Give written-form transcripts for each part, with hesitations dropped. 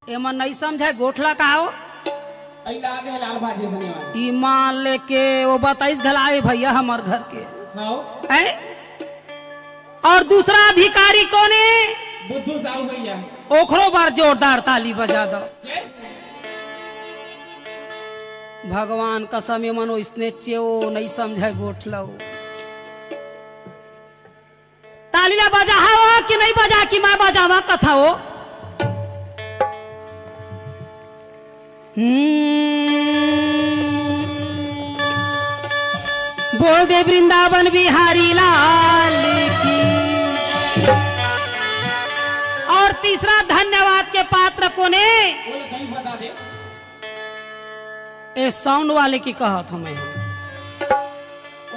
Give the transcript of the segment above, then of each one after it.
एमन नहीं समझे गोठला का हो ईमान लेके वो 22 घलाए भैया हमार घर के है? और दूसरा अधिकारी कौन है? बुद्धू साहू भैया। ओखरो बार जोरदार ताली बजा दो। भगवान कसम मनो इसने चेओ नहीं समझे गोठला ताली ला बजा हो कि नहीं बजा कि मैं बजावा कथा हो। बोल दे वृंदावन बिहारी लाल की। और तीसरा धन्यवाद के पात्र कोने? बता दे। ए साउंड वाले की कहा था मैं। वो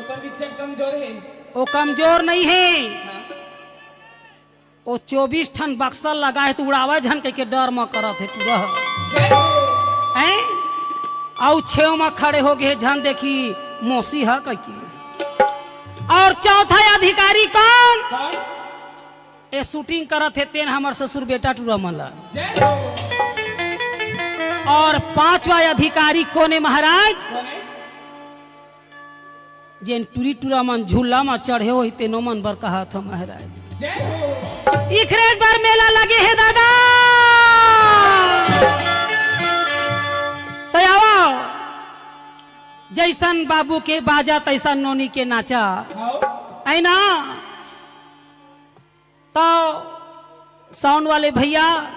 तो कमजोर है। वो कमजोर नहीं है। वो 24 ठन बक्सर लगा है तो उड़ावा झन के डर में करत है तू रह आउ छेव में खड़े हो गए झन देखी मौसी है की। और चौथा अधिकारी कौन? ए शूटिंग करत है तेन हमार ससुर बेटा टूरा मला। और पांचवा अधिकारी कोने महाराज? जेन टूरी टूरा मन झूला में चढ़े हो तेनो मन बर कहा था महाराज। इखरेज बार मेला लगे है दादा तयावा जैसन बाबू के बाजा तैसा नोनी के नाचा है ना। तो साउंड वाले भैया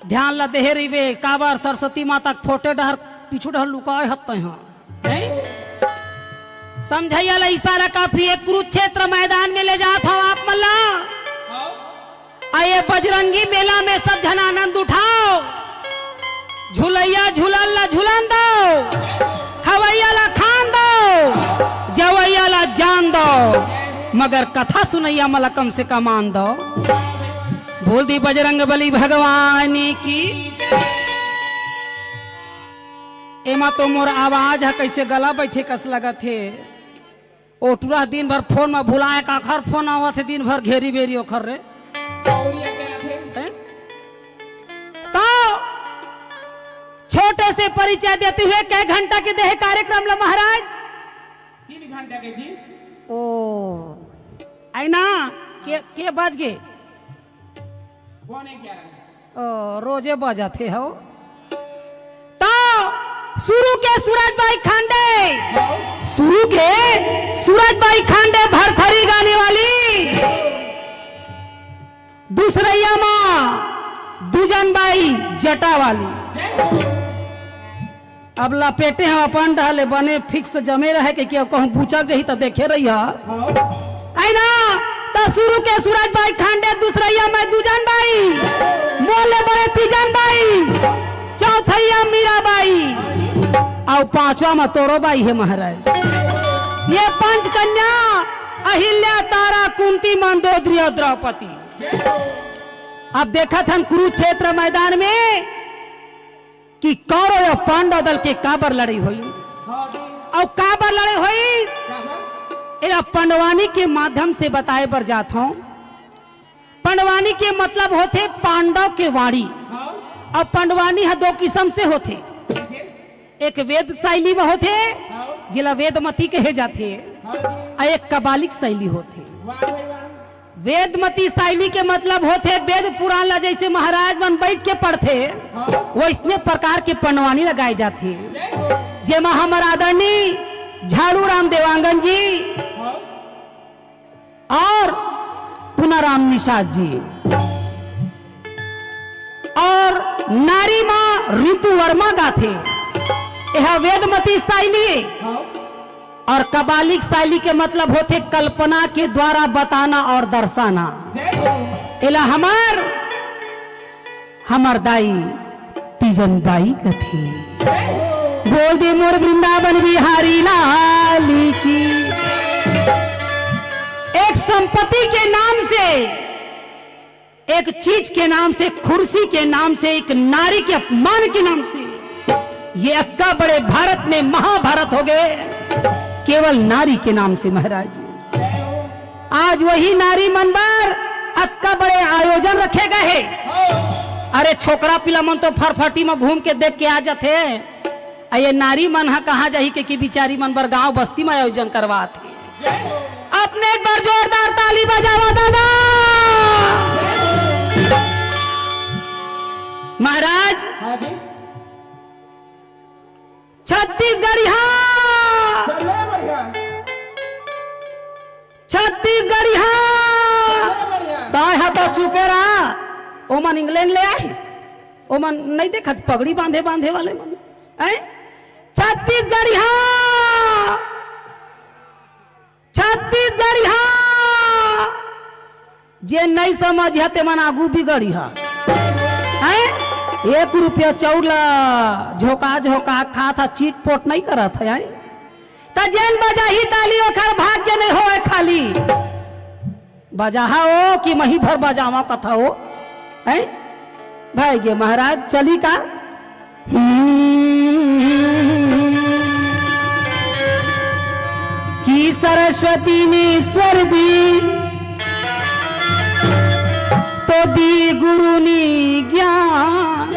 ध्यान ला दे रही वे काबार सरस्वती माता फोटे डहर पीछू डहर लुकाए हत्ते हैं समझाइया ला इशारा काफी है। कुरुक्षेत्र मैदान में ले जाता हूं आप मल्ला। आइए बजरंगी मेला में सब जन आनंद उठाओ। झुलैया झूलन ला झूलन दो, खवैया ला खान दो, जवैया ला जान दो, मगर कथा सुनैया मला कम से कम मान दो। बोल दी बजरंग बली भगवान की। एमा तो मोर आवाज है कैसे गला बैठे कस लगा थे। ओटुरा दिन भर फोन में भुलाए का खर फोन आवा थे दिन भर घेरी बेरी ओखर रे। तो छोटे से परिचय देते हुए कई घंटा के देह कार्यक्रम ला महाराज? 3 घंटा के जी। ओ आई ना के बज गए? ओ रोजे बजाते हो। तो शुरू के सूरज भाई खांडे, शुरू के सूरज भाई खांडे भरथरी गाने वाली। दूसरैया माँ दुजन बाई जटा वाली। अब लपेटे हैं अपन डाले बने फिक्स जमे रहे कि कहूँ पूछा गई तो देखे रही है ना। तो शुरू के सूरज भाई खांडे, दूसरैया में दुजन बाई, मोले बड़े तीजन बाई, चौथैया मीरा बाई और पांचवा में तोरो बाई है महाराज। ये पंच कन्या अहिल्या, तारा, कुंती, मंदोदरी और द्रौपदी। अब देखा था कुरुक्षेत्र मैदान में कि कौरव और पांडव दल के काबर लड़ाई हुई। और काबर लड़ाई हुई इरा पंडवानी के माध्यम से बताए पर जाता हूं। पंडवानी के मतलब होते पांडव के वाणी। और पंडवानी है 2 किस्म से होते। एक वेद शैली में होते जिला वेदमती कहे जाते, और एक कबालिक शैली होते। वेदमती शैली के मतलब होते वेद पुराण ला जैसे महाराज मन बैठ के पढ़ते वो इसने प्रकार के पंडवानी लगाए जाते। जेमा हमारा आदरणीय झाड़ू राम देवांगन जी और पुनाराम निषाद जी और नारी माँ ऋतु वर्मा गाथे। यह वेदमती शैली। और कबालिक शैली के मतलब होते कल्पना के द्वारा बताना और दर्शाना। इला हमार दाई तीजन बाई कथी। बोल दे मोर वृंदावन बिहारी लाल की। एक संपत्ति के नाम से, एक चीज के नाम से, कुर्सी के नाम से, एक नारी के अपमान के नाम से ये अक्का बड़े भारत में महाभारत हो गए केवल नारी के नाम से महाराज। आज वही नारी मनबर अक्का बड़े आयोजन रखे गए अरे छोकरा पिला मन तो फरफटी में घूम के देख के आ जाते। ये नारी मन हा कहाँ जाही कि बिचारी मन बर गांव बस्ती में आयोजन करवाते। अपने एक बार जोरदार ताली बजावा दादा। महाराज हाँ जी छत्तीसगढ़ यहाँ चले बढ़िया छत्तीसगढ़ यहाँ बढ़िया तो तो चुपे रहा। ओमन इंग्लैंड ले आई। ओमन नहीं देखा पगड़ी बांधे बांधे वाले मन है। छत्तीसगढ़ यहाँ छत्तीसगढ़ यहाँ जे नहीं समझ ते मन आगू बिगड़ी है। 1 रुपया चौला झोंका झोंका खा था चीट पोट नहीं करा था। तो जेन बजा ही ताली ओखर भाग्य नहीं हो खाली बजाहा हो कि मही भर बजावा कथा हो है भाई गे महाराज चली का। कि सरस्वती ने स्वर दी तो दी गुरु ने ज्ञान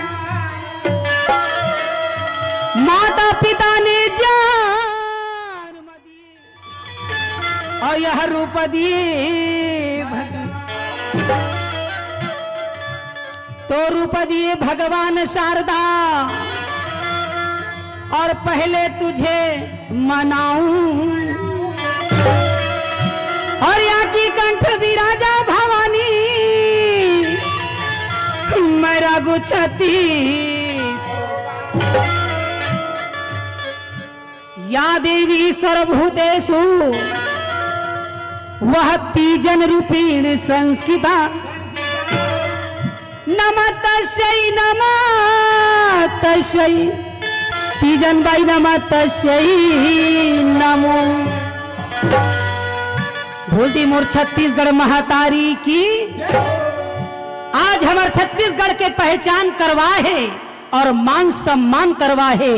माता पिता ने ज्ञान और यह रूप दिए तो रूप दिए भगवान शारदा और पहले तुझे मनाऊं और यहाँ की कंठ विराजा भवानी मेरा गुच्छतीस या देवी सर्वभूतेषु वह तीजन रूपीण संस्कृता नमः तस्यै तीजन बाई नमः तस्यै नमो। बोलती मोर छत्तीसगढ़ महातारी की आज हमारे छत्तीसगढ़ के पहचान करवा है और मान सम्मान करवा है।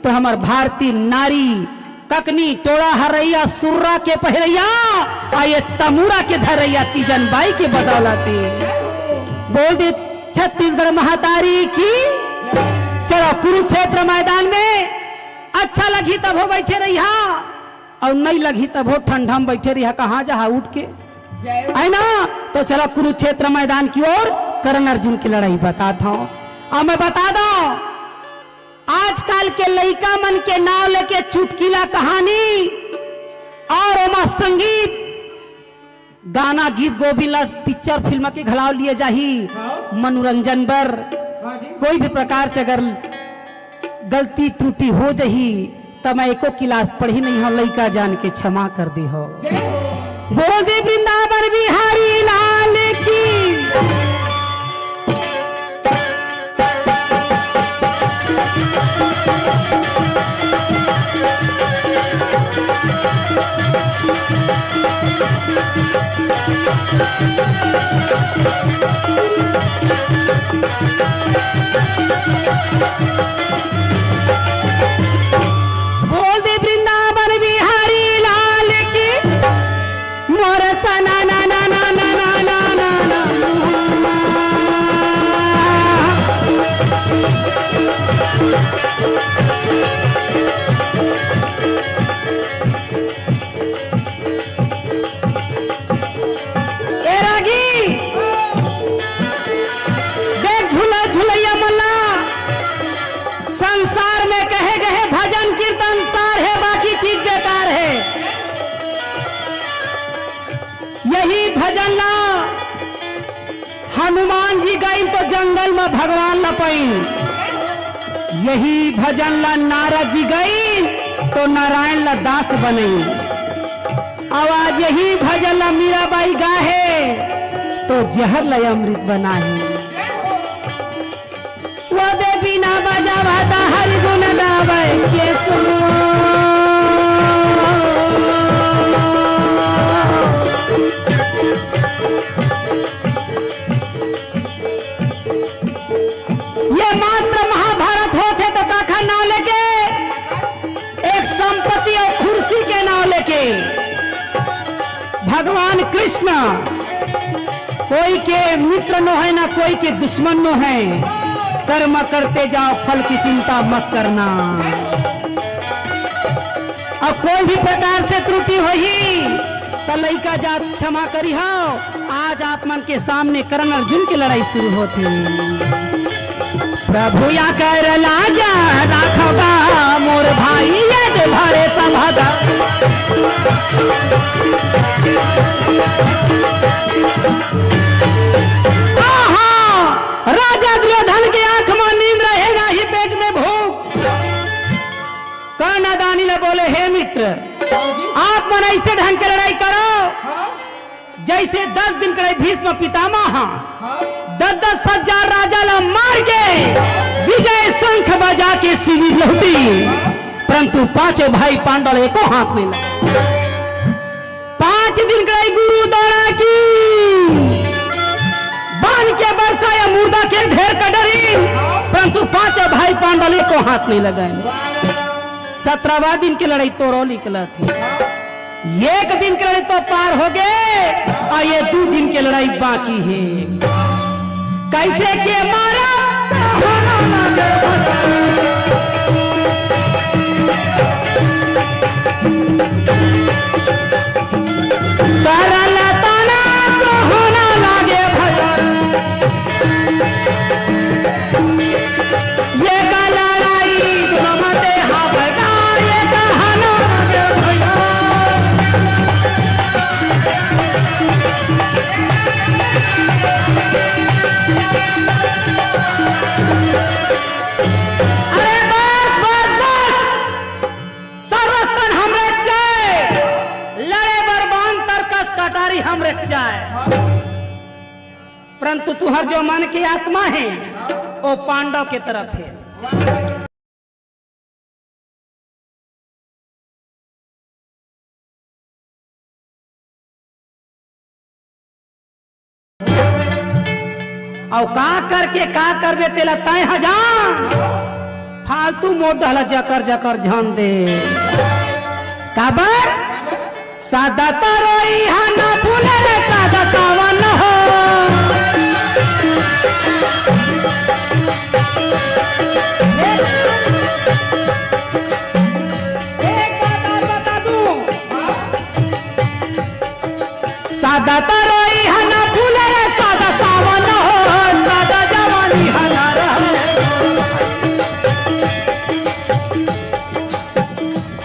तो हमार भारतीय नारी ककनी टोड़ा हरैया सुर्रा के पहरैया आये तमुरा के धरैया तीजन बाई के बदौलती। बोल दे छत्तीसगढ़ महातारी की। चलो कुरुक्षेत्र मैदान में अच्छा लगी तब हो बैठे रहिया और नहीं लगी तब हो ठंडा में बैठे रहिया कहाँ जहा उठ के है ना। तो चलो कुरुक्षेत्र मैदान की ओर कर्ण अर्जुन की लड़ाई बताता हूँ। और मैं बता दो आजकल के लड़का मन के नाव लेके चुटकीला कहानी और ओमा संगीत गाना गीत गोविंदा पिक्चर फिल्म के घलाव लिए जाही मनोरंजन बर। कोई भी प्रकार से अगर गलती त्रुटि हो जही तो मैं एको क्लास पढ़ी नहीं हो लड़का जान के क्षमा कर दी हो। बोल दे वृंदावन बिहारी लाल की। बोल दे वृंदावन बिहारी लाल की। मोर सना ना ना ना ना ना ना ना देख झूला झूलैया मल्ला संसार में कहे गए भजन कीर्तन सार है बाकी चीज बेकार है। यही भजन ला हनुमान जी गई तो जंगल में भगवान लपई। यही भजन ला नारद जी गई तो नारायण ला दास बनी। आवाज यही भजन ला मीराबाई गाहे तो जहर ला अमृत बनाही। वो दे बिना बजावाता हर गुण गावे के सुनो। ये मात्र महाभारत होते तो काखा नाव लेके एक संपत्ति और कुर्सी के नाव लेके भगवान कृष्ण कोई के मित्र नो है ना कोई के दुश्मन नो है, कर्म करते जाओ फल की चिंता मत करना। अब कोई भी प्रकार से त्रुटि होही तो लइका जात क्षमा करी हो। आज आप मन के सामने करण अर्जुन की लड़ाई शुरू होती। प्रभु या कर लाजा राखबा मोर भाई ये भरे सभागा। राजा दुर्योधन के आंख में नींद रहेगा ही पेट में भूख। कर्णदानी ने बोले हे मित्र आप मन ऐसे ढंग के लड़ाई करो जैसे 10 दिन करे भीष्म पितामह 10-10 हजार राजा ला मार के विजय शंख बजा के शिविर लौटी, परंतु पांचों भाई पांडव एको हाथ नहीं लगा। 5 दिन करे गुरु दौड़ा की बांध के बरसा या मुर्दा के ढेर का डरी, परंतु पांचों भाई पांडव एको हाथ नहीं लगाए। 17वां दिन की लड़ाई तो रो निकला थी। 1 दिन की लड़ाई तो पार हो गए और ये 2 दिन की लड़ाई बाकी है। कैसे के मारा परंतु तुहर जो मन की आत्मा है वो पांडव के तरफ है। और का करके का करबे तेला तय हजार फालतू मोट डाला जकर जकर ध्यान दे। काबर सादा तरोई हाना फूले रे सादा सावन हो। सादा तरोई हाना फूले रे सादा सावन हो, सादा जवानी हाना रहे।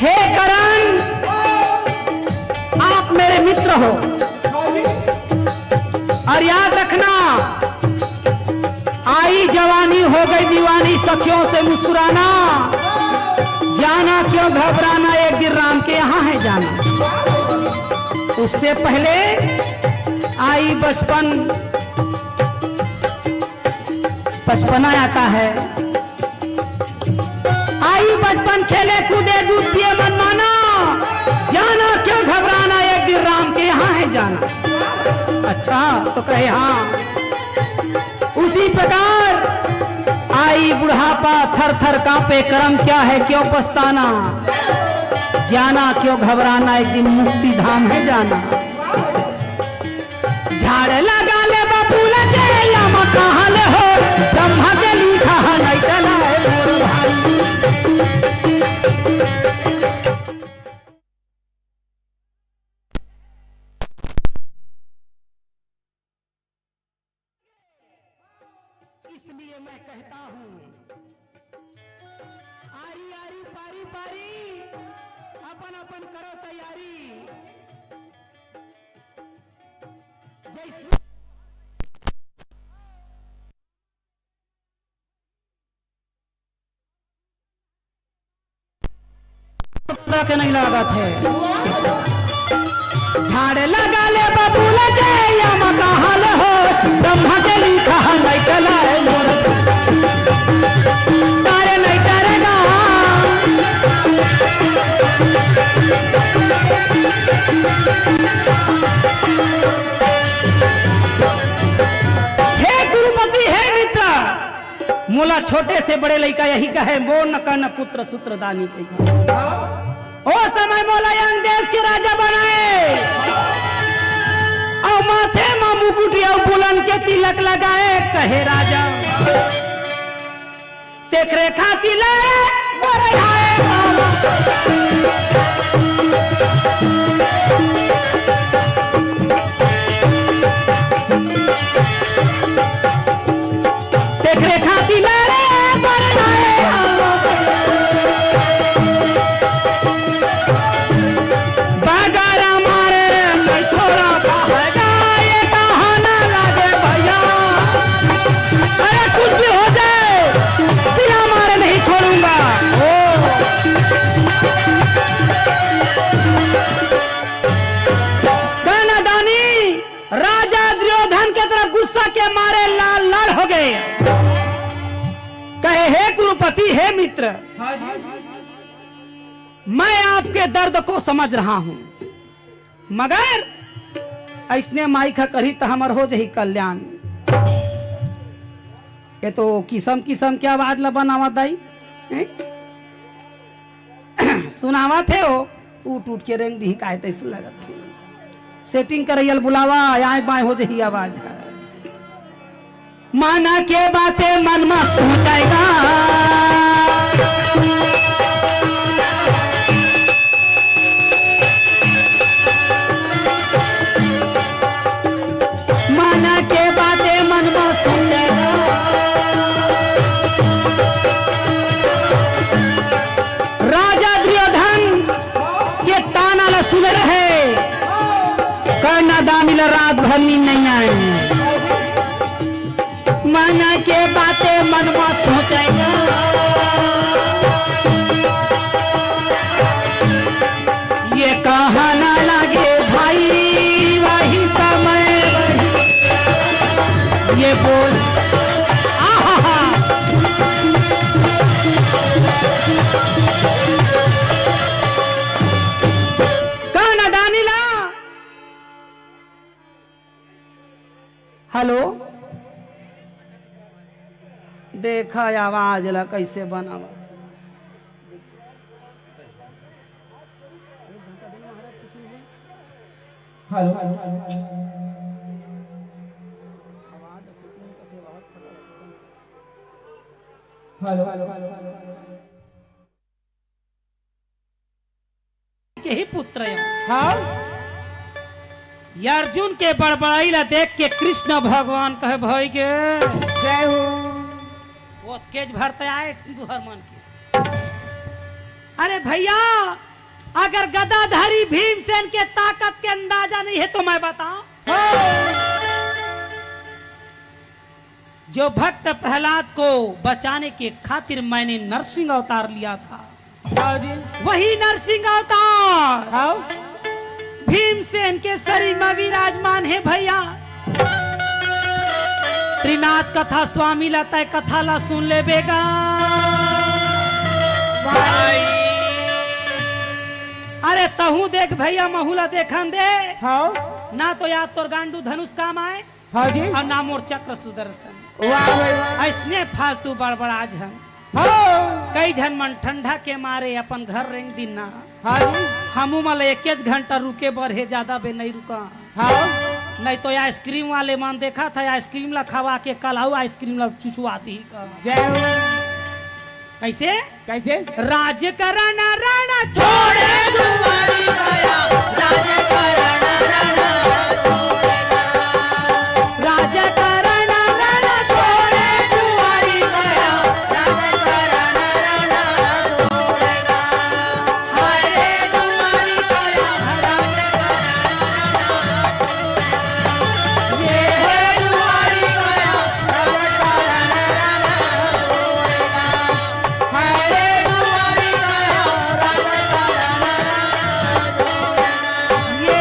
हे करण आप मेरे मित्र हो और याद रखना आई जवानी हो गई दीवानी सखियों से मुस्कुराना, जाना क्यों घबराना एक दिन राम के यहाँ है जाना। उससे पहले आई बचपना आता है। आई बचपन खेले कूदे दूध पिए मन माना, जाना क्यों घबराना एक दिन राम के यहाँ है जाना। अच्छा तो कहे हाँ। उसी प्रकार आई बुढ़ापा थर थर कांपे कर्म क्या है क्यों पछताना, जाना क्यों घबराना एक दिन मुक्ति धाम है जाना। झाड़ लगा ले बापू लगे या कहाँ ले हो, ब्रह्मा के लिखा नहीं चला है मोर भाई। इसलिए मैं कहता हूँ आरी आरी पारी पारी अपन अपन करो तैयारी। के नहीं लागत है। झाड़ लगा ले बाबू लगे या कहाँ ले हो, ब्रह्मा के लिखा नहीं चला है मोर तारे नहीं करेगा। हे गुरुपति हे मित्र, मोला छोटे से बड़े लड़का यही कहे मोर न कर्ण पुत्र सूत्र दानी कही। ओ समय मोला यंग देश के राजा बनाए और माथे मा मुकुट के तिलक लगाए कहे राजा देख रे खाती ले देख रे खाती ले के मारे लाल लाल हो गए कहे हे गुरुपति हे मित्र हाँ जी मैं आपके दर्द को समझ रहा हूं मगर ऐसने माई का करी तो हमर हो जही कल्याण ये तो किस्म किस्म के आवाज ला बनावत दाई सुनावा थे हो टूट टूट के रेंग दी काहे तैसे लगत सेटिंग करैयल बुलावा आए बाएं हो जही आवाज है माना के बातें मन में सोचेगा माना के बातें मन में सोचेगा राजा दुर्योधन के ताना ला सुन रहे करना दामिल रात भर नींद नहीं आई मन के बातें मन में सोचेगा ये कहा ना लगे भाई वही समय ये बोल कहना दानिला हेलो देखा आवाज ला कैसे बनावा हेलो के ही पुत्र हाँ ये अर्जुन के बड़बड़ाई ला देख के कृष्ण भगवान कहे भाई के जय हो वो केज भरते आए दुहर मन के अरे भैया अगर गदाधारी भीमसेन के ताकत के अंदाजा नहीं है तो मैं बताऊं जो भक्त प्रहलाद को बचाने के खातिर मैंने नरसिंह अवतार लिया था वही नरसिंह अवतार भीमसेन के शरीर में विराजमान है भैया त्रिनाथ कथा स्वामी लता कथा ला सुन ले बेगा अरे तहू देख भैया महूला देखन दे हाँ ना तो याद तोर गांडू धनुष काम आए हाँ जी और ना मोर चक्र सुदर्शन वाह वाह ऐसने फालतू बड़बड़ा झन हाँ कई झन मन ठंडा के मारे अपन घर रेंग दिन ना हाँ जी हमू मल एक घंटा रुके बर है ज्यादा बे नहीं रुका हाँ नहीं तो आइसक्रीम वाले मन देखा था आइसक्रीम ला खवा के कल आओ आइसक्रीम ला चुचुआती जय हो कैसे कैसे राज करण रण छोड़े तुम्हारी दया राज करण रण छोड़ेगा राज करण रण छोड़े तुम्हारी दया राज करण रण छोड़ेगा हाय रे तुम्हारी दया राज करण रण छोड़ेगा ये है तुम्हारी दया राज करण रण छोड़ेगा हाय रे तुम्हारी दया राज करण रण छोड़ेगा ये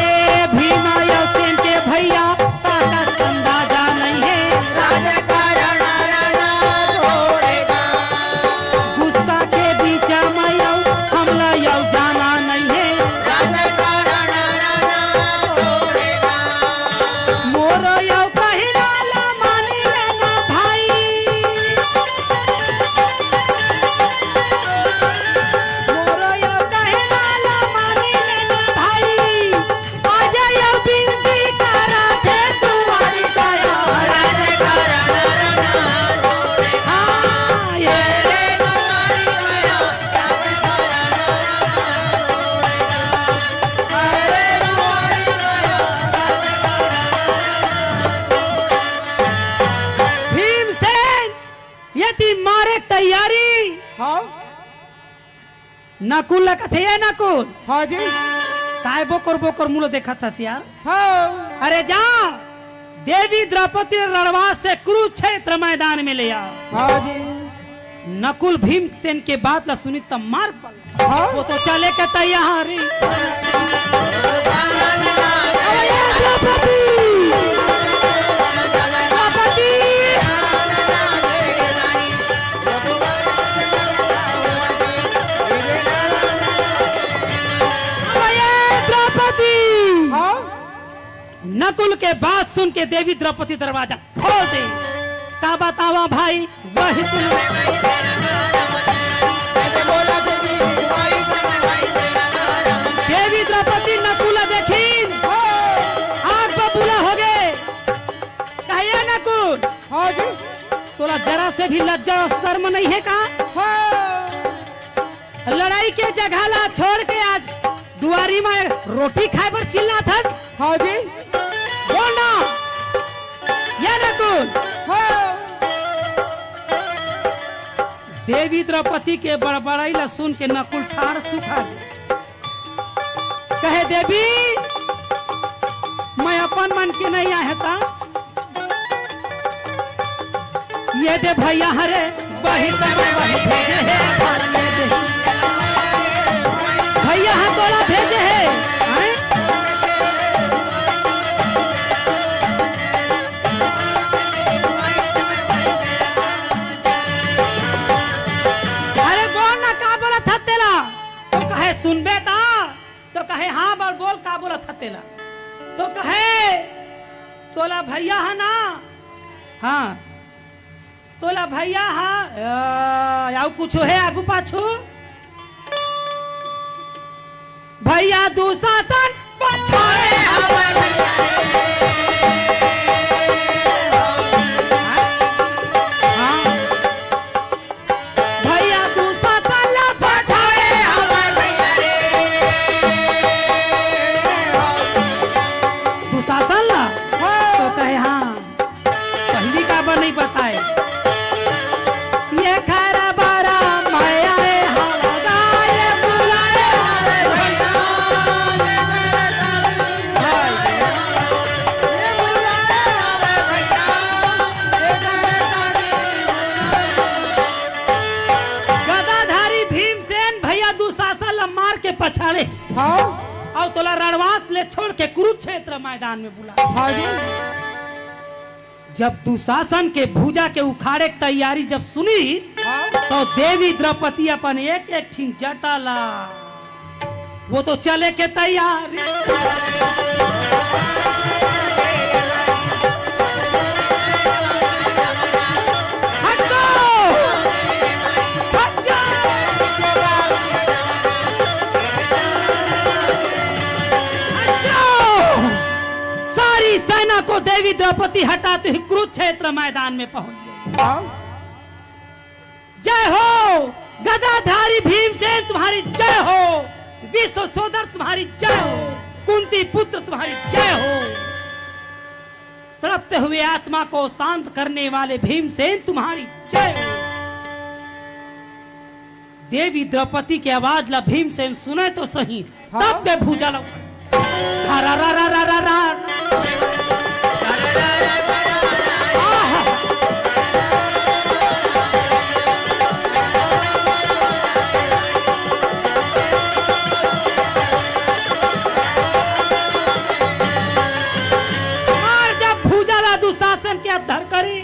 नकुल ला कथे है नकुल हाँ जी काय बोकर बोकर मुलो देखा था यार हाँ अरे जा देवी द्रौपदी ने रणवास से कुरुक्षेत्र मैदान में ले आ हाँ जी नकुल भीमसेन के बात ला सुनी तब मार पड़ हाँ वो तो चले के तैयारी हाँ नकुल के बात सुन के देवी द्रौपदी दरवाजा खोल दे का बतावा भाई वही सुन देवी द्रौपदी नकुल देखी आग बबूला हो गए कहिए नकुल हाँ जी तोला जरा से भी लज्जा और शर्म नहीं है का हाँ लड़ाई के जगह ला छोड़ के आज दुआरी में रोटी खाए पर चिल्ला था हाँ जी बोलना ये नकुल हाँ देवी द्रौपदी के बड़बड़ाई ला सुन के नकुल ठाड़ सुखा कहे देवी मैं अपन मन के नहीं आया था ये दे भैया हरे वही समय वही भेजे है भैया हाँ तोला भेजे है हैं? अरे बोल ना का बोला था तेला तो कहे सुनबे ता तो कहे हाँ बोल बोल का बोला था तेला तो कहे तोला भैया है ना हाँ तोला भैया हाँ याऊ कुछ है आगू पाछू भैया दुशासन पछाड़े हमारे हाँ भैया दुशासन ला पछाड़े दुशासन ला तो कहे हाँ पहली का बार नहीं बताए ये खरा बारा माया रे हवादार बुलाए गदाधारी भीमसेन भैया दुशासन ला मार के पछाड़े हाँ और तोला रणवास ले छोड़ के कुरुक्षेत्र मैदान में बुला हाँ जी जब दुशासन के भुजा के उखाड़े की तैयारी जब सुनीस तो देवी द्रौपदी अपन एक एक छिन जटाला वो तो चले के तैयारी हटो! हट जाओ! हट जाओ! सारी सेना को देवी द्रौपदी हटाते हुए कुरुक्षेत्र मैदान में पहुंच गई हाँ जय हो गदाधारी भीमसेन तुम्हारी जय हो विश्व सोदर तुम्हारी जय हो कुंती पुत्र तुम्हारी जय हो तड़पते हुए आत्मा को शांत करने वाले भीमसेन तुम्हारी जय हो देवी द्रौपदी की आवाज ला भीमसेन सुने तो सही तब पे भूजा लो रा रा रा रा रा रा आहा! और जब भूजाला दुशासन के अधर करे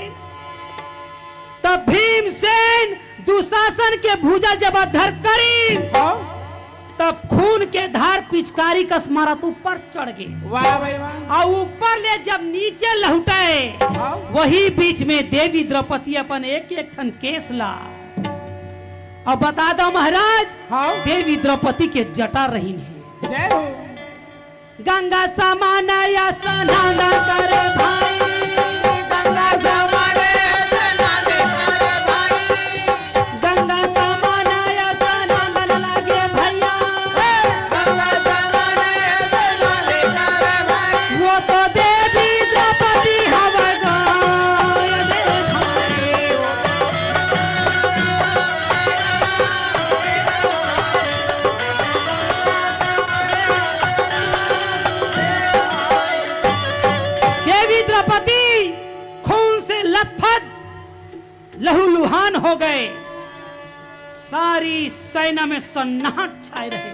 तब भीमसेन दुशासन के भूजा जब अधर करी हाँ तब खून के धार पिचकारी का स्मारक ऊपर चढ़ गए वाह भाई वाह और ऊपर ले जब नीचे लहुटाए हाँ वही बीच में देवी द्रौपदी अपन एक एक ठन केस ला अब बता दो महाराज हाँ देवी द्रौपदी के जटा रही है जय हो गंगा समान या स्नान करे भाई गंगा जमाने जना दे कर भाई गंगा समान या स्नान लागे भैया गंगा जमाने जना दे कर भाई वो तो देवी द्रौपदी हवा गाय देखाए लथपथ लहूलुहान हो गए। सारी सेना में सन्नाट छाए रहे।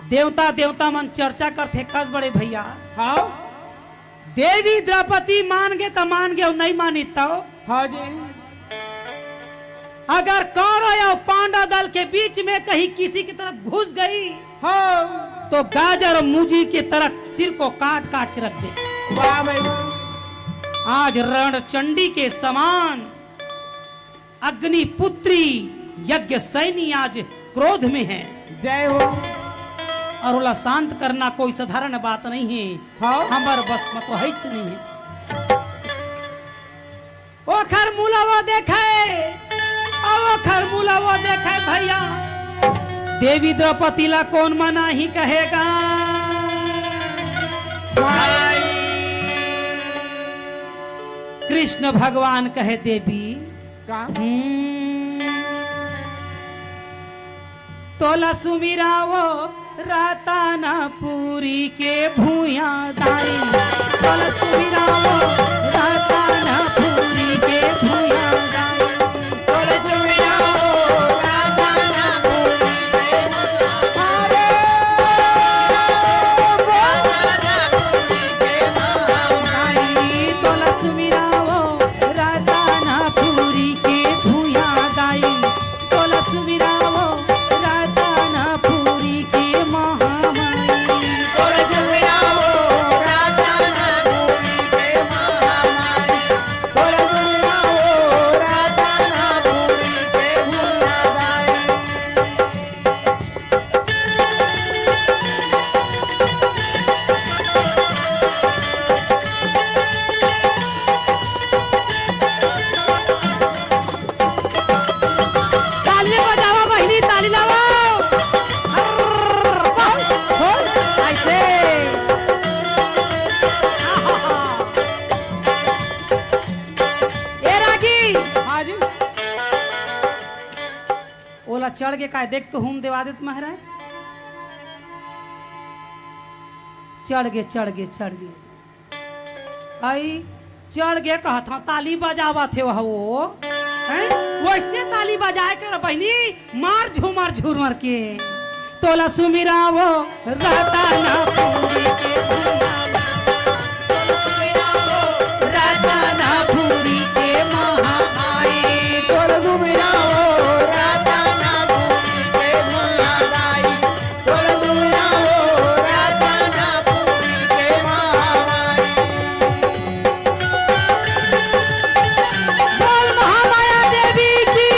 देवता देवता मन चर्चा करते कस बड़े भैया। हाँ देवी द्रौपदी मान गए तो मान गए, नहीं मानी तो हाँ जी। अगर कौरव या पांडव दल के बीच में कहीं किसी की तरफ घुस गई हाँ तो गाजर और मूजी की तरह सिर को काट काट के रख दे। वाह भाई। आज रणचंडी के समान अग्निपुत्री यज्ञ सैनी आज क्रोध में है। जय हो। और बोला शांत करना कोई साधारण बात नहीं है। हाँ हमार बस में तो हिच नहीं है। ओखर मूला वो देखे, ओखर मूला वो देखे भैया। देवी द्रौपदी ला कौन मना ही कहेगा। कृष्ण भगवान कहे देवी का तोला सुमिरावो राताना पूरी के भूया दाई। तोला सुमिरावो राताना पूरी के भूया दाई। तोला सुमिरावो राताना पूरी के महामाई। राताना पूरी के महामाई। तोला सुमिरावो राताना पूरी के भूया दाई। तोला सुमिरावो राताना पूरी के महामाई। तोला सुमिरावो राताना पूरी के महामाई। तोला सुमिरावो राताना पूरी के महामाई। ताली बजाओ बहिनी, ताली लाओ। ऐसे ए रागी हाँ जी। ओला चढ़ के काय देख तो हूं देवादित महाराज। चढ़ गए आई चढ़ गए कहा था ताली बजावा थे वह वो हैं? वो इसने ताली बजाए कर बहनी मार झूमर के तोला सुमिरावो रहता ना पूरी के राताना पूरी के महामाई। तोला सुमिरावो राताना पूरी के महामाई। तोला सुमिरावो राताना पूरी के महामाई। बोल महामाया देवी की।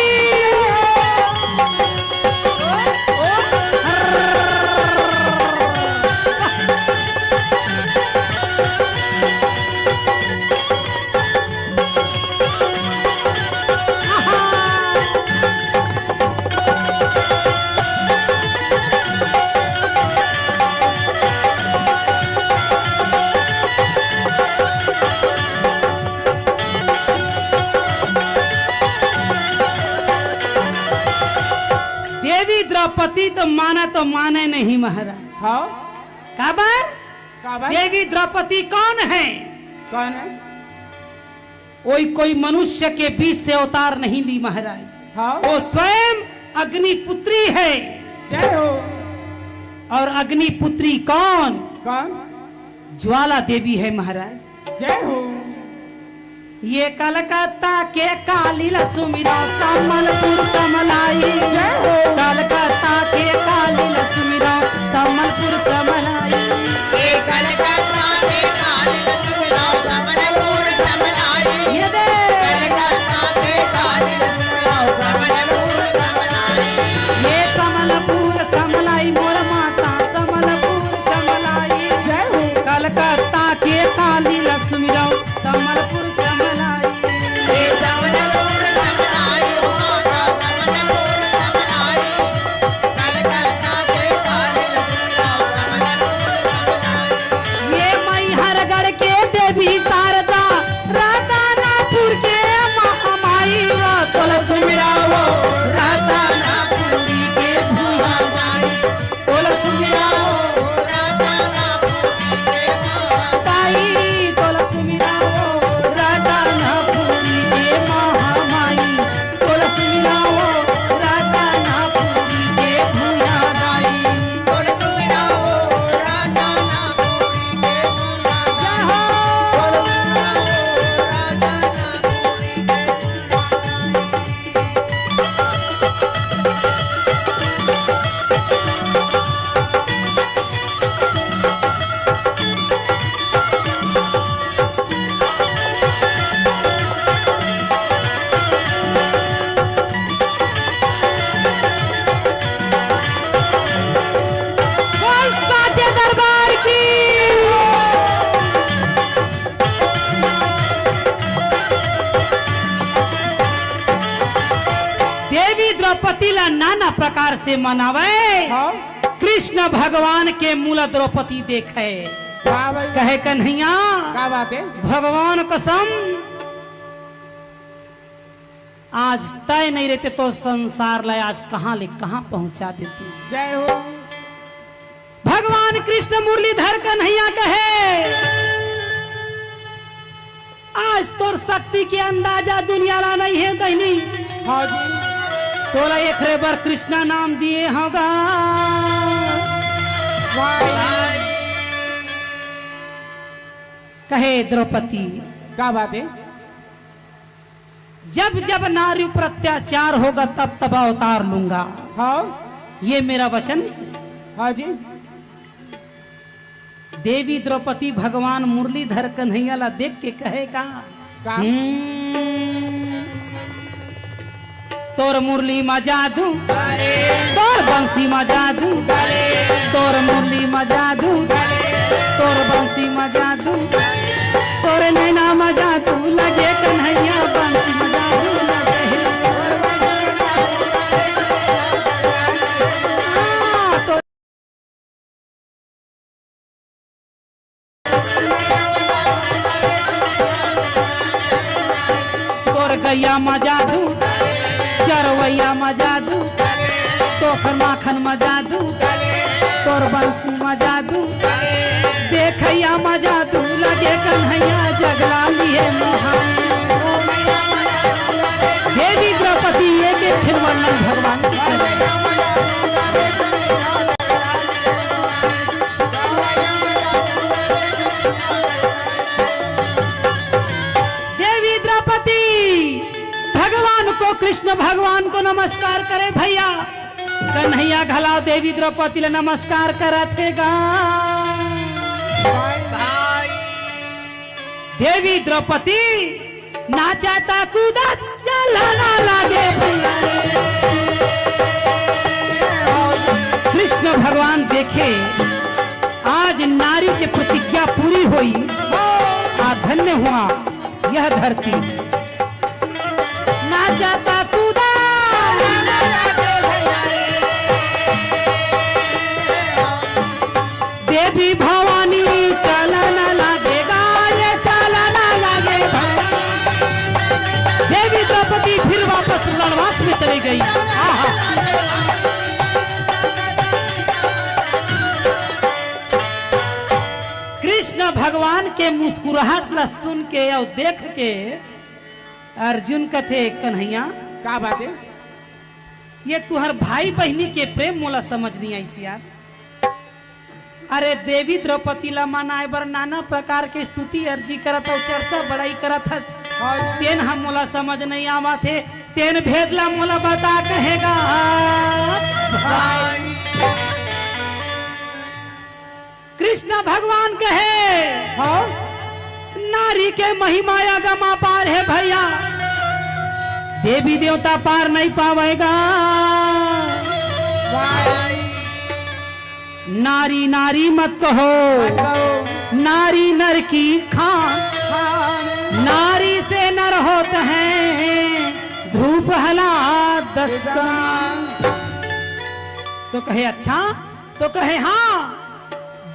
देवी द्रौपदी तो माने नहीं महाराज। हाँ काबर का भाई। देवी द्रौपदी कौन है? कौन है? कोई मनुष्य के बीच से अवतार नहीं ली महाराज। हाँ वो स्वयं अग्निपुत्री है। जय हो। और अग्निपुत्री कौन? कौन? ज्वाला देवी है महाराज। जय हो। ये कलकत्ता के काली लक्ष्मीरा समलपुर समलाई। कलकत्ता के काली लक्ष्मीरा समलपुर समलाई। कलकत्ता के काली लक्ष्मीराव कमलपुर समलाई। ये दे कलकत्ता के काली लक्ष्मीराव कमलपुर समलाई। ये कमलपुर समलाई मोर माता समलपुर समलाई। जय हो। कलकत्ता के काली लक्ष्मीरा समलपुर समलाई। ये कमलपुर समलाई ओ माता कमलपुर समलाई। कलकत्ता के काली लक्ष्मीराव कमलपुर समलाई। ये मैहरगढ़ के देवी शारदा रातानापुर के महामाई। तोला सुमिरावो रातानापुरी के महामाई। तोला सुमिरावो रातानापुरी के महामाई। ताई। तोला सुमिरावो प्रकार से मनावे हाँ कृष्ण भगवान के मूल द्रौपदी देखे का भाई कहे कन्हैया का बात है भगवान कसम आज तय नहीं रहते तो संसार लाए आज कहां ले कहां पहुंचा देती। जय हो भगवान कृष्ण मुरलीधर कन्हैया कहे आज तोर शक्ति के अंदाजा दुनिया ला नहीं है दहनी हाँ जी तोला एक रे बार कृष्णा नाम दिए होगा भाई कहे द्रौपदी का बात है जब जब नारी पर अत्याचार होगा तब तब अवतार लूंगा हाँ ये मेरा वचन है। हाँ जी देवी द्रौपदी भगवान मुरलीधर कन्हैया ला देख के कहेगा का तोर मुरली में जादू तोर बंसी में जादू तोर मुरली में जादू तोर बंसी में जादू तोर नैना में जादू लगे कन्हैया बंसी में जादू लगे तो तोर गैया में जादू चरवैया में जादू तोखर माखन में जादू तोर बंसी में जादू देखैया में जादू लगे कन्हैया जगला लिए मोहन देवी द्रौपदी ये देख वर्णन भगवान की करें। देवी द्रौपदी भगवान को कृष्ण भगवान को नमस्कार करे भैया कन्हैया घलाओ देवी द्रौपदी ले नमस्कार करथेगा देवी द्रौपदी नाचाता कूदत चलना लागे भैया कृष्ण भगवान देखे आज नारी की प्रतिज्ञा पूरी हुई आ धन्य हुआ यह धरती नाचाता कूदा देवी भवानी चलना लागेगा ये चलना लागे देवी द्रौपदी फिर वापस रणवास में चली गई। आहा कृष्ण भगवान के मुस्कुराहट ला सुन के और देख के अर्जुन कथे कन्हैया का बात है ये तुहर भाई बहनी के प्रेम मोला समझ नहीं आई यार। अरे देवी द्रौपदी ला मनाए बर नाना प्रकार के स्तुति अर्जी करत और चर्चा बड़ाई करत हस तेन हम मोला समझ नहीं आवा थे तेन भेद ला मोला बता कहेगा कृष्ण भगवान कहे हाँ नारी के महिमाया गमा पार है भैया देवी देवता पार नहीं पावेगा नारी नारी मत कहो नारी नर की खान नारी से नर होते हैं धूप हला दसन तो कहे अच्छा तो कहे हाँ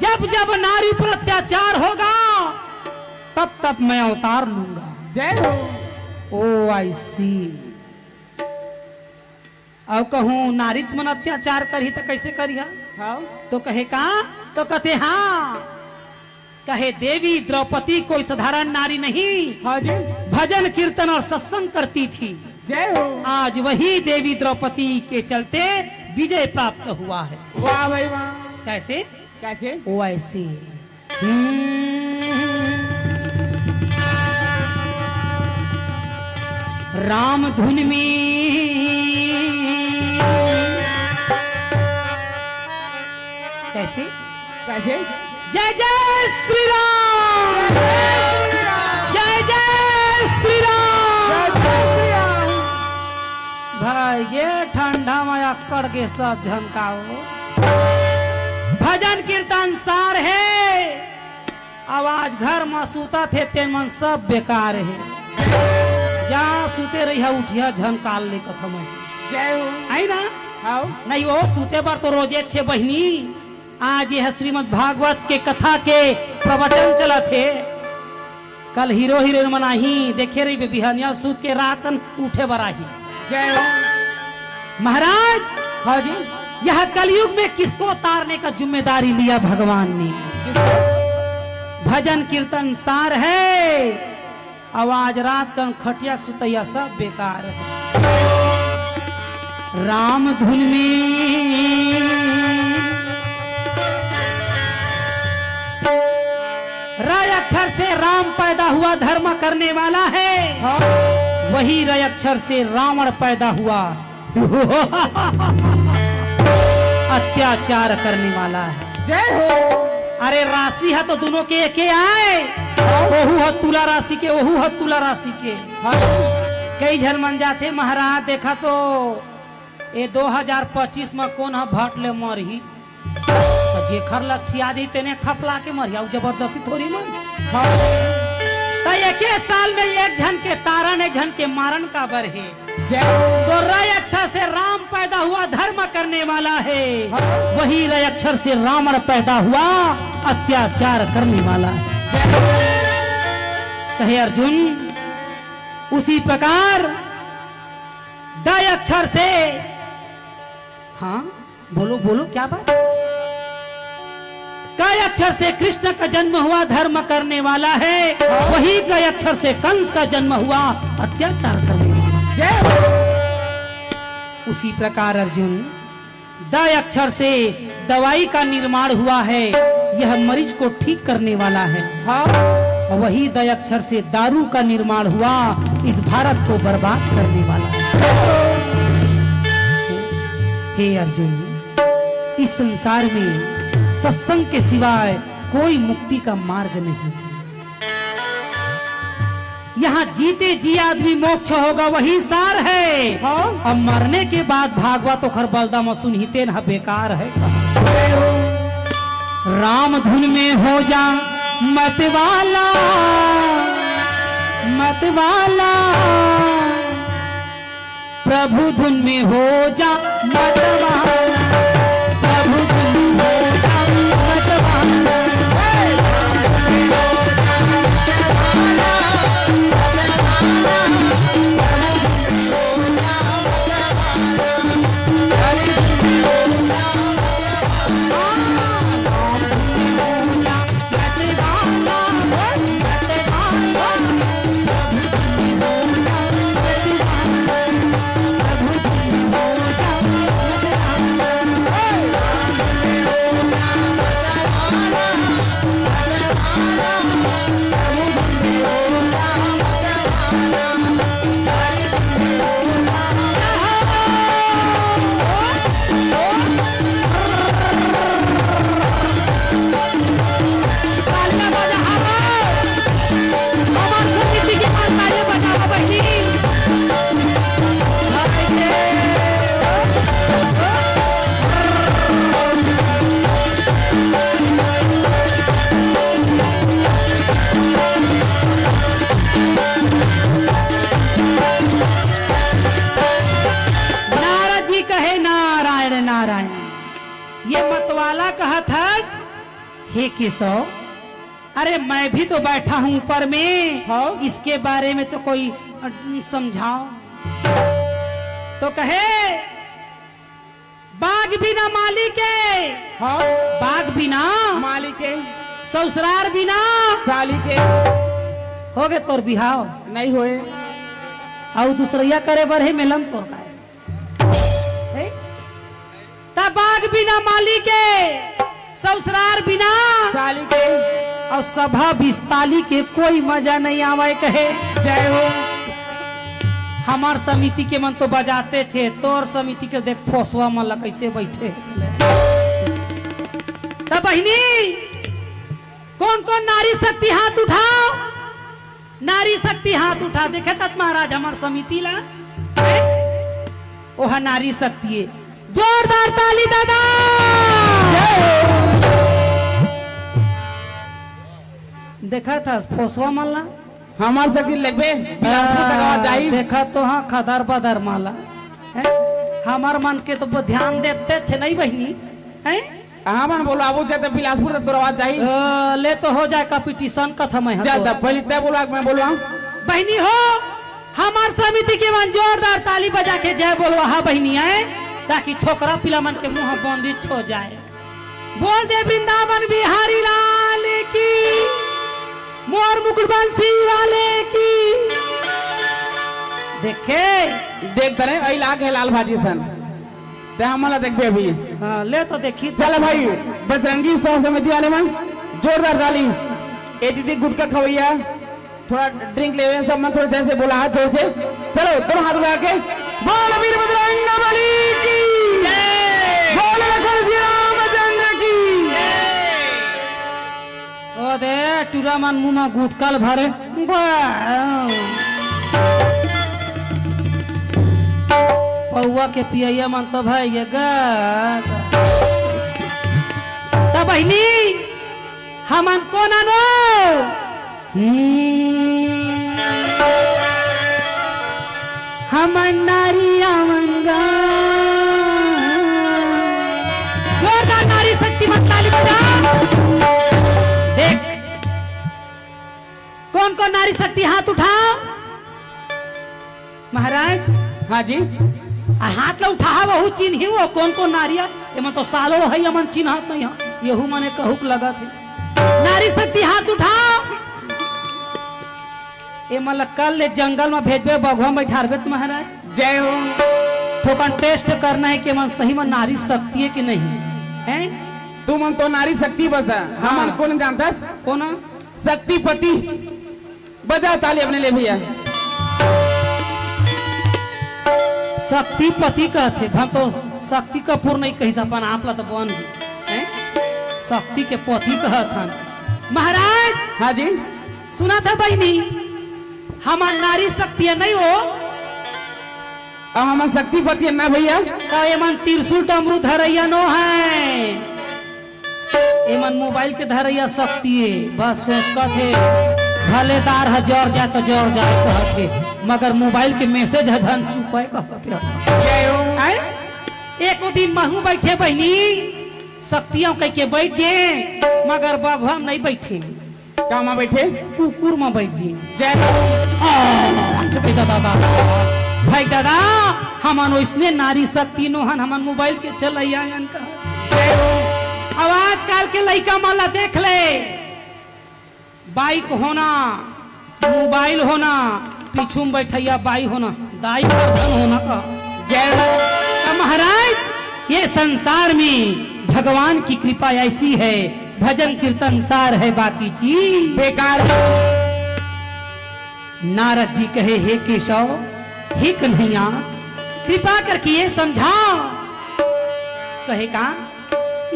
जब जब नारी पर अत्याचार होगा तब तब मैं अवतार लूंगा। जय हो ओ आई सी अब कहूं नारी मन अत्याचार करी तो कैसे करिया हाँ तो कहे का तो कहते हाँ कहे देवी द्रौपदी कोई साधारण नारी नहीं हाँ जी भजन कीर्तन और सत्संग करती थी जय हो आज वही देवी द्रौपदी के चलते विजय प्राप्त हुआ है। वाह भाई वाह कैसे कैसे ओ ऐसे राम धुन में कैसे कैसे जय जय श्री राम जय जय श्री राम भाई ये ठंडा में अक्कड़ के सब झमकाओ भजन कीर्तन सार है आवाज घर में सूता थे ते मन सब बेकार है जहाँ सूते रही उठिया झमकाल ले कथम जय हो आई ना हाँ नहीं वो सूते पर तो रोजे छे बहनी आज ये श्रीमद् भागवत के कथा के प्रवचन चला थे कल हीरो हीरोइन मनाही देखे रही बिहनिया सूत के रातन उठे बराही जय हो महाराज हाँ जी यह कलयुग में किसको उतारने का जिम्मेदारी लिया भगवान ने भजन कीर्तन सार है आवाज रात कन खटिया सुतैया सब बेकार है राम धुन में रय अक्षर से राम पैदा हुआ धर्म करने वाला है हाँ वही रय अक्षर से रावण पैदा हुआ अत्याचार करने वाला है जय हो अरे राशि है तो दोनों के एक आए ओहू है तुला राशि के ओहू है तुला राशि के हाँ कई झन मन जाते महाराज देखा तो ये 2025 में कौन है भट ले मरही तो जेखर लक्षिया जी तेने खपला के मरिया जबरदस्ती थोड़ी मर हाँ तो एक साल में एक झन के तारण एक झन के मारन का बर है जय हो तो रय अक्षर से राम पैदा हुआ धर्म करने वाला है वही रय अक्षर से रावण पैदा हुआ अत्याचार करने वाला है कहे अर्जुन उसी प्रकार दय अक्षर से हाँ बोलो बोलो क्या बात कई अक्षर से कृष्ण का जन्म हुआ धर्म करने वाला है वही कई अक्षर से कंस का जन्म हुआ अत्याचार करने वाला है। जय हो उसी प्रकार अर्जुन दय अक्षर से दवाई का निर्माण हुआ है यह मरीज को ठीक करने वाला है हाँ और वही दय अक्षर से दारू का निर्माण हुआ इस भारत को बर्बाद करने वाला है हे अर्जुन इस संसार में सत्संग के सिवाय कोई मुक्ति का मार्ग नहीं यहाँ जीते जी आदमी मोक्ष होगा वही सार है हाँ अब मरने के बाद भागवत तो खर बलदा में सुनहिते न बेकार है राम धुन में हो जा मतवाला मतवाला प्रभु धुन में हो जा मतवाला प्रभु धुन में हो जा मतवाला हे केशव अरे मैं भी तो बैठा हूं ऊपर में हाँ? इसके बारे में तो कोई समझाओ तो कहे बाग बिना माली के हाँ बाग बिना मालिक के ससुराल बिना साली के हो गए तोर बिहाव नहीं होए और दूसरिया करे बर है मिलन तोर का तब बाग बिना माली के ससुराल बिना साली के और सभा बिस्ताली के कोई मजा नहीं आवे कहे जय हो हमार समिति के मन तो बजाते थे तोर समिति के देख फोसवा मन कैसे बैठे तब बहनी कौन कौन नारी शक्ति हाथ उठाओ नारी शक्ति हाथ उठा देखे तब महाराज हमार समिति ला ओहा नारी शक्ति है जोरदार ताली दादा देखा था फोसवा माला हमार शक्ति लगबे बिलासपुर तक आवाज आई देखा तो हाँ खदर बदर माला है? हमार मन के तो ध्यान देते छे नहीं बहनी हैं हाँ मन बोलो आबू जाते बिलासपुर तक तोरा आवाज चाहिए ले तो हो जाए कंपटीशन का था मैं ज्यादा पहले तय बोला मैं बोलवा बहनी हो हमार समिति के मन जोरदार ताली बजा के जय बोलवा हा बहनी है ताकि छोकरा पिला मन के मुंह बंदिश हो जाए बोल दे वृंदावन बिहारी लाल की मोर मुकुट बंसी वाले की देखे देख तने आई लाग है लाल भाजी सन ते हमला देखबे अभी हाँ, ले तो देखी चल भाई बजरंगी सौ समिति वाले मन जोरदार ताली ए दीदी गुटका खवैया थोड़ा ड्रिंक लेवे सब मन थोड़े जैसे बोला हाथ जोर से चलो दोनों हाथ उठा के बोल वीर बजरंग बली की जय बोल लखन श्री रामचंद्र की जय ओ दे टूरा मन मुंह में गुटकल भरे पौवा के पिया मन तो भाई ये गा तब बहनी हमन को नानो हमन नारिया मंगा जोरदार नारी शक्ति मत ताली बजा देख कौन कौन नारी शक्ति हाथ उठाओ महाराज हाँ जी हाथ ला उठा बहु चिन्ह वो कौन कौन नारिया एमन तो सालो है अमन चिन्हत नहीं है यहू मने कहूक लगा थे नारी शक्ति हाथ उठाओ एमन कल ले जंगल में भेजबे बगवा में बैठारबे महाराज जय हो ठोकन टेस्ट करना है कि मन सही में नारी शक्ति है कि नहीं है तू मन तो नारी शक्ति बसा हाँ। हमन कौन जानता कौन शक्तिपति बजाओ ताली अपने लिए भैया शक्तिपति कहते हम तो शक्ति कपूर नहीं कही अपन आप ला तो बन गए हैं शक्ति के पति कहथन महाराज हाँ जी सुना था बहनी हमार नारी शक्ति है नहीं हो अब हमार शक्तिपति है ना भैया तो एमन त्रिशूल डमरू धरैया नो है एमन मोबाइल के धरैया शक्ति है बस कुछ कहते भलेदार है जोर जाए तो जोर जाए कहते मगर मोबाइल के मैसेज है धन चुपाए कहते एक दिन महू बैठे बहनी शक्तियों कह के बैठ गए मगर बगवा में नहीं बैठे कहाँ में बैठे कुकुर में बैठ गए जय दादा भाई दादा हमन इसने नारी शक्ति नोहन हमन मोबाइल के चल अब आजकल के लड़का माला देख ले बाइक होना मोबाइल होना पीछू में बैठैया बाई होना दाई होना का जय महाराज ये संसार में भगवान की कृपा ऐसी है भजन कीर्तन सार है बाकी चीज बेकार नारद जी कहे हे केशव हे कन्हैया कृपा करके ये समझाओ कहे का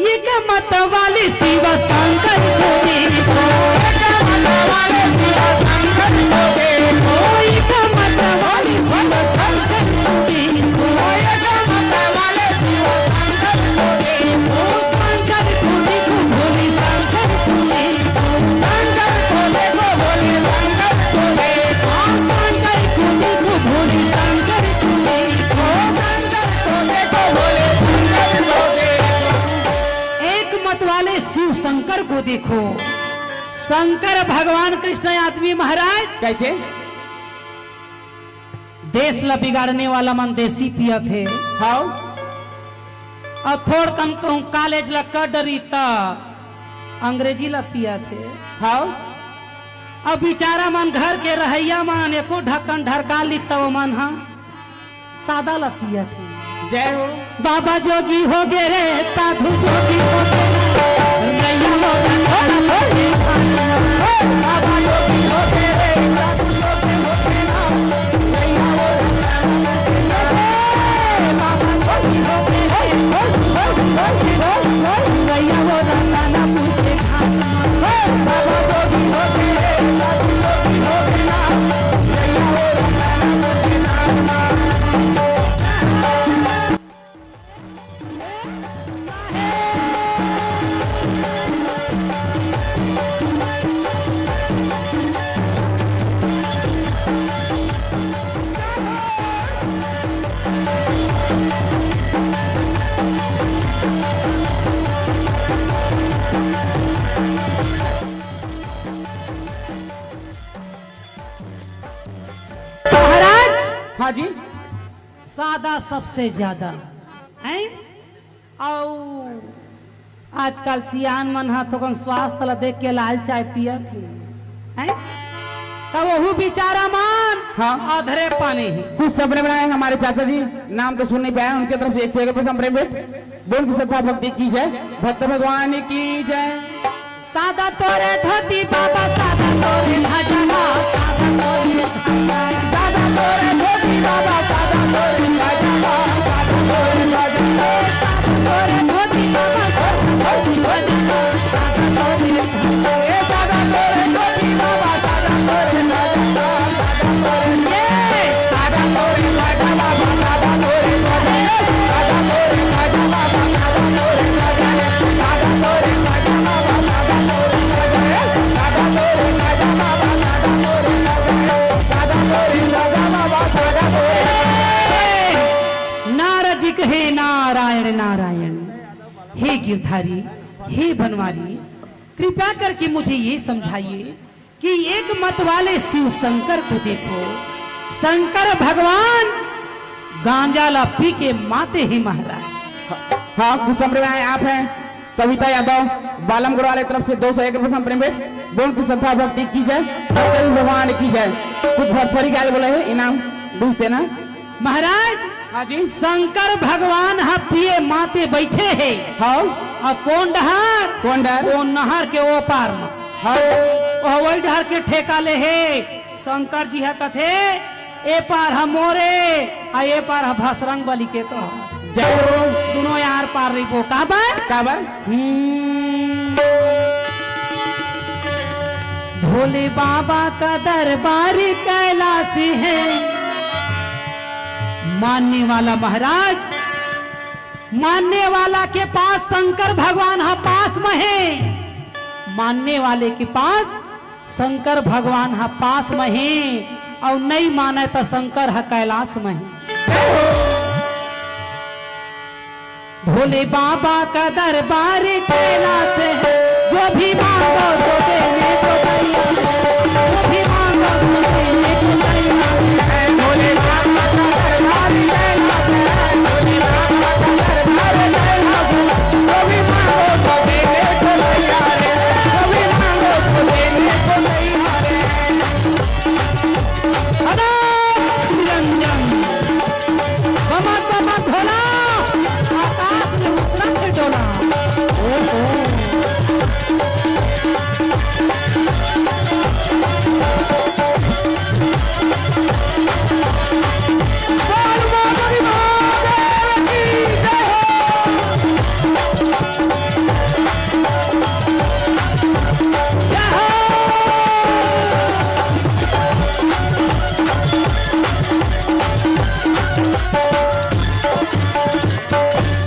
ये का मत वाले शिव शंकर को देखो ये का मत वाले शिव शंकर को देखो शंकर को देखो भोले शंकर को देखो शंकर को देखो भोले शंकर को देखो शंकर को देखो भोले शंकर को देखो शंकर को देखो भोले शंकर को देखो एक मत वाले शिव शंकर को देखो शंकर भगवान कृष्ण आदमी महाराज कैसे देश ला बिगाड़ने वाला मन देसी पिया थे हाँ और थोड़ कम कहूँ कॉलेज ला कर डरी ता अंग्रेजी ला पिया थे हाँ अब बेचारा मन घर के रहैया मन एको ढक्कन ढरका ली तो मन हाँ सादा ला पिया थे जय हो बाबा जोगी हो गए रे साधु जोगी हो गए बाबा जोगी हो गए रे साधु जोगी हो गए ना बाबा जोगी हो गए रे वो रंगाना पूछे बाबा जोगी हो गए रे साधु जोगी हो गए ना वो रंगाना पूछे हाँ जी। सादा सबसे ज्यादा हैं और आजकल सियान मन हा तो स्वास्थ्य ला देख के लाल चाय पियत हैं तब वहू बेचारा मान हाँ। अधरे पानी ही कुछ सपने बनाए हमारे चाचा जी, नाम तो सुन नहीं पाया, उनके तरफ से 101 रुपये संप्रेम भेंट। बोल की श्रद्धा भक्ति की जाए, भक्त भगवान की जय। सादा तोरे धोती बाबा सादा तोरे भजवा सादा तोरे सादा तोरे धोती बाबा, सादा तोरे भजवा, सादा तोरे भजवा, तोरे धोती बाबा सादा तोरे भजवा सादा तोरे ए सादा तोरे धोती बाबा, सादा तोरे भजवा, सादा तोरे भजवा, सादा तोरे भजवा, सादा तोरे भजवा, सादा तोरे भजवा, सादा तोरे भजवा, सादा तोरे भजवा, सादा तोरे भजवा, सादा तोरे भजवा, सादा तोरे। नारद जी कहे नारायण नारायण, हे गिरधारी हे बनवारी, कृपा करके मुझे ये समझाइए कि एक मत वाले शिव शंकर को देखो, शंकर भगवान गांजा ला पी के माते ही महाराज। हाँ, कुछ संप्रेम आप हैं कविता यादव बालमगढ़ वाले तरफ से 201 रुपये संप्रेम भेंट। बोल की श्रद्धा भक्ति की जाए, भगवान की जाए। कुछ भरथरी क्या बोले है इनाम दूसते ना महाराज। हाँ जी। शंकर भगवान हा पिए माते बैठे है हाँ। और कौन डहार कौन डर? वो नहर के ओ पार में हाँ। वही डहर के ठेका ले है। शंकर जी है कथे ए पार हम मोरे आ ए पार हम भसरंग बलि के कह जय हो। दोनों यार पार रही वो काबर काबर भोले बाबा का दरबार कैलाशी है, मानने वाला महाराज, मानने वाला के पास शंकर भगवान हा पास में है, मानने वाले के पास शंकर भगवान हा पास में है और नहीं माने तो शंकर हा कैलाश में है। भोले बाबा का दरबार कैलाश है, जो भी मांगो सो देने को तैयार है, जो भी मांगो सो देने को तैयार है। भोले बाबा का दरबार कैलाश है, भोले बाबा का दरबार कैलाश है, जो भी मांगो सो देने को तैयार है, जो भी मांगो सो देने को तैयार है। अनंत निरंजन बमा बमा भोला आकाश में उतरंग डोला। ओहो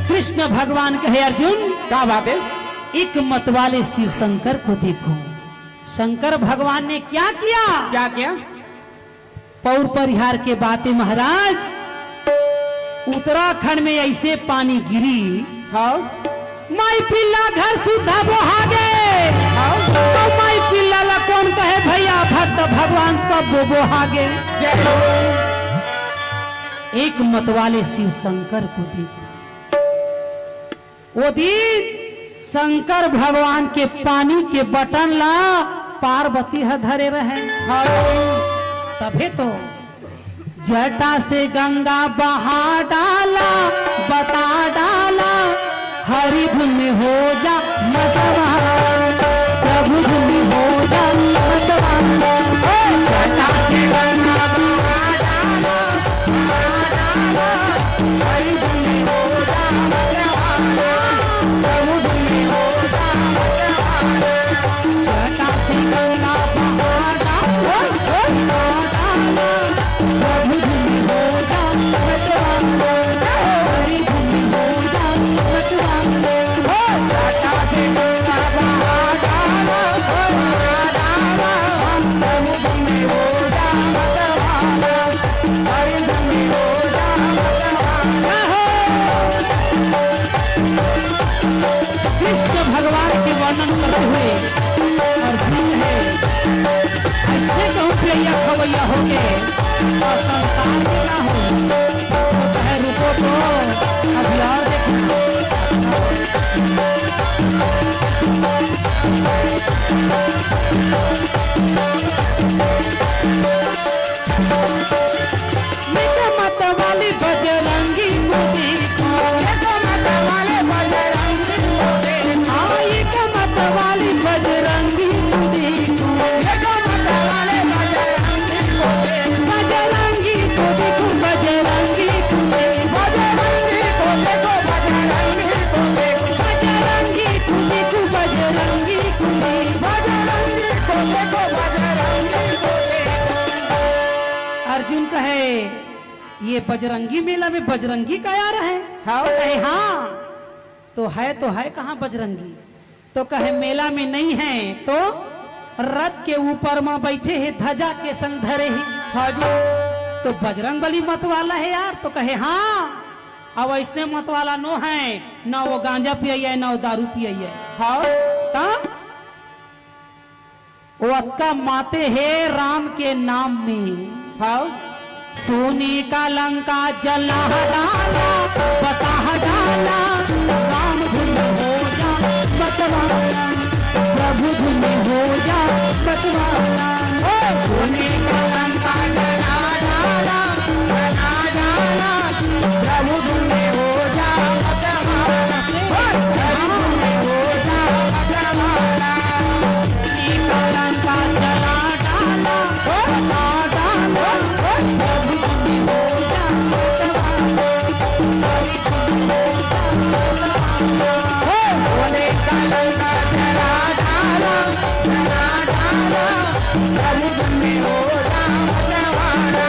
कृष्ण भगवान कहे अर्जुन क्या बात है? एक मत वाले शिव शंकर को देखो। शंकर भगवान ने क्या किया? क्या किया? पौर परिहार के बातें महाराज, उत्तराखंड में ऐसे पानी गिरी हाँ। माई पिल्ला घर सुधा बोहागे, हाँ। तो माई पिल्ला ला कौन कहे भैया, भक्त भगवान सब बोहागे। जय हो। एक मत वाले शिव शंकर को देखो। वो दिन शंकर भगवान के पानी के बटन ला पार्वती धरे रहे, तभी तो जटा से गंगा बहा डाला, बता डाला हरि धुन में हो जा मतवान, प्रभु धुन में हो जा मतवान। जटा से गंगा बहा डाला, हरि धुन में हो जा मतवान, प्रभु धुन में हो जा मतवान। जटा से गंगा बहा डाला, प्रभु धुन में हो जा मतवान, हरि धुन में हो जा मतवान। जटा से गंगा बहा डाला, प्रभु धुन में हो जा मतवान, हरि धुन में हो जा मतवान। कृष्ण भगवान के वर्णन करते हुए अर्जुन है ऐसे कहूँ प्रिया खवैया हो गए और संसार में ना हो कहे ये बजरंगी मेला में बजरंगी का यार है? हाँ। कहे हाँ। तो है कहाँ बजरंगी? तो कहे मेला में नहीं है, तो रथ के ऊपर माँ बैठे है ध्वजा के संग धरे ही। हाँ जी। तो बजरंग बली मत वाला है यार? तो कहे हाँ। अब इसने मत वाला नो है, ना वो गांजा पियाई है ना वो दारू पियाई है। हाँ। वो अक्का माते हैं राम के नाम में। हाँ। सोने का लंका जला डाला, बता डाला, राम धुन हो जा बतवाना, प्रभु धुन हो जा बतवाना। सोने का लंका जला डाला, जला डाला, प्रभु धुन हो जा बतवाना, प्रभु धुन हो जा बतवाना। सोने का लंका जला डाला, बता डाला, प्रभु धुन हो जा बतवाना, सोने का लंका जला डाला, जला डाला, प्रभु धुन हो जा बतवाना,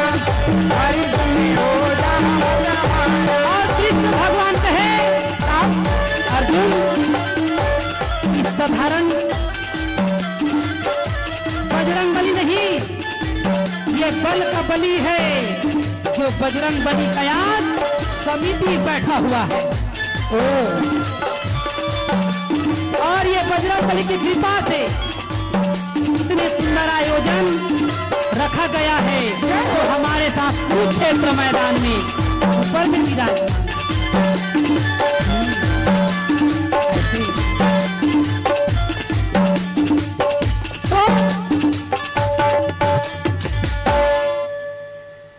हरि धुन हो जा बतवाना। और कृष्ण भगवान कहे अर्जुन, इस साधारण बजरंग बली नहीं, ये बल का बली है, जो बजरंग बली का याद समिति बैठा हुआ है। और ये बजरंग बली की कृपा से इतने सुंदर आयोजन रखा गया है, तो हमारे साथ कुरुक्षेत्र मैदान में ऊपर में विराजमान। तो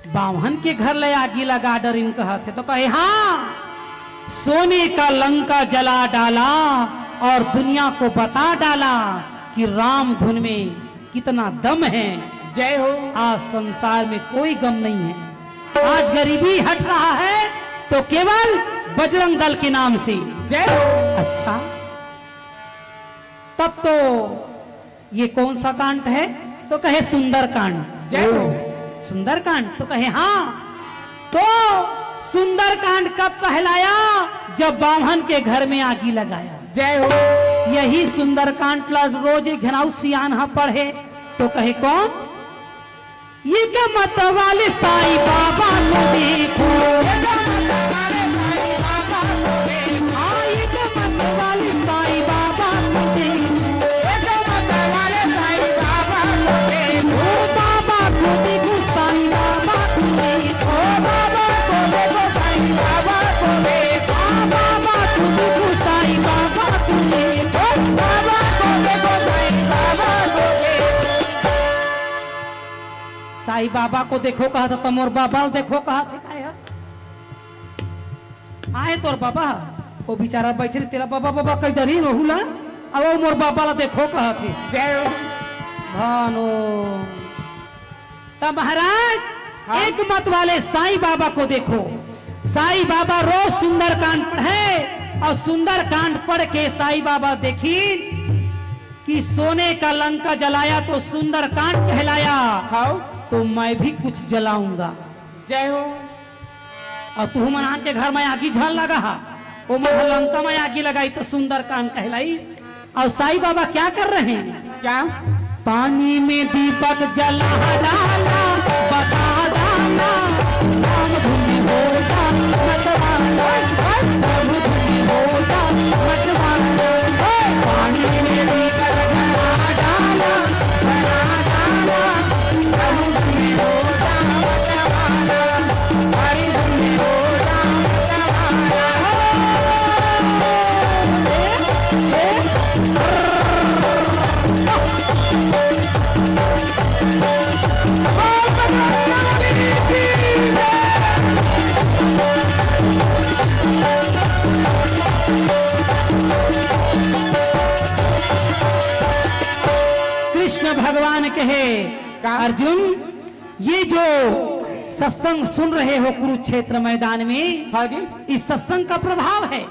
बावन के घर ले आगी लगा डर इन कहते, तो कहे हाँ। सोने का लंका जला डाला और दुनिया को बता डाला कि राम धुन में कितना दम है। जय हो। आज संसार में कोई गम नहीं है। आज गरीबी हट रहा है तो केवल बजरंग दल के नाम से। जय हो। अच्छा, तब तो ये कौन सा कांड है? तो कहे सुंदर कांड। जय हो। सुंदर कांड? तो कहे हाँ। तो सुंदर कांड कब कहलाया? जब बामन के घर में आगी लगाया। जय हो। यही सुंदर कांड रोज एक झनाऊ सियान पढ़े तो कहे कौन? ये क्या मत वाले साईं बाबा को देखो, हाँ ये क्या मत वाले साईं बाबा को देखो, बाबा को देखो, साईं बाबा को देखो, बाबा को देखो, साईं बाबा को देखो, बाबा को देखो, साईं बाबा को देखो, बाबा को देखो, साईं बाबा को देखो। साईं बाबा को देखो कहा था, कमोर बाबा देखो कहा थे। आए तोर बाबा, वो बेचारा बैठे तेरा बाबा बाबा कई दरी रहुला, अब वो मोर बाबा ला देखो कहा थे। जय हो। भानो तब महाराज एक मत वाले साईं बाबा को देखो। साईं बाबा रोज सुंदर कांड पढ़े और सुंदर कांड पढ़ के साईं बाबा देखी कि सोने का लंका जलाया तो सुंदर कांड कहलाया। हाँ। तो मैं भी कुछ जलाऊंगा। जय हो। और तू मनान के घर में आगी झल लगा, वो मन लंका में आगी लगाई तो सुंदर कांड कहलाई। और साईं बाबा क्या कर रहे हैं? क्या? पानी में दीपक जला डाला, बता डाला, राम धुन हो जा मतवाला, प्रभु धुन हो जा मतवाला। पानी में दीपक जला डाला, जला डाला, प्रभु धुन हो जा मतवाला, हरि धुन हो जा मतवाला। कृष्ण भगवान कहे अर्जुन, ये जो सत्संग सुन रहे हो कुरुक्षेत्र मैदान में, हाँ जी। इस सत्संग का प्रभाव है।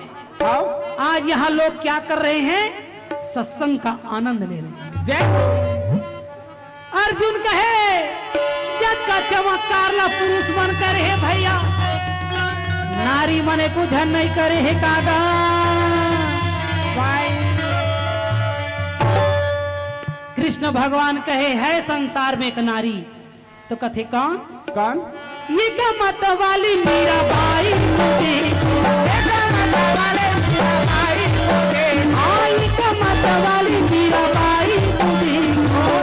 हाँ। आज यहाँ लोग क्या कर रहे हैं? सत्संग का आनंद ले रहे हैं। जय हो। अर्जुन कहे जग ला चमत्कार ला पुरुष मन करे है भैया, नारी मने कुछ नहीं करे है कागा भाई। कृष्ण भगवान कहे है संसार में एक नारी, तो कथे कौन कौन? ये क्या मत वाली मीरा बाई मुझे, ये क्या मत वाली मीरा बाई मुझे, ये क्या मत वाली मीरा बाई मुझे,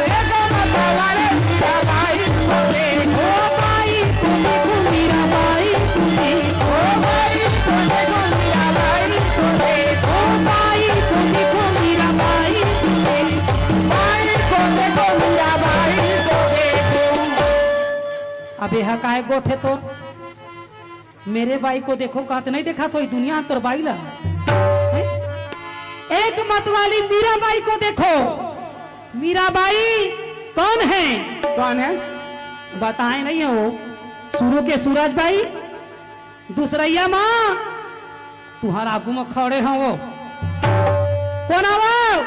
ये क्या मत वाली मीरा बाई मुझे, ओ बाई तुम्हें को मीरा बाई मुझे, ओ बाई तुम्हें को मीरा बाई मुझे, ओ बाई तुम्हें को मीरा बाई मुझे, बाई तुम्हें को मीरा बाई मुझे। अबे हा काय गोठे तो मेरे बाई को देखो, कहते नहीं देखा तो दुनिया तोर बाई ला। एक मत वाली मीराबाई को देखो, मीराबाई कौन है? कौन है? बताए नहीं है वो, शुरू के सूरज बाई, दूसरैया माँ तुहार आगू में खड़े हैं वो कौन है वो?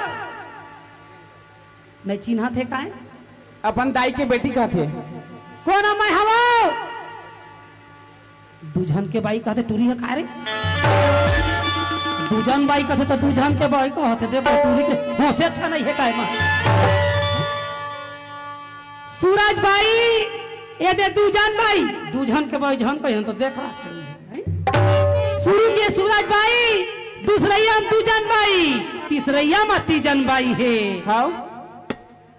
नहीं चिन्हा थे काहे? अपन दाई के बेटी का थे। कौन है मैं हवा? दूजन के बाई कहते टूरी है कारे, दूजन बाई कहते तो दूजन के बाई को होते दे टूरी के होसे अच्छा नहीं है काय मां। सूरज बाई ये दे दूजन बाई, दूजन के बाई जन कहिन तो देख रहा है। शुरू के सूरज बाई, दूसरैया दूजन बाई, तीसरैया में तीजन बाई है। हाँ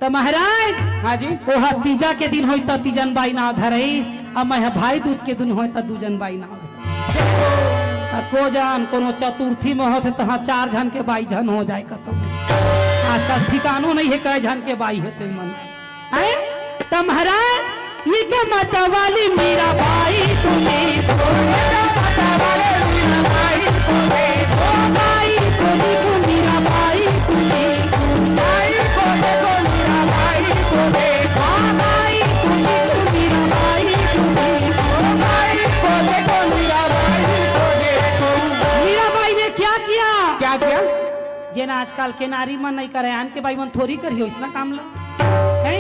तो महाराज हाँ जी, ओहा तीजा के दिन होई तो तीजन बाई नाव धरईस, अब मैं भाई दूज के दिन होई तो दूजन बाई नाव धरईस। को जान कोनो चतुर्थी में होते तो हाँ 4 जन के बाई जन हो जाए खत्म। आजकल ठिकानो नहीं है कई जन के बाई है मन है। तो महाराज ये क्या मत वाली मीरा बाई तुम्हें, मत वाले मीरा बाई तुम्हें, ओ बाई तुम्हें को मीरा बाई तुम्हें, बाई को देखो मीरा बाई तुम्हें, ओ बाई तुम्हें को मीरा बाई तुम्हें, ओ बाई को देखो मीरा बाई तुम्हें। मीरा बाई ने क्या किया? क्या किया? जेना आजकल के नारी मन नहीं करे, आन के बाई मन थोड़ी करियो इसना काम ला है।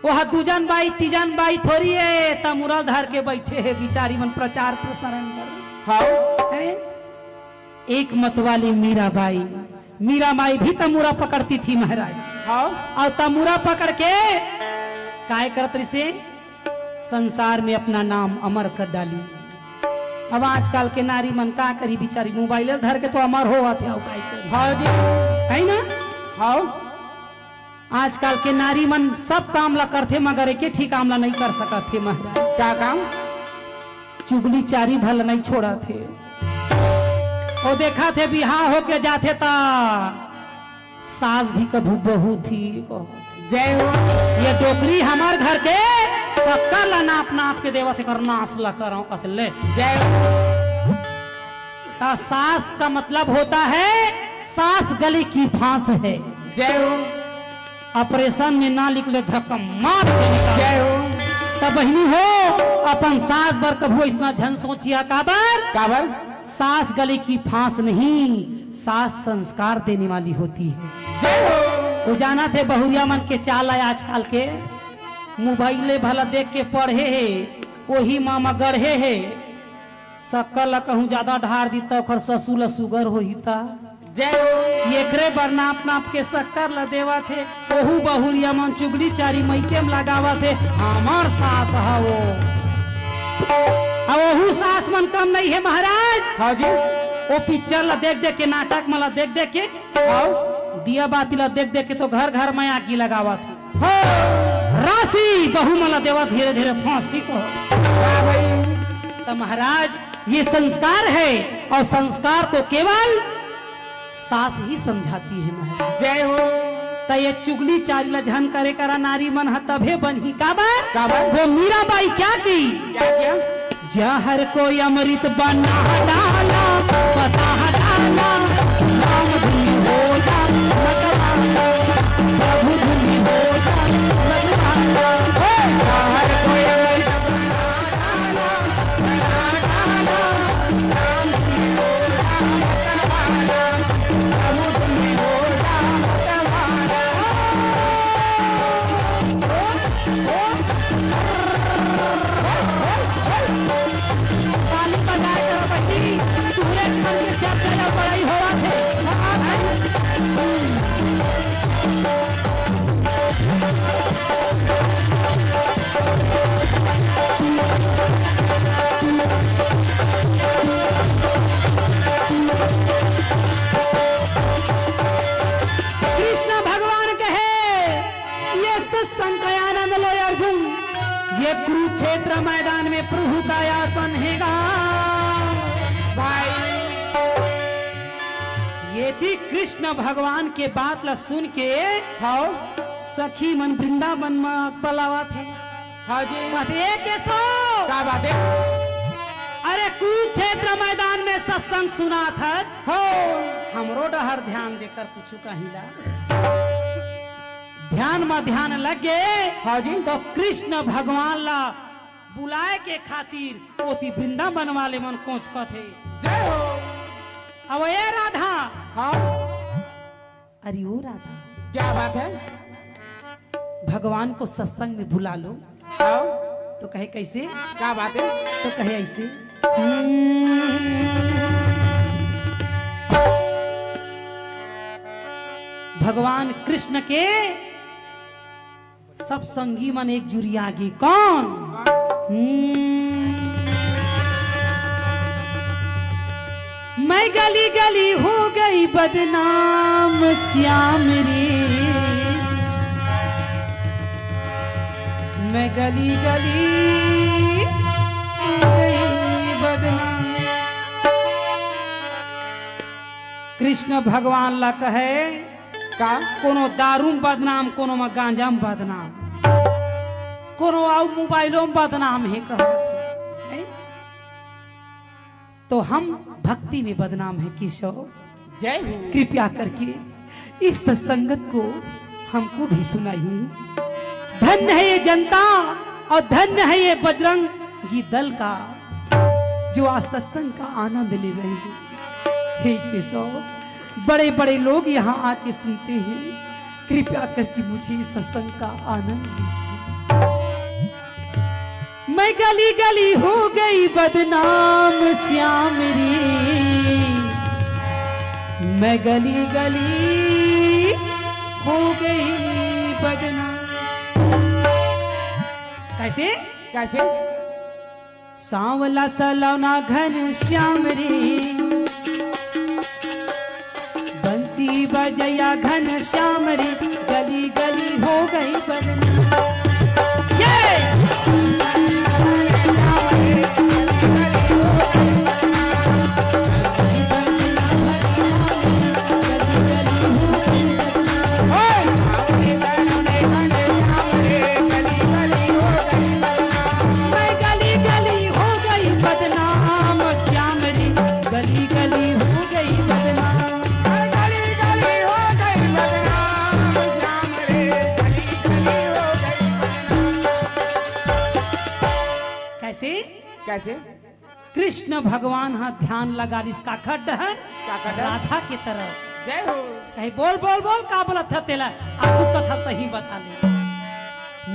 वह दूजन बाई तीजन बाई थोड़ी है, तमुरा धार के बैठे है बिचारी मन प्रचार प्रसारण कर। हाँ है? एक मत वाली मीरा बाई, मीरा बाई भी तमुरा पकड़ती थी महाराज, हाँ और तमुरा पकड़ के काय करती से संसार में अपना नाम अमर कर डाली। अब आजकल के नारी मन का करी बिचारी, मोबाइल धर के तो अमर हो थे, काय करी हाँ जी, है ना। हाँ आजकल के नारी मन सब काम ला करते मगर एक ठीक काम ला नहीं कर सकते महाराज। क्या काम? चुगली चारी भल नहीं छोड़ा थे। वो देखा थे बिहार होके जाते ता सास भी कभू बहू थी। जय हो। ये डोकरी हमार घर के सबका ला नाप नाप के देवा थे कर नाश ला कर कहते ले जय हो। ता सास का मतलब होता है सास गले की फांस है। जय हो। ऑपरेशन में ना निकले धक्का मार के निकाल। जय हो। तब बहनी हो अपन सास बर कभू इतना झन सोचिया काबर काबर? सास गले की फांस नहीं, सास संस्कार देने वाली होती है। जय हो। वो जाना थे बहुरिया मन के चाल है आजकल के, मोबाइले भला देख के पढ़े है, वही मामा गढ़े है, सकल कहूँ ज्यादा ढार दी तो ससुर सुगर हो हिता। जय हो। एकरे बर नाप नाप के शक्कर ल देवा थे, ओहू बहुरिया मन चुगली चारी मैके में लगावा थे हमार सास है वो। ओहू सास मन कम नहीं है महाराज। हाँ जी। वो पिक्चर ला देख देख के, नाटक में ला देख देख के, हाँ दिया बाती ला देख देख के तो घर घर में आगी लगावा थी। हाँ राशि बहु मला देवा धीरे धीरे फांसी को। हाँ भाई। तो महाराज ये संस्कार है और संस्कार को केवल सास ही समझाती है महाराज। जय हो। तो ये चुगली चारी ला झन करे करा नारी मन ह तभे बनी काबर काबर? वो मीराबाई क्या की? क्या किया? जहर को अमृत बना डाला, बता डाला, राम धुनी हो जा लगवाला, प्रभु धुनी हो जा लगवाला। जहर को अमृत बना डाला, बता डाला, राम धुनी हो जा लगवाला, प्रभु धुनी हो जा लगवाला। ये कुरुक्षेत्र मैदान में प्रभु का यास बनेगा भाई यदि कृष्ण भगवान के बात ला सुन के हाँ सखी मन वृंदावन में पलावा थे हाँ जी कहते कैसो क्या बात है अरे कुरुक्षेत्र मैदान में सत्संग सुना था हो हमरो डहर ध्यान देकर कुछ कहिला ध्यान में ध्यान लगे हाँ जी तो कृष्ण भगवान ला बुलाए के खातिर ओती वृंदावन वाले मन कोच थे जय हो अब ये राधा हाँ अरे ओ राधा क्या बात है भगवान को सत्संग में बुला लो हाँ तो कहे कैसे क्या बात है तो कहे ऐसे भगवान कृष्ण के सब संगी मन एक जुरी आगे कौन मैं गली गली हो गई बदनाम श्याम रे मैं गली गली हो गई बदनाम कृष्ण भगवान ला कहे का कोनो दारू में बदनाम कोनो में गांजा में बदनाम कोनो आउ मोबाइलों में बदनाम है कहते हैं। तो हम भक्ति में बदनाम है किशोर जय हो कृपया करके इस सत्संगत को हमको भी सुनाइए धन्य है ये जनता और धन्य है ये बजरंगी दल का जो आज सत्संग का आनंद ले रहे हैं हे किशोर बड़े बड़े लोग यहाँ आके सुनते हैं कृपया करके मुझे इस सत्संग का आनंद लीजिए मैं गली गली हो गई बदनाम श्याम रे मैं गली गली हो गई बदनाम कैसे कैसे सांवला सलौना घन श्याम रे बंसी बजया घन श्याम रे गली गली हो गई बदनाम कैसे कृष्ण भगवान हाँ ध्यान लगा इसका खड्डहर खड्डहर? राधा की तरफ जय हो कहीं बोल बोल बोल का बोला था तेला आपको कथा तो ही बता ले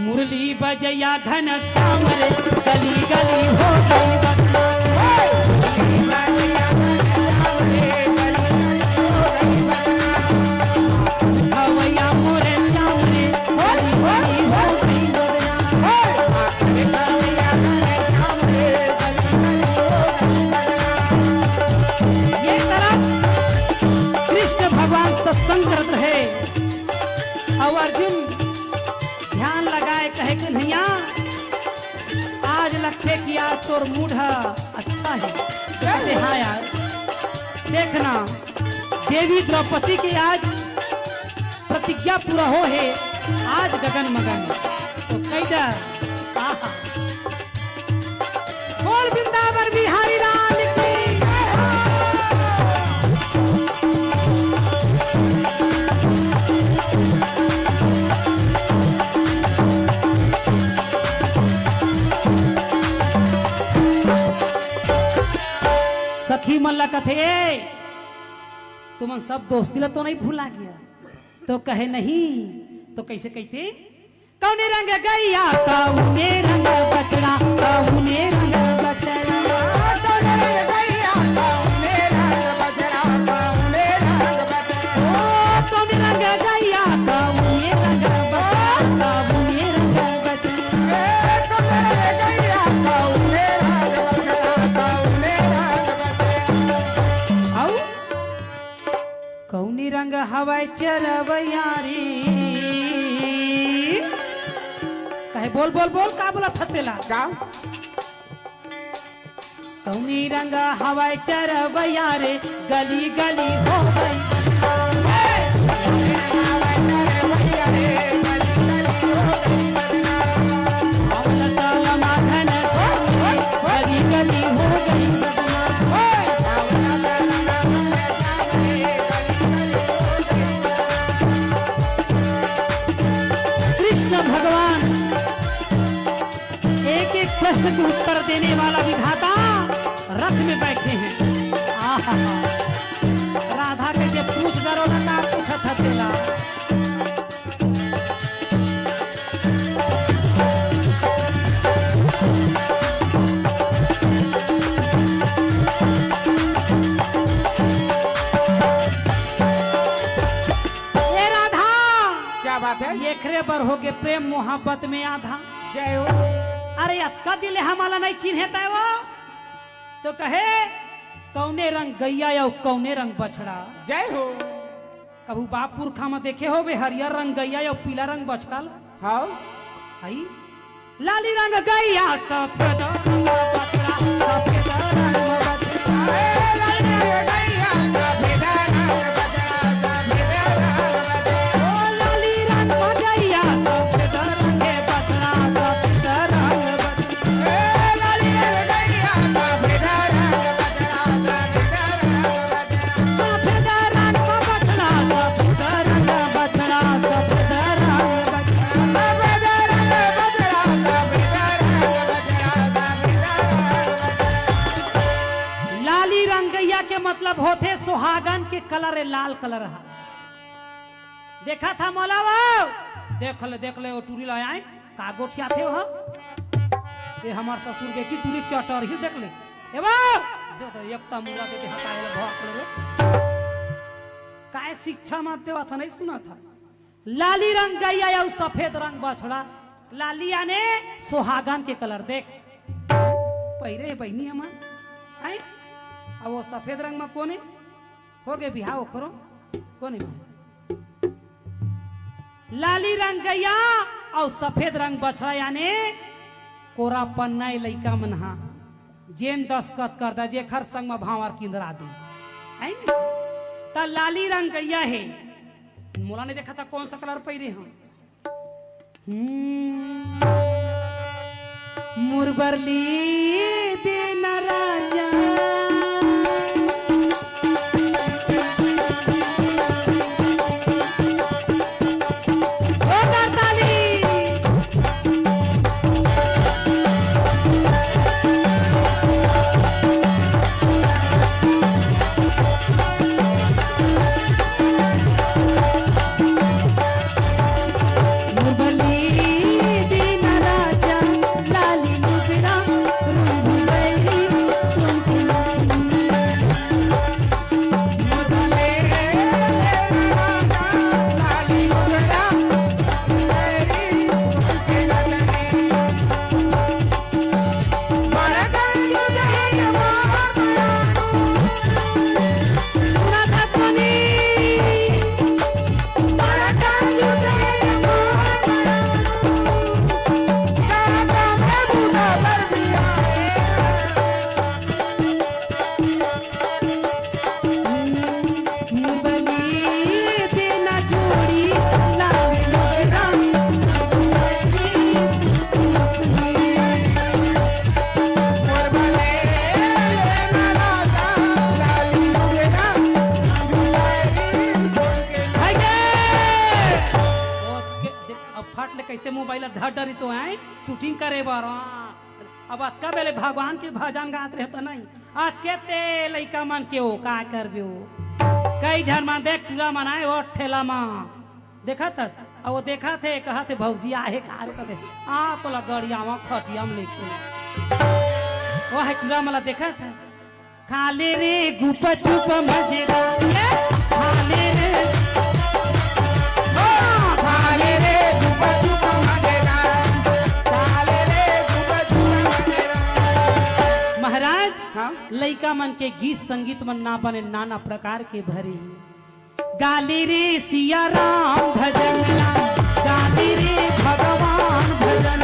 मुरली बजया घन श्याम रे गली गली हो गई बदनाम भवैया मोरे श्याम रे गली गली हो गई ये तरफ कृष्ण भगवान सत्संग करत है और अर्जुन ध्यान लगाए कहे कन्हैया आज लगते कि यार तोर मूड अच्छा है कहते हाँ यार देखना देवी द्रौपदी के आज प्रतिज्ञा पूरा हो है आज गगन मगन तो कैदा आहा बोल वृंदावन बिहारी राम की सखी मल्ला कथे तुम सब दोस्ती ला तो नहीं भूला गया तो कहे नहीं तो कैसे कहते कौने रंग गैया कौने रंग बचड़ा कौने रंग बचड़ा कौने रंग गैया कौने रंग बजरा कौने रंग बजरा ओ कौने रंग गैया कौने रंग बचड़ा कौने रंग बचड़ा कौने रंग गैया कौने रंग बजरा कौने रंग बजरा औ कौनी रंग हवाई चरवैयारी कहे बोल बोल बोल का बोला थतेला का कौनी रंगा हवाई चरवैया रे गली गली हो गई गली गली हो गई कृष्ण भगवान एक एक प्रश्न के उत्तर देने वाला विधाता रथ में बैठे हैं। आहा राधा के जे पूछ डरो ना का पूछत हतेला ए राधा क्या बात है ये खरे बर हो के प्रेम मोहब्बत में आधा जय हो अरे अक्का दिले हमारा नहीं चिन्हे तय वो तो कहे कौने रंग गैया या कौने रंग बछड़ा जय हो कबू बाप पुरखा में देखे हो बे हरियर रंग गैया या पीला रंग बछड़ा हाँ आई लाली रंग गैया सफेद रंग बछड़ा सफेद रंग बछड़ा ओ लाली रंग गैया सफेद रंग बछड़ा सफेद रंग बछड़ा सफेद रंग बछड़ा सफेद रंग बछड़ा सफेद रंग बछड़ा लाली रंगैया के मतलब होते सुहागन के कलर लाल कलर है देखा था मौलावा देख ले वो टूरी लाए आए का गोठिया थे वह ये हमार ससुर बेटी टूरी चटर ही देख ले ए बा दे दे एकता मुरा दे के हटाए भौक ले काय शिक्षा मत देवा था नहीं सुना था लाली रंग गैया या सफेद रंग बछड़ा लालिया ने सुहागन के कलर देख पहिरे बहनी हमार आई अब वो सफेद रंग में कोने हो गए बिहाव करो कोने में लाली रंग गैया और सफेद रंग बछड़ा यानी कोरा पन्ना लइका मनहा जेन दस्खत कर दा जे खर संग में भावर किंदरा दे है नी ता लाली रंग गैया है मोला ने देखा था कौन सा कलर पहिरे हम मुरबरली दिन राजा कैसे मोबाइल धर तो है शूटिंग करे बार अब अक्का बेले भगवान के भजन गात रहता नहीं आ केते लइका मन के हो का कर दियो कई झर मान देख टूला मनाए वो ठेला मां देखा था अब वो देखा थे कहा थे भौजी आहे कार करे आ तो ला गड़िया में खटिया में लिखते वो है टूला मला देखा था खाले रे गुप चुप मजेदार खाले रे महाराज हाँ? लइका मन के गीत संगीत मन ना बने नाना प्रकार के भरे गाली रे सिया राम भजन गाली रे भगवान भजन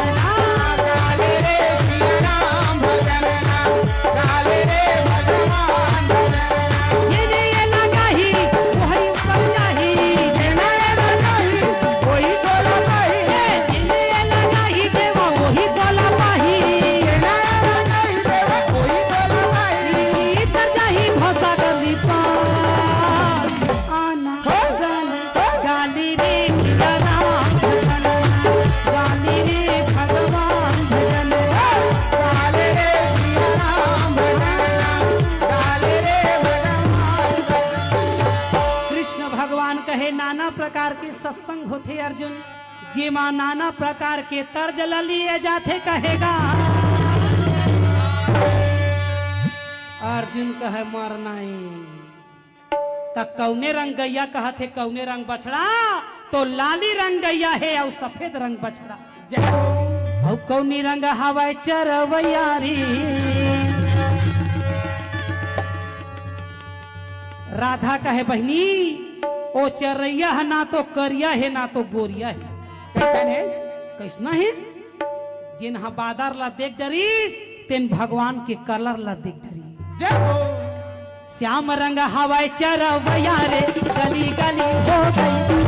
सत्संग होते अर्जुन, जेमा नाना प्रकार के तर्ज लिए जाते कहेगा। अर्जुन कहे मरना त कौने रंग गैया कहते कौने रंग बछड़ा, तो लाली रंग गैया है और सफेद रंग बछड़ा। और कौनी रंग हवाई चरवैयारी, राधा कहे बहनी ओ चरैया है ना तो करिया है ना तो गोरिया है। कैसन है? कैसना है? जिन हा बादर ला देख डरीस तेन भगवान के कलर ला देख डरीस। जय हो। श्याम रंग हवाई चरवैया रे, गली गली हो गई।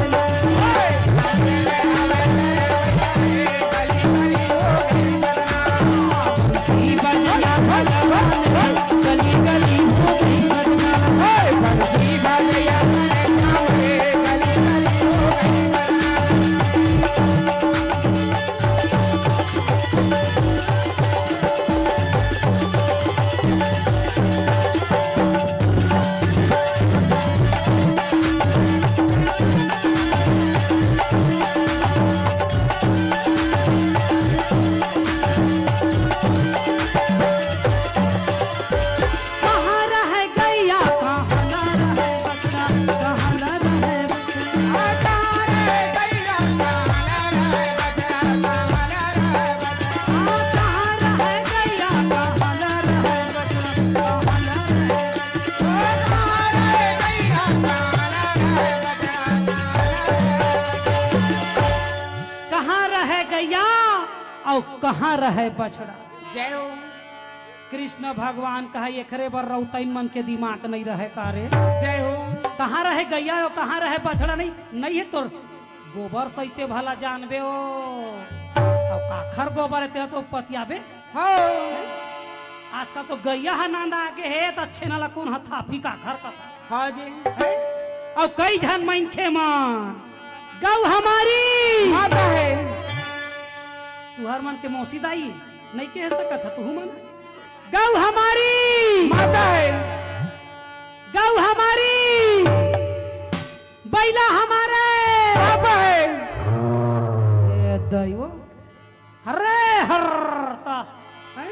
कहाँ रहे बछड़ा। जय हो। कृष्ण भगवान कहा एकरे बर रौतैन मन के दिमाग नहीं रहे कारे। जय हो। कहाँ रहे गैया और कहाँ रहे बछड़ा, नहीं नहीं है तो गोबर सहिते भला जानबे ओ, और काखर गोबर है तेरा तो पतियाबे। आजकल तो गैया है नांदा आगे है तो अच्छे नाला कौन हथा फी काखर का। हाँ जी। और कई जन मनखे मां गौ हमारी माता है। तू हर मन के मौसी दाई नहीं कह सकता तू मन। गौ हमारी माता है। गौ हमारी, बैला हमारे पापा है। दैव हरे हरता है।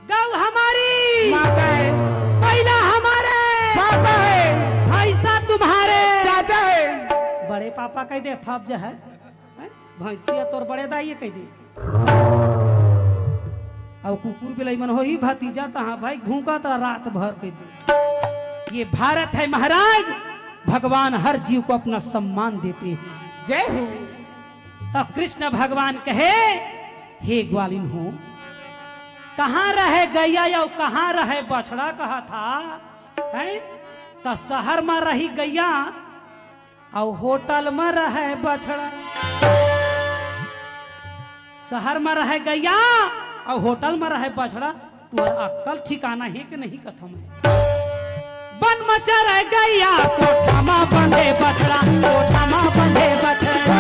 गौ हमारी माता है। बैला हमारे पापा है। भैंसा तुम्हारे चाचा है। बड़े पापा कह दे फब है भैंसिया तोर बड़े दाई कह दे। और कुकुर बिलाई मन हो ही भतीजा तहा भाई घूका तो रात भर कह दे। ये भारत है महाराज, भगवान हर जीव को अपना सम्मान देते हैं। जय हो। तो कृष्ण भगवान कहे हे ग्वालिन हो, कहाँ रहे गैया या कहाँ रहे बछड़ा कहा था है। तो शहर में रही गैया और होटल में रहे बछड़ा। शहर में रहे गैया और होटल में रहे बछड़ा। तुम्हारा अक्कल ठिकाना है कि नहीं कथम है। बन मचा रह गैया कोठा में बंधे बछड़ा, कोठा में बंधे बछड़ा।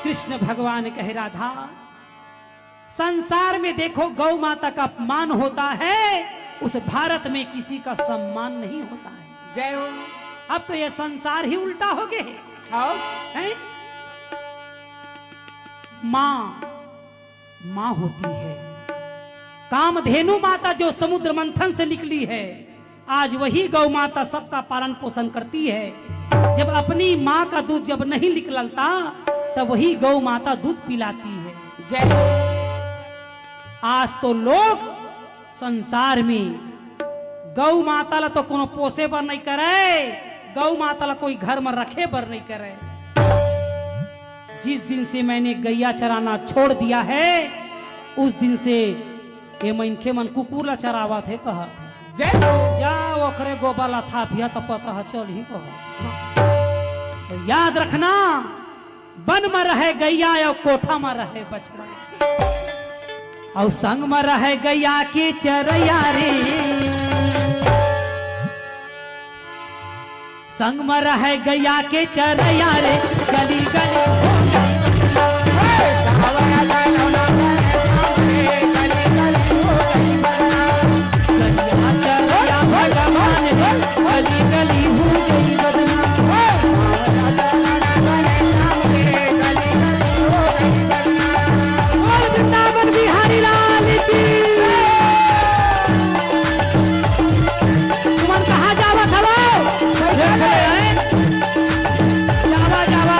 कृष्ण भगवान कहे राधा, संसार में देखो गौ माता का अपमान होता है, उस भारत में किसी का सम्मान नहीं होता है। जय हो। अब तो ये संसार ही उल्टा हो गए है। माँ माँ होती है, कामधेनु माता जो समुद्र मंथन से निकली है, आज वही गौ माता सबका पालन पोषण करती है। जब अपनी माँ का दूध जब नहीं निकलता तब वही गौ माता दूध पिलाती है। जय। आज तो लोग संसार में गौ माता ला तो कोनो पोसे पर नहीं करे, गौ माता ला कोई घर में रखे पर नहीं करे। जिस दिन से मैंने गैया चराना छोड़ दिया है उस दिन से ये मनखे मन कुकुर ला चरावा थे कहा जय। जा ओकरे गोबर ला था पिया तो पता चल ही कहा। तो याद रखना, वन में रहे गैया और कोठा में रहे बछड़ा, और संग में रहे गैया के चरैया रे। संग में रह गया के चरया रे गली गली चरया भगवान रे गली गली हो गई बदनाम। बोल वृंदावन बिहारी लाल की। तुमन कहाँ जावा खलो जावा जावा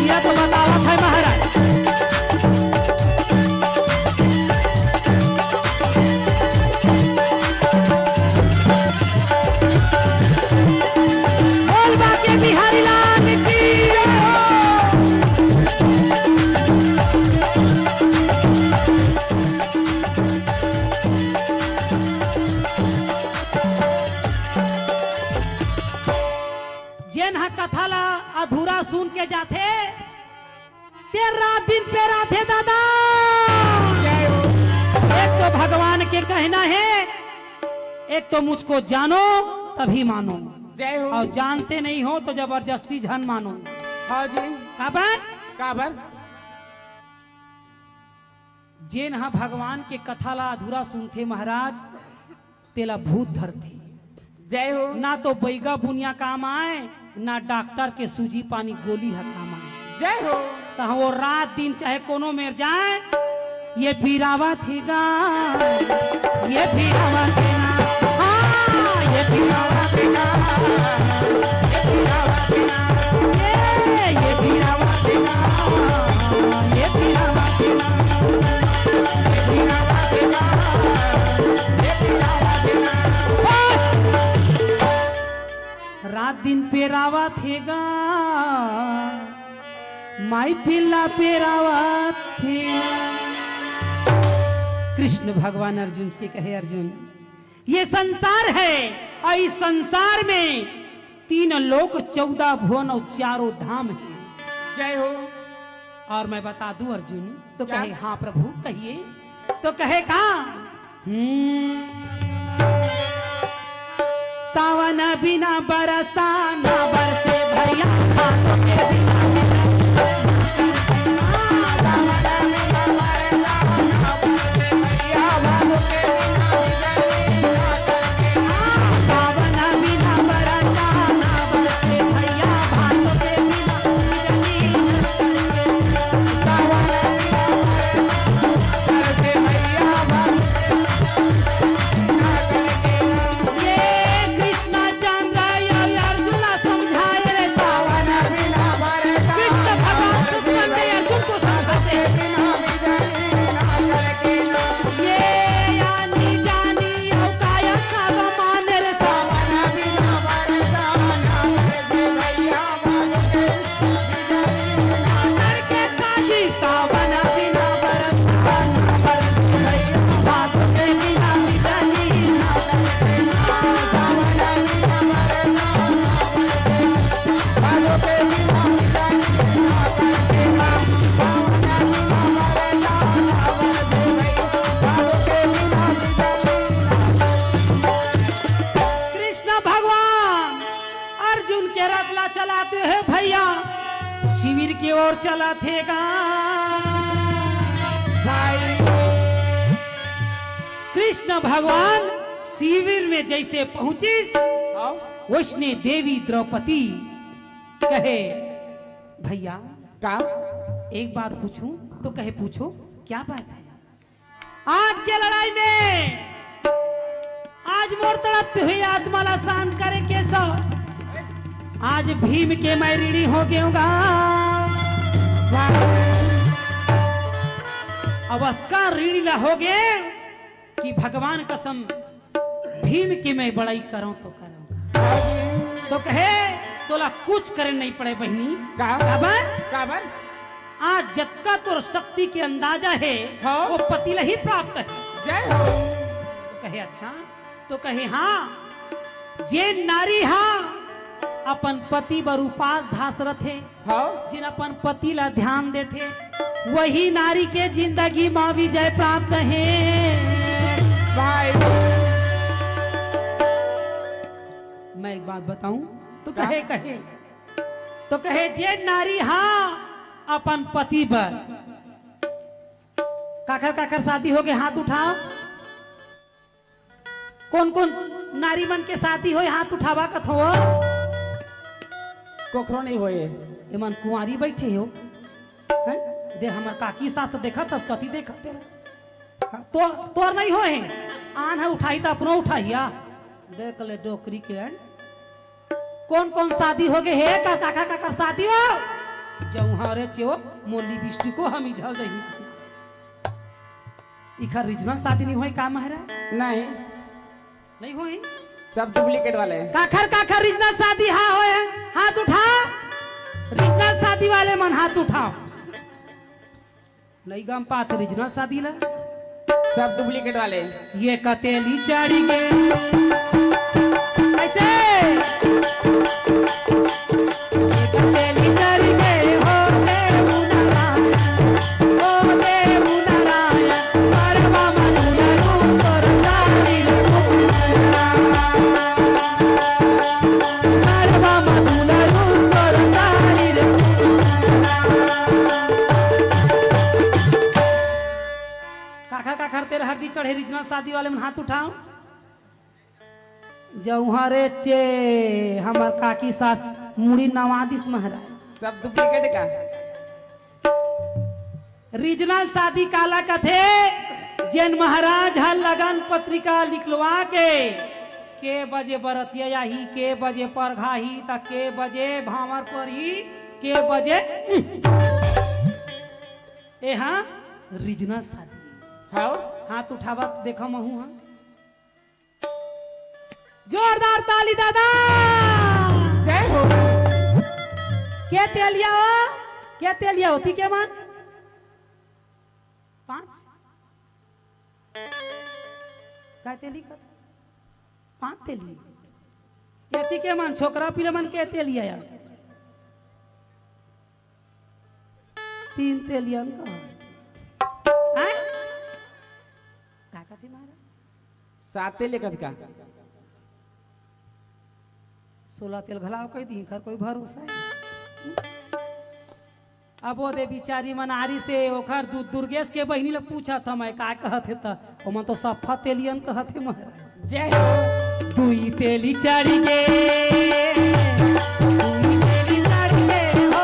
ये तो बतावा था महाराज। बोल बाके बिहारी लाल की। जेन हा कथा ला अधूरा सुन के जाथे तेर रात दिन पे राथे दादा। एक तो भगवान के कहना है, एक तो मुझको जानो तभी मानो, जय हो। और जानते नहीं हो तो जबरदस्ती झन मानो। हाँ जी। काबर काबर जेन हा भगवान के कथा ला अधूरा सुनथे महाराज तेला भूत धरथे। जय हो। ना तो बैगा बुनिया काम आए, ना डॉक्टर के सूजी पानी गोली है काम आए। जय हो। तो वो रात दिन चाहे कोनो मेर जाए ये पीरावा थीगा, ये पीरावा थीगा, हाँ ये पीरावा थीगा, ये पीरावा थीगा, ये पीरावा थीगा, ये पीरावा थीगा, ये पीरावा थीगा, ये पीरावा थीगा। बस रात दिन पेरावा थेगा माई पिल्ला पेरावा थे। कृष्ण भगवान अर्जुन से कहे, अर्जुन ये संसार है और इस संसार में 3 लोक 14 भुवन और 4 धाम है। जय हो। और मैं बता दूं अर्जुन तो क्या? कहे हाँ प्रभु कहिए। तो कहे कहा सावन बिना बरसा ना बरसे भैया हाथों के बिना। सावन बिना बरसा ना बरसे भैया हाथों के बिना ये कृष्णा चंद्र अर्जुन समझाए रे सावन बिना बरसा। कृष्ण भगवान कृष्ण ने अर्जुन को समझाते ये यानी जानी औकाया सब माने रे सावन बिना बरसा ना बरसे भैया करके काजी सावन बिना बरसा ना बरसे भैया हाथों के बिना जानी ना बरसे सावन बिना बरसा हाथों के बिना जानी ना बरसे कृष्ण भगवान अर्जुन के रथ ला चलाते हैं भैया शिविर की ओर चला थेगा। कृष्ण भगवान शिविर में जैसे पहुंचिस हाँ। उसने देवी द्रौपदी कहे भैया का एक बात पूछूं तो कहे पूछो क्या बात है। आज के लड़ाई में आज मोर तड़पते हुए आत्मा ला शांत करे कैसा। आज भीम के मैं ऋणी हो गयूंगा। अब का ऋणी ला हो गए कि भगवान कसम भीम की मैं बड़ाई करूं तो करूंगा। तो कहे तोला कुछ करे नहीं पड़े बहनी। काबर काबर आज जत्का तोर शक्ति के अंदाजा है हाँ? वो पति ही प्राप्त है। जय हो। तो कहे अच्छा तो कहे हाँ जे नारी हाँ अपन पति बर उपास धास रथे हाँ। जिन अपन पति ला ध्यान देथे वही नारी के जिंदगी में विजय प्राप्त है। भाई मैं एक बात बताऊं तो कहे तो कहे जे नारी हाँ अपन पति पर काकर काकर शादी हो गए हाथ उठाओ। कौन कौन नारी मन के शादी हो हाथ उठावा कथो कोखरो नहीं होए एमन कुंवारी बैठे हो हैं? दे हमर काकी साथ देखा तस्कती देखा तेरा तो नहीं हो आन है उठाई तो अपनो उठाइया देख ले डोकरी के हैं? कौन कौन शादी हो गए है का काका काका शादी हो जौहारे चो मोली बिस्टी को हम इझल रही इखर रीजनल शादी नहीं हुई का महाराज नहीं हुई सब डुप्लीकेट वाले हैं। काखर काखर रीजनल शादी हाँ होए हाथ उठा रीजनल शादी वाले मन हाथ उठाओ नहीं गम पात रीजनल शादी ला सब डुप्लीकेट वाले ये कतेली चढ़ी गए ऐसे ये कतेली चढ़ी गए हो देवनारायण परवा मनुलरू तोर सारी परवा मनुलरू तोर सारी काखर काखर तेरे हरदी चढ़े रीजनल शादी वाले में हाथ उठाओ जौहरे चे हमर काकी सास मुड़ी नवादिस महाराज सब डुप्लीकेट का रीजनल शादी काला कथे जैन महाराज हर लगन पत्रिका लिखलवा के बजे बरतिया ही के बजे परघा ही तक के बजे भावर पर ही के बजे ए हाँ रीजनल शादी हाँ हाथ उठावा तो देखो महू हाँ जोरदार ताली दादा जय हो क्या तेलिया हो क्या तेलिया होती क्या मान 5 क्या तेली का 5 तेली कहती के मान छोकरा पीले मन के तेलिया यार 3 तेलिया का हैं क्या कहती मारा 7 लेकर का 16 तेल घलाव कह दी घर कोई भरोसा है अब वो दे बिचारी मनारी से ओखर दुर्गेश के बहनी ले पूछा था मैं का कहते त ओमन तो सफा तेलियन कहते महाराज जय हो दुई तेली चढ़ी गे दुई तेली चढ़ी गे हो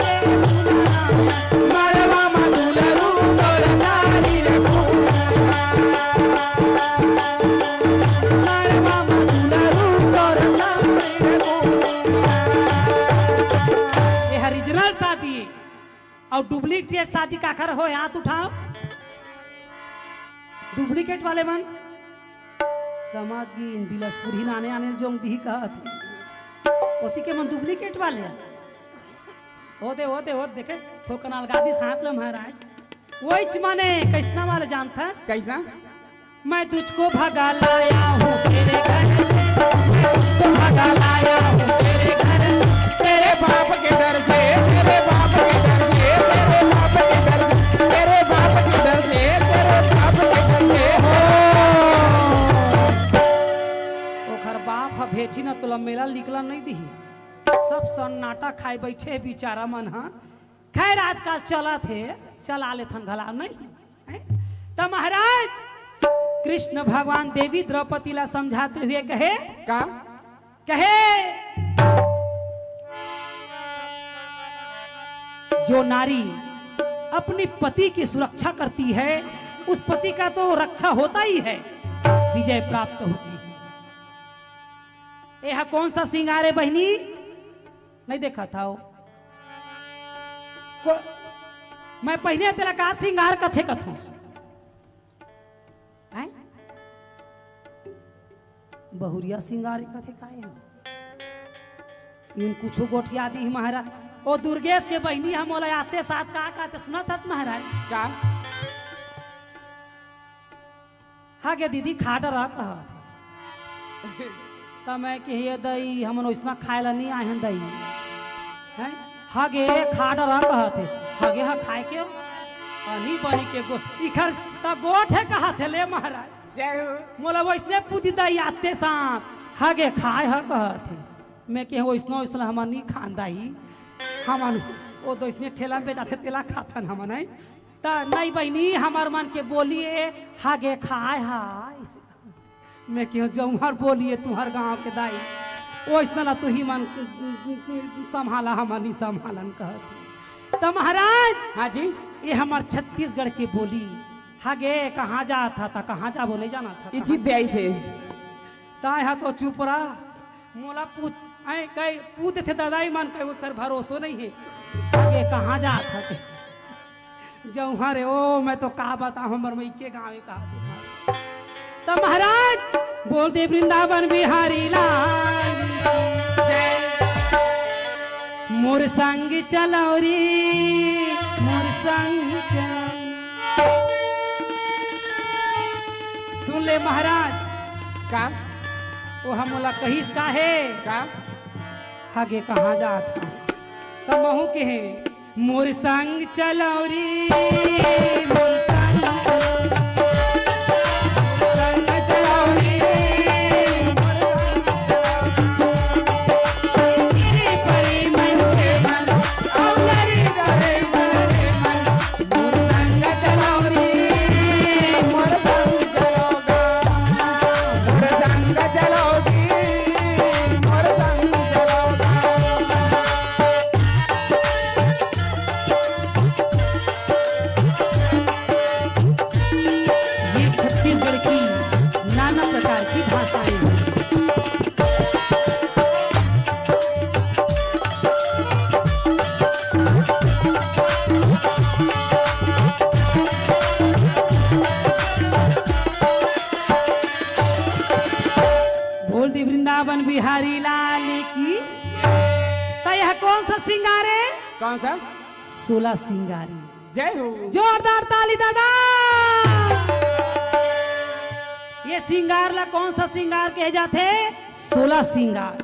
दे मरवा मधुलरू तोर सारी रे मरवा मधुलरू तोर सारी रे ये रीजनल शादी और डुप्लीकेट शादी का कर हो हाथ उठाओ डुप्लीकेट वाले मन समाज की इन बिलसपुर ही नाने आने जो दी कहा थी ओती के मन डुप्लीकेट वाले होते देखे थोकन अलगादी हाथ ले महाराज वही माने कैसना वाले जानता कैसना मैं तुझको भगा लाया हूँ तेरे घर से मैं तुझको भगा लाया हूँ तेरे घर तेरे बाप के दर से तेरे बाप के दर से तेरे बाप के दर से तेरे बाप के दर से तेरे बाप के दर से हो ओखर बाप भेटी ना तुला मेला निकला नहीं दी सब सन्नाटा खाए बैठे बेचारा मन हाँ खैर आजकल चला थे चला ले थन घला नहीं तो महाराज कृष्ण भगवान देवी द्रौपदी ला समझाते हुए कहे जो नारी अपनी पति की सुरक्षा करती है उस पति का तो रक्षा होता ही है विजय प्राप्त होती है। यह कौन सा श्रृंगार है बहनी नहीं देखा था मैं पहले तेरा का श्रृंगार कथे कथू बहुरिया श्रृंगार कथे काहे इन कुछ गोठिया दी महाराज ओ दुर्गेश के बहनी हम बोला आते साथ का कहते सुना था महाराज का हाँ के दीदी खाट रहा कहा तो मैं कि दई हम इसना खाए ला नहीं आए हैं दई हैं हगे खाट रहा कहा थे हगे हा खाए के नहीं बनी के गो इखर त गोठ है कहा थे ले महाराज जय हो। मोला वैसने पूछी दाई आते सांप हागे खाए ह कहथे मैं के वैसनो हम नहीं खान दाई हमन वो तो इसने ठेला पे जाते तेला खाथन हम नहीं ता नहीं बहनी हमार मन के बोलिए हागे खाए हा मैं क्यों जौहर बोलिए तुम्हार गांव के दाई वैसना ला तू ही मन संभाला हम नहीं संभालन कहती तो महाराज हाँ जी ये हमार छत्तीसगढ़ की बोली हागे कहाँ जा था कहाँ जा वो नहीं जाना था ये जीत दे आई से ताय हा तो चुप रहा मोला पूछ ऐ कई पूछ थे दादाई मन कई कर भरोसो नहीं है आगे कहाँ जा था जौहर रे ओ मैं तो का बता हमर मई के गाँव कहा तो महाराज बोल दे वृंदावन बिहारी लाल मोर संग चलो रे मोर संग चलो सुन ले महाराज का वो हमला कहिस का है का आगे कहाँ जात तब महू के है मोर संग चलो रे मोर संग चलो रे तेरे परी मन के मन औलरी करे मरे मन मोर संग चलो रे मोर संग चलोगा मोर संग चलोगी मोर संग चलोगा ये छत्तीसगढ़ की नाना प्रकार की भाषाएं हैं बोल दी वृंदावन बिहारी लाल की तो यह कौन सा सिंगार है कौन सा 16 सिंगारी जय हो जोरदार ताली दादा ये सिंगार ला कौन सा सिंगार कहे जाते 16 सिंगार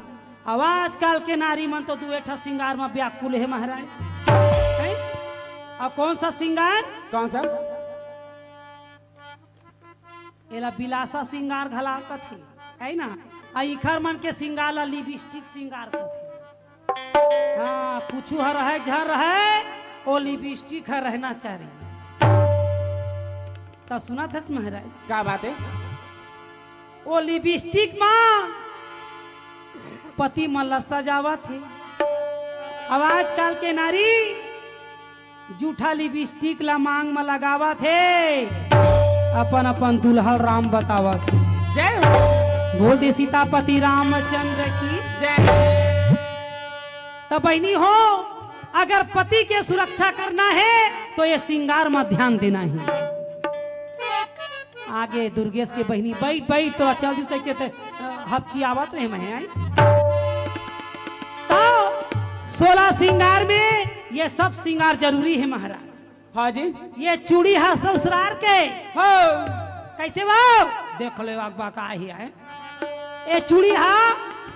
अब आजकल के नारी मन तो दुएठा सिंगार में व्याकुल है महाराज हैं? अब कौन सा सिंगार कौन सा एला बिलासा सिंगार घला कथे है ना आ इखर मन के सिंगार ला लिपस्टिक सिंगार कथे हाँ कुछ हर है झर है ओ लिपस्टिक है रहना चाहिए तो सुना था महाराज क्या बात है ओ लिपस्टिक माँ पति मन ला सजावा थे अब आजकल के नारी जूठा लिपस्टिक ला मांग में लगावा थे अपन अपन दुल्हन राम बतावा थे जय हो बोल दे सीतापति रामचंद्र की जय तो बहनी हो अगर पति के सुरक्षा करना है तो ये सिंगार में ध्यान देना है आगे दुर्गेश के बहनी बैठ बैठ तो चल दिस के हपची आवत रहे मैं आई तो 16 सिंगार में ये सब सिंगार जरूरी है महाराज हाँ जी ये चूड़ी है ससुराल के हो कैसे वो देख ले अगबा का ही है ये चूड़ी है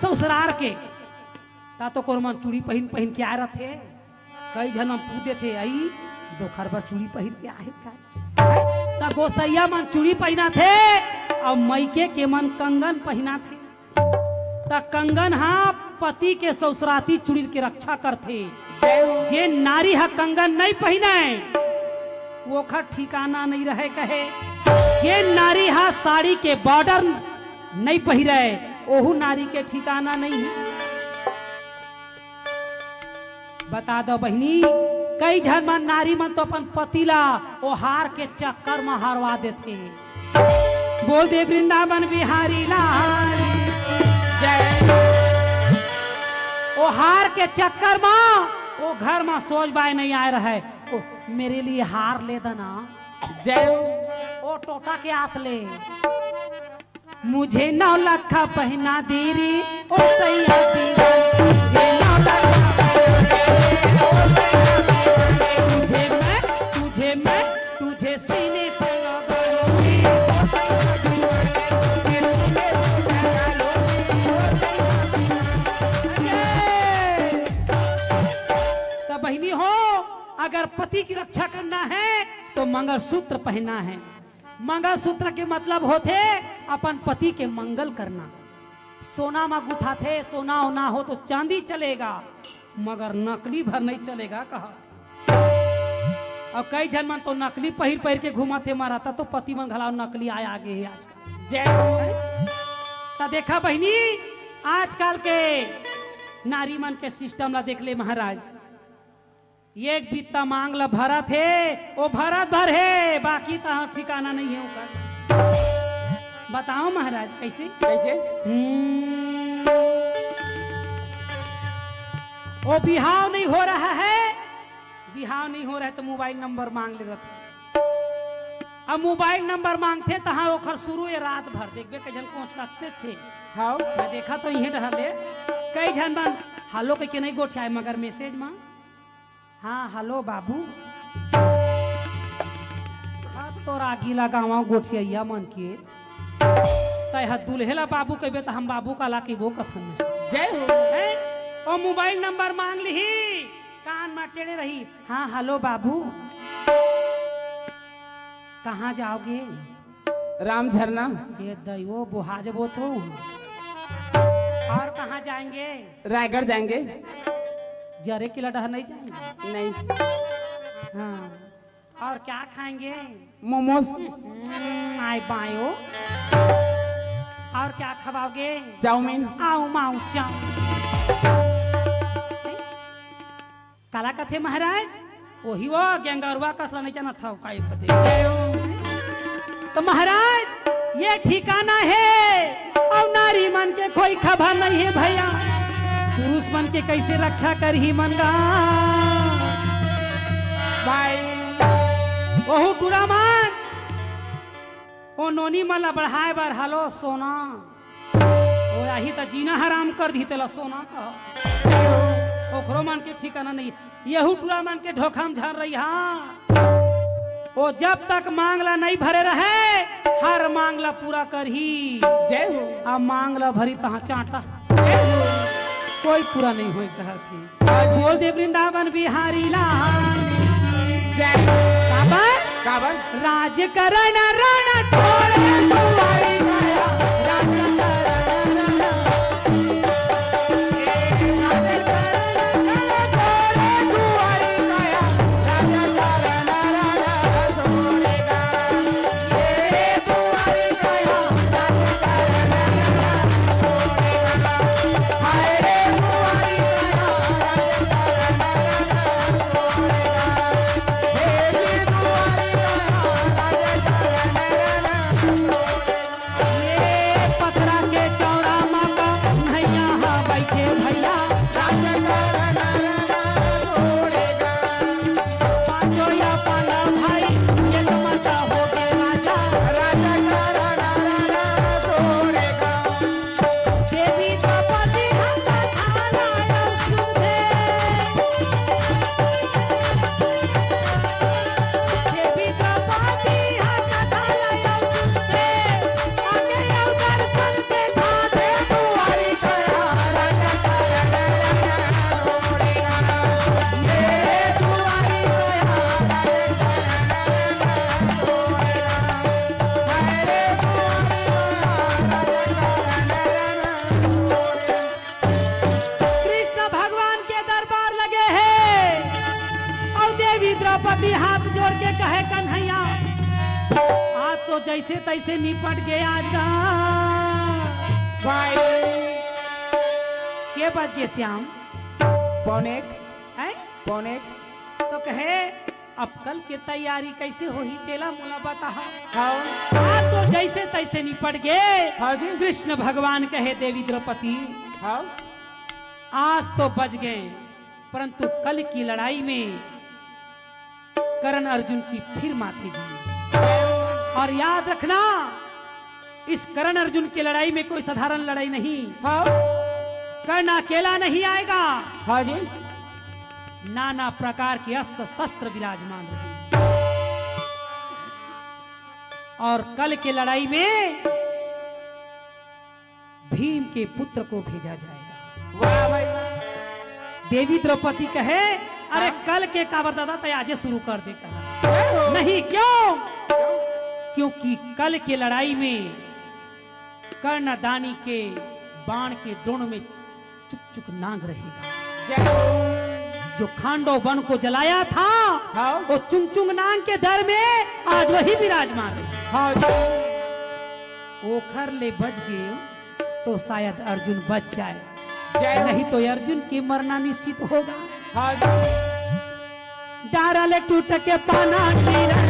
ससुराल के ता तो कोरमन चूड़ी पहन पहन के आ रहे थे कई जन्म पूछते थे आई दोखर पर चूड़ी पहन के आए का ता गोसैया मन चूड़ी पहना थे और मैके के मन कंगन पहना थे ता कंगन हाँ पति के ससुराती चूड़ी के रक्षा करते जे नारी हा कंगन नहीं पहने वो खर ठिकाना नहीं रहे कहे ये नारी हा साड़ी के बॉर्डर नहीं पहिरे ओहू नारी के ठिकाना नहीं है बता दो बहनी कई झन मन नारी मन तो अपन पतिला ओ हार के चक्कर में हारवा देते बोल दे वृंदावन बिहारी लाल ओ हार के चक्कर में ओ घर में सोच बाय नहीं आए रहे ओ मेरे लिए हार ले देना जय ओ टोटा के हाथ ले मुझे 9 लाख पहना दीरी ओ सैया दीरी मुझे 9 लाख तुझे मैं तुझे सीने से लगा लूंगी तो बहनी हो अगर पति की रक्षा करना है तो मंगलसूत्र पहनना है मंगलसूत्र के मतलब होते अपन पति के मंगल करना। सोना में गुथा थे, सोना होना हो तो चांदी चलेगा, मगर नकली भर नहीं चलेगा कहा। और कई जन मन तो नकली पहिर पहिर के घुमाते माराता, तो पति मन घलाओ नकली आया आगे है आजकल। जय हो। ता देखा बहनी, आजकल के नारी मन के सिस्टम ला देख ले महाराज। एक बीता मांग ला भरत है, वो भरत भर है, बाकी तो ठिकाना नहीं है उनका। बताओ महाराज कैसे? कैसे? वो बिहाव नहीं हो रहा है, बिहाव नहीं हो रहा है तो मोबाइल नंबर मांग ले रहे। अब मोबाइल नंबर मांगते तहाँ ओखर शुरू है रात भर देखबे कई जन कोच रखते थे। हाँ मैं देखा तो यही डहले कई जन बन हेलो कह के नहीं गोठाए, मगर मैसेज में हाँ हेलो बाबू तोरा गीला गाँव गोठिया मन के तह दुल्हेला बाबू कहबे तो हम बाबू का ला के वो कथन। जय हो। ओ मोबाइल नंबर मांग ली, कान में टेढ़े रही, हाँ हेलो बाबू कहाँ जाओगे? राम झरना। ये दैवो बुहा जबो तो। और कहाँ जाएंगे? रायगढ़ जाएंगे। जरे की लडह नहीं जाएंगे? नहीं। हाँ। और क्या खाएंगे? मोमोज। आए बायो। और क्या खवाओगे? चाउमीन। आओ माओ चाओ। काला कथे महाराज वही वो गंगारुआ कसला नहीं जाना था का कथे। तो महाराज ये ठिकाना है और नारी मन के कोई खबर नहीं है भैया, पुरुष मन के कैसे रक्षा कर ही मनगा भाई। ओहु बुरा मान ओ नोनी मला बढ़ाए बार हलो सोना, ओ यही तो जीना हराम कर दी तेला सोना का। ओखरो मान के ठिकाना नहीं, यहू टूरा मान के ढोखम झर रही। हाँ वो जब तक मांगला नहीं भरे रहे, हर मांगला पूरा कर ही। जय हो। अब मांगला भरी तहाँ चाटा कोई पूरा नहीं हो कहा थी। बोल दे वृंदावन बिहारी लाल काबर काबर राज करण रण छोड़े तुम्हारी माया, राज करण द्रौपदी हाथ जोड़ के कहे कन्हैया आज तो जैसे तैसे निपट गए आज का भाई के बज गए श्याम पौनेक है पौनेक तो कहे अब कल की तैयारी कैसे हो ही तेला मोला बता। हाँ आज तो जैसे तैसे निपट गए। हाँ जी कृष्ण भगवान कहे देवी द्रौपदी हाँ आज तो बच गए परंतु कल की लड़ाई में कर्ण अर्जुन की फिर मातेगी। और याद रखना इस कर्ण अर्जुन की लड़ाई में कोई साधारण लड़ाई नहीं। हाँ कर्ण अकेला नहीं आएगा। हाँ जी नाना प्रकार के अस्त्र शस्त्र विराजमान रहेंगे और कल के लड़ाई में भीम के पुत्र को भेजा जाएगा। वाह भाई देवी द्रौपदी कहे अरे कल के काबर दादा तय आजे शुरू कर दे कहा नहीं क्यों क्योंकि कल की लड़ाई में कर्णदानी के बाण के द्रोण में चुक चुक नाग रहेगा। जय हो। जो खांडव वन को जलाया था हाँ। वो चुंगचुंग नाग के दर में आज वही विराजमान है। हाँ ओखर ले बच गए तो शायद अर्जुन बच जाए, जय हो। नहीं तो अर्जुन की मरना निश्चित होगा। हाँ डारल टूट के पाना गिरा,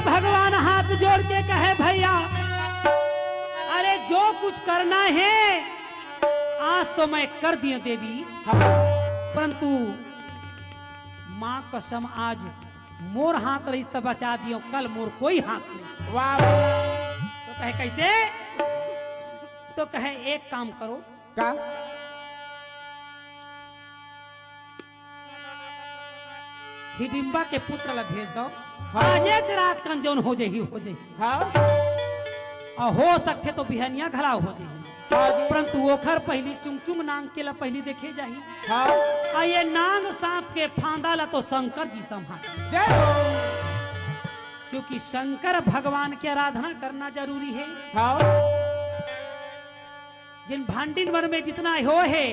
भगवान हाथ जोड़ के कहे भैया अरे जो कुछ करना है आज तो मैं कर दिया देवी, परंतु माँ कसम आज मोर हाथ रही तब बचा दियो, कल मोर कोई हाथ नहीं। वाह। तो कहे कैसे? तो कहे एक काम करो, का हिडिंबा के पुत्र ला भेज दो। हाँ। आज एक रात कन जौन हो जाही हो जाही, हाँ और हो सकते तो बिहनिया घराव हो जाही, हाँ जी। परंतु ओखर पहली चुंगचुंग नांग के ला पहली देखे जाही। हाँ आ ये नांग सांप के फांदा ला तो शंकर जी संभाल, जय हो। क्योंकि शंकर भगवान की आराधना करना जरूरी है। हाँ जिन भांडिन वन में जितना हो है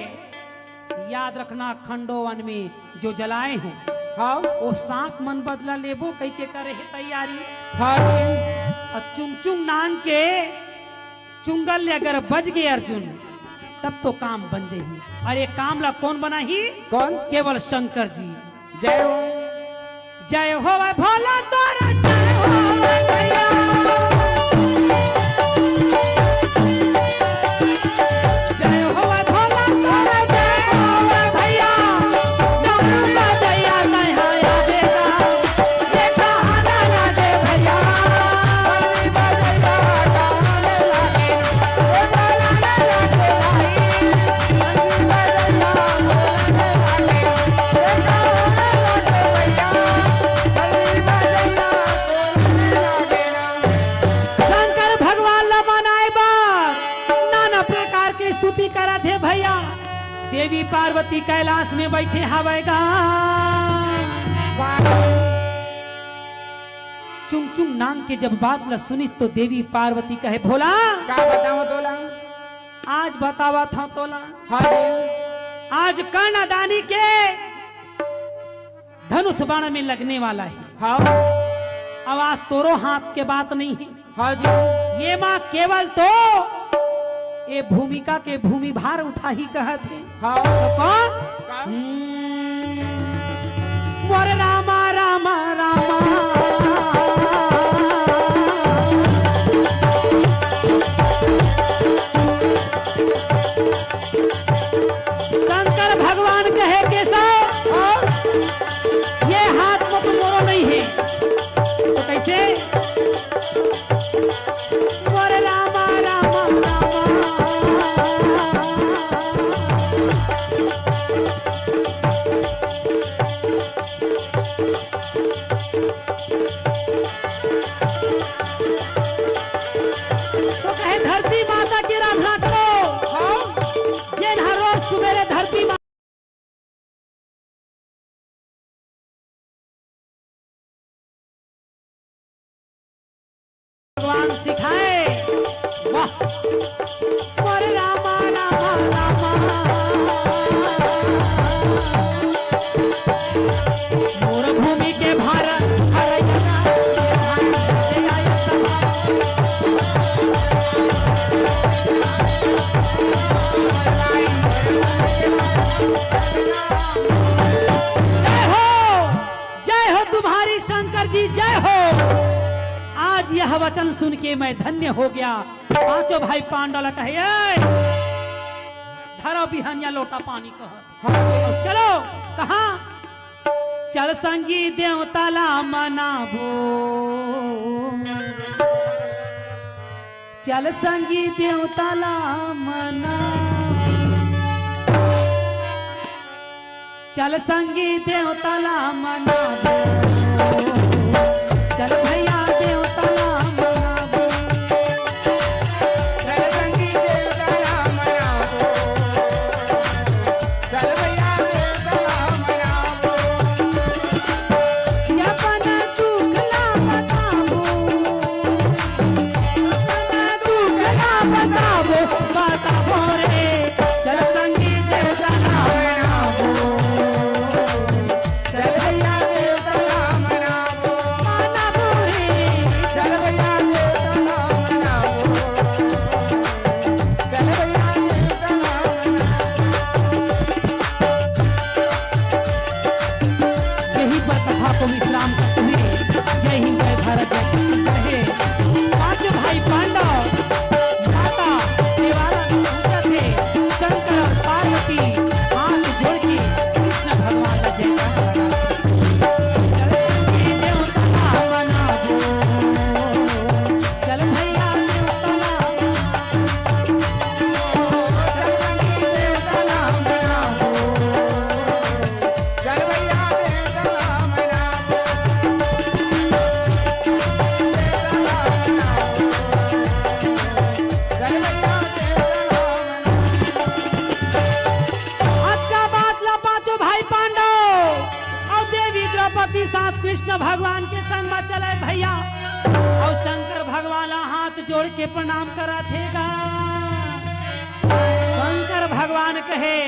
याद रखना, खंडोवन में जो जलाए हो हाँ वो सांप मन बदला लेबो कई के करे है तैयारी। हाँ और चुंगचुंग नांग के चुंगल ले अगर बज गए अर्जुन तब तो काम बन जाही। अरे काम ला कौन बना ही? कौन? केवल शंकर जी। जय हो। जय हो वै भोला तोरा, जय हो वै भैया, जय हो वै भोला तोरा, जय हो वै भैया, जमुना जैया तैहा आवेगा, देखा आना ना दे भैया, शंकर भगवान ला मनाए बार नाना प्रकार के स्तुति करत है भैया। देवी पार्वती कैलाश में बैठे हवेगा, चुंगचुंग नांग के जब बात ला सुनिस तो देवी पार्वती कहे भोला का बताओ तोला? आज बतावा था तोला, हाँ जी। आज कर्णदानी के धनुष बाण में लगने वाला है। हाँ आवाज तोरो हाथ के बात नहीं है, हाँ जी। ये माँ केवल तो ये भूमिका के भूमि भार उठा ही कहत है। हाँ तो कौन? का? मोर रामा रामा रामा, शंकर भगवान कहे कैसा? ये हाथ में तो मोरो नहीं है, तो कैसे? मोर रामा रामा रामा, आज यह वचन सुन के मैं धन्य हो गया। पांचों भाई पांडव कहे "ए, धरो बिहनिया लोटा पानी कहत हाँ चलो कहा चल संगी देवताला मनाबो, चल संगी देवताला मना, चल संगी देवताला मनाबो, चल भैया देवताला मनाबो, चल संगी देवताला मनाबो, चल भैया देवताला मनाबो, अपन दुखला बताबो, अपन दुखला बताबो, बताबो रे चल संगी देवताला मनाबो, चल भैया देवताला मनाबो, मनाबो रे चल भैया देवताला मनाबो, चल भैया देवताला यही पर कथा को विश्राम करते हुए जय हिंद जय भारत जय छत्तीसगढ़ है। पांचों भाई पांडव माता देवारा पूजा थे शंकर और पार्वती हाथ जोड़ के कृष्ण भगवान का जयकार मनाबो, चल भैया देवताला चल संगी देवताला मनाबो, चल भैया देवताला मनाबो, चल भैया देवताला मनाबो। आज का बात ला पांचों भाई पांडव और देवी द्रौपदी साथ कृष्ण भगवान के संग में चले भैया और शंकर भगवान ला हाथ जोड़ के प्रणाम करा थेगा। शंकर भगवान कहे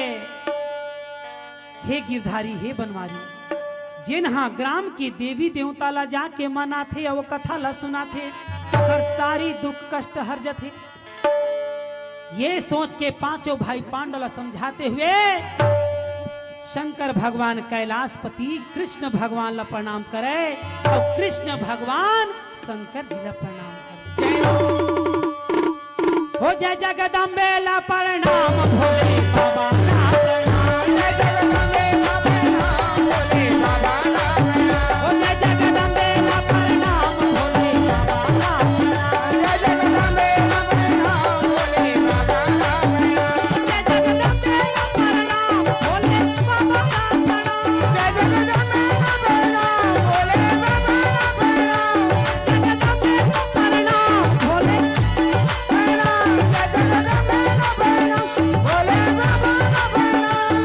हे गिरधारी हे बनवारी जिन्हा ग्राम के देवी देवता ला जाके मना थे और वो कथा ला सुना थे और सारी दुख कष्ट हर जथे। ये सोच के पांचों भाई पांडव ला समझाते हुए शंकर भगवान कैलाशपति कृष्ण भगवान ला प्रणाम करे और कृष्ण भगवान शंकर जी ला प्रणाम करे। हो जय जगदम्बे ला प्रणाम भोले बाबा ला प्रणाम, जय जगदम्बे ला प्रणाम, भोले बाबा ला प्रणाम, हो जय जगदम्बे ला प्रणाम भोले बाबा ला प्रणाम, जय जगदम्बे ला प्रणाम, भोले बाबा ला प्रणाम, जय जगदम्बे ला प्रणाम भोले बाबा ला प्रणाम, जय जगदम्बे ला प्रणाम, भोले बाबा ला प्रणाम, जगदम्बे ला प्रणाम भोले प्रणाम, जय जगदम्बे ला प्रणाम, भोले बाबा ला प्रणाम।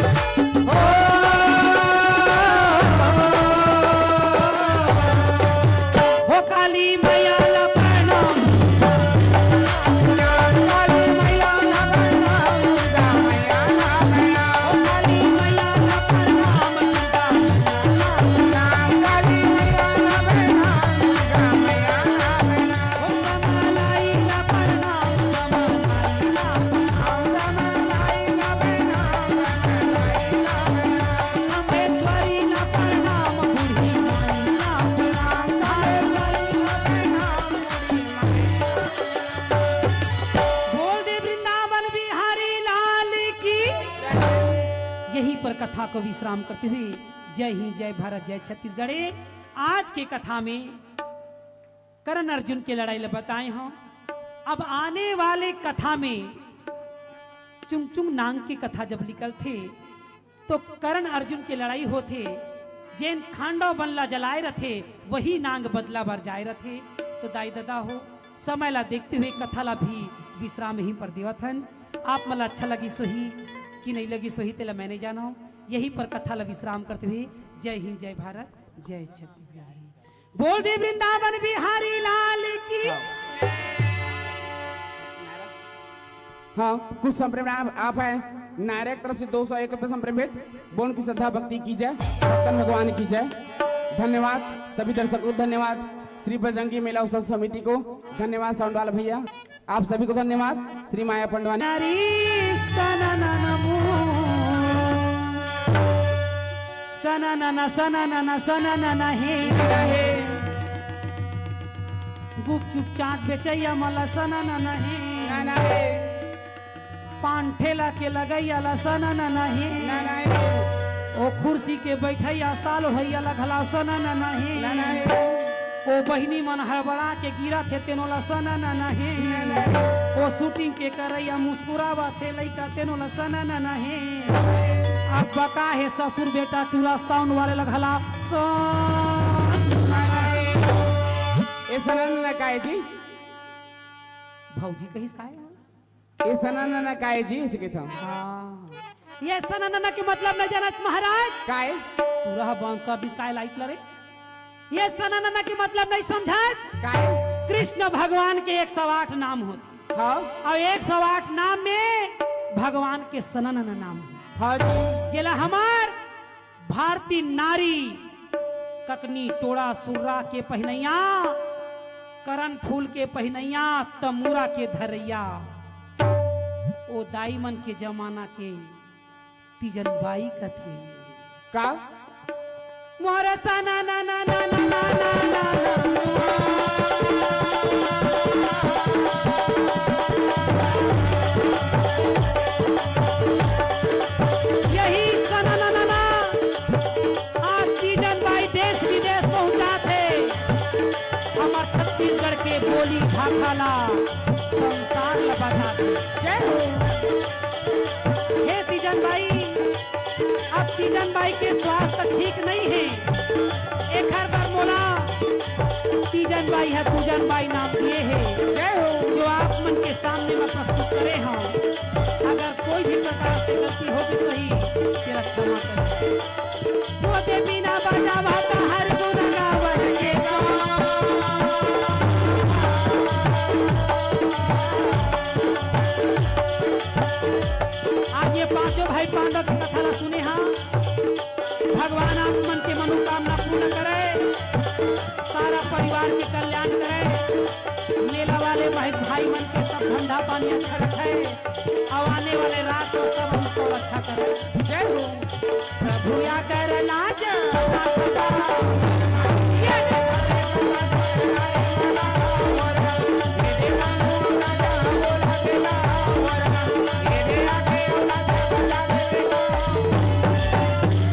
हो काली मैया ला प्रणाम, काली मैया ला प्रणाम, दुर्गा मैया ला प्रणाम, हो काली मैया ला प्रणाम, दुर्गा मैया ला प्रणाम, काली मैया ला प्रणाम, दुर्गा मैया ला प्रणाम, हो कमलाई ला प्रणाम, कमलाई ला प्रणाम, रमलाई ला प्रणाम, रमलाई ला प्रणाम, कामेश्वरी ला प्रणाम, बूढ़ी माई ला प्रणाम, कामेश्वरी ला प्रणाम, बूढ़ी माई बोल दे वृंदावन बिहारी लाल की। यहीं पर कथा को विश्राम करते हुए जय हिंद जय भारत जय छत्तीसगढ़। आज के कथा में कर्ण अर्जुन की लड़ाई ल बताए हों। अब आने वाले कथा में चुंगचुंग नांग की कथा जब निकल थे तो कर्ण अर्जुन की लड़ाई होते जैन खांडव बनला जलाए रथे वही नांग बदला बर जाए रथे। तो दाई दादा हो समय ला देखते हुए कथा ला भी विश्राम यहीं पर देवत हन। आप मला अच्छा लगी सोही कि नहीं लगी सोही तेला मैंने जाना हो। यहीं पर कथा ला विश्राम करते हुए जय हिंद जय भारत जय छत्तीसगढ़। बोल दे वृंदावन बिहारी लाल की। हाँ कुछ संप्रेम आप है नायक तरफ से 201 रुपये संप्रेम भेंट बोल की श्रद्धा भक्ति की जाए भक्तन भगवान की जाए। धन्यवाद सभी दर्शकों को, धन्यवाद श्री बजरंगी मेला उत्सव समिति को, धन्यवाद साउंड वाला भैया, आप सभी को धन्यवाद। श्री माया पंडवानी नारी सनननमो सननन सननन सननन हे गुपचुप चाट बेचैया मलसन नहीं ना नहीं पान ठेला के लगैया लसन नहीं ना नहीं ओ कुर्सी के बैठैया साल भैया लगलासन नहीं ना नहीं ओ बहिनी मन हड़बड़ा के गिरा थे तेनो लसन नहीं ओ शूटिंग के करैया मुस्कुरावा थे लइका तेनो लसन नहीं अब बका है ससुर बेटा टूरा साउंड वाले लगला ये सनन न काहे जी भौजी कहिस काहे ये सनन न काहे जी इसके था हाँ ये सनन के मतलब नहीं जानस महाराज काहे पूरा बांका बिस्काय लाइट लरे ये सनन के मतलब नहीं समझास काहे कृष्ण भगवान के 108 नाम होती हाँ और 108 नाम में भगवान के सनन नाम है हाँ जेला हमार भारतीय नारी ककनी टोड़ा सुर्रा के पहनैया करण फूल के पहनैया तमूरा के धरैया ओ दाई मन के जमाना के तीजन बाई कथे का मोर सना ना ना ना ना ना ना यही सना ना ना ना आज तीजन बाई देश विदेश पहुंचाते हमार छत्तीसगढ़ के बोली भाखाला संसार लबाधाते हे तीजन भाई अब तीजन भाई के स्वास्थ्य ठीक नहीं है एक हर बार बोला तीजन भाई है पूजन भाई नाम दिए है जो आप मन के सामने में प्रस्तुत करे हैं अगर कोई भी प्रकार से गलती हो भी सही तेरा क्षमा करें वो दे बिना बजा भाता हर गुना गावन के आज ये पांचों भाई पांडव की कथा ना सुने हाँ भगवान आप मन के मनोकामना पूर्ण करे सारा परिवार के कल्याण करे मेला वाले भाई मन के सब धंधा पानी अच्छा रखे और आने वाले रात को सब हमको अच्छा करे जय हो प्रभु या कर लाज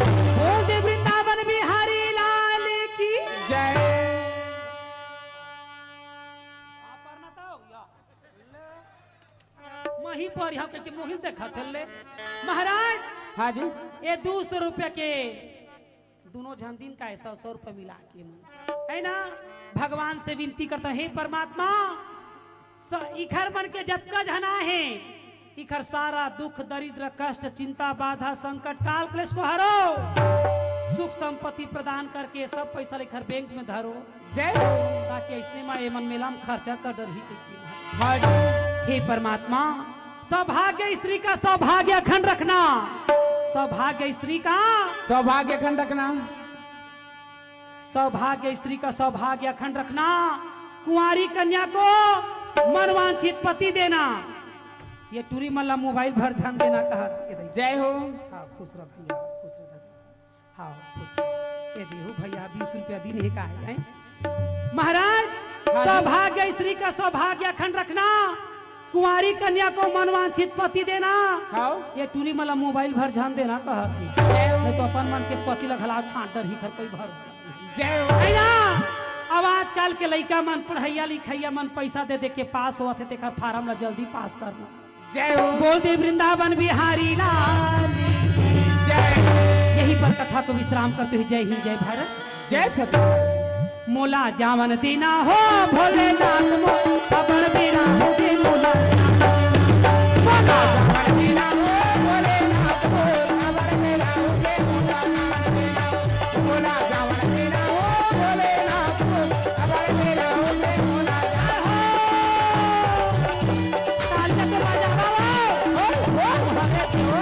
वृंदावन बिहारी लाल की जय मही पर यहाँ के मोहिल देखा थे महाराज हाँ जी ये 200 रुपये के दोनों जन दिन का 100 रुपये मिला के है ना भगवान से विनती करता है परमात्मा इखर मन के जतका जना है इखर सारा दुख दरिद्र कष्ट चिंता बाधा संकट काल क्लेश को हरो सुख संपत्ति प्रदान करके सब पैसा लेकर बैंक में धरो जय ताकि इसने माँ मन मेला में खर्चा कर डर ही हाँ जी हे परमात्मा सौभाग्य स्त्री का सौभाग्य अखंड रखना सौभाग्य स्त्री का सौभाग्य खंड रखना सौभाग्य स्त्री का सौभाग्य अखंड रखना कुंवारी कन्या को मनवांछित पति देना ये टूरी मल्ला मोबाइल भर ध्यान देना कहा जय हो हाँ खुश रह भैया खुश रह हाँ खुश रह ये देहु भैया 20 रुपया दिन ही का है महाराज सौभाग्य स्त्री का सौभाग्य अखंड रखना कुंवारी कन्या को मनवांछित पति देना हाँ ये टूरी मला मोबाइल भर ध्यान देना कहा थी नहीं तो अपन मन के पति लगला छांट डर ही कर कोई भर जय हो है ना अब आजकल के लड़का मन पढ़ैया लिखैया मन पैसा दे दे के पास होते तेकर फार्म ला जल्दी पास करना जय हो बोल दे वृंदावन बिहारी लाल यही पर कथा को विश्राम करते हुए जय हिंद जय भारत जय छत्र मोला जावन दीना हो भोलेनाथ मो अपन बेरा हो दे मोला मोला जावन दीना हो भोलेनाथ मो अपन बेरा हो दे मोला मोला जावन दीना हो भोलेनाथ मो अपन बेरा हो दे मोला ताल के बाजा बाबा हो भगत हो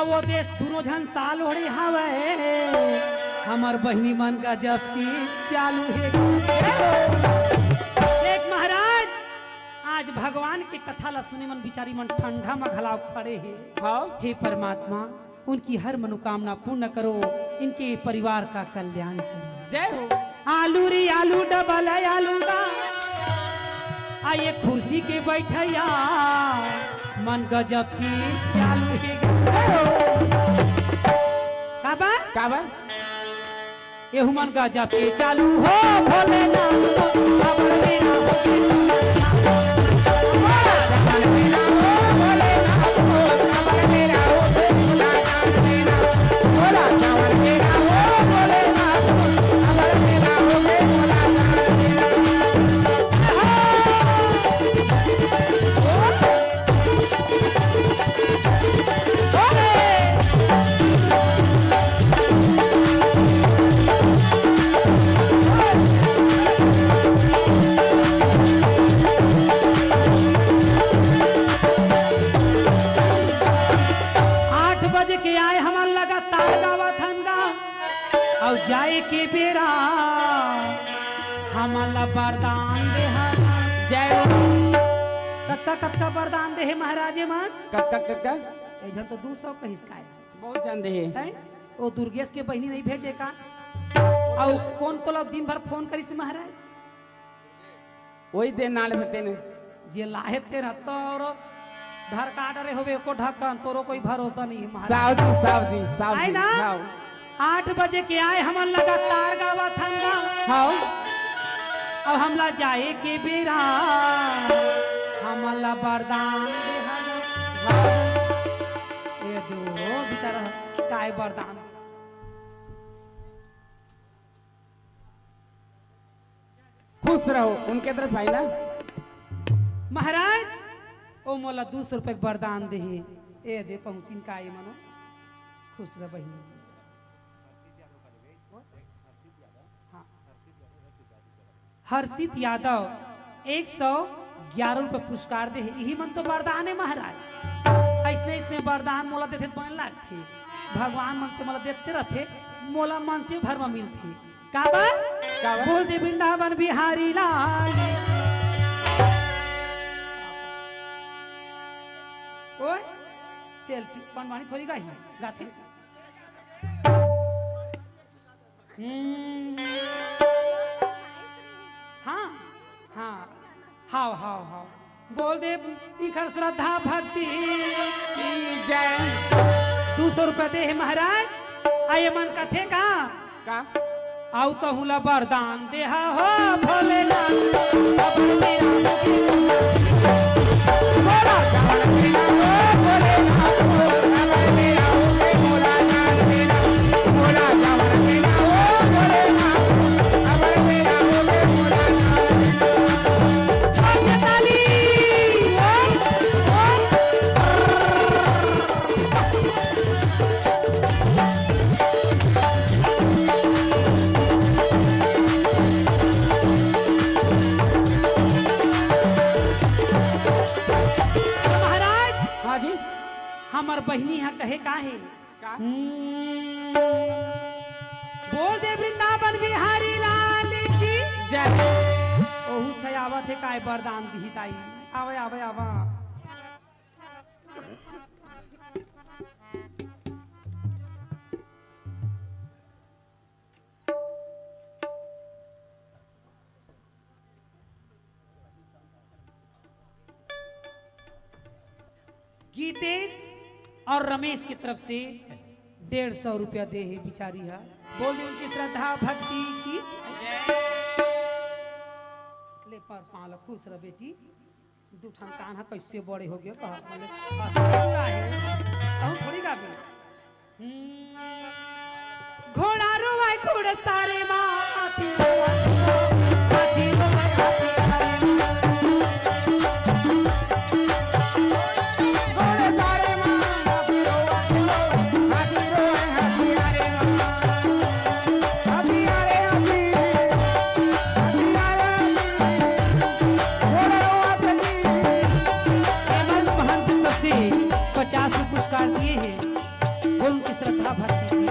वो देश दोनों झन साल ओढ़ी हवे हमार बहनी मन का जब की चालू है। एक महाराज आज भगवान के कथा ला सुने मन बिचारी मन ठंडा में घलाव खड़े है। हाँ हे परमात्मा उनकी हर मनोकामना पूर्ण करो, इनके परिवार का कल्याण करो। जय हो। आलू री आलू डबल है आलू का आइए कुर्सी के बैठैया मन गजब की चालू है। काबा काबा एहू मन गजब के चालू हो भोलेनाथ खबर मेरा जाए के बेरा हमारा वरदान दे। जय कत्ता कत्ता वरदान दे महाराजे मान कक्का कक्का इधर तो 200 का हिस्सा है। बहुत चंदे है। हैं? वो दुर्गेश के बहनी नहीं भेजे का और कौन तो दिन भर फोन करी से महाराज वही दे नाल होते ने जे लाहे तेरा तोर धर काट रहे होवे को ढक्कन तोरो कोई भरोसा नहीं है महाराज। साव जी आए ना 8 बजे के आए हम लगातार गावा थंगा हाँ और हमला जाए के बेरा हमला वरदान ये दो बेचारा काय वरदान खुश रहो उनके तरफ भाई ना महाराज ओ मोला 200 रुपए वरदान दे ए दे पहुंचिन का ये मनो खुश रह बहनी। हर्षित यादव 111 रुपए पुरस्कार दे यही मन तो वरदान है महाराज। ऐसने वरदान मोला देते 5 लाख थे भगवान मन से मोला देते रहते मोला मन से भर में मिलती काबा बोल दे वृंदावन बिहारी लाल ओए सेल्फी पनवानी थोड़ी गाही गाते हाँ हाँ हाँ हाँ हाँ बोल दे इखर श्रद्धा भक्ति जय 200 रुपए दे महाराज आये मन का थे का आउ तो हुला वरदान दे हो हमार बहनी यहाँ कहे का है बोल दे वृंदावन बिहारी लाल की जय। ओहू छयावत है काय वरदान दी ताई आवे आवे आवा गीतेश और रमेश की तरफ से 150 रुपया दे है बिचारी है बोल दे उनकी श्रद्धा भक्ति की ले पर पाल खुश रह बेटी दूठन कान्हा कैसे बड़े हो गए कहा थोड़ी गा घोड़ा रोवाए घोड़े सारे माथी हाथी रोवाए हाथी पुरस्कार दिए हैं वो उनकी श्रद्धा भक्ति की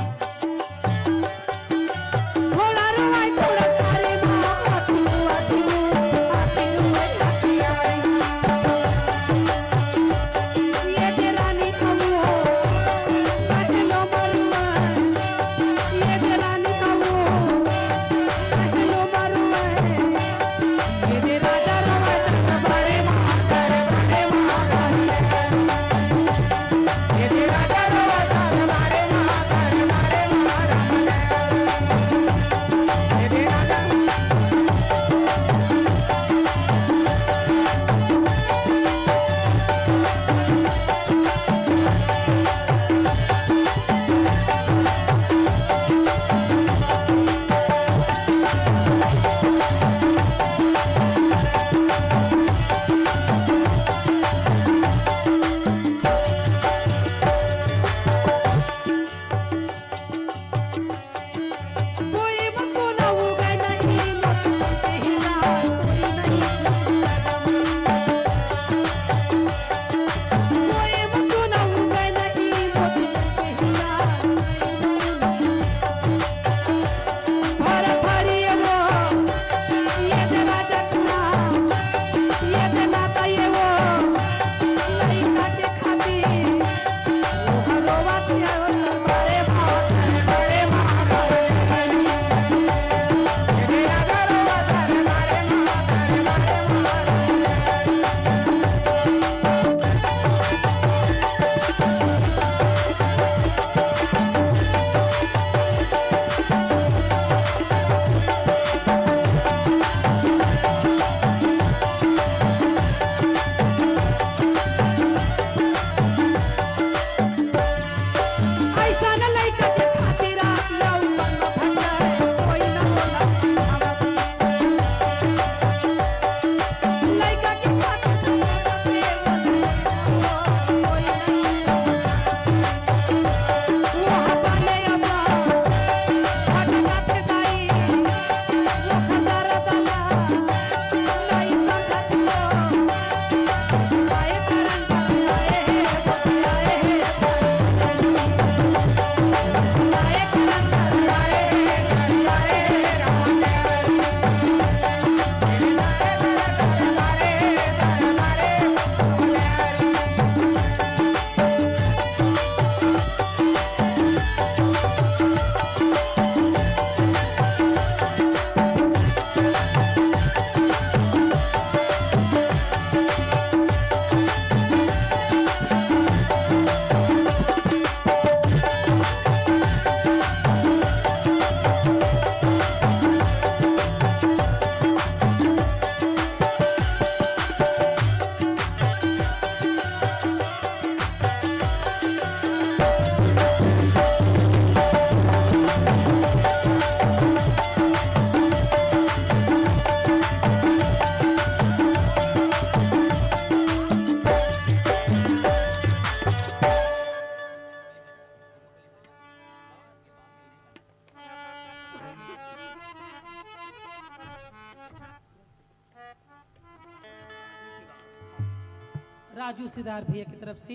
राजू सिदार भैया की तरफ से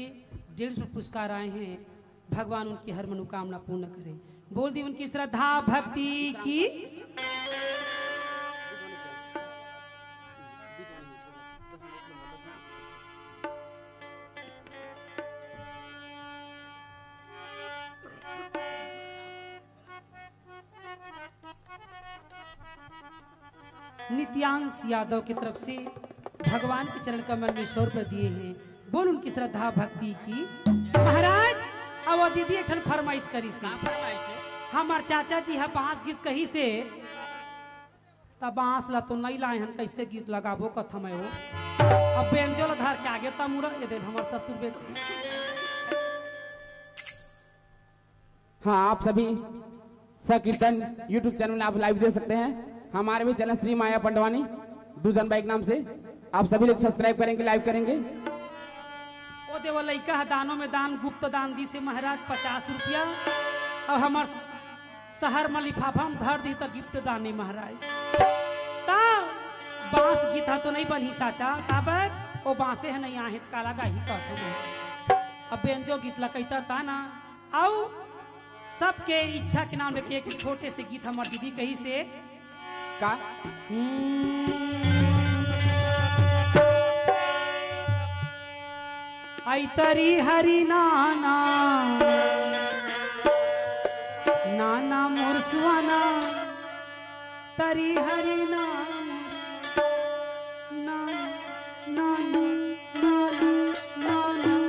150 पुरस्कार आए हैं। भगवान उनकी हर मनोकामना पूर्ण करे। बोल दी उनकी श्रद्धा भक्ति की। नित्यांश यादव की तरफ से भगवान के चरण कमल में 100 रुपए दिए हैं। बोल उनकी श्रद्धा भक्ति की। महाराज अब दीदी एक ठन फरमाइश करी से हमार चाचा जी है बांस गीत कही से तब बांस ला तो नहीं लाए हन कैसे गीत लगाबो कथ मैं हो अब बेंजोल धार के आगे तब मुरा ये दे हमार ससुर बेटी। हाँ, आप सभी संकीर्तन YouTube चैनल में आप लाइव देख सकते हैं। हमारे भी चैनल श्री माया पंडवानी दूजन बाइक नाम से आप सभी लोग सब्सक्राइब करेंगे, लाइव करेंगे। ओ देव लइका है दानों में दान गुप्त दान दी से महाराज 50 रुपया और हमार शहर में लिफाफा में धर दी तो गिफ्ट दान नहीं महाराज। बांस गीत तो नहीं बनी चाचा काबर वो बांसे है नहीं आहे काला गाही कहते अब बेंजो गीत लकैता था ना आओ सबके इच्छा के नाम लेके एक छोटे से गीत हमार दीदी कही से का आई तरी हरी नाना नाना मुरसुआना तरी हरी नाना नाना नाना नाना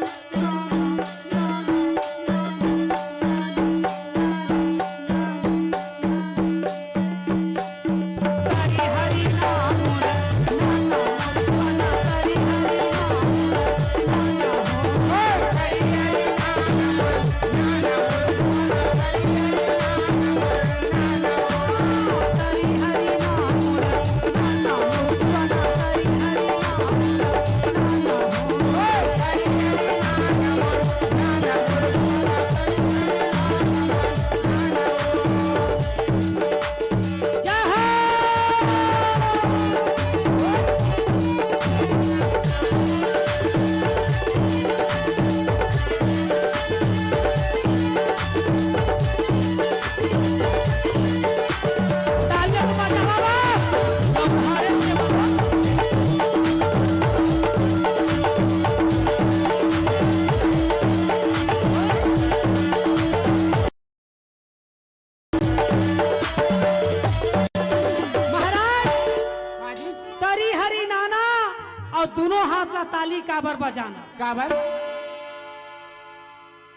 ताली काबर बजाना काबर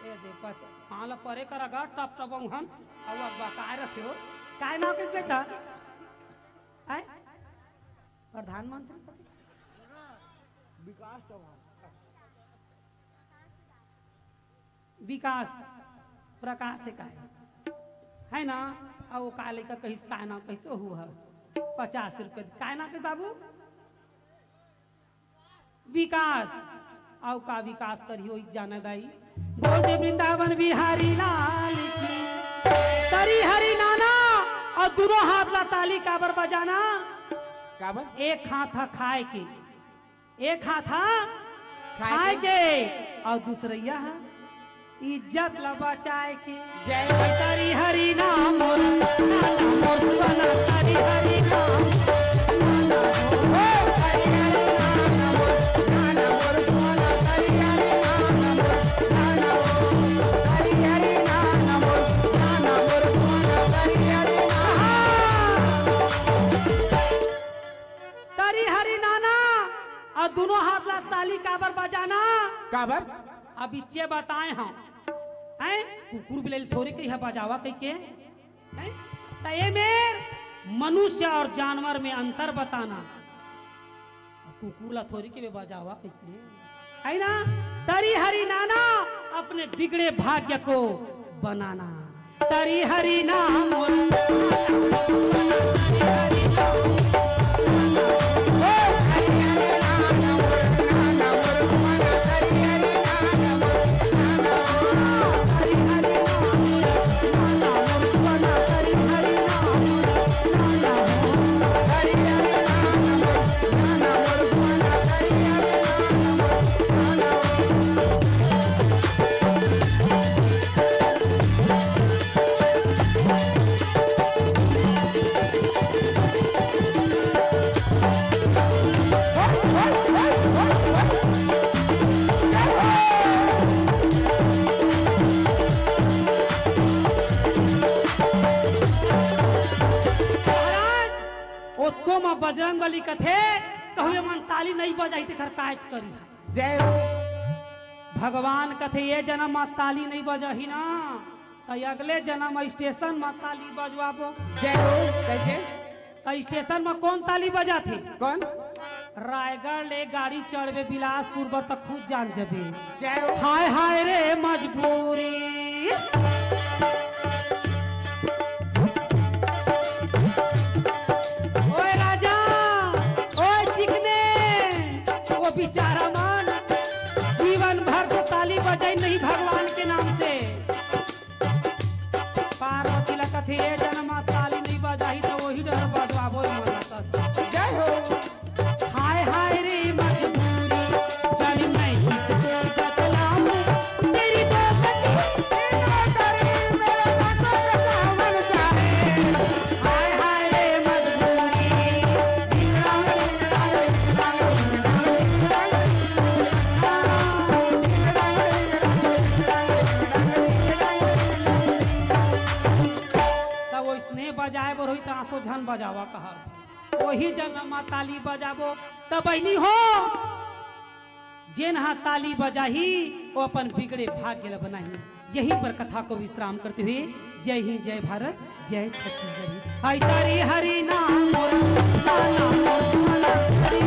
ए देखो हां ला परे करागा टप टप हम अब बकाय रखे हो काय नाम किस बेटा आय प्रधानमंत्री विकास चौहान विकास प्रकाश से का है ना अब वो काले का कहीं काय नाम कैसे हुआ 50 रुपए काय नाम के बाबू विकास आओ का विकास करियो जाना दाई बोल दे वृंदावन बिहारी लाल की तरी हरी नाना और दोनों हाथ ला ताली काबर बजाना काबर एक हाथ था खाए के एक हाथ था खाए के और दूसरा है इज्जत ला बचाए के जय तरी हरी नाम तरी हरी नाम दोनों हाथ ला ताली काबर बजाना काबर अब इच्चे बताए हम हैं कुकुर बिलेल थोड़ी कही है बजावा कही के हैं तो ये मेर मनुष्य और जानवर में अंतर बताना कुकुर ला थोड़ी के बजावा कही के है ना तरी हरी नाना अपने बिगड़े भाग्य को बनाना तरी हरी नाम कथे कहू मन ताली नहीं बजाई तेकर काज करी जय हो भगवान कथे ये जन्म में ताली नहीं बजही ना तो अगले जन्म में स्टेशन में ताली बजवाबो। जय हो कैसे तो स्टेशन में कौन ताली बजा थे कौन रायगढ़ ले गाड़ी चढ़बे बिलासपुर पर तक खुद जान जबे। जय हो हाय हाय रे मजबूरी ओए राजा ओए चिकने वो बेचारा मान जीवन भर तो ताली बजाई नहीं भगवान के नाम से। पार्वती ला कथे ये जन्म ताली नहीं बजाई तो वही डर बजवाबो मन। जय हो हाय हाय रे मजबूरी चल मैं किसको बतलाऊं तेरी हाय हाय रे मजबूरी तब वो स्नेह बजाए बर हुई तो आंसू झन बजावा कहा वही जगह माँ ताली बजाबो तब बहनी हो जेन हाँ ताली बजाही वो अपन बिगड़े भाग्य बनाही। यहीं पर कथा को विश्राम करते हुए जय हिंद जय भारत जय छत्तीसगढ़। आई तारी हरि नाम मोर ताला मोर सुमना हरि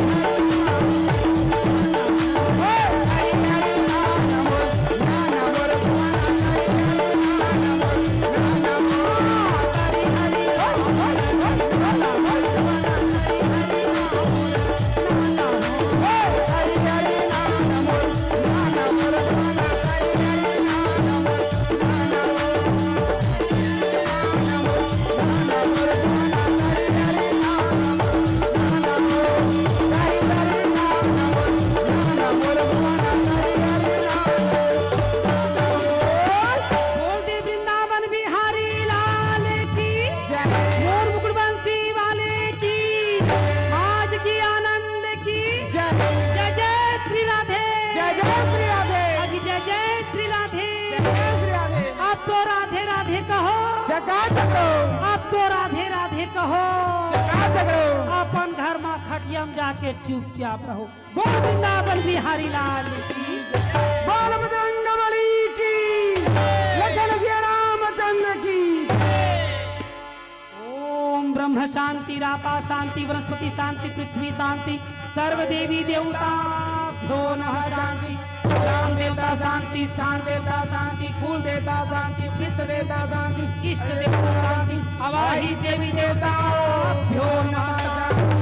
अब तो राधे राधे कहो अपन घर में खटियम जाके चुपचाप रहो। बोल वृंदावन बिहारी लाल की बोल बजरंगबली की लखन सिया रामचंद्र की। ओम ब्रह्म शांति रापा शांति वनस्पति शांति पृथ्वी शांति सर्व देवी देवता भ्यो नमः शांति। ग्राम देवता शांति स्थान देवता शांति कुल देवता शांति पितृ देवता शांति इष्ट देवता शांति अवाही देवी देवता भ्यो नमः शांति।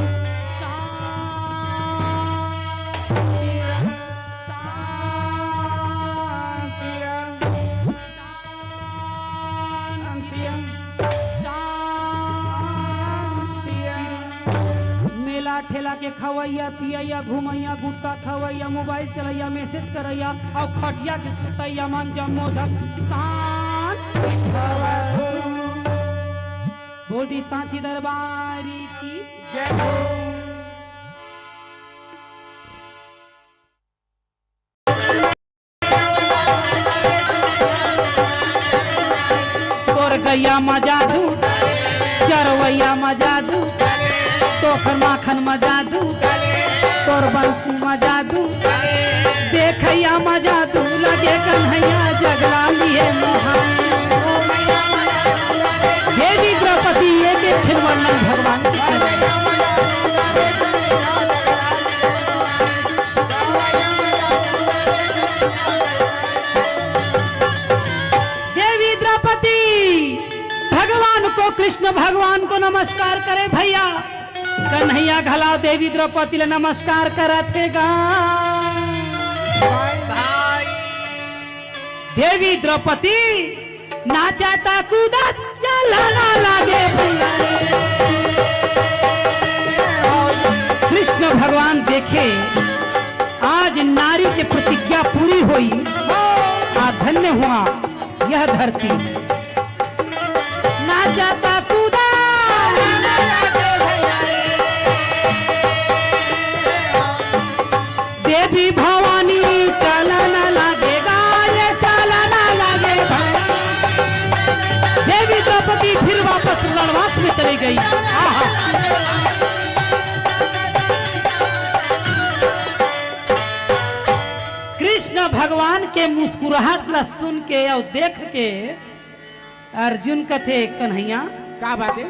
मेला ठेला के खवैया पियैया घुमैया गुटका खवैया मोबाइल चलैया मैसेज करैया और खटिया के सुतैया मन जमो झक शांत बोल दी सांची दरबारी की जय हो तोर गैया मजा दू चरवैया मजा दू तोहर माखन मजा दू तोर बंसी मजा दू देखैया मजा दू लगे कन्हैया जगला लिए देवी द्रौपदी एक एक वर्णन भगवान देवी द्रौपदी भगवान को कृष्ण भगवान को नमस्कार करे भैया कन्हैया घलाओ देवी द्रौपदी ले नमस्कार करते गा देवी द्रौपदी नाचाता कूदा चलना लागे भैया कृष्ण भगवान देखे आज नारी की प्रतिज्ञा पूरी हुई आ धन्य हुआ यह धरती नाचाता कूदा देवी भवानी चलना लगेगा ये चलना लगे देवी द्रौपदी फिर वापस वनवास में चली गई। के मुस्कुराहट ला सुन के और देख के अर्जुन कथे कन्हैया का बात है?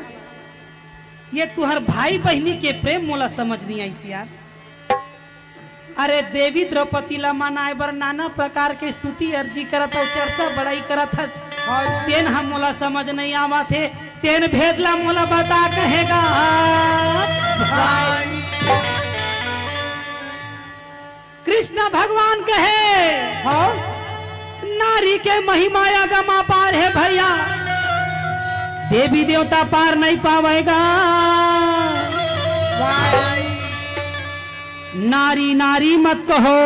ये तुहर भाई बहनी के प्रेम मोला समझ नहीं आई यार। अरे देवी द्रौपदी ला मनाए बर नाना प्रकार के स्तुति अर्जी करत और चर्चा बड़ाई करत हस। तेन हम मोला समझ नहीं आवा थे, तेन भेद ला मोला बता कहेगा भाई कृष्ण भगवान कहे हाँ नारी के महिमाया गमा पार है भैया, देवी देवता पार नहीं पावेगा। भाई नारी नारी मत कहो,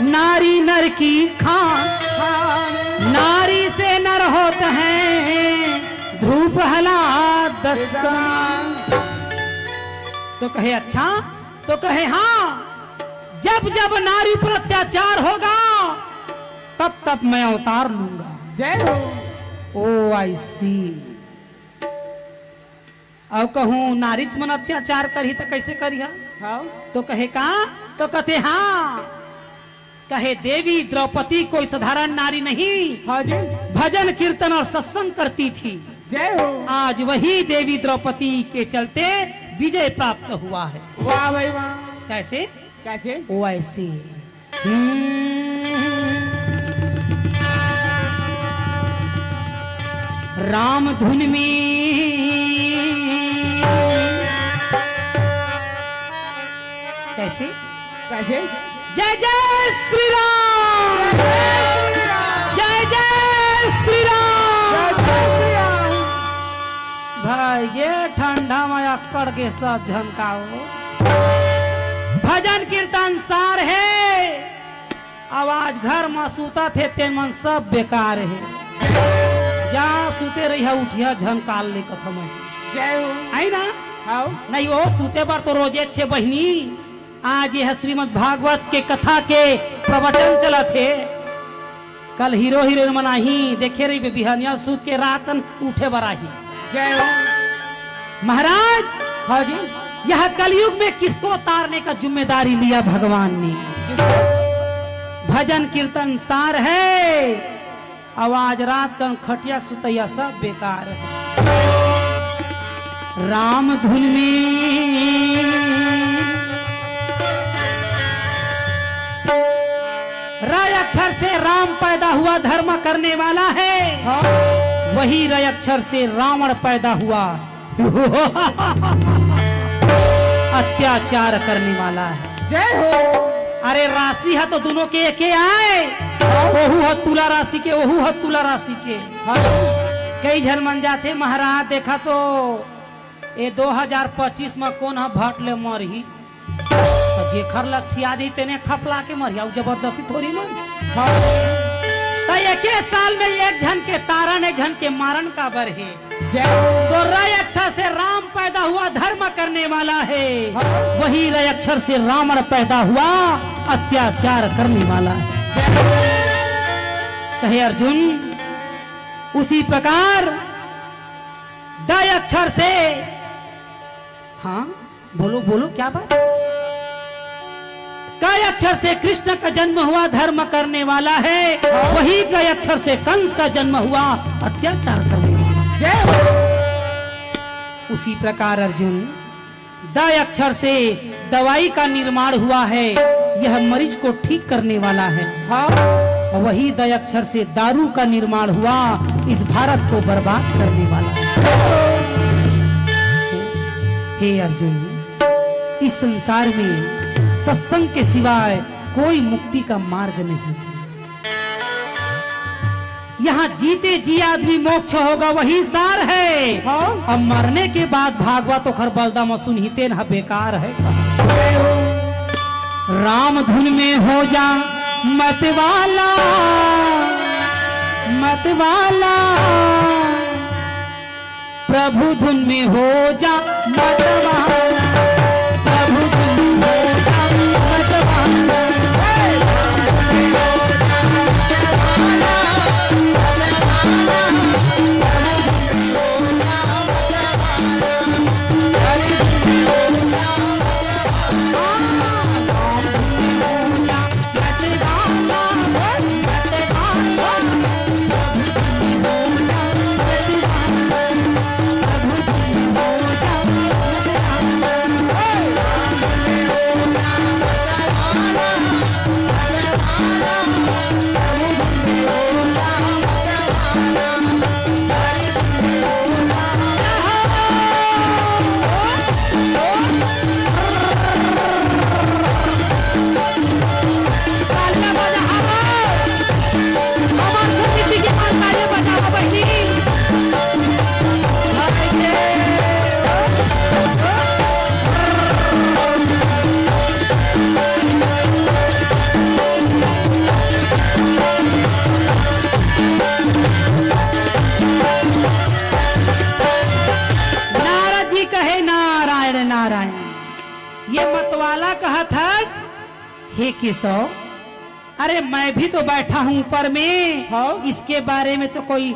नारी नर की खान, नारी से नर होते हैं ध्रुव हलाद दसन। तो कहे अच्छा, तो कहे हाँ, जब जब नारी पर अत्याचार होगा तब तब मैं अवतार लूंगा। जय हो। ओ आई सी। अब कहूं नारी मन अत्याचार करी तो कैसे करिया? हाँ तो कहे का? तो कहते हाँ, कहे देवी द्रौपदी कोई साधारण नारी नहीं, हाँ जी भजन कीर्तन और सत्संग करती थी। जय हो। आज वही देवी द्रौपदी के चलते विजय प्राप्त हुआ है। वाह भाई वाह। कैसे? कैसे? ओ ऐसे राम धुन में कैसे? कैसे? जय जय श्री राम, जय जय श्री राम। भाई ये ठंडा में अक्कड़ के सब झनकाओ, भजन कीर्तन सार है। आवाज घर में सूता थे ते मन सब बेकार है। जहाँ सूते रही उठिया झनकाल ले कथम जय हो। आई ना? हाँ नहीं वो सूते बार तो रोजे छे बहनी। आज यह श्रीमद् भागवत के कथा के प्रवचन चला थे। कल हीरो हीरोइन मनाही देखे रही बिहानिया सूत के रातन उठे बराही। जय हो। महाराज हाँ जी यह कलयुग में किसको उतारने का जिम्मेदारी लिया भगवान ने? भजन कीर्तन सार है। आवाज रात तन खटिया सुतैया सब बेकार है। राम धुन में राय अक्षर से राम पैदा हुआ, धर्म करने वाला है। हाँ वही रय अक्षर से रावण पैदा हुआ, अत्याचार करने वाला है। जय हो। अरे राशि है तो दोनों के एके आए, ओहू है तुला राशि के, ओहू है तुला राशि के। हाँ कई झन मन जाते महाराज देखा तो ये 2025 में कौन है भट ले मरही, तो जेखर लक्ष्य आ जाते ने खपला के मरिया जबरदस्ती थोड़ी मर। हाँ तो एक साल में एक झन के तारण एक झन के मारण का बर है। जय हो। तो रय अक्षर से राम पैदा हुआ, धर्म करने वाला है। वही रय अक्षर से रावण पैदा हुआ, अत्याचार करने वाला है। कहे अर्जुन उसी प्रकार दय अक्षर से, हाँ बोलो बोलो क्या बात? कई अक्षर से कृष्ण का जन्म हुआ, धर्म करने वाला है। वही कई अक्षर से कंस का जन्म हुआ, अत्याचार करने वाला है। जय हो। उसी प्रकार अर्जुन दय अक्षर से दवाई का निर्माण हुआ है, यह मरीज को ठीक करने वाला है। हाँ वही दय अक्षर से दारू का निर्माण हुआ, इस भारत को बर्बाद करने वाला है। हे अर्जुन, इस संसार में सत्संग के सिवाय कोई मुक्ति का मार्ग नहीं। यहाँ जीते जी आदमी मोक्ष होगा, वही सार है। हाँ। अब मरने के बाद भागवत तो खर बलदा में सुनहिते न बेकार है। राम धुन में हो जा मतवाला, मतवाला प्रभु धुन में हो जा मतवाला, प्रभु धुन में हो जा मतवाला। हे केशव, अरे मैं भी तो बैठा हूं ऊपर में, हाँ? इसके बारे में तो कोई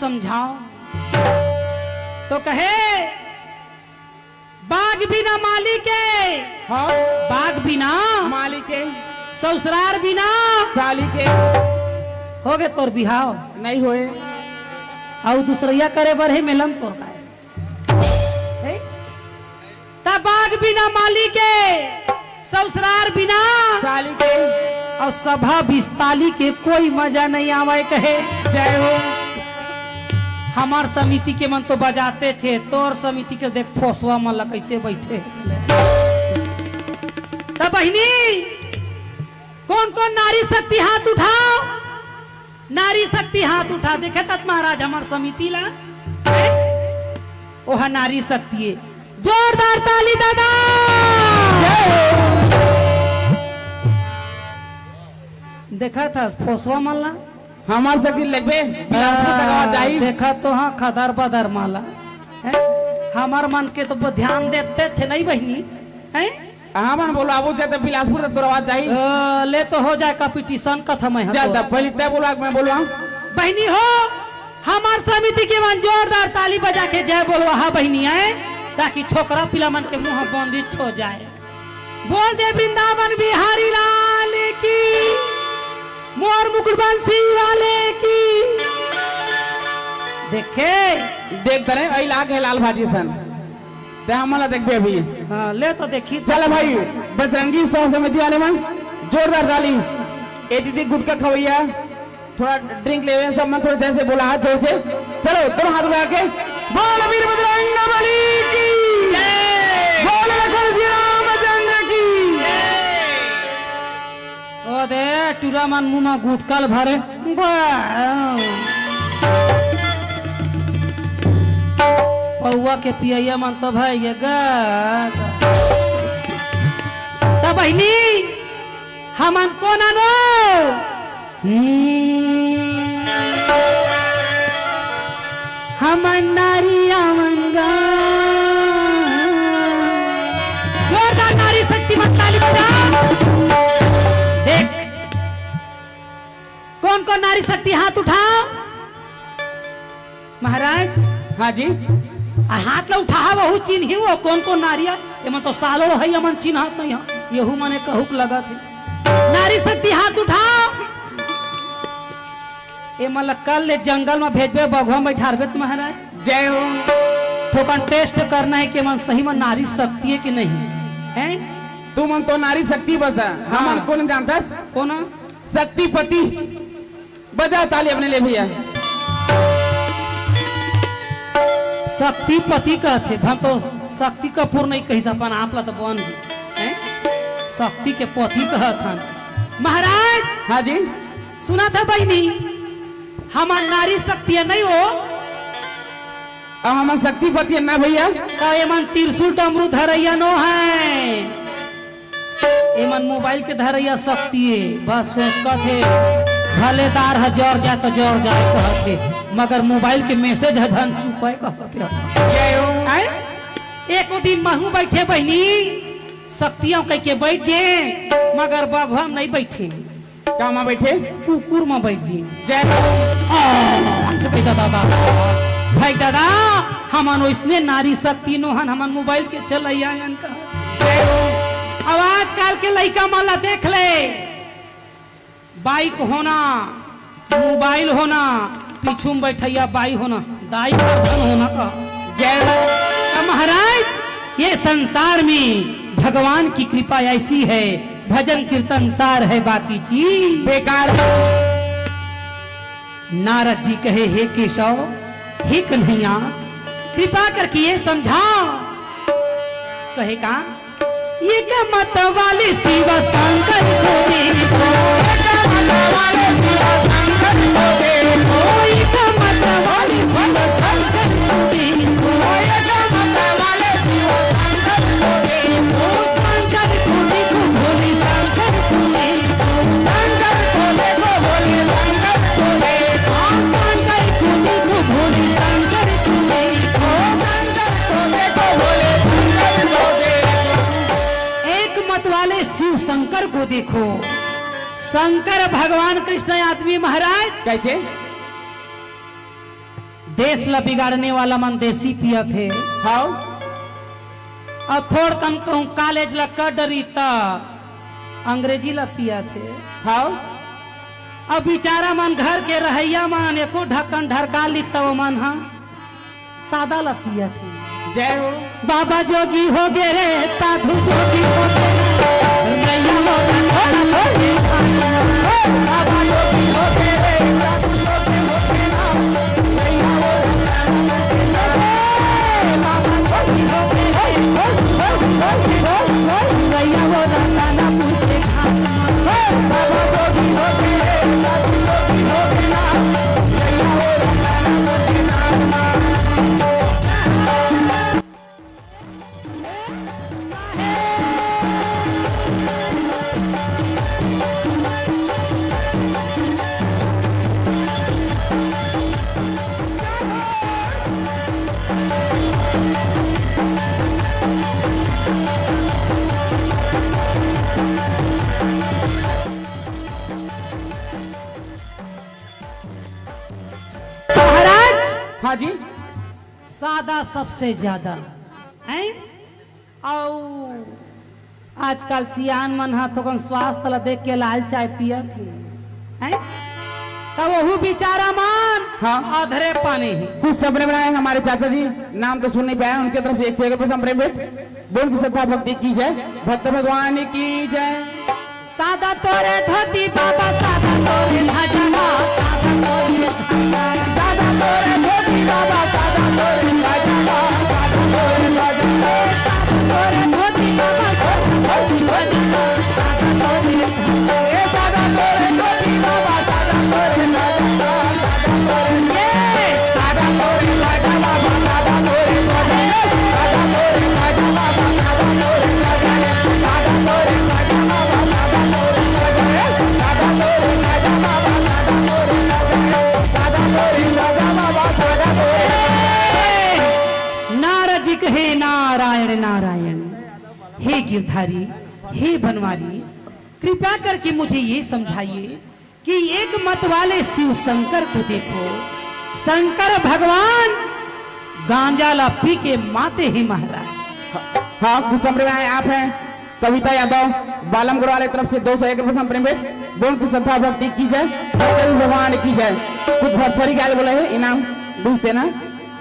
समझाओ। तो कहे बाग बिना माली के, हाँ बाग बिना माली के ससुरार बिना साली के हो गए तोर बिहाव, नहीं होए। और दूसरिया करे बर है मिलम तोर का तब बाग बिना माली के ससुरार बिना साली के और सभा बिस्ताली के कोई मजा नहीं आवे। कहे जय हो। हमार समिति के मन तो बजाते थे, तोर समिति के देख फोसवा मन ला कैसे बैठे। तब बहिनी कौन कौन नारी शक्ति हाथ उठाओ, नारी शक्ति हाथ उठा। देखे तत् महाराज हमार समिति ला ओहा नारी शक्ति है। जोरदार ताली दादा। देखा था फोसवा मन ला हमार शक्ति लगबे बिलासपुर तक आवाज आई। देखा तो हाँ खदर बदर माला है। हमार मन के तो ध्यान देते थे नहीं बहनी है। हाँ मन बोलो आबू जाते बिलासपुर तक तोर आवाज आई। ले तो हो जाए कंपटीशन का था मैं ज्यादा पहले तय बोला मैं बोलवा बहनी हो। हमार समिति के मन जोरदार ताली बजा के जय बोलवा। हाँ बहनी है ताकि छोकरा पिला मन के मुंह बंदिश हो जाए। बोल दे वृंदावन बिहारी लाल की, मोर मुकुट बंसी वाले की। देखे देख तरे आई लाग है लाल भाजी सन ते हमला देखबे अभी। हाँ ले तो देखी। चल भाई बजरंगी सौ समिति वाले मन जोरदार ताली। ए दीदी गुटका खवैया थोड़ा ड्रिंक लेवे सब मन थोड़े जैसे बोला हाथ जोर से। चलो दोनों हाथ उठा के बोल वीर बजरंग बली की जय, बोल लखन श्री रामचंद्र की जय। ओ दे टूरा मन मुंह में गुटकल भरे। पौआ के पिया मन तो भाई ये तब बहनी हमन को नानो हमन नारिया मंगा। जोरदार नारी शक्ति मत ताली बजा। देख कौन कौन नारी शक्ति हाथ उठाओ। महाराज हाँ जी हाथ ला उठा बहु चिन्ही वो कौन कौन नारिया एमन तो सालो है अमन चिन्ह हाथ नहीं है। यहू मने कहूक लगा थे नारी शक्ति हाथ उठाओ। एमन कल ले जंगल में भेजबे बगवा में बैठारबे महाराज। जय हो। ठोकन टेस्ट करना है कि मन सही में नारी शक्ति है कि नहीं है। तू मन तो नारी शक्ति बजा। हाँ। हमन कौन जानता कौन शक्तिपति बजा ताली अपने ले भैया। शक्तिपति कहते हम तो शक्ति कपूर नहीं कही अपन आप ला तो बन गए शक्ति के पति कहत महाराज। हाँ जी सुना था बहनी हमार नारी शक्ति नहीं हो। अब हम शक्तिपति ना भैया तो एमन त्रिशूल डमरू धरैया नो है। एमन मोबाइल के धरैया शक्ति है। बस कुछ कहते भलेदार है जर जाए तो जर जाए कहते मगर मोबाइल के मैसेज है धन चुप है कहते। एक दिन महू बैठे बहनी शक्तियों कह के बैठ गए मगर बघवा नहीं बैठे। क्या में बैठे कुकुर में बैठ गए। जय दादा भाई दादा हमन इसने नारी शक्ति नोहन हमन मोबाइल के चलैया अब आजकल के लड़का माला देख ले बाइक होना मोबाइल होना पीछू में बैठैया बाई होना दाई होना का। जय महाराज ये संसार में भगवान की कृपा ऐसी है भजन कीर्तन सार है बाकी चीज बेकार। नारद जी कहे हे केशव हे कन्हैया कृपा करके ये समझाओ। कहे का ये का मत वाले शिव शंकर को देखो शिव शंकर को को देखो। शंकर भगवान कृष्ण आदमी महाराज कैसे? देश ला बिगाड़ने वाला मन देसी पिया थे। हाउ और थोड़ कम कहूँ कॉलेज ला कर डरी त अंग्रेजी ला पिया थे। हाउ अब बेचारा मन घर के रहैया मन एको ढक्कन ढरका ली तो मन हा सादा ला पिया थे। जय हो। बाबा जोगी हो गए रे साधु जोगी हो गए रैया हो गए बाबा जोगी हो गए रे साधु जोगी हो गए रैया हो बाबा जोगी हो गए रैया हो रंगाना पूछे बाबा जोगी हो गए साधु जोगी हो गए रैया हो रंगाना पूछे हाँ जी। सादा सबसे ज्यादा है। और आजकल सियान मन हा तो स्वास्थ्य ला देख के लाल चाय पिया थी है। तब वही बेचारा मान हाँ। अधरे पानी ही कुछ सपने बनाए हमारे चाचा जी, नाम तो सुन नहीं पाया, उनके तरफ से 101 रुपये संप्रेम भेंट। बोल की श्रद्धा भक्ति की जाए, भक्त भगवान की जय। सादा तोरे धोती बाबा सादा तोरे भजवा सादा तोरे सादा तोरे धोती बाबा सादा तोरे भजवा सादा तोरे भजवा सादा तोरे धोती बाबा सादा तोरे भजवा सादा तोरे सादा तोरे धोती बाबा सादा तोरे भजवा सादा तोरे भजवा सादा तोरे भजवा सादा तोरे भजवा सादा तोरे भजवा सादा तोरे नारद जी कहे नारायण नारायण। हे गिरधारी हे बनवारी कृपया करके मुझे ये समझाइए कि एक मत वाले शिव शंकर को देखो। शंकर भगवान गांजा ला पी के माते ही महाराज। हाँ कुछ संप्रेम आए आप हैं कविता यादव बालम गुरु वाले तरफ से 201 रुपये संप्रेम भेंट। बोल की श्रद्धा भक्ति की जाए, भगवान की जाए। कुछ भरथरी गाल बोले है इनाम बुझते ना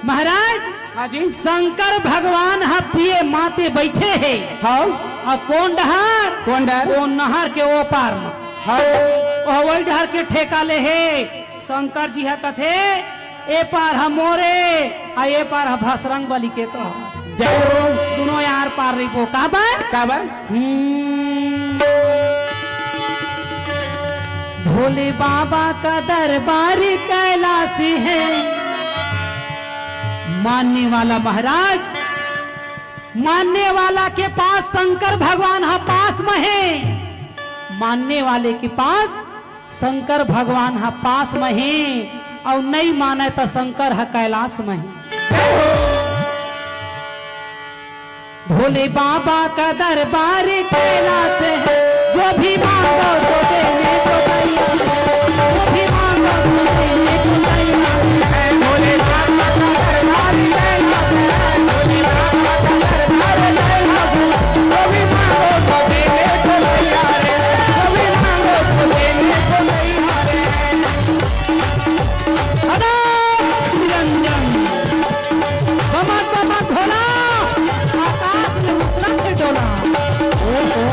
महाराज। हाँ जी। शंकर भगवान हा पिए माते बैठे है। हाँ और कौन डहार कौन डर? वो नहर के ओ पार में हाँ वही डहर के ठेका ले है। शंकर जी है कथे ए पार हम मोरे आ ए पार हम भसरंग बलि के कहो। जय हो। दोनों यार पार रही को काबर काबर भोले बाबा का दरबारी कैलाशी है। मानने वाला महाराज मानने वाला के पास शंकर भगवान हा पास में है। मानने वाले के पास शंकर भगवान हा पास में है और नहीं माने तो शंकर हा कैलाश में है। भोले बाबा का दरबार कैलाश है। जो भी मांगो सो देने को तैयार है। जो भी मांगो सो देने को तैयार है। भोले बाबा का दरबार कैलाश है। भोले बाबा का दरबार कैलाश है। जो भी मांगो सो देने को तैयार है। जो भी मांगो सो देने को तैयार है। अनंत निरंजन बमा बमा भोला आकाश में उतरा के डोला। ओहो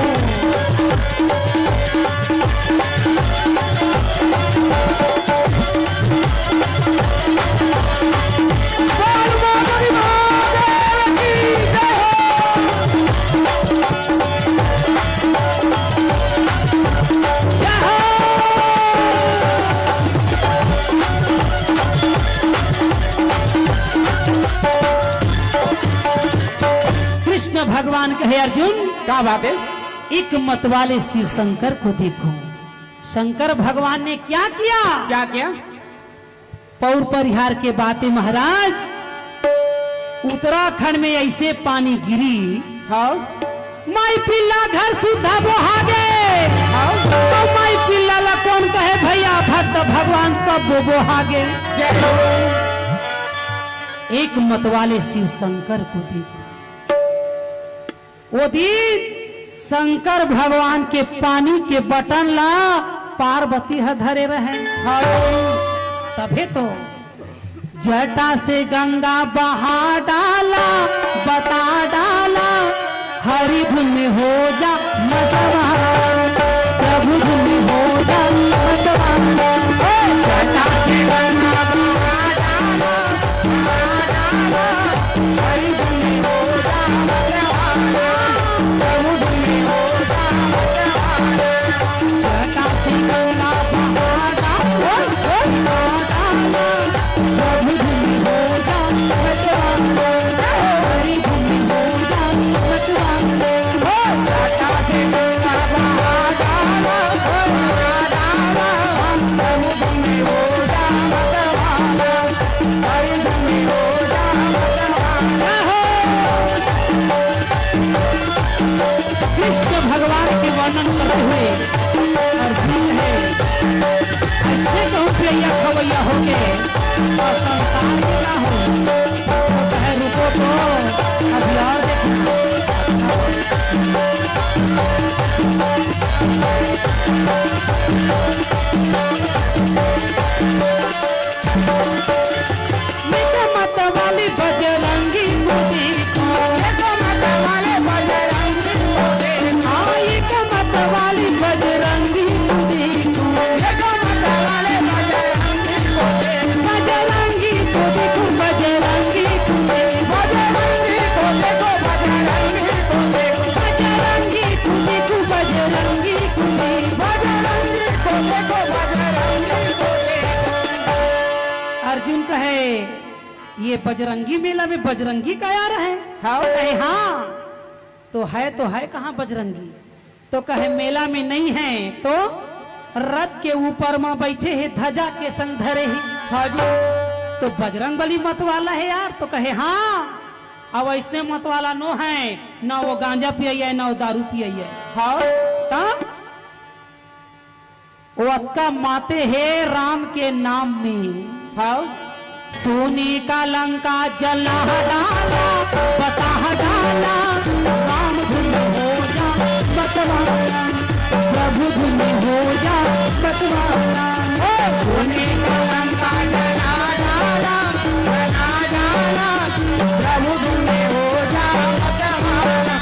कृष्ण भगवान कहे अर्जुन क्या बात है? एक मत वाले शिव शंकर को देखो। शंकर भगवान ने क्या किया? क्या किया? पौर परिहार के बातें महाराज। उत्तराखंड में ऐसे पानी गिरी हाँ माई पिल्ला घर सुधा बोहागे। भैया भक्त भगवान सब बोबो हागे। जय हो। एक मतवाले शिव शंकर को देखो, वो दिन शंकर भगवान के पानी के बटन ला पार्वती धरे रहे। तभी तो जटा से गंगा बहा डाला, बता डाला हरि धुन में हो जा मतवान, प्रभु धुन में हो जा मतवान। जटा से गंगा बहा डाला, हरि धुन में हो जा मतवान, प्रभु धुन में हो जा मतवान। जटा से गंगा बहा डाला, प्रभु धुन में हो जा मतवान, हरि धुन में हो जा मतवान। जटा से गंगा बहा डाला, प्रभु धुन में हो जा मतवान, हरि धुन में हो जा मतवान। कृष्ण भगवान के वर्णन करते हुए अर्जुन है ऐसे कहूँ प्रिया खवैया हो के और संसार के ना हो तो कहे रुको तो अभी और मत वाली बजरंगी मोदी को, मत वाले बजरंगी मोदी, मत वाली बजरंगी मोदी को, मत वाले बजरंगी मोदी, बजरंगी को देखो, बजरंगी को देखो, बजरंगी को देखो, बजरंगी को देखो, बजरंगी को देखो, बजरंगी को देखो, बजरंगी को देखो, बजरंगी को देखो। अर्जुन कहे ये बजरंगी मेला में बजरंगी का यार है। हाँ कहे हाँ तो है कहाँ बजरंगी? तो कहे मेला में नहीं है तो रथ के ऊपर में बैठे हैं ध्वजा के संग धरे हैं। हाँ जी तो बजरंग बली मत वाला है यार। तो कहे हाँ अब ऐसने मत वाला नो है, ना वो गांजा पिया है ना वो दारू पिया है। हाँ वो अक्का माते हैं राम के नाम में। हाँ सोने का लंका जला डाला, बता डाला राम धुन हो जा मतवाला, प्रभु धुन हो जा मतवाला। सोने का लंका जला डाला, बता डाला प्रभु धुन हो जा मतवाला,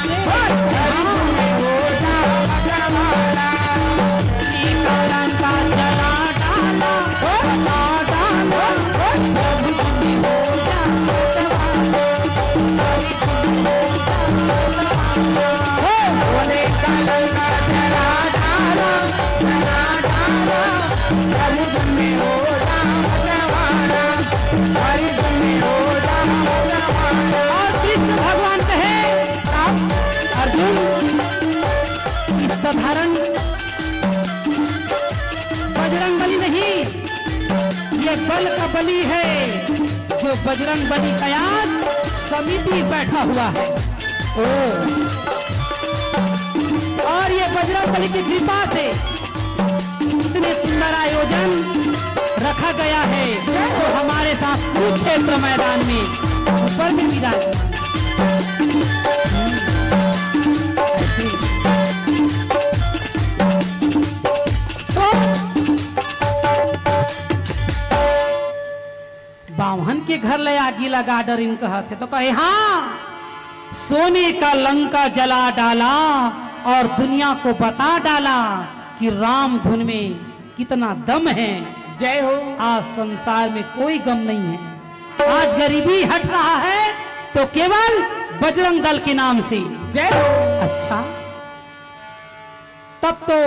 प्रभु धुन हो जा मतवाला। सोने का लंका जला डाला, बता डाला प्रभु धुन हो जा मतवाला, सोने का लंका जला डाला, प्रभु धुन हो जा मतवाला, हरि धुन हो जा मतवाला। और कृष्ण भगवान कहे अर्जुन इस साधारण बजरंग बली नहीं, ये बल का बली है जो बजरंग बली का याद समिति बैठा हुआ है। और ये बजरंग बली की कृपा से इतने सुंदर आयोजन रखा गया है जो हमारे साथ कुरुक्षेत्र मैदान में ऊपर में विराजमान बावन के घर ले आगी लगा डर इन कहते तो कहे हाँ सोने का लंका जला डाला और दुनिया को बता डाला कि राम धुन में कितना दम है। जय हो। आज संसार में कोई गम नहीं है, आज गरीबी हट रहा है तो केवल बजरंग दल के नाम से। जय हो। अच्छा तब तो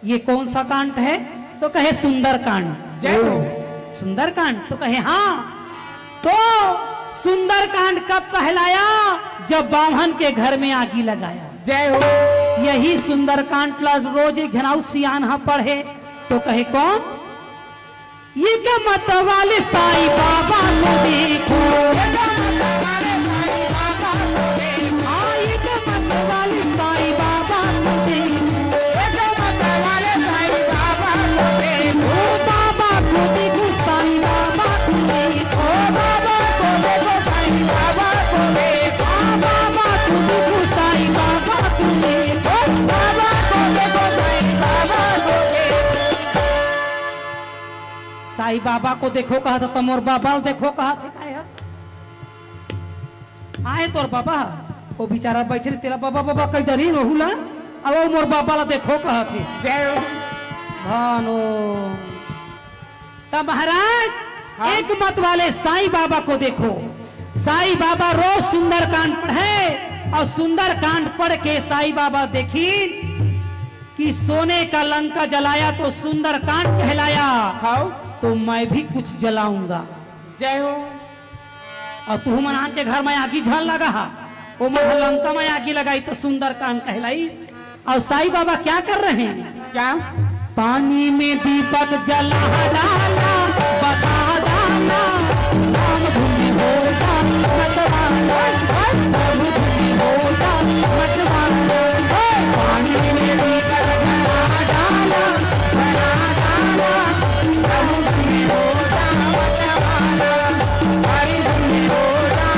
ये कौन सा कांड है? तो कहे सुंदर कांड। जय हो। सुंदर कांड? तो कहे हाँ तो सुंदर कांड कब कहलाया? जब बामन के घर में आगी लगाया। जय हो। यही सुंदर कांड रोज एक झनाऊ सियान पढ़े तो कहे कौन? ये क्या मत वाले साईं बाबा को देखो, ये क्या मत वाले साईं बाबा को देखो, ये क्या मत वाले साईं बाबा को देखो, ये क्या मत वाले साईं बाबा को देखो। साईं बाबा को देखो कहा था, तुम और बाबा को देखो कहा थे का यार? आए तोर बाबा, वो बेचारा बैठे रहे, तेरा बाबा बाबा कई दरी रहुला, अब वो मोर बाबा ला देखो कहा थे। जय हो। भानो तब महाराज हाँ? एक मत वाले साईं बाबा को देखो। साईं बाबा रोज सुंदरकांड पढ़े और सुंदरकांड पढ़ के साईं बाबा देखी कि सोने का लंका जलाया तो सुंदरकांड कहलाया, हाँ? तो मैं भी कुछ जलाऊंगा। जय हो। और तू मनान के घर में आगी झल लगा, वो मन लंका में आगी लगाई तो सुंदरकांड कहलाई। और साईं बाबा क्या कर रहे हैं? क्या? पानी में दीपक जला डाला, बता डाला, राम धुनी हो डाला, मतवाला, राम धुनी हो डाला, मतवाला। पानी में दीपक जला डाला, बता डाला, राम धुनी हो डाला, मतवाला, राम धुनी हो डाला,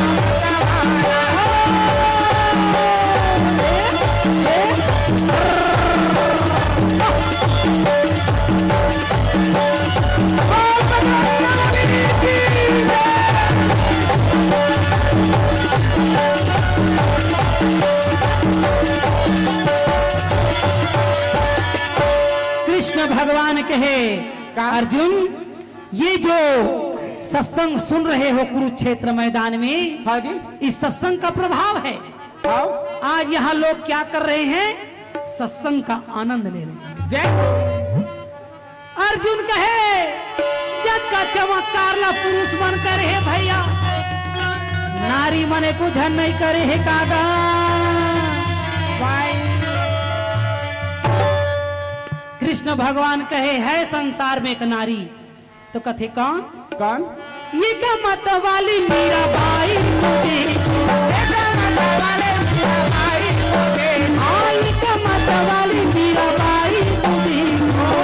कृष्ण भगवान कहे अर्जुन, ये जो सत्संग सुन रहे हो कुरुक्षेत्र मैदान में, हाँ जी। इस सत्संग का प्रभाव है। हाँ? आज यहाँ लोग क्या कर रहे हैं? सत्संग का आनंद ले रहे हैं। जय। अर्जुन कहे जग का चमत्कार ला पुरुष मन करे है भैया, नारी मने कुछ नहीं करे है कागा। भाई कृष्ण भगवान कहे है संसार में एक नारी, तो कथे कौन? कौन? ये का मत वाली मीरा बाई मुझे, ये का मत वाली मीरा बाई मुझे, हाँ ये का मत वाली मीरा बाई मुझे,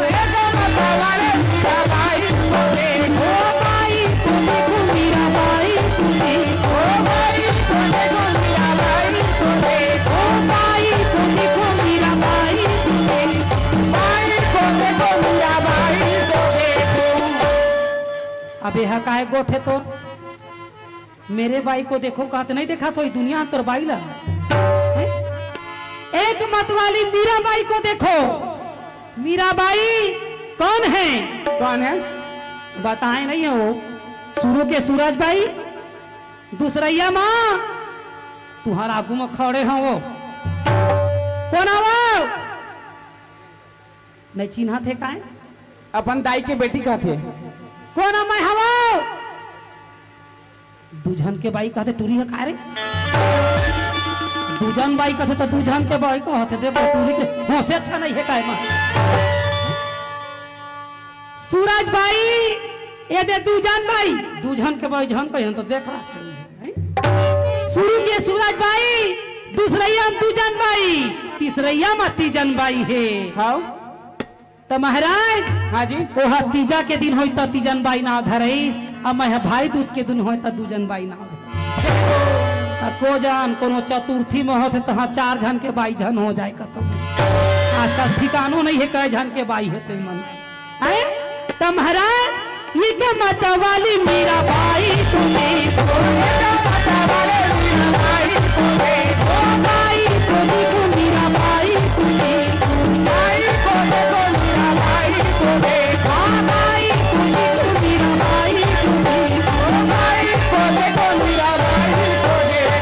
ये का मत वाली मीरा बाई मुझे, ओ बाई तुम्हें को मीरा बाई मुझे, ओ बाई तुम्हें को मीरा बाई मुझे, ओ बाई तुम्हें को मीरा बाई मुझे, बाई तुम्हें को मीरा बाई मुझे। अबे हा काहे गोठे तो मेरे बाई को देखो कहते नहीं देखा तो ये दुनिया तोर बाई ला है? एक मत वाली मीरा बाई को देखो। मीरा बाई कौन है? कौन है? बताए नहीं है वो शुरू के सूरज बाई, दूसरैया माँ तुम्हारा आगू में खड़े हैं वो कौन है वो? नहीं चिन्हा थे काहे? अपन दाई के बेटी का थे। कौन मैं हवा? दूजन के बाई कहते टूरी है कारे? दूजन बाई कहते तो दूजन के बाई कहते देखो टूरी के हो से अच्छा नहीं है काय मां। सूरज बाई ये दे दूजन बाई, दूजन के बाई जन कहीं तो देख रहा है। शुरू के सूरज बाई, दूसरैया दूजन बाई, तीसरैया में तीजन बाई है। हाँ? तो महाराज हाँ जी। ओहा तीजा के दिन होई तो तीजन बाई नाव धरईस, अब मैं भाई दूज के दिन होई तो दूजन बाई नाव धरईस। को जान कोनो चतुर्थी में होते तो हाँ 4 जन के बाई जन हो जाए खत्म। आजकल ठिकानो नहीं है कई जन के बाई होते मन है। तो महाराज ये क्या मत वाली मीरा बाई तुम्हें, मत वाले मीरा बाई तुम्हें, ओ बाई तुम्हें को मीरा बाई तुम्हें, बाई को देखो मीरा बाई तुम्हें, हाँ बाई तुम्हें को मीरा बाई तुम्हें, ओ बाई को देखो मीरा बाई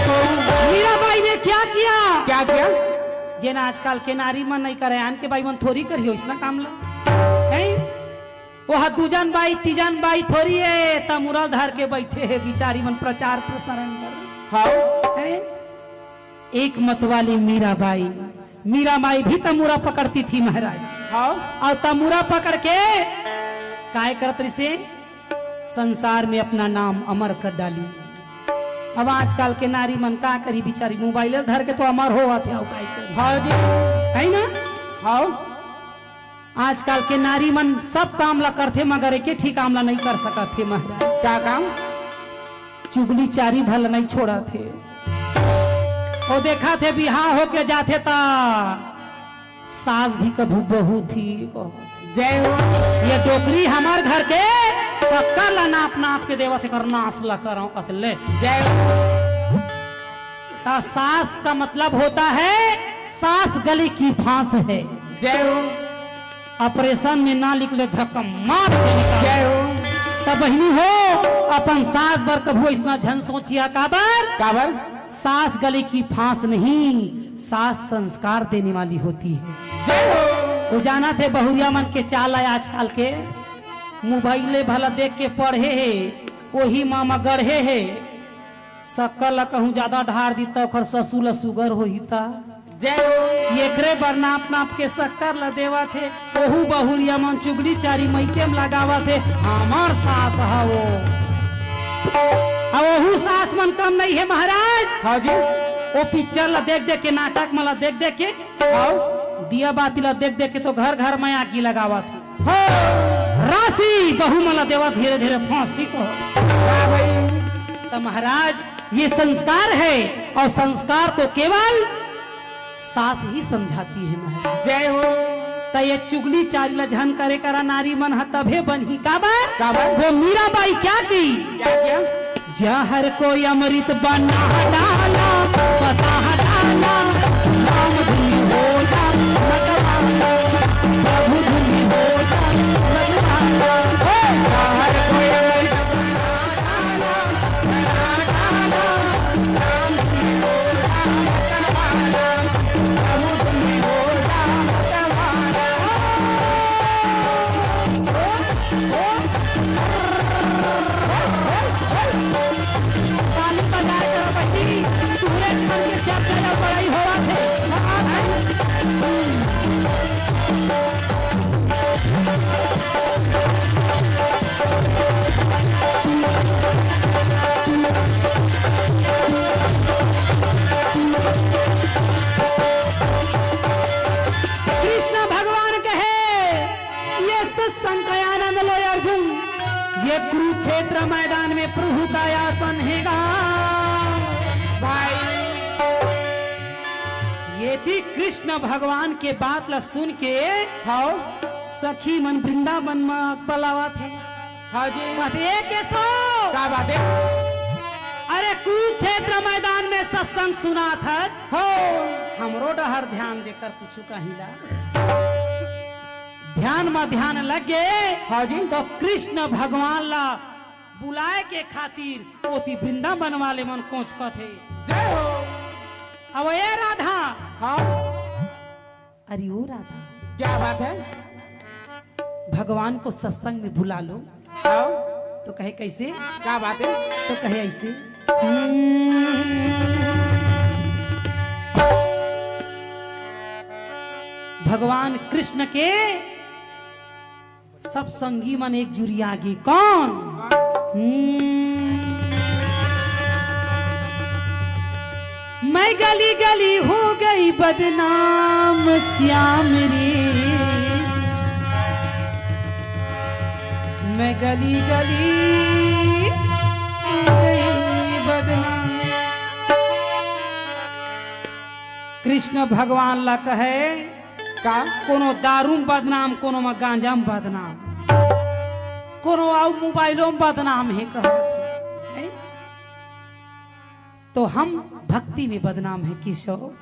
तुम्हें। मीरा बाई ने क्या किया? क्या किया? जेना आजकल के नारी मन नहीं करे, आन के बाई मन थोड़ी करियो इसना काम ला है। वह दूजन बाई तीजन बाई थोड़ी है, तमुरा धर के बैठे है बिचारी मन प्रचार प्रसारण कर। हाँ? है? एक मत वाली मीरा बाई, मीरा माई भी तमुरा पकड़ती थी महाराज। हाँ? और तमुरा पकड़ के काय करती से संसार में अपना नाम अमर कर डाली। अब आजकल के नारी मन का करी बिचारी मोबाइल धर के तो अमर हो थे काय करी। हाँ जी। है ना? हाँ? आजकल के नारी मन सब काम ला करते मगर एक ठीक काम ला नहीं कर सकत थे महाराज। क्या काम? चुगली चारी भल नहीं छोड़ा थे। वो देखा थे बिहार होके जाते ता सास भी कभू बहू थी, जय हो। ये डोकरी हमार घर के सबका ला नाप नाप के देवत कर नाश ला करो कतले। जय हो। ता सास का मतलब होता है सास गली की फांस है। जय हो। ऑपरेशन में ना निकले धक्का मार के निकाल। जय हो। तब बहनी हो अपन सास बर कभू इतना झन सोचिया काबर काबर सास गली की फांस नहीं सास संस्कार देने वाली होती है। जय हो। वो जाना थे बहुरिया मन के चाल है आजकल के मोबाइले भला देख के पढ़े है वही मामा गढ़े है सकल कहूँ ज्यादा ढार दी तो ससुर सुगर हो जय हो। एकरे बर नाप नाप के शक्कर ल देवा थे ओहू बहुरिया मन चुगली चारी मैके में लगावा थे हमार सास है वो ओहू सास मन कम नहीं है महाराज। हाँ जी। वो पिक्चर ला देख देख के नाटक में ला देख देख के हाँ। दिया बाती ला देख देख के तो घर घर में आगी लगावा थी राशि बहु मला देवा धीरे धीरे फांसी को। हाँ भाई। तो महाराज ये संस्कार है और संस्कार को केवल सास ही समझाती है महाराज। जय हो। तो ये चुगली चारी ला झन करे करा नारी मन ह तभे बनी काबर काबर वो मीराबाई क्या की क्या किया जहर को अमृत बना डाला पता डाला राम धुनी होता मतवाला प्रभु धुनी होता मतवाला जहर को अमृत बना डाला राम धुनी होता मतवाला प्रभु धुनी होता मतवाला। ताली बजाए करो बच्ची पूरे घर के चार जगह पढ़ाई होवा थे। कृष्ण भगवान कहे ये सत्संग का आनंद लो अर्जुन ये कुरुक्षेत्र मैदान में प्रभु का आसमान हैगा भाई। ये थी कृष्ण भगवान के बात ला सुन के हाँ सखी मन वृंदावन में पलावा थे। हाँ जी। कहते कैसो क्या बात है अरे कुरुक्षेत्र मैदान में सत्संग सुना था हो हमरो डहर ध्यान देकर कुछ कहिला ध्यान में ध्यान लगे। हाँ जी। तो कृष्ण भगवान ला बुलाए के खातिर ओती वृंदावन वाले मन कोच थे। जय हो। अब ये राधा हाँ अरे ओ राधा क्या बात है भगवान को सत्संग में बुला लो। हाँ तो कहे कैसे क्या बात है तो कहे ऐसे भगवान कृष्ण के सब संगी मन एक जुरी आगे कौन मैं गली गली हो गई बदनाम श्याम रे मैं गली गली हो गई बदनाम। कृष्ण भगवान ला कहे का कोनो दारू में बदनाम कोनो में गांजा में बदनाम कोनो आउ मोबाइलों में बदनाम है कहा तो हम भक्ति में बदनाम है किशोर।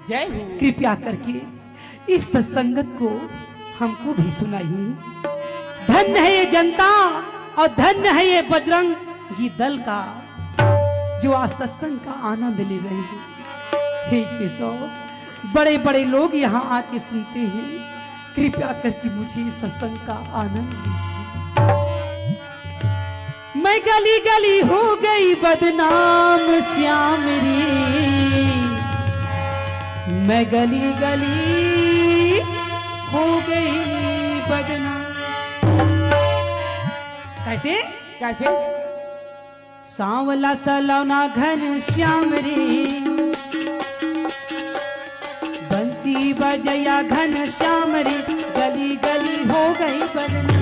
जय हो। कृपया करके इस सत्संगत को हमको भी सुनाइए। धन्य है ये जनता और धन्य है ये बजरंगी दल का जो आज सत्संग का आनंद ले रहे हैं। हे किशोर बड़े बड़े लोग यहाँ आके सुनते हैं कृपया करके मुझे इस सत्संग का आनंद लीजिए। मैं गली गली हो गई बदनाम श्याम रे मैं गली गली हो गई बदनाम। कैसे कैसे सांवला सलौना घन श्याम रे बंसी बजया घन श्याम रे गली गली हो गई बदनाम।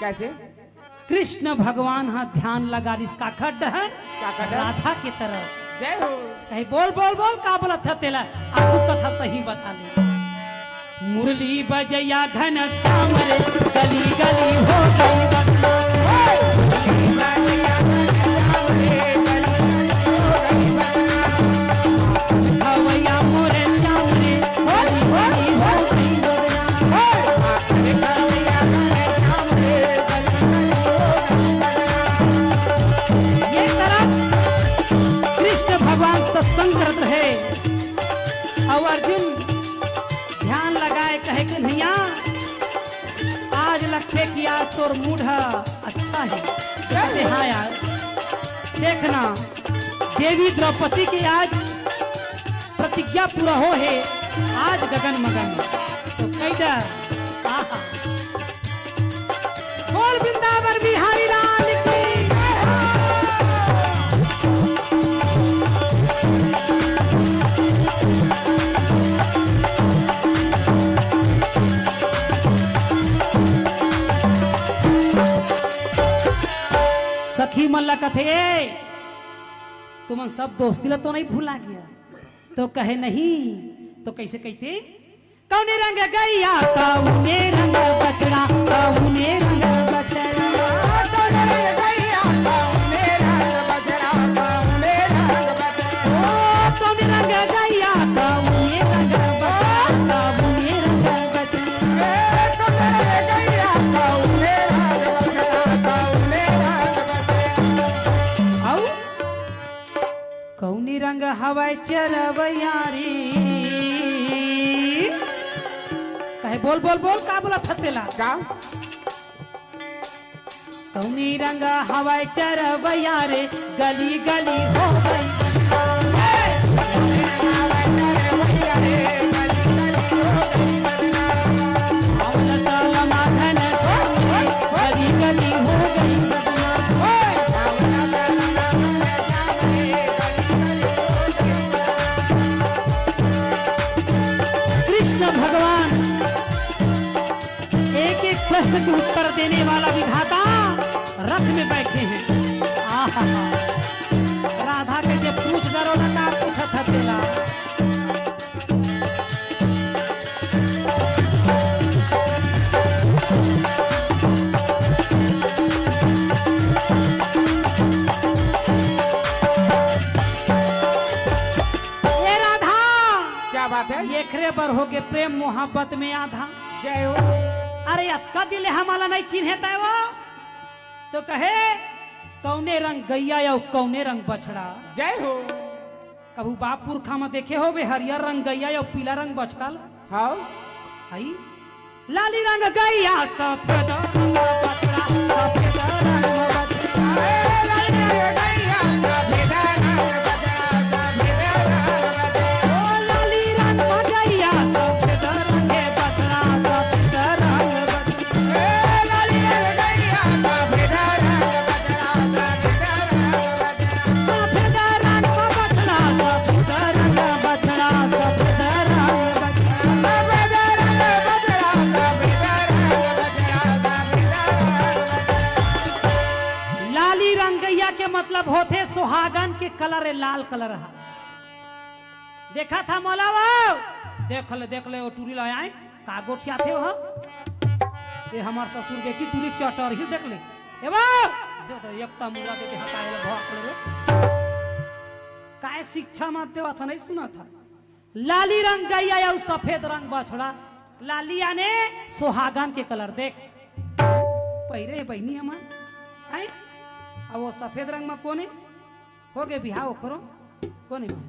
कैसे? कृष्ण भगवान हाँ ध्यान लगा इसका खड्डहर क्या खड्डहर? राधा की तरफ जय हो। कहीं बोल बोल बोल का बोलत था तेला आपको कथा तही बता ले। मुरली बजैया घन श्याम रे गली गली हो गई बदनाम। खवैया मोरे श्याम रे गली गली हो गई बदनाम। ये तरफ कृष्ण भगवान सत्संग करत रहे और अर्जुन ध्यान लगाए कहे कि भैया आज लगते कि आज तोर मूड अच्छा है। कहते हाँ यार देखना देवी द्रौपदी के आज प्रतिज्ञा पूरा हो है आज गगन मगन तो कई डर आहा बोल वृंदावन बिहारी लाल की। सखी मल्ला कथे तुम सब दोस्ती ला तो नहीं भूला गया तो कहे नहीं तो कैसे कहते कौने रंग गैया कौने रंग बछड़ा कौने रंग बछड़ा कौने रंग गैया कौने रंग बछड़ा कौने रंग बछड़ा ओ कौने रंग गैया कौने रंग बछड़ा कौने रंग बछड़ा कौने रंग गैया कौने रंग बछड़ा कौने रंग बछड़ा औ कौनी रंग हवाई चरवैयारी कहे बोल बोल बोल का बोला थतेला का? कौनी रंग हवाई चरवैयारे गली गली हो गई गली गली हो गई भगवान एक एक प्रश्न के उत्तर देने वाला विधाता रथ में बैठे हैं। आहा राधा के जे पूछ डरो ना का पूछत हतेला ये राधा क्या बात है? ये खरे बर हो के प्रेम मोहब्बत में आधा जय हो। अरे अक्का दिले हमारा नहीं चिन्हे तय वो तो कहे कौने रंग गैया या कौने रंग बछड़ा। जय हो। कबू बाप पुरखा में देखे हो बे हरियर रंग गैया या पीला रंग बछड़ा ला हाँ आई लाली रंग गैया सफेद रंग बछड़ा सफेद रंग बछड़ा लाली रंग गैया सफेद रंग बछड़ा सफेद रंग बछड़ा ओ लाली रंग गैया सफेद रंग बछड़ा सफेद रंग बछड़ा ए लाली रंग गैया सफेद रंग बछड़ा सफेद रंग बछड़ा सफेद रंग बछड़ा सफेद रंग लाली रंगैया के मतलब होते सुहागन के कलर है लाल कलर है। देखा था मौलावा देख ले वो टूरी लाए आए का गोठिया थे वह ये हमार ससुर बेटी टूरी चटर ही देख ले ए बा दे दे एकता मुरा के हटाए भौक ले काय शिक्षा मानते हुआ था नहीं सुना था लाली रंग गैया या सफेद रंग बछड़ा लालिया ने सुहागन के कलर देख पहिरे बहनी हमार आई अब वो सफेद रंग में कोने हो गए बिहाव करो कोने में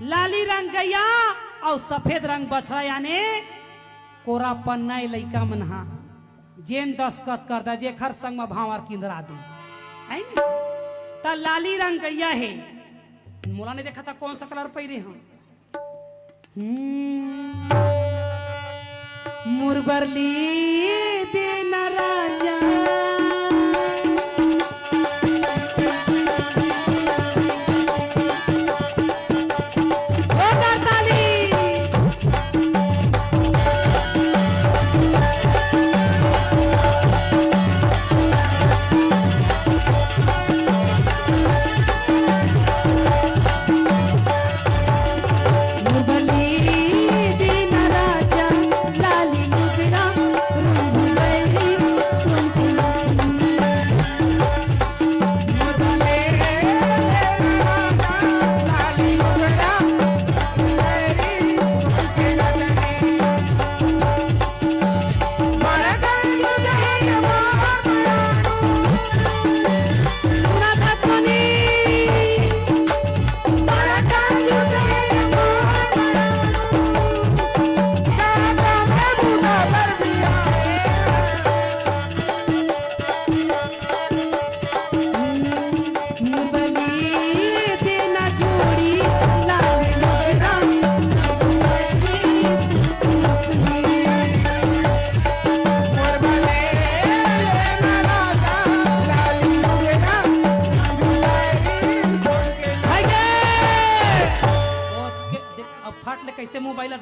लाली रंग गैया और सफेद रंग बछड़ा यानी कोरा पन्ना लइका मनहा जेन दस्खत कर दा जे खर संग में भावर किंदरा दे आई नहीं ता लाली रंग गैया है मोला ने देखा था कौन सा कलर पहिरे हम मुरबरली दिन राजा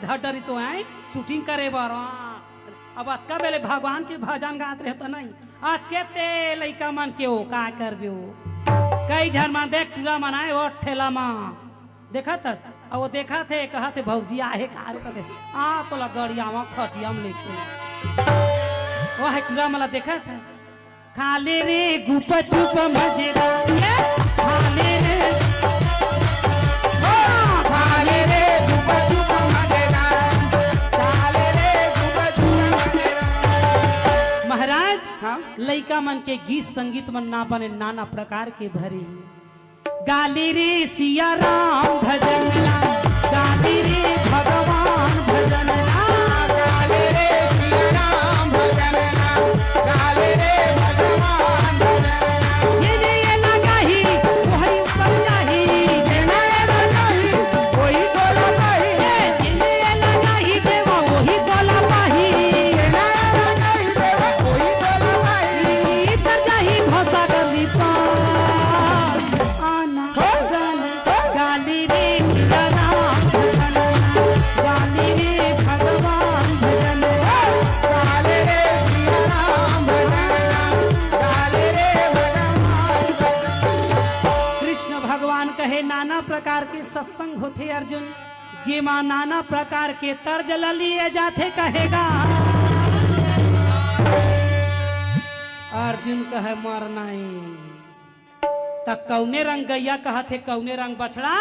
धर डरी तो आए शूटिंग करे बार अब अक्का बेले भगवान के भजन गात रहे तो नहीं केते लइका मन के हो का करबे कई झन मन देख टूरा मनाए वो ठेला मां देखा था अब वो देखा थे कहा थे भौजी आहे कार कहते तो ला गड़िया में खटिया में लेके वो है टूरा मला देखा था खाले रे गुप चुप मजेदार खाले रे खाले रे गुप चुप मजेदार खाले रे गुप चुप मजेदार। महाराज हाँ लइका मन के गीत संगीत मन ना बने नाना प्रकार के भरे गाली रे सिया राम भजन गाली रे भगवान भजन गाले रे सिया राम भजन गाले रे भगवान भजन ये लगा ही वही ऊपर जाही ये लगा ही कोई बोला नहीं ये लगा ही देवा वही बोला पाही ये लगा ही देवा कोई बोला नहीं इधर जाही भाषा गली पार आना गाली रे सिया राम भजन गाली रे भगवान भजन गाले रे सिया राम भजन गाले रे भगवान कृष्ण भगवान कहे नाना प्रकार के सत्संग होते अर्जुन जे माँ नाना प्रकार के तर्ज लिए जाते कहेगा अर्जुन कहे मरना तक कौने रंग गैया कहा थे कौने रंग बछड़ा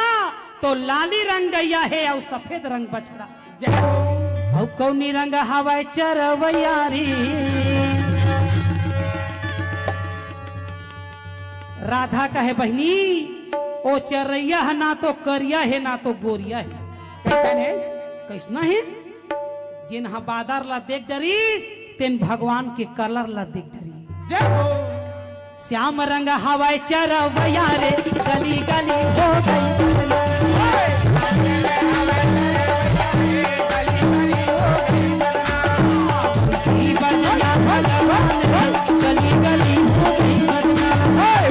तो लाली रंग गैया है और सफेद रंग बछड़ा जय हो और कौनी रंग हवाई चरवैयारी राधा कहे बहनी ओ चरैया है ना तो करिया है ना तो गोरिया है कैसन है कैसना है जिन हा बादर ला देख डरीस तेन भगवान के कलर ला देख डरी जय हो श्याम रंग हवाई चरवैया रे गली गली हो गई बनिया भगवान गली गली हो गई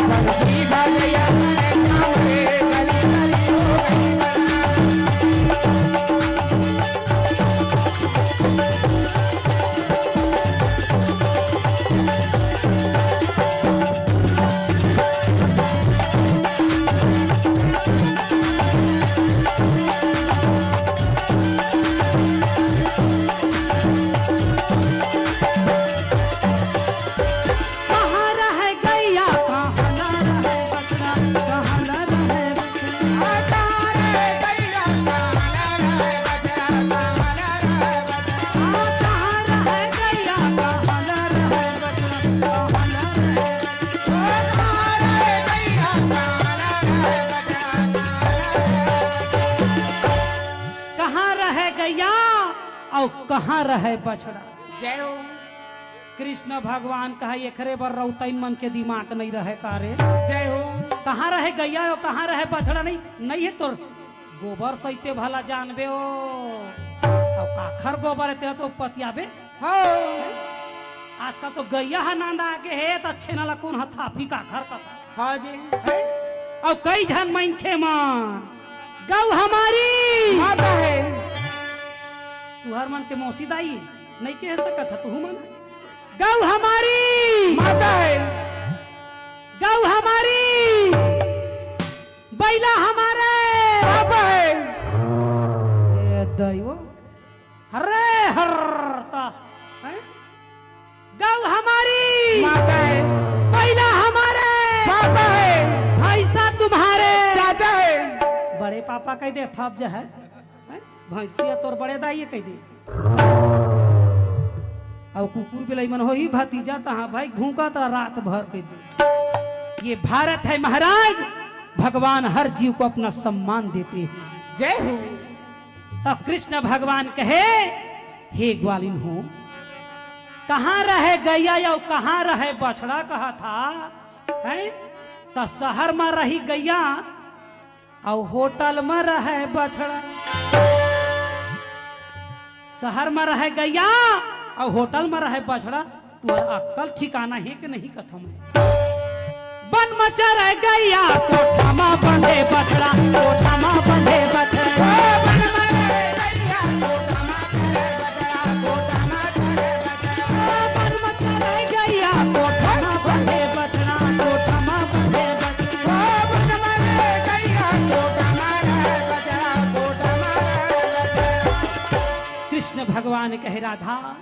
कहाँ रह गैया कहाँ न रहे बछड़ा कहाँ न रहे बछड़ा कहाँ रह गैया कहाँ न रहे बछड़ा कहाँ न रहे कहाँ रह गैया और कहाँ रहे बछड़ा जय हो कृष्ण भगवान कहा एकरे बर रौतैन मन के दिमाग नहीं रहे कारे जय हो कहाँ रहे गैया और कहाँ रहे बछड़ा नहीं है तो गोबर सहिते भला जानबे ओ और काखर गोबर है तो पतियाबे हो आजकल तो गैया है नांदा आगे है तो अच्छे नाला कौन हथाफी काखर का हाँ जी है? और कई झन मनखे मां गौ हमारी माता है तू हर मन के मौसी दाई नहीं कह सकत तू मन गौ हमारी माता है गौ हमारी बैला हमारे पापा है ए दैव हरे हरता है? गौ हमारी माता है बैला हमारे पापा है भैंसा तुम्हारे चाचा है बड़े पापा कह दे फब है भैंसिया तोर बड़े दाई कह दे और कुकुर बिलाई मन हो ही भतीजा तहा भाई भूखा तो रात भर कह दे ये भारत है महाराज भगवान हर जीव को अपना सम्मान देते हैं जय हो तो कृष्ण भगवान कहे हे ग्वालिन हो कहाँ रहे गैया या कहाँ रहे बछड़ा कहा था है तो शहर में रही गैया और होटल में रहे बछड़ा शहर में रहे गैया और होटल में रहे बछड़ा तुम्हारा अक्कल ठिकाना है कि नहीं कथम है बन मचा रह गैया कोठा में बंधे बछड़ा कोठा में बंधे बछड़ा बन मचा रह गैया भगवान कहे राधा,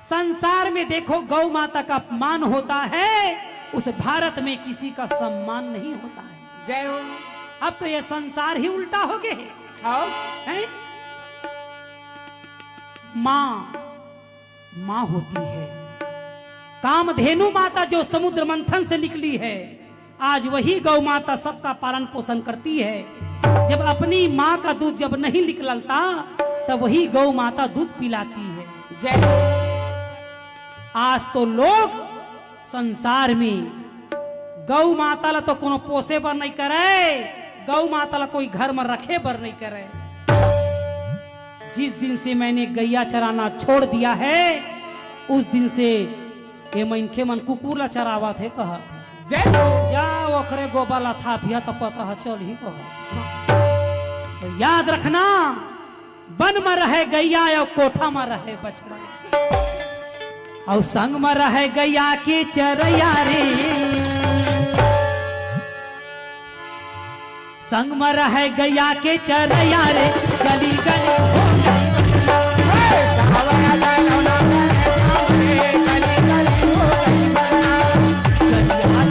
संसार में देखो गौ माता का अपमान होता है, उस भारत में किसी का सम्मान नहीं होता है। जय हो। अब तो ये संसार ही उल्टा हो गए आओ। हैं? मां मां होती है, कामधेनु माता जो समुद्र मंथन से निकली है, आज वही गौ माता सबका पालन पोषण करती है। जब अपनी मां का दूध जब नहीं निकलता, तब वही गौ माता दूध पिलाती है। जय। आज तो लोग संसार में गौ माता ला तो कोनो पोसे पर नहीं करे, गौ माता ला कोई घर में रखे पर नहीं करे। जिस दिन से मैंने गैया चराना छोड़ दिया है, उस दिन से ये मनखे मन कुकुर ला चरावा थे कहा जय हो। जा ओकरे गोबाला था पिया तो पता है चल ही कहा। तो याद रखना, वन में रहे गैया या कोठा में रहे बछड़ा, और संग में रहे गैया के चरैया रे, संग में रहे गैया के चरैया रे, गली गली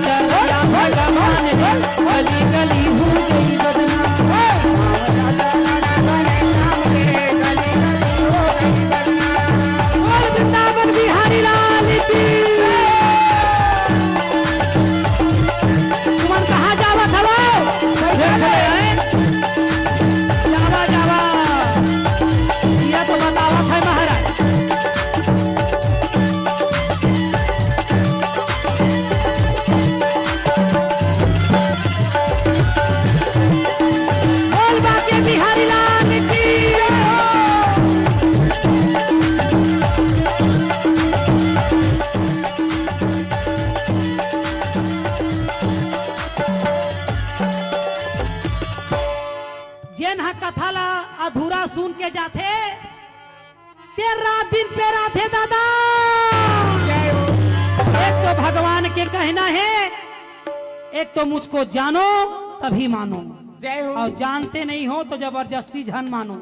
चरैया भगवान रे, गली गली हो गई बदनाम। बोल वृंदावन बिहारी लाल की। तुमन कहाँ जावा था? जावा जावा, ये तो बतावा था महाराज। बोल बाके बिहारी लाल की। कथा ला अधूरा सुन के जाते, तेरा दिन पे राधे दादा। एक तो भगवान के कहना है, एक तो मुझको जानो तभी मानो, जय हो। और जानते नहीं हो तो जबरदस्ती झन मानो।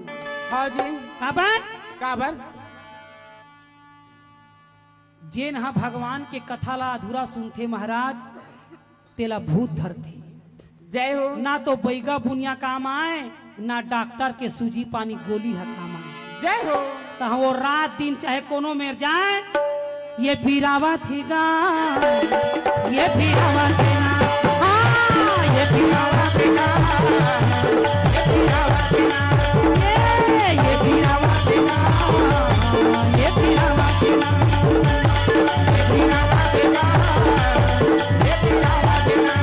हाँ जी। काबर काबर जेन हा भगवान के कथा ला अधूरा सुनते महाराज, तेला भूत धरते। जय हो। ना तो बैगा बुनिया काम आए, ना डॉक्टर के सूजी पानी गोली है काम आए। जय हो। तो वो रात दिन चाहे कोनो मेर जाए, ये पीरावा थीगा, ये पीरावा थीना, हाँ ये पीरावा थीना, ये पीरावा थीना, ये पीरावा थीना, ये पीरावा थीना, ये पीरावा थीना, ये पीरावा थीना।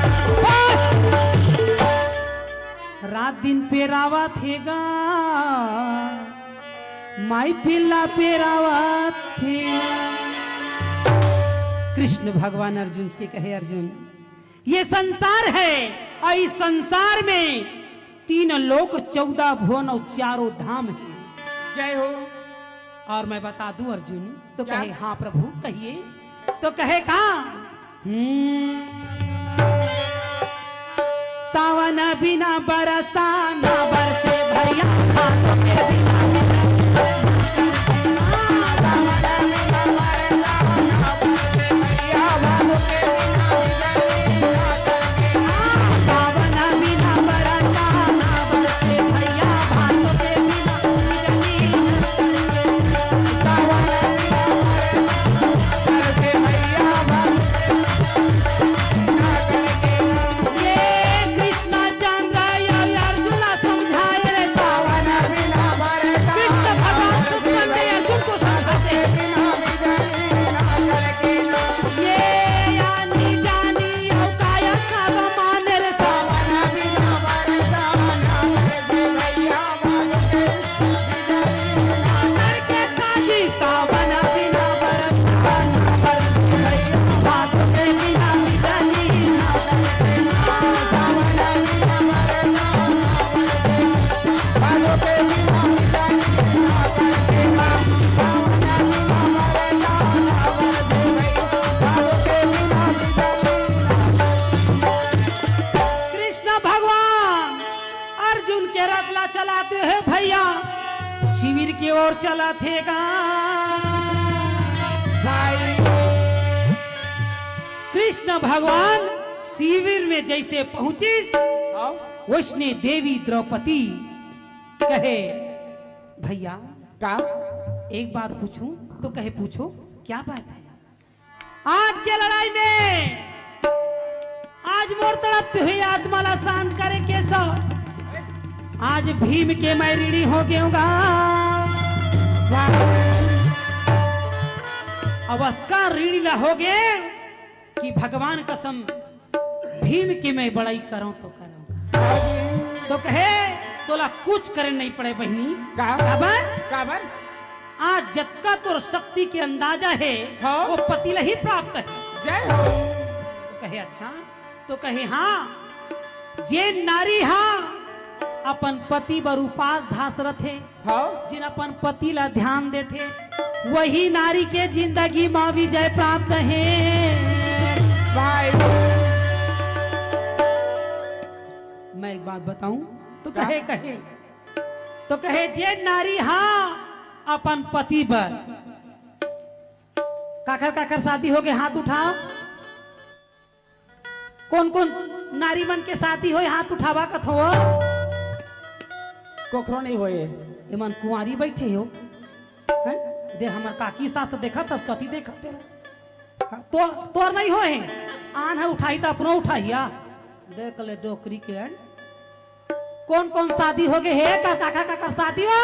रात दिन पेरावा थेगा, माई पिल्ला पेरावा थे। कृष्ण भगवान अर्जुन से कहे, अर्जुन ये संसार है, और इस संसार में 3 लोक 14 भुवन और 4 धाम है। जय हो। और मैं बता दूं अर्जुन, तो क्या? कहे हाँ प्रभु कहिए। तो कहे कहा, सावन बिना बरसा ना बरसे भैया, हाथों के बिना गाथेगा भाई कृष्ण भगवान शिविर में जैसे पहुंचिस हाँ उसने देवी द्रौपदी कहे भैया का एक बात पूछूं तो कहे पूछो क्या बात है। आज के लड़ाई में आज मोर तड़पते हुए आत्माला शांत करे कैसा आज भीम के मैं ऋणी हो गयूंगा अब का ऋणी ला हो गए कि भगवान कसम भीम की मैं बड़ाई करूं तो करूंगा। तो कहे तोला कुछ करे नहीं पड़े बहनी काबर आज जतका तोर शक्ति के अंदाजा है हाँ? वो पतिला ही प्राप्त है। जय हो तो कहे अच्छा तो कहे हाँ जे नारी हाँ अपन पति बर उपास धास रथे हाँ जिन अपन पति ला ध्यान देथे वही नारी के जिंदगी में विजय प्राप्त है। भाई मैं एक बात बताऊं तो क्या? कहे जे नारी हाँ अपन पति पर काकर काकर शादी हो गए हाथ उठाओ। कौन कौन नारी मन के शादी हो हाथ उठावा कथो कोखरो नहीं होए एमन कुंवारी बैठे हो हैं? दे हमर काकी सास तो देखा तस कथी देखते तो तोर नहीं होए आन है उठाई तो अपनो उठाइया देख ले डोकरी के हैं? कौन कौन शादी हो गए है का काका काका शादी हो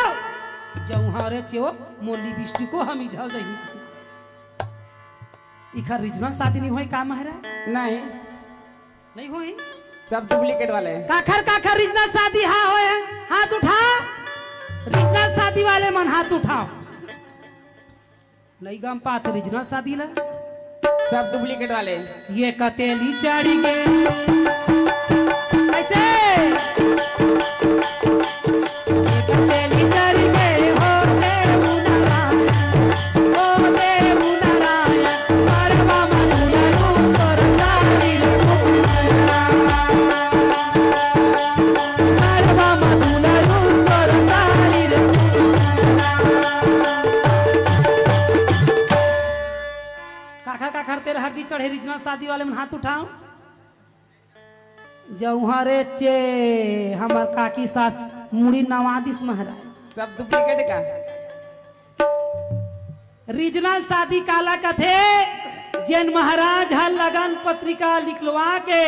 जौहारे चो मोली बिष्टि को हम इझल जही इखर रीजनल शादी नहीं होई का महाराज नहीं होई सब डुप्लीकेट वाले हैं। काखर काखर रीजनल शादी हाँ होए हाथ उठा रीजनल शादी वाले मन हाथ उठाओ नहीं गम पात रीजनल शादी ला सब डुप्लीकेट वाले हैं। ये कतेली चाड़ी गए ऐसे ये कतेली चाड़ी गए हो देव नारायण परवा मनुया रूप तोर सारी परवा मनुया रूप तोर सारी काखा काखर तेरे हरदी चढ़े रीजनल शादी वाले में हाथ उठाओ जौहरे चे हमर काकी सास मुड़ी नवादिस महाराज सब डुप्लीकेट का रीजनल शादी काला कथे जैन महाराज हर लगन पत्रिका लिखलवा के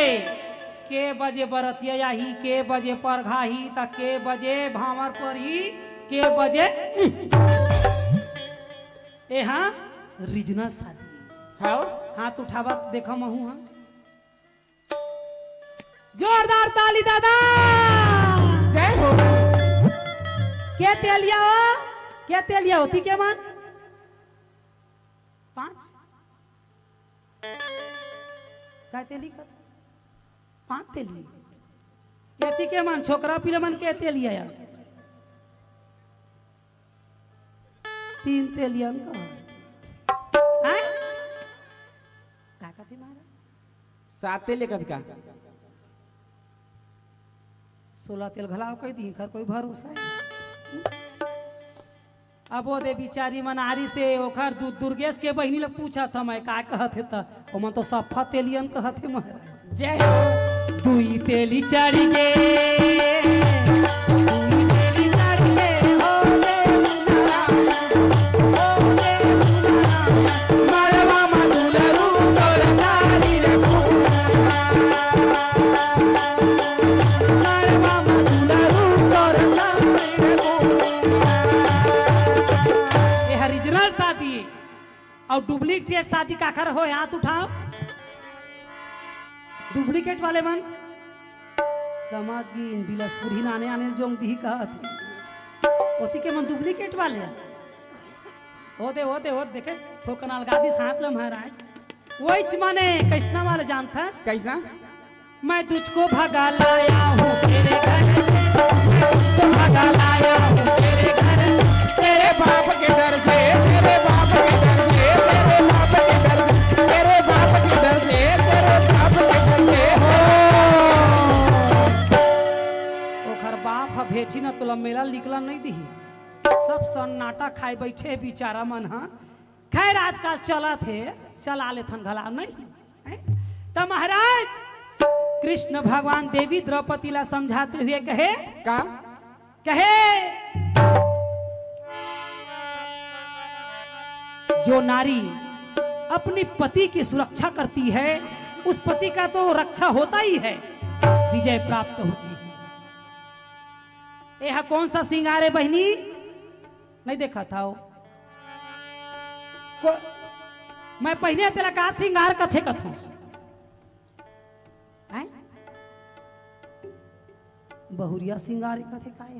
बजे बरतिया ही के बजे परघाही तक के बजे भावर पर ही के बजे ए हाँ रीजनल शादी हाँ हाथ उठावा देखो महू हाँ जोरदार ताली दादा जय हो क्या तेलिया हो क्या तेलिया होती क्या मान 5 क्या तेली का 5 तेली कहती के मान छोकरा पीले मन के तेलिया यार 3 तेलियन का हैं का थी महाराज 7 तेल का 16 तेल घलाव कह दी खर कोई भरोसा है। अब वो दे बिचारी मनारी से ओखर दुर्गेश के बहनी लोग पूछा था मैं का कहते था मन तो सफा तेलियन कहते महाराज जय हो दुई तेली चढ़ी गे दुई तेली चढ़ी गे हो देव नारायण मरवा मधुला रूप तोर सारी रे मरवा मधुला रूप तोर सारी रे ये रीजनल शादी और डुप्लीकेट शादी काखर हो हाथ उठाओ डुप्लीकेट वाले मन समाज की इन बिलासपुर ही नाने आने जोंग दी कहा थी ओती के मन डुप्लीकेट वाले होते देखे ठोकनाल गादी हाथ लो महाराज वही माने कैसना वाले जानता कैसना मैं तुझको भगा लाया हूँ तेरे घर से मैं तुझको भगा लाया हूँ तेरे घर तेरे बाप के डर से तेरे बाप के डर से तेरे बाप के डर से तेरे बाप के डर से तेरे बाप के डर से ओखर बाप भेठी ना तोला मेला निकला नहीं दी सब सन्नाटा खाए बैठे बेचारा मन हाँ। खैर आजकल चला थे चला ले थन घला नहीं हैं? तो महाराज कृष्ण भगवान देवी द्रौपदी ला समझाते हुए कहे का जो नारी अपनी पति की सुरक्षा करती है उस पति का तो रक्षा होता ही है, विजय प्राप्त होती है। यह कौन सा श्रृंगार है बहनी? नहीं देखा था वो मैं पहले तेरा का श्रृंगार कथे कथू बहुरिया श्रृंगार कथे काहे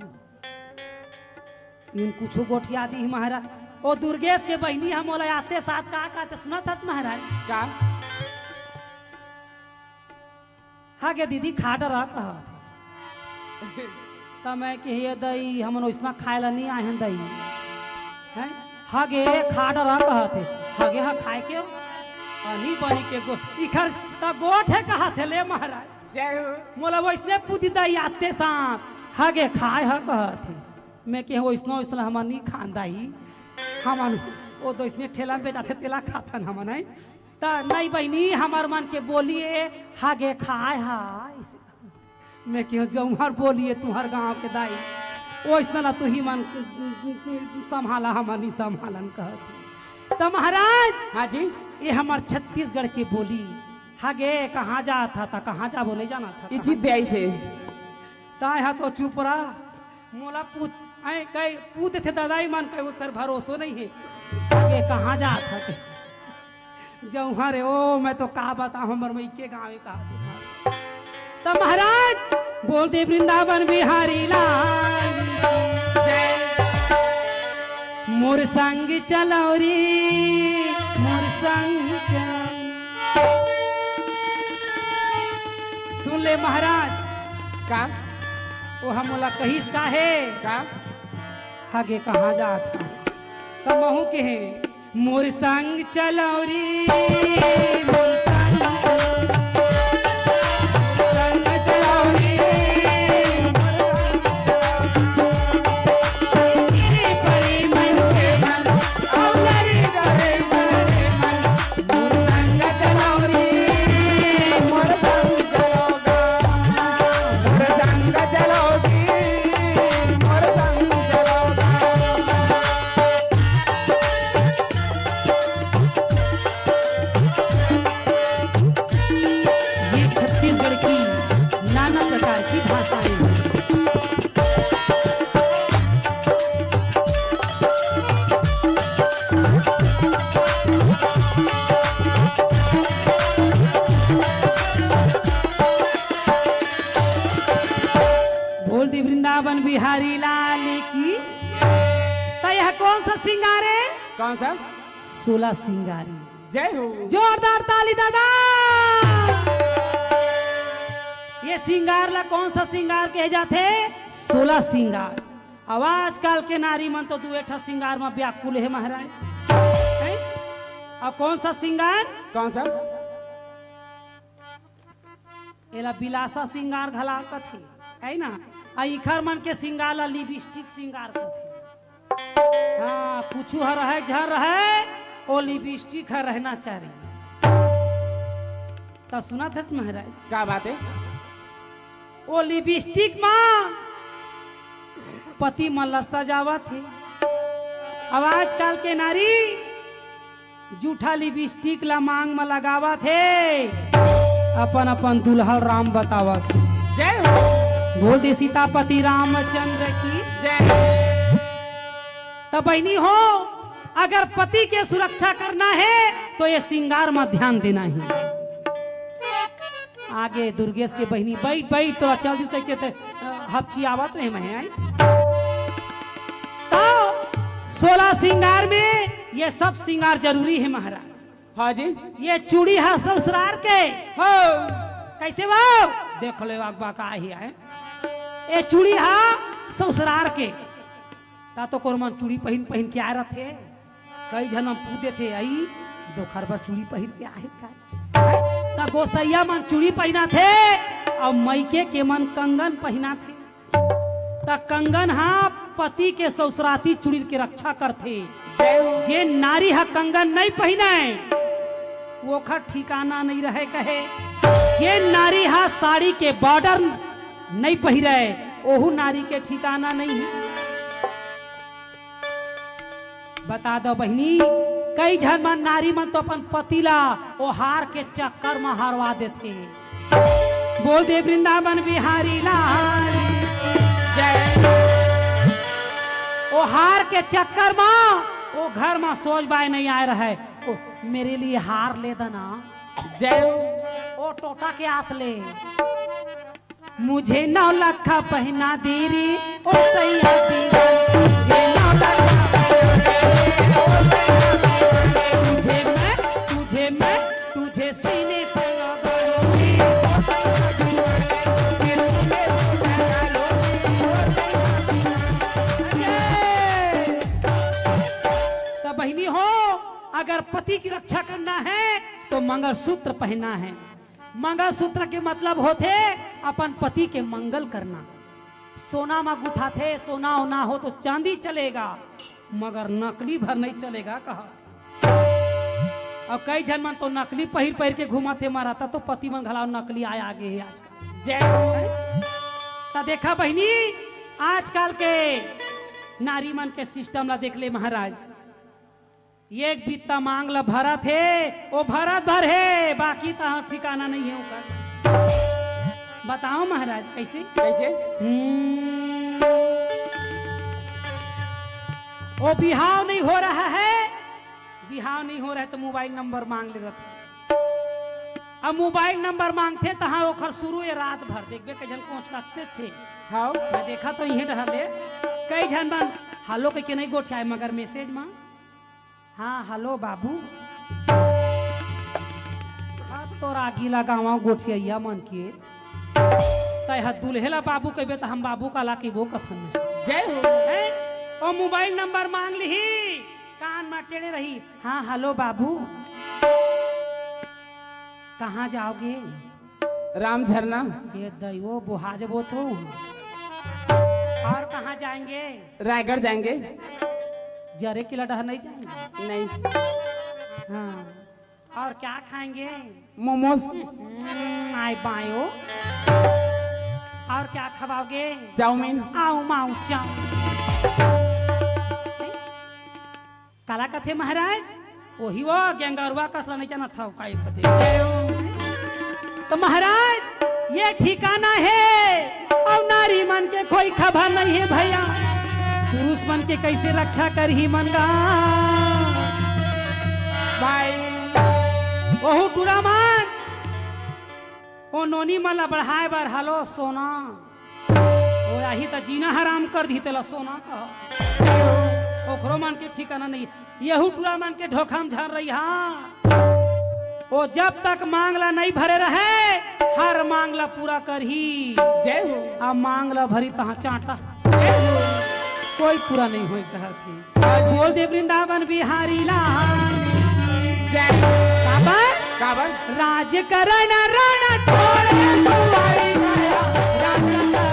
इन कुछ गोठिया दी महाराज। ओ दुर्गेश के बहनी हम बोला आते साथ का कहते सुना था महाराज का हागे दीदी खाटा रहा कहा तब मैं कि ये दई हम वैसना खाए ला नहीं आए दई हैं हागे खाटा रहा कहा थे हागे हा खाए के नहीं बनी के गो इखर ता गोठ है कहा थे ले महाराज जय हो मोला वैसने पूछी दई आते साथ हागे खाए हा कहा थे मैं कि वैसना वैसना हम नहीं खानदाई हमन वो तो इसने ठेला पे जाते तेला खातन हमन है ता नहीं बहनी हमार मन के बोलिए हागे खाए हा मैं क्यों जौहर बोलिए तुम्हार गांव के दाई वो इसना ला तू ही मन संभाला हम नहीं संभालन कहती। तो महाराज हाँ जी ये हमार छत्तीसगढ़ की बोली हागे कहाँ जाता था कहाँ जा वो नहीं जाना था इचित दे आई से ताय हा तो चुप रहा मोला पूछ आए कई पूछते थे दादाई मन कई उत्तर भरोसो नहीं है आगे कहाँ जा था जौहर रे ओ मैं तो का बता हमर मई के गाँव में कहा तो महाराज बोलते वृंदावन बिहारी लाल मोर संग चलौरी मोर संग सुन ले महाराज का वो हम बोला कहिस का है का आगे कहाँ जाता तब महू के है मोर संग चलौरी मोर संग चलौरी परी मन के मन औलरी डरे मरे मन मोर संग चलौरी मोर संग चलोगा मोर संग चलोगी मोर संग चलोगा ये छत्तीसगढ़ की नाना प्रकार की भाषाएं हैं। बोल दी वृंदावन बिहारी लाल की। तो यह कौन सा श्रृंगार है? कौन सा 16 श्रृंगारी। जय हो जोरदार ताली दादा। ये श्रृंगार ला कौन सा श्रृंगार कहे जाते? 16 श्रृंगार। अब आजकल के नारी मन तो दुएठा श्रृंगार में व्याकुल है महाराज हैं? अब कौन सा श्रृंगार? कौन सा एला बिलासा श्रृंगार घला कथे है ना। आ इखर मन के श्रृंगार ला लिपस्टिक श्रृंगार कथे। हाँ कुछ रहे झर रहे वो लिपस्टिक है रहना चाहिए। तो सुना था महाराज क्या बात है वो लिपस्टिक माँ पति मन ला सजावा थे। अब आजकल के नारी जूठा लिपस्टिक ला मांग में लगावा थे अपन अपन दुल्हा राम बतावा थे। जय हो बोल दे सीतापति रामचंद्र की। जय तो बहनी हो अगर पति के सुरक्षा करना है तो ये श्रृंगार में ध्यान देना है। आगे दुर्गेश के बहनी बैठ बैठ तो चल दिस कहते हपची आवत रहे मैं आई। तो 16 श्रृंगार में ये सब श्रृंगार जरूरी है महाराज। हाँ जी ये चूड़ी है ससुराल के हो कैसे वो देख ले अगबा का ही है। ये चूड़ी है ससुराल के ता तो कोरमन चूड़ी पहन पहन के आ रहे थे। कई जन पूछते थे आई दोखर पर चूड़ी पहन के आए का ता गोसैया मन चूड़ी पहना थे और मैके के मन कंगन पहना थे। ता कंगन हाँ पति के ससुराती चुड़ील के रक्षा करथे। जय हो जे नारी हा कंगन नहीं पहने वो खा ठिकाना नहीं रहे कहे। जे नारी हा साड़ी के बॉर्डर नहीं पहिरे ओहू नारी के ठिकाना नहीं है। बता दो बहनी, कई झन मन नारी मन तो अपन पतिला ओ हार के चक्कर में हारवा देते। बोल दे वृंदावन बिहारी लाल जय। ओ हार के चक्कर में वो घर में सोच बाय नहीं आए रहे। ओ मेरे लिए हार ले देना। जय हो ओ टोटा के हाथ ले। मुझे 9 लाख पहना दीरी ओ सैया दीरी। मुझे 9 लाख तुझे सीने से लगा लूंगी। तो बहनी हो, अगर पति की रक्षा करना है तो मंगलसूत्र पहनना है। मंगलसूत्र के मतलब होते अपन पति के मंगल करना। सोना में गुथा थे, सोना होना हो तो चांदी चलेगा मगर नकली भर नहीं चलेगा कहा। और कई जन मन तो नकली पहिर पहिर के घुमा थे माराता तो पति मन घलाओ नकली आए आगे है आजकल। जय हो ता देखा बहनी, आजकल के नारी मन के सिस्टम ला देख ले महाराज। एक बित्ता मांग ला भरा थे वो भरत भर है, बाकी तो ठिकाना नहीं है उनका। बताओ महाराज कैसे कैसे वो बिहाव नहीं हो रहा है। बिहाव नहीं हो रहा है तो मोबाइल नंबर मांग ले रहे। अब मोबाइल नंबर मांगते तहाँ ओखर शुरू है रात भर देखबे कई जन कोच रखते थे। हाँ मैं देखा तो यही डहले कई जन बन हालो के नहीं गोठाए मगर मैसेज में हाँ हेलो बाबू तोरा गीला गाँव गोठिया मन के तह दुल्हेला बाबू कहबे तो हम बाबू का ला के वो कथन। जय हो ओ मोबाइल नंबर मांग ली कान में टेढ़े रही। हाँ हेलो बाबू कहाँ जाओगे? राम झरना ये दैवो बुहा जबो तो। और कहाँ जाएंगे? रायगढ़ जाएंगे। जरे की लडह नहीं जाएंगे? नहीं। हाँ और क्या खाएंगे? मोमोज आई बायो। और क्या खवाओगे? चाउमीन आओ माऊ चाऊ। काला कथे महाराज वही वो गंगारुआ कसला नहीं जाना था का कथे। तो महाराज ये ठिकाना है और नारी मन के कोई खबर नहीं है भैया। पुरुष मन के कैसे रक्षा कर ही मनगा भाई। वहु टूरा मन ओ नोनी मला बढ़ाए बार हलो सोना ओ यही तो जीना हराम कर दी तेला सोना कह। ओखरो मन के ठिकाना नहीं। यहू टूरा मन के धोखा में झर रही। हाँ वो जब तक मांगला नहीं भरे रहे हर मांगला पूरा कर ही। जय हो अब मांगला भरी तहाँ चाटा कोई पूरा नहीं हो कहती। बोल दे वृंदावन बिहारी लाल जय काबर काबर राज करण रण छोड़े दुआरी माया। राज करण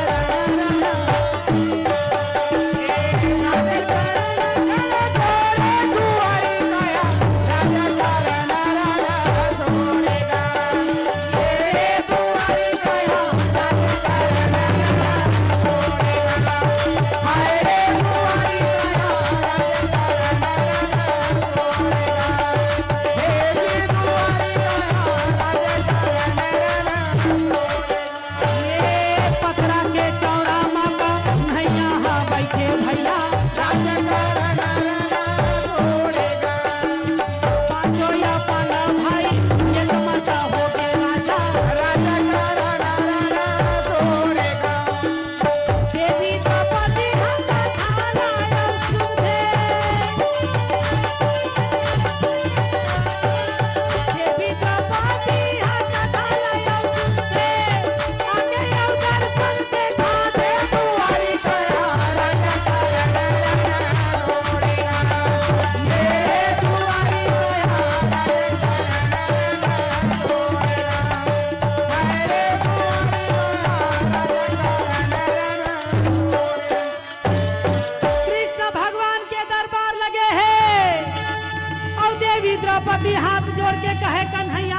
देवी द्रौपदी हाथ जोड़ के कहे कन्हैया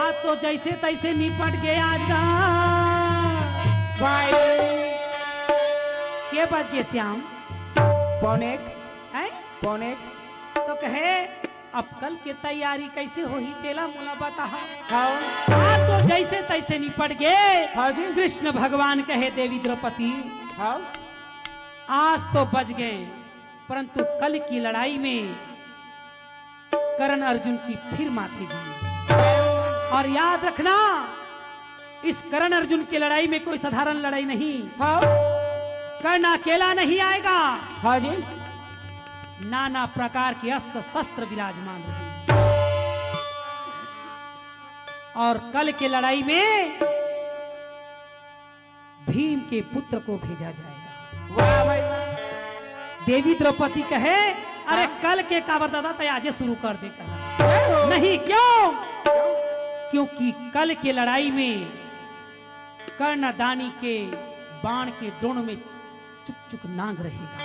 आज तो जैसे तैसे निपट गए आज का भाई के बज गए श्याम पौनेक है पौनेक तो कहे अब कल के तैयारी कैसे होही तेला मोला बता हाँ आज तो जैसे तैसे निपट गए हाँ जी कृष्ण भगवान कहे देवी द्रौपदी हाँ आज तो बच गए परंतु कल की लड़ाई में कर्ण अर्जुन की फिर माथेगी और याद रखना इस कर्ण अर्जुन की लड़ाई में कोई साधारण लड़ाई नहीं हाँ कर्ण अकेला नहीं आएगा हाँ जी नाना प्रकार के अस्त्र शस्त्र विराजमान रहेंगे और कल के लड़ाई में भीम के पुत्र को भेजा जाएगा वाह भाई वाह। देवी द्रौपदी कहे अरे कल के काबर दादा तैयारी शुरू कर दे कहा नहीं क्यों क्योंकि कल के लड़ाई में कर्णदानी के बाण के द्रोण में चुक चुक नांग रहेगा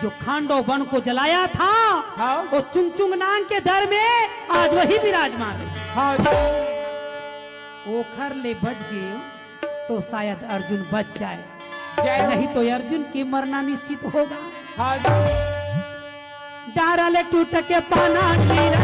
जो खांडव वन को जलाया था हाँ वो चुंग नांग के दर में आज वही विराजमान है हाँ ओखर ले बच गए तो शायद अर्जुन बच जाए जय नहीं तो अर्जुन की मरना निश्चित होगा हाँ डारल टूट के पाना गिरा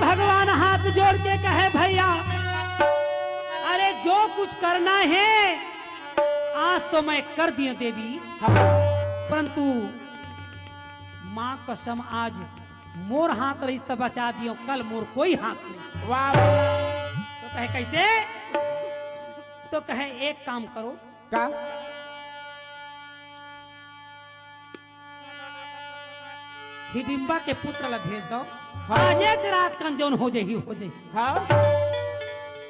भगवान हाथ जोड़ के कहे भैया अरे जो कुछ करना है आज तो मैं कर दिया देवी परंतु माँ कसम आज मोर हाथ रही तब बचा दियो कल मोर कोई हाथ नहीं वाह तो कहे कैसे तो कहे एक काम करो का हिडिंबा के पुत्र ला भेज दो हाँ। आज एक रात कंजौन हो जाही हाँ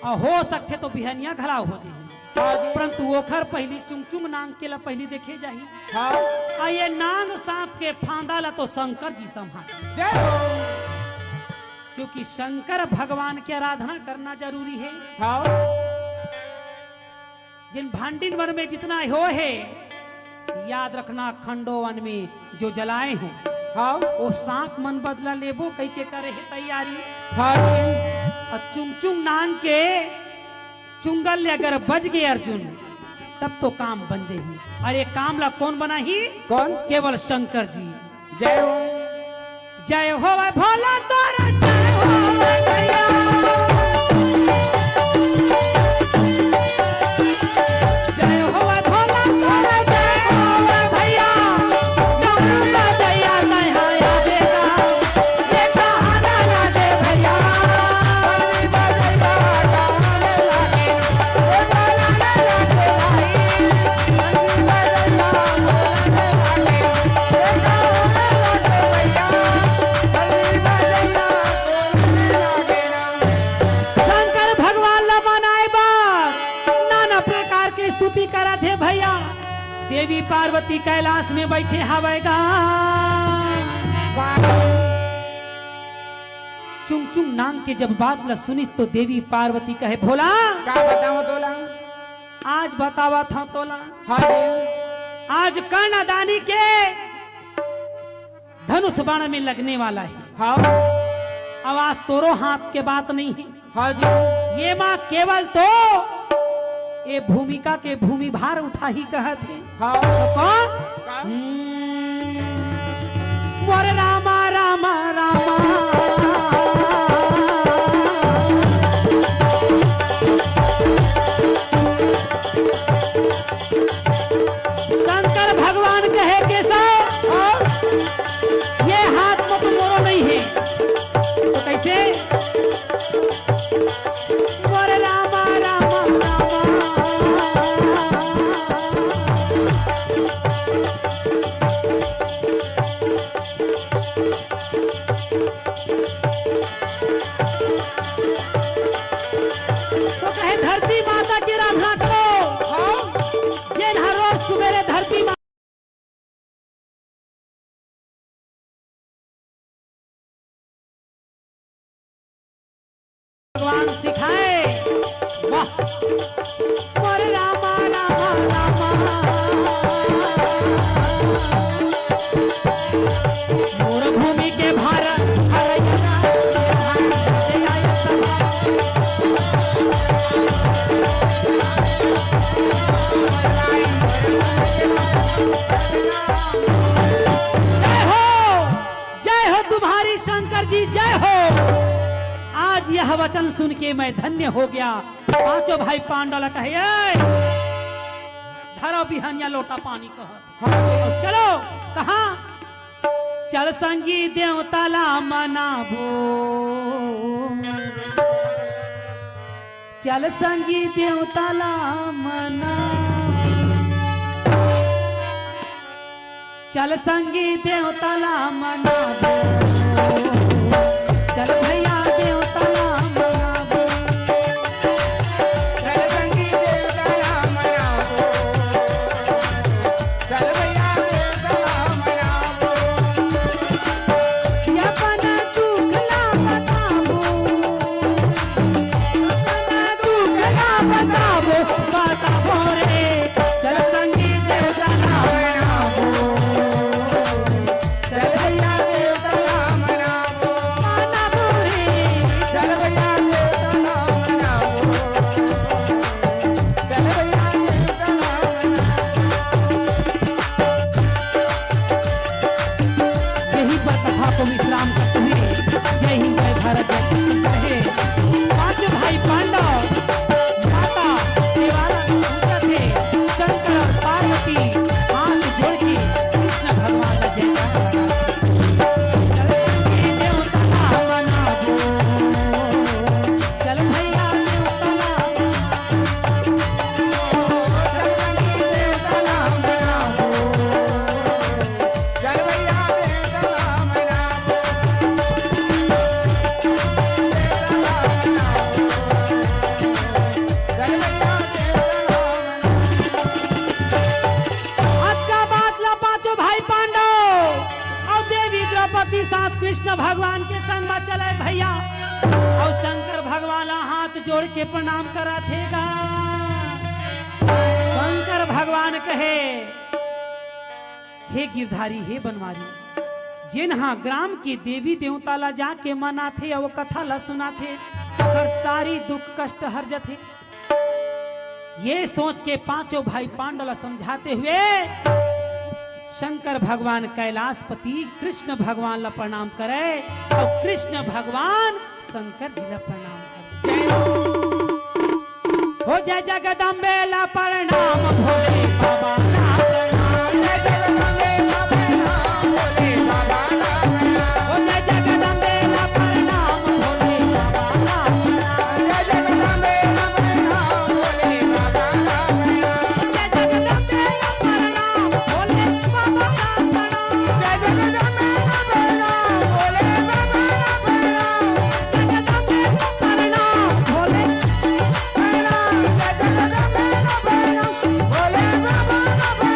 और हो सकते तो बिहनिया घलाव हो जाही हाँ जी परंतु ओखर पहली चुंग नांग के ला पहली देखे जाही हाँ आ ये नांग सांप के फांदा ला तो शंकर जी संभाल जय हो क्योंकि शंकर भगवान की आराधना करना जरूरी है हाँ जिन भांडिन वन में जितना हो है याद रखना खंडोवन में जो जलाए हो हाँ वो सांप मन बदला लेबो कई के करे है तैयारी हाँ और चुंग नांग के चुंगल ले अगर बज गए अर्जुन तब तो काम बन जाही अरे काम ला कौन बना ही कौन केवल शंकर जी जय हो जय हो भोला तोरा जय हो भैया जय हो भोला तोरा जय हो भैया गौरा जया नहाया देगा ये कहाना ना दे भैया शंकर भगवान ला मनाए बार नाना प्रकार की स्तुति करा थे भैया देवी पार्वती कैलाश में बैठे हवेगा चुंग नांग के जब बात ला सुनिस तो देवी पार्वती कहे भोला का बताओ तोला आज बतावा था तोला हाँ आज कर्णदानी के धनुष बाण में लगने वाला है हाँ आवाज तोरो हाथ के बात नहीं है हाँ जी ये माँ केवल तो ये भूमिका के भूमि भार उठा ही कहा थे। हाँ कौन? का? मोरे रामा रामा रामा शंकर भगवान कहे के साथ ये हाथ मत मोरो नहीं है तो कैसे? मोरे रामा रामा रामा तो कहे धरती माता की आराधना करो। ये हर रोज सुबेरे धरती माता भगवान सिखाए। वाह मोरे रामा रामा रामा मोर भूमि के भारत हरैया से आया सभा जय हो तुम्हारी शंकर जी जय हो। आज यह वचन सुन के मैं धन्य हो गया। पांचों भाई पांडव कहे धरो बिहनिया लोटा पानी कह चलो कहा चल संगी देवताला मनाबो चल संगी देवताला मना चल संगी देवताला मनाबो चल भैया देवताला मनाबो चल संगी देवताला मनाबो चल भैया देवताला मनाबो ये अपन दुखला बताबो बताबो रे चल संगी देवताला मनाबो चल भैया देवताला मनाबो मनाबो रे चल भैया देवताला मनाबो चल भैया देवताला यही पर कथा को विश्राम करते हुए जय हिंद जय भारत जय छत्तीसगढ़ है। पांच भाई पांडव माता देवाला पूजा थे शंकर और पार्वती हाथ जोड़ के कृष्ण भगवान का जयकार लगाते। चल भैया देवताला देवताला मनाबो चल भैया देवताला मनाबो चल भैया देवताला आज का बात ला पांचों भाई पांडव और देवी द्रौपदी साथ कृष्ण भगवान के संग में चले भैया और शंकर भगवान हाथ जोड़ के प्रणाम करा थेगा। शंकर भगवान कहे हे गिरधारी हे बनवारी जिन्हा ग्राम के देवी देवता ला जाके मना थे और कथा ला सुना थे अगर सारी दुख कष्ट हर जथे। ये सोच के पांचों भाई पांडव ला समझाते हुए शंकर भगवान कैलाशपति कृष्ण भगवान ला प्रणाम करे और कृष्ण भगवान शंकर जी ला प्रणाम करे। हो जय जगदम्बे ला प्रणाम भोले बाबा ला प्रणाम। जय जगदम्बे ला प्रणाम भोले बाबा ला प्रणाम हो जय जगदम्बे ला प्रणाम भोले बाबा ला प्रणाम। जय जगदम्बे ला प्रणाम भोले बाबा ला प्रणाम जय जगदम्बे ला प्रणाम भोले बाबा ला प्रणाम। जय जगदम्बे ला प्रणाम भोले बाबा ला प्रणाम जगदम्बे ला प्रणाम भोले प्रणाम जय जगदम्बे ला प्रणाम भोले बाबा ला प्रणाम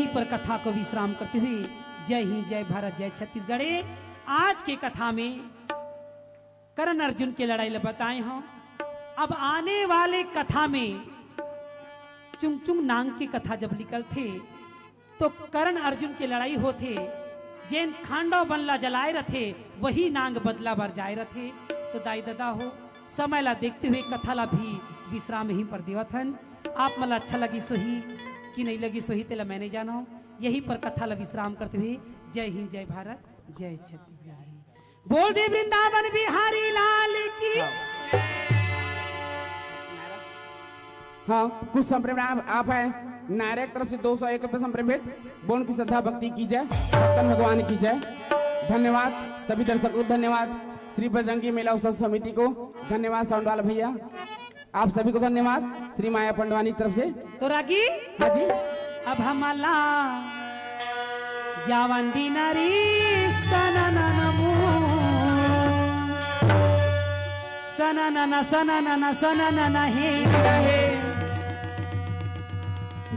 यहीं पर कथा को विश्राम करते हुए जय हिंद, जय भारत, जय छत्तीसगढ़। आज की कथा में कर्ण अर्जुन की लड़ाई बताए हों। अब आने वाले कथा में चुंगचुंग नांग की कथा जब निकल थे तो कर्ण अर्जुन की लड़ाई होते, जैन खांडव बनला जलाए रथे वही नांग बदला बर जाए रथे। तो दाई दादा हो समय ला देखते हुए कथा ला भी विश्राम यहीं पर देवथन। आप मला अच्छा लगी सोही कि नहीं लगी सोही तेला मैंने जानो। यहीं पर कथा ला विश्राम करते हुए जय हिंद, जय भारत, जय छत्तीसगढ़। बोल दे वृंदावन बिहारी लाल की। हाँ, कुछ संप्रेम आप है नायक तरफ से 201 रुपये संप्रेम भेंट। बोल की श्रद्धा भक्ति की जाए, भक्तन भगवान की जाए। धन्यवाद सभी दर्शकों को, धन्यवाद श्री बजरंगी मेला उत्सव समिति को, धन्यवाद साउंड वाला भैया, आप सभी को धन्यवाद श्री माया पंडवानी तरफ से। तो रागी हाँ जी, अब हमला जावंदी नारी सनननमू सननन सननन सननन हे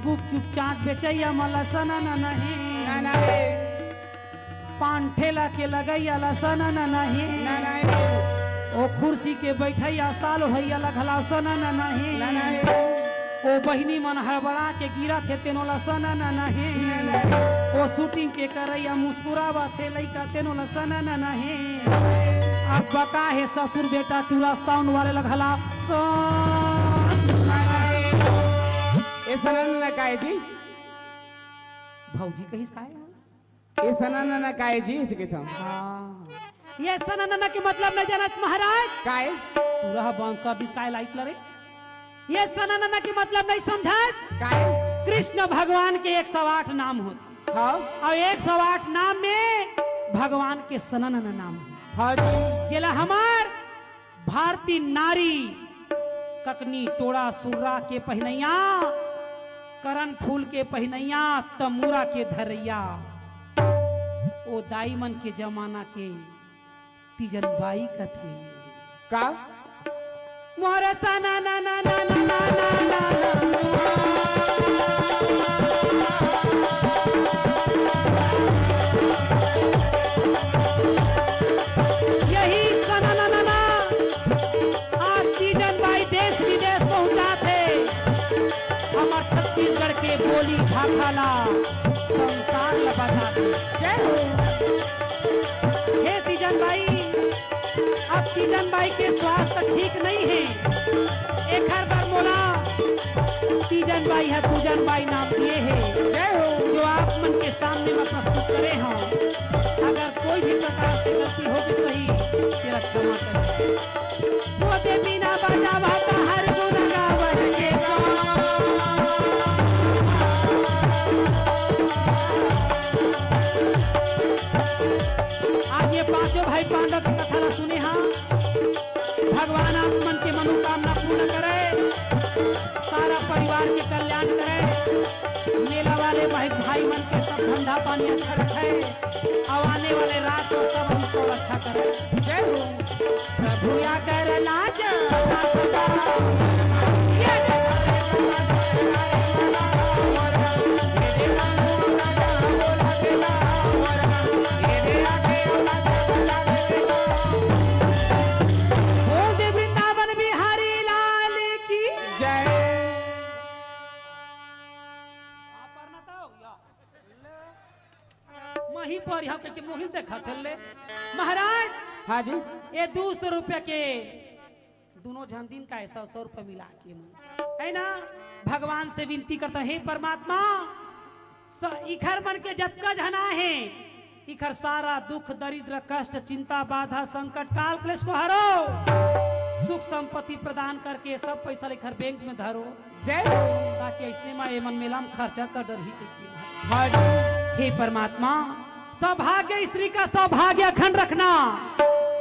गुपचुप चाट बेचैया मला सननन हे पान ठेला के लगैया ला सननन हे ओ कुर्सी के बैठैया साल भैया लगला सननन हे ओ बहिनी मन हड़बड़ा के गिरा थे तेनो लसना न नहीं। ओ शूटिंग के करैया मुस्कुरावा थे लइका तेनो लसना न नहीं। अब बका है ससुर बेटा तुला साउंड वाले लगला ए सनन काहे जी, भौजी कहिस काहे ए सनन काहे जी इसे कहता हूं। हां ये सनन के मतलब नहीं जानस महाराज। काहे पूरा बंद कर दिस काहे लाइट लरे। ये सननन के मतलब नहीं समझास। काहे कृष्ण भगवान के 108 नाम होते। हाँ और 108 नाम में भगवान के सननन नाम है। हाँ जेला हमार भारतीय नारी ककनी टोड़ा सुर्रा के पहनैया, करण फूल के पहनैया, तमूरा के धरैया, ओ दाई मन के जमाना के तीजन बाई कथे का मोर सना ना ना ना ना ना ना यही सना ना ना ना आज तीजन बाई देश विदेश पहुंचाते। हमार छत्तीसगढ़ के बोली भाखाला संसार ला बताते। हे तीजन बाई, अब तीजन बाई के स्वास्थ्य ठीक नहीं है। एक हर बार मोला तीजन बाई है पूजन बाई नाम दिए है, जो आप मन के सामने में प्रस्तुत करे हैं। अगर कोई भी प्रकार से गलती हो तो सही तेरा क्षमा करें। वो दे बिना बाजा भाता हर गुण गावन के आज ये पांचों भाई पांडव की कथा ला सुने हाँ। भगवान आप मन के मनोकामना पूर्ण करे, सारा परिवार के कल्याण करे, मेला वाले भाई मन के सब धंधा पानी अच्छा रखे, और आने वाले रात को सब हमको अच्छा करे। जय हो प्रभु या कर लाज मही पर यहाँ के मोहिल देखा थे ले महाराज। हाँ जी, ये 200 रुपया के दोनों जन दिन का 100 रुपया मिला के है ना। भगवान से विनती करता है परमात्मा इखर मन के जतका जना है, इखर सारा दुख दरिद्र कष्ट चिंता बाधा संकट काल क्लेश को हरो, सुख संपत्ति प्रदान करके सब पैसा लेकर बैंक में धरो। जय ताकि इसने माँ मन मेला में खर्चा कर डर ही के। हे परमात्मा सौभाग्य स्त्री का सौभाग्य अखंड रखना,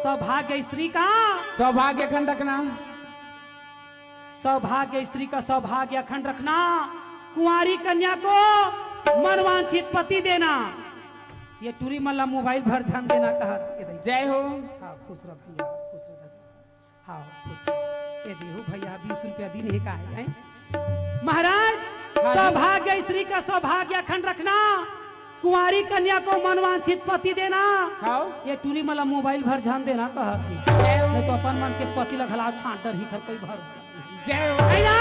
सौभाग्य स्त्री का सौभाग्य अखंड रखना, सौभाग्य स्त्री का सौभाग्य अखंड रखना, कुंवारी कन्या को मनवांछित पति देना। ये टूरी मल्ला मोबाइल भर ध्यान देना कहा। जय हो। हाँ खुश रह भैया, खुश रह दादा। हाँ खुश रह। ये देहो भैया 20 रुपया दिन ही का है। महाराज जी। सौभाग्य स्त्री का सौभाग्य अखंड रखना, कुंवारी कन्या को मनवांछित पति देना। हाँ ये टूली मला मोबाइल भर ध्यान देना कहा थी, नहीं तो अपन मन के पति लगला छाट डर ही कर कोई भरोसा जय हो है ना।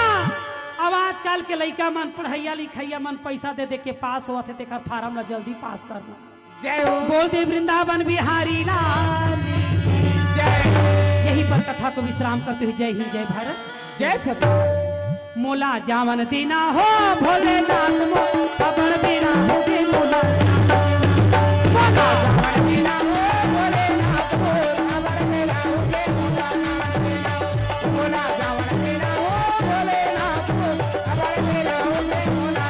अब आजकल के लड़का मन पढ़ैया लिखैया मन पैसा दे दे के पास होत है, तेकर फार्म ला जल्दी पास करना। जय हो बोल दे वृंदावन बिहारी लाल। जय यही पर कथा को विश्राम करते हुए जय हिंद जय भारत। जय छत्र मोला जावन दीना हो भोलेनाथ मो अबर बीरा हो दे मोला मोला जावन दीना हो भोलेनाथ हो अबर मेरा हो के मोला नाम मोला जावन देना हो भोलेनाथ हो अबर मेरा हो के मोला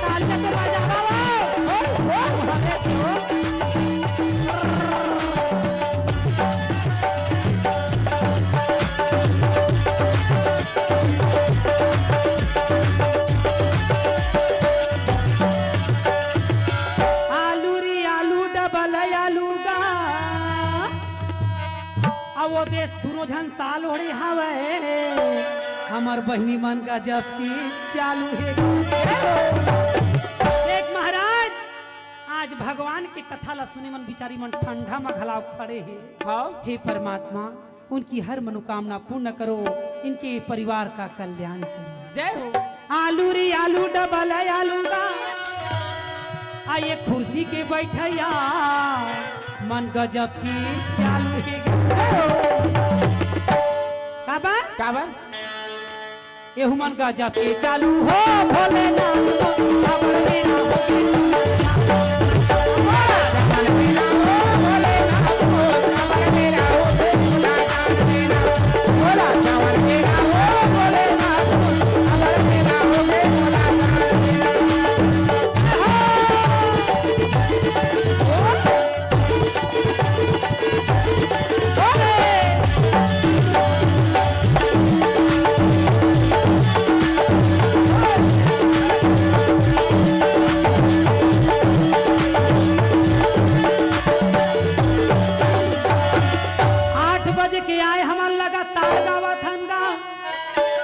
ताल चक्कर बजा बाबा हो हरे हो। वो देश दोनों झन साल ओढ़े हवे, हमार बहनी मन का जब की चालू है। एक महाराज आज भगवान की कथा ला सुने मन बिचारी मन ठंडा में घलाव खड़े है। हाँ हे परमात्मा उनकी हर मनोकामना पूर्ण करो, इनके परिवार का कल्याण करो। जय हो आलू रे आलू डबल आलू का आइए कुर्सी के बैठैया मन गजब की चालू है। काबर एहू मन गजब के चालू हो भोलेनाथ अबर मेरा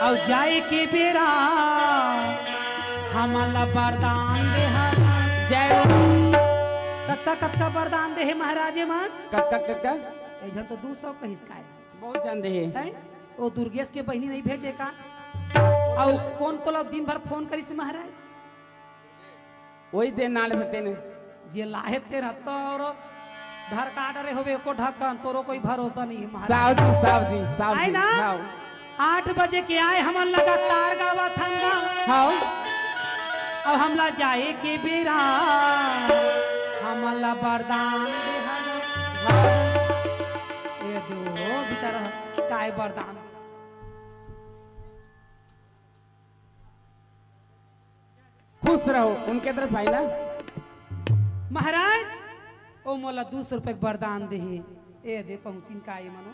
हो जाए के बेरा हमला वरदान दे। जय कत्ता कत्ता वरदान दे महाराजे मन कक्का कक्का इधर तो 200 का हिस्सा बहुत जान दे है है। वो दुर्गेश के बहनी नहीं भेजे का और कौन तो दिन भर फोन करी से महाराज वही दिन नाले होते ने जे लाहे ते रहता और धर काट रहे होवे को ढक्कन तोरो कोई भरोसा नहीं है साव जी आए ना 8 बजे के आए हमन लगातार गावा थंगा। हाँ अब हमला जाए के बेरा हमला वरदान ये दो बेचारा काय वरदान। खुश रहो उनके तरफ भाई ना महाराज ओ मोला 200 रुपए वरदान दे ए दे पहुंचिन काय मनो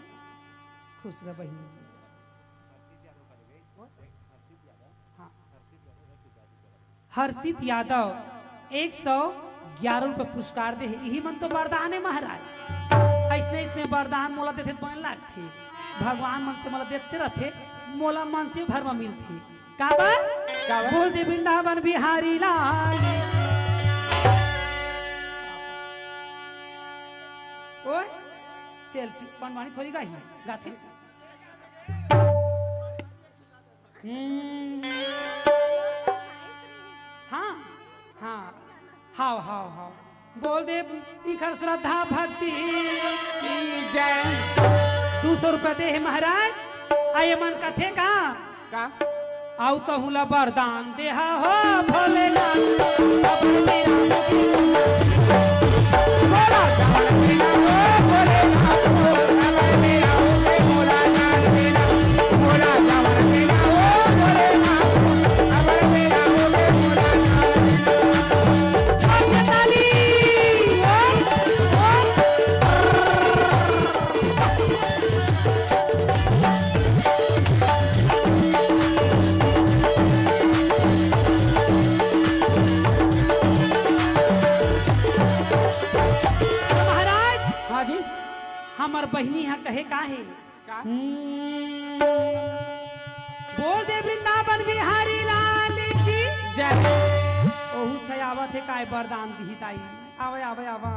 खुश रह बहिनी। हर्षित यादव 111 रुपए पुरस्कार दे यही मन तो वरदान है महाराज। ऐसने इसने वरदान मोला देते बन लाग थे भगवान मन के मोला देते रहते मोला मन से भर में मिलती काबर बोल दे वृंदावन बिहारी लाल। ओए सेल्फी बनवानी थोड़ी गाही गाथे हाँ हाँ हाव हाव हाव बोल दे इखर श्रद्धा भक्ति जय 200 रुपए दे है महाराज। आये मन कथे का आउ तो हुला वरदान दे हो भोलेनाथ अबर मेरा मोला जावन देना हो भोलेनाथ हो अबर मेरा हो के मोला जान देना मोला जावन देना हो भोलेनाथ हो अबर मेरा हो के मोला जान देना। ताली हमार बहनी यहाँ कहे का है बोल दे वृंदावन बिहारी लाल की जय। ओहू छयावत है काय वरदान दी ताई आवे आवे आवा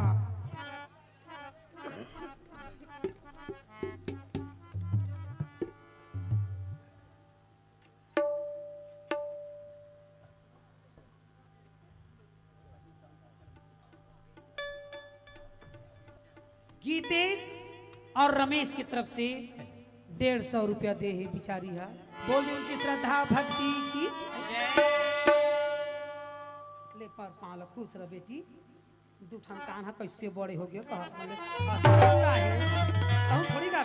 गीतेश और रमेश की तरफ से 150 रुपया दे है बिचारी है बोल दे उनकी श्रद्धा भक्ति की ले पर पाल खुश रह बेटी दूठान कान्हा कैसे बड़े हो गए थोड़ी गा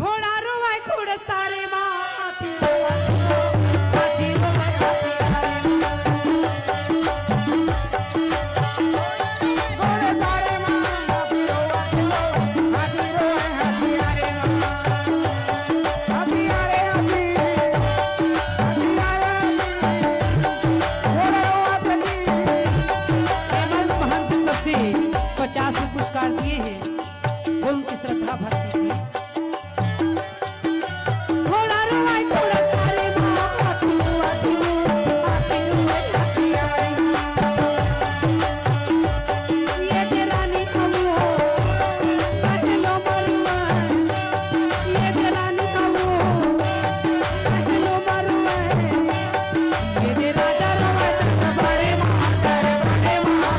घोड़ा रोवाए घोड़े सारे माँ हाथी रोवाए हाथी पुरस्कार दिए हैं वो उनकी श्रद्धा भक्ति की घोड़ा रोवाए घोड़ा सारे माँ हाथी रोवाए हाथी आए ये देरानी अबू कहलो मरुआ ये देरानी अबू कहलो मरुआ ये दे राजा रोवाए दरबारे माँ दरबारे माँ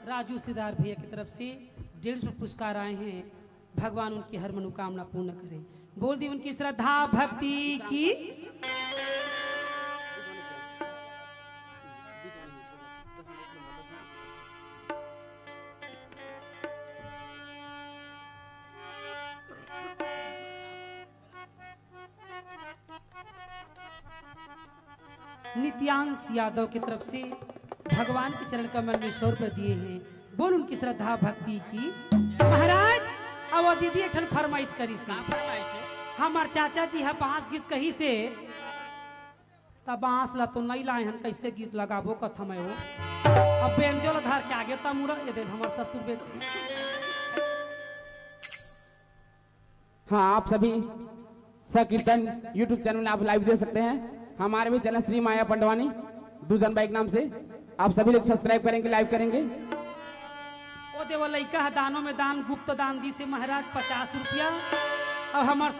राजू सिदार भैया की तरफ से 150 पुरस्कार आए हैं। भगवान उनकी हर मनोकामना पूर्ण करें। बोल दी उनकी श्रद्धा भक्ति की। नित्यांश यादव की तरफ से भगवान के चरण कमल में 100 रुपए दिए हैं। बोल उनकी श्रद्धा भक्ति की। महाराज अब वो दीदी एक ठन फरमाइश करी सी। हमार चाचा जी है बांस गीत कही से तब बांस ला तो नहीं लाए हन, कैसे गीत लगाबो कथम हो। अब बेंजोल धर के आगे तमुरा ये दे हमार ससुर बेटी। हाँ, आप सभी संकीर्तन YouTube चैनल में आप लाइव देख सकते हैं। हमारे भी चैनल श्री माया पंडवानी दूजन बाइक नाम से आप सभी लोग सब्सक्राइब करेंगे, लाइव करेंगे। ओ देव लइका दानों में दान गुप्त दान दी से महाराज 50 रुपया। अब हमार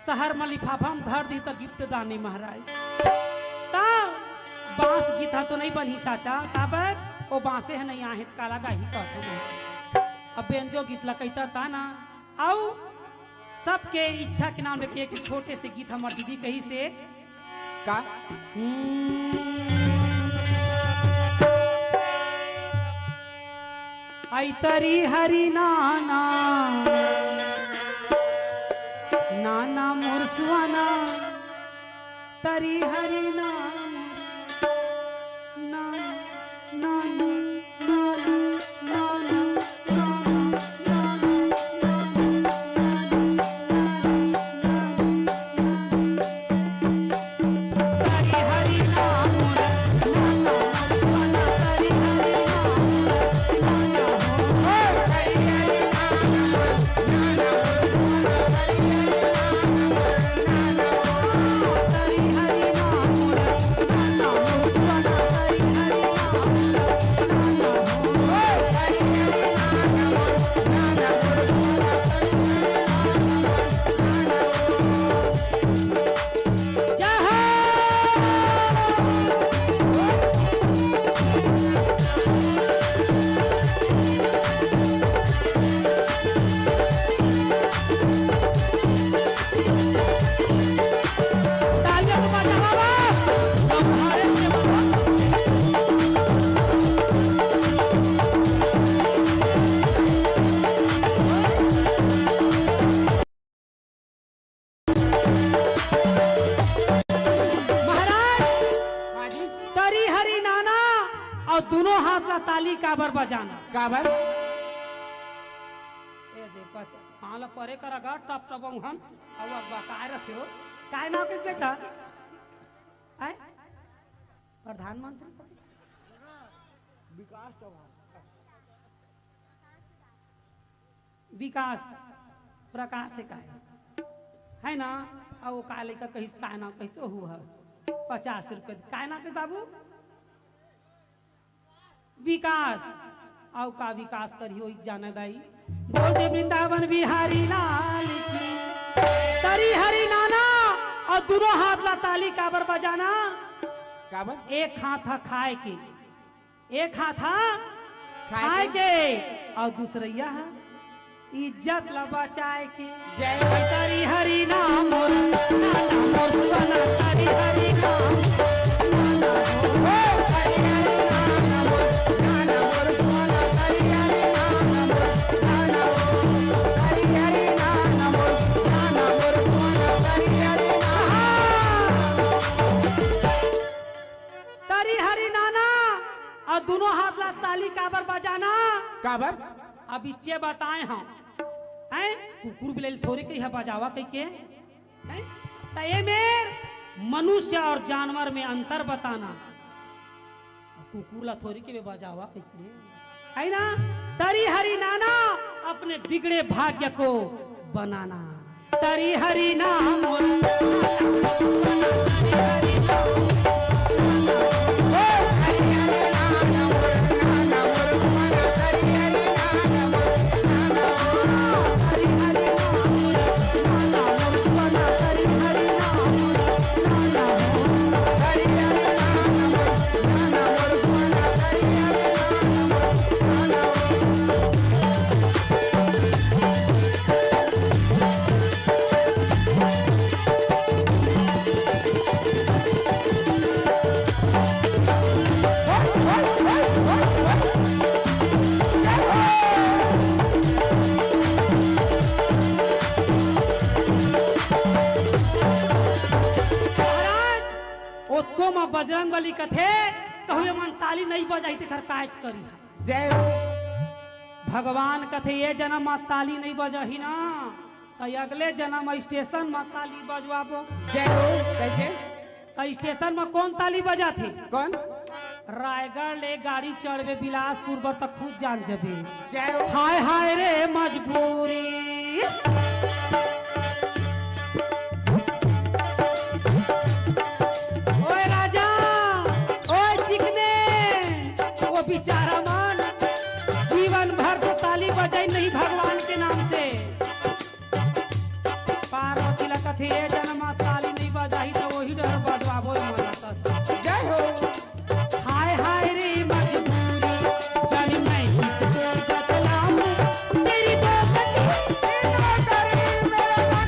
शहर में लिफाफा हम धर दी तो गिफ्ट दानी महाराज। ता बांस गीत तो नहीं बनी चाचा काबर वो बांसे है नहीं आहे काला गाही कहते। अब बेंजो गीत ला कहता था ना आओ सबके इच्छा के नाम लेके एक छोटे से गीत हमार दीदी कही से का आई तरी हरी नाना नाना मुरसुआना तरी हरी नाना नाना नाना नाना ताली काबर बजाना काबर ए दे पछ पाला परे करागा टप टप हम अब काय रखियो काय नाम किस बेटा आय प्रधानमंत्री विकास प्रकाश से काय है ना अब वो काय लेकर कहीं काय नाम कैसे हुआ 50 रुपए काय नाम के बाबू विकास आओ का विकास करियो जाना दाई। बोल दे वृंदावन बिहारी लाल की तरी हरी नाना और दोनों हाथ ला ताली काबर बजाना काबर एक हाथ था खाए के एक हाथ था खाए के और दूसरा है इज्जत ला बचाए के। जय तरी हरी नाम मोर सुना तरी हरी नाम और दोनों हाथ ला ताली काबर बजाना काबर अब इच्चे बताए हम हैं कुकुर बिलेल थोड़ी कही है बजावा कही के हैं मेर मनुष्य और जानवर में अंतर बताना कुकुर ला थोड़ी के बजावा कही के है ना। तरी हरी नाना अपने बिगड़े भाग्य को बनाना तरी हरी नाम चौको में बजरंग बली कथे कहूँ मन ताली नहीं बजाई ते घर काज करी जय हो भगवान कथे ये जन्म में ताली नहीं बजही ना तो अगले जन्म में स्टेशन में ताली बजवाबो। जय हो कैसे तो स्टेशन में कौन ताली बजा थे कौन रायगढ़ ले गाड़ी चढ़वे बिलासपुर पर तक खुद जान जबे। जय हो हाय हाय रे मजबूरी ओए राजा ओए चिकने वो बेचारा मान जीवन भर तो ताली बजाई नहीं भगवान के नाम से पार्वती लकथे ये जन्म ताली नहीं बजाई तो वही डर बजवाबो जय हो हाय हाय रे मजबूरी जानी मैं किसको बतलाऊं तेरी बात ना करे मेरा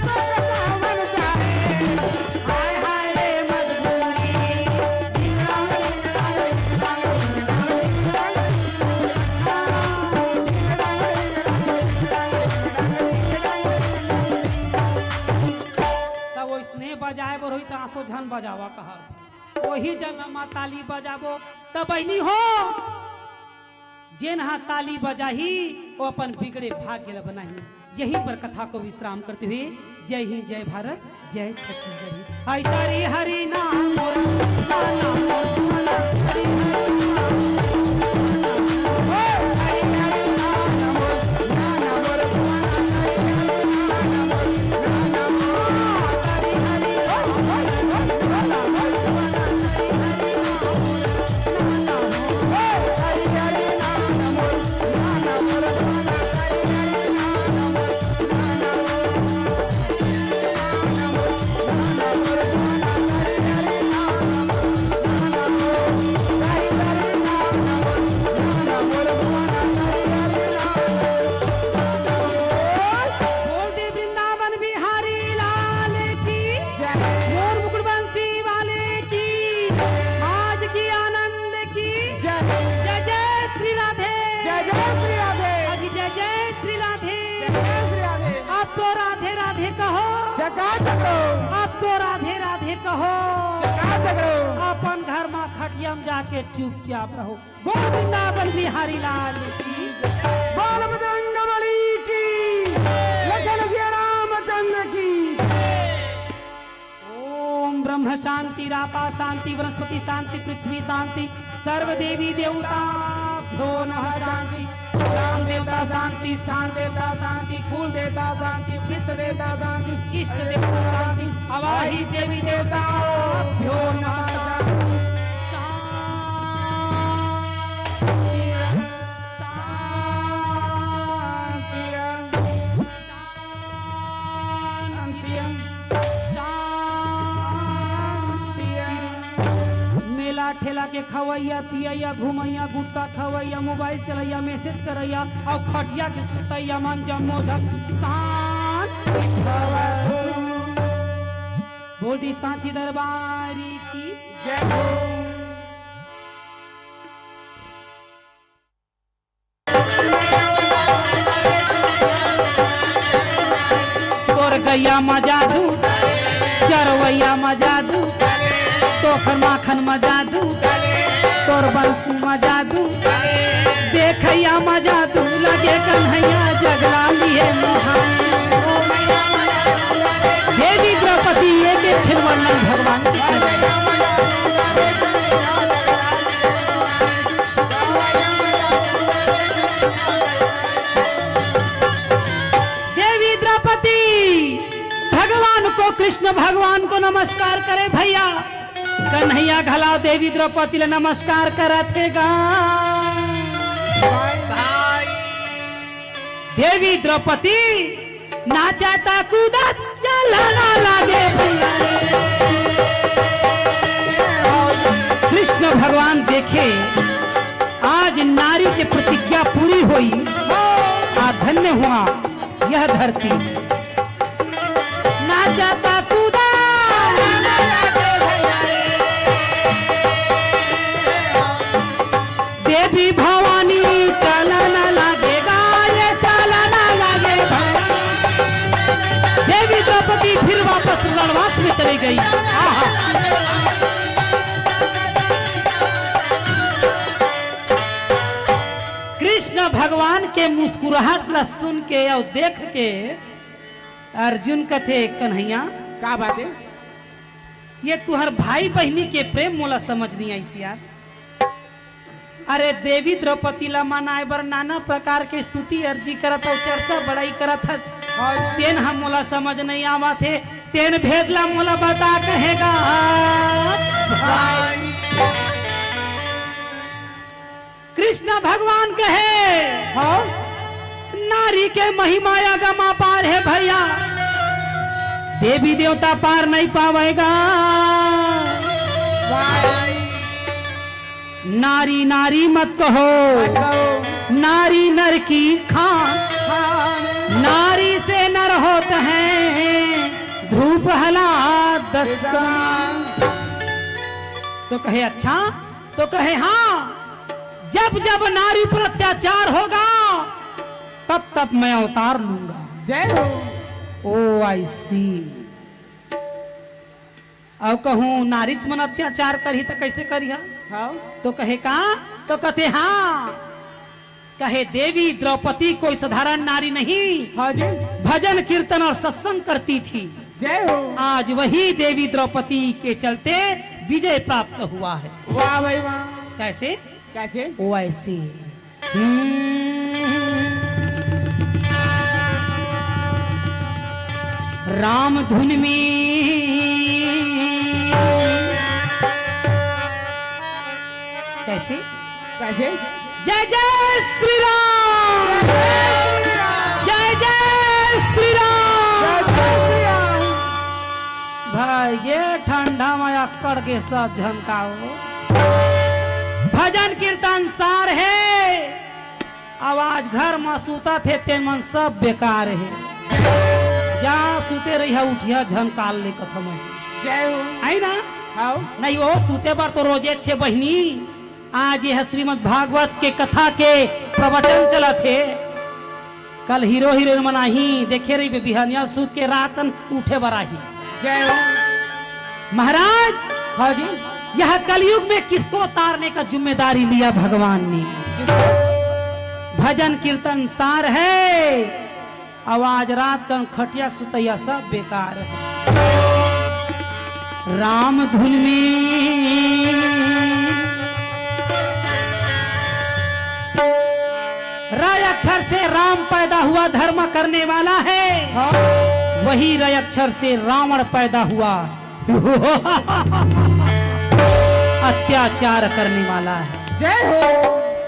मन जाए हाय हाय रे मजबूरी तब वो इसने बजाए बर हुई तो आंसू झन बजावा कहा वही जगह माँ ताली बजाबो तब बहनी हो जेन हा ताली बजाही वो अपन बिगड़े भाग्य बनाही। यहीं पर कथा को विश्राम करते हुए जय हिंद जय भारत जय छत्तीसगढ़। आई तारी हरि नाम मोर नाना मोर सुमना हरि खटिया में जाके चुपचाप रहो। बोल वृंदावन बिहारी लाल की बोल बजरंग बली की लखन सिया रामचंद्र की ओम ब्रह्म शांति रापा शांति वनस्पति शांति पृथ्वी शांति सर्व देवी देवता भ्यो नमः शांति ग्राम देवता शांति स्थान देवता शांति कुल देवता शांति पितृ देवता शांति इष्ट देवता शांति अवाही देवी देवता भ्यो नमः शांति। मेला ठेला के खवैया पियैया घुमैया गुटका खवैया मोबाइल चलैया मैसेज करैया और खटिया के सुतैया मन जमो झक शांत बोली सांची दरबारी की जय हो। तोर गैया मजा दू चरवैया मजा दू तोखर माखन मजा दू तोर बंसी मजा दू देखैया मजा दू लगे कन्हैया जगला लिए देवी द्रौपदी एक छिलवर्णन भगवान की देवी द्रौपदी भगवान को कृष्ण भगवान को नमस्कार करे भैया कन्हैया घलाओ देवी द्रौपदी ले नमस्कार करथेगा देवी द्रौपदी नाचता कूदत चलना लागे कृष्ण भगवान देखे आज नारी की प्रतिज्ञा पूरी हुई आ धन्य हुआ यह धरती नाचता कूदा देवी भवानी चलना लगेगा ये चलना लगेगा देवी द्रौपदी फिर वापस रणवास में चली गई। आहा भगवान के मुस्कुराहट ला सुन के और देख के अर्जुन कथे कन्हैया का बात है? ये तुहर भाई बहनी के प्रेम मोला समझ नहीं आई यार। अरे देवी द्रौपदी ला मनाए बर नाना प्रकार के स्तुति अर्जी करत और चर्चा बड़ाई करत हस। तेन हम मोला समझ नहीं आवा थे, तेन भेद ला मोला बता कहेगा भाई कृष्ण भगवान कहे हाँ नारी के महिमा गमा पार है भैया, देवी देवता पार नहीं पावेगा। भाई नारी नारी मत कहो, नारी नर की खान, नारी से नर होते हैं ध्रुव प्रहलाद दस्सन। तो कहे अच्छा, तो कहे हाँ, जब जब नारी पर अत्याचार होगा तब तब मैं अवतार लूंगा। जय हो। ओ आई सी। अब कहूं नारीच मन अत्याचार करी तो कैसे करिया? हाँ तो कहे का? तो कहते हाँ, कहे देवी द्रौपदी कोई साधारण नारी नहीं, हाँ जी भजन कीर्तन और सत्संग करती थी। जय हो। आज वही देवी द्रौपदी के चलते विजय प्राप्त हुआ है। वाह भाई वाह। कैसे? कैसे? ओ ऐसे राम धुन में कैसे? कैसे? जय जय श्री राम, जय जय श्री राम। भाई ये ठंडा में अक्कड़ के सब झनकाओ, भजन कीर्तन सार है, आवाज घर में सूता थे ते मन सब बेकार है। जहाँ सूते रही है उठिया झनकाल ले कथम जय हो। आई ना? हाँ नहीं वो सूते बार तो रोजे छे बहनी। आज यह श्रीमद् भागवत के कथा के प्रवचन चला थे। कल हीरो हीरोइन मनाही देखे रही बिहानिया सूत के रातन उठे बराही। जय हो। महाराज हाँ जी यह कलयुग में किसको उतारने का जिम्मेदारी लिया भगवान ने? भजन कीर्तन सार है, आवाज रात कन खटिया सुतैया सब बेकार है। राम धुन में रय अक्षर से राम पैदा हुआ, धर्म करने वाला है। हाँ वही रय अक्षर से रावण पैदा हुआ, अत्याचार करने वाला है। जय हो।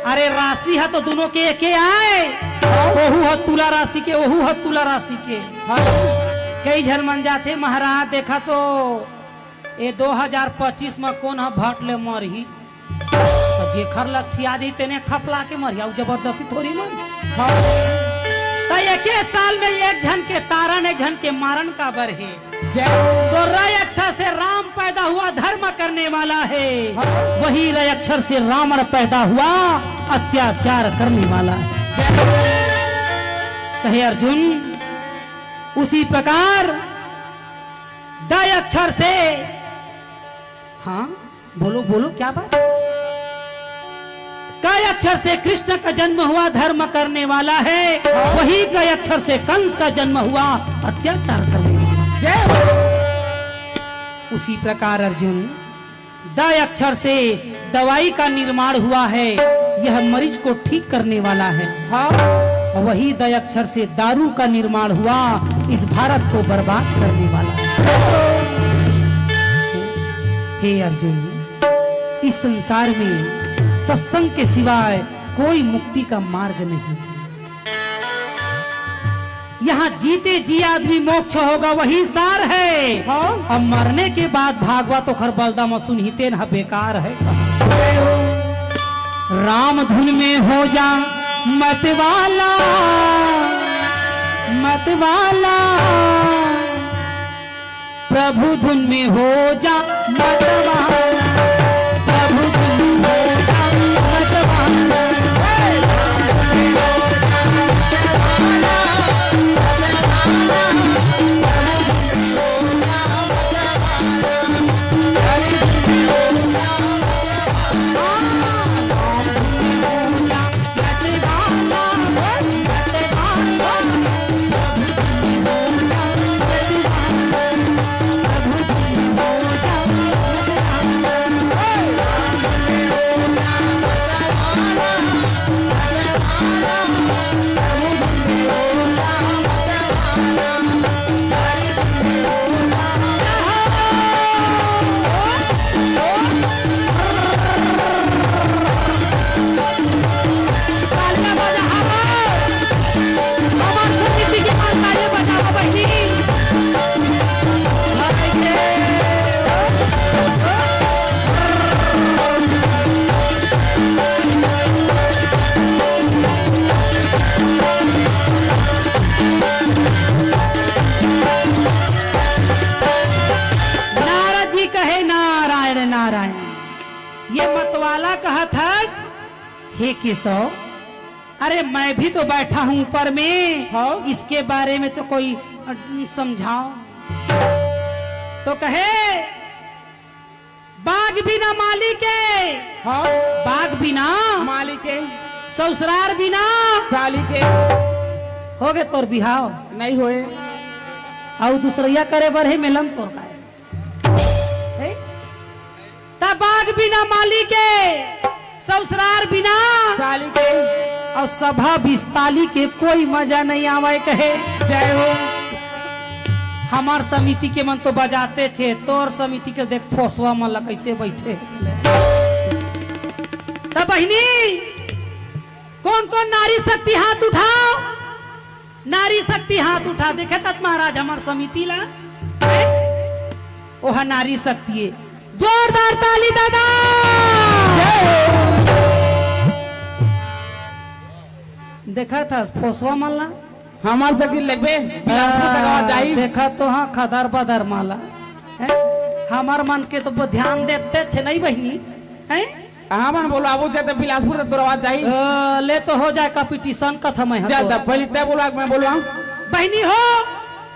अरे राशि है तो दोनों के एक आए, वहू है तुला राशि के, वहू है तुला राशि के। हाँ कई झन मन जाते महाराज देखा तो ये 2025 में कौन है भट ले मरही, तो जेखर लक्ष्य आ जाई तेने खपला के मरिया, जबरदस्ती थोड़ी मरी। हाँ तो एक साल में एक झन के तारण एक झन के मारन का बर है। जय हो। तो रय अक्षर से राम पैदा हुआ, धर्म करने वाला है। वही रय अक्षर से रावण पैदा हुआ, अत्याचार करने वाला है। कहे अर्जुन उसी प्रकार दय अक्षर से, हाँ बोलो बोलो क्या बात? कई अक्षर से कृष्ण का जन्म हुआ, धर्म करने वाला है। वही कई अक्षर से कंस का जन्म हुआ, अत्याचार करने वाला है। जय हो। उसी प्रकार अर्जुन दय अक्षर से दवाई का निर्माण हुआ है, यह मरीज को ठीक करने वाला है। हाँ और वही दय अक्षर से दारू का निर्माण हुआ, इस भारत को बर्बाद करने वाला है। हे अर्जुन, इस संसार में सत्संग के सिवाय कोई मुक्ति का मार्ग नहीं। यहाँ जीते जी आदमी मोक्ष होगा, वही सार है। हाँ अब मरने के बाद भागवत खर बलदा में सुनहिते न बेकार है। राम धुन में हो जा मतवाला, मतवाला प्रभु धुन में हो जा मतवाला, प्रभु धुन में हो जा मतवाला। मतवाला ये मतवाला कहा था, हे केशव, अरे मैं भी तो बैठा हूं ऊपर में, हाँ? इसके बारे में तो कोई समझाओ। तो कहे बाग बिना माली के, हाँ बाग बिना मालिक के ससुरार बिना साली के हो गए तोर बिहाव। नहीं होए। और दूसरिया करे बढ़े मिलम तोर का बाग बिना माली के ससुरार बिना साली के और सभा विस्ताली के कोई मजा नहीं आवे। कहे जय हो। हमार समिति के मन तो बजाते थे, तोर समिति के देख फोसवा मन कैसे बैठे। तब बहिनी कौन कौन नारी शक्ति हाथ उठाओ, नारी शक्ति हाथ उठा। देखे तत् महाराज हमार समिति ला ओहा नारी शक्ति है। जोरदार ताली दादा। देखा था फोसवा माला हमार सकी लगबे चाहिए। देखा तो हाँ खदर बदर माला है? हमार मन के तो ध्यान देते छे नहीं बहिनी है? हाँ मन बोलो आबू जाते बिलासपुर तो आवाज चाहिए। ले तो हो जाए कंपटीशन कथा में ज्यादा पहले तय बोला मैं बोलवा बहिनी हो।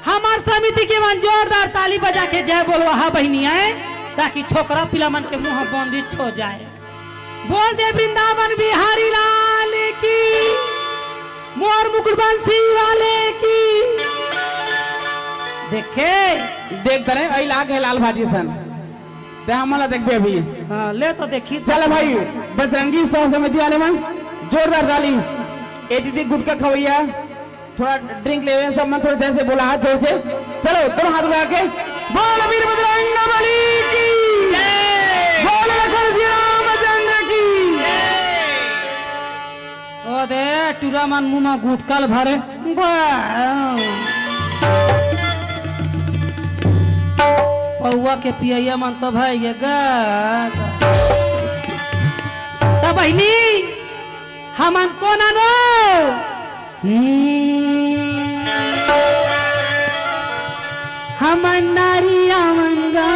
हमार समिति के मन जोरदार ताली बजा के जय बोलवा। हाँ बहिनी है, ताकि छोकरा पिला मन के मुंह बंदित हो जाए। बोल दे वृंदावन बिहारी लाल की, मोर मुकुट बंसी वाले की। देखे देख करे आई लाग है लाल भाजी सन ते हमला देखबे अभी। हाँ, ले तो देखी। चल भाई बजरंगी सौ समिति वाले मन जोरदार ताली। ए दीदी गुटका खवैया थोड़ा ड्रिंक ले सब मन थोड़ा जैसे बोला हाथ जोर से। चलो दोनों हाथ उठा के बोल वीर बजरंग बली की जय, बोल लखन श्री रामचंद्र की जय। ओ दे टूरा मन मुंह में गुटकल भरे पौवा के पिया मन तो भाई ये तब बहिनी हमन को नानो हमन नारिया मंगा।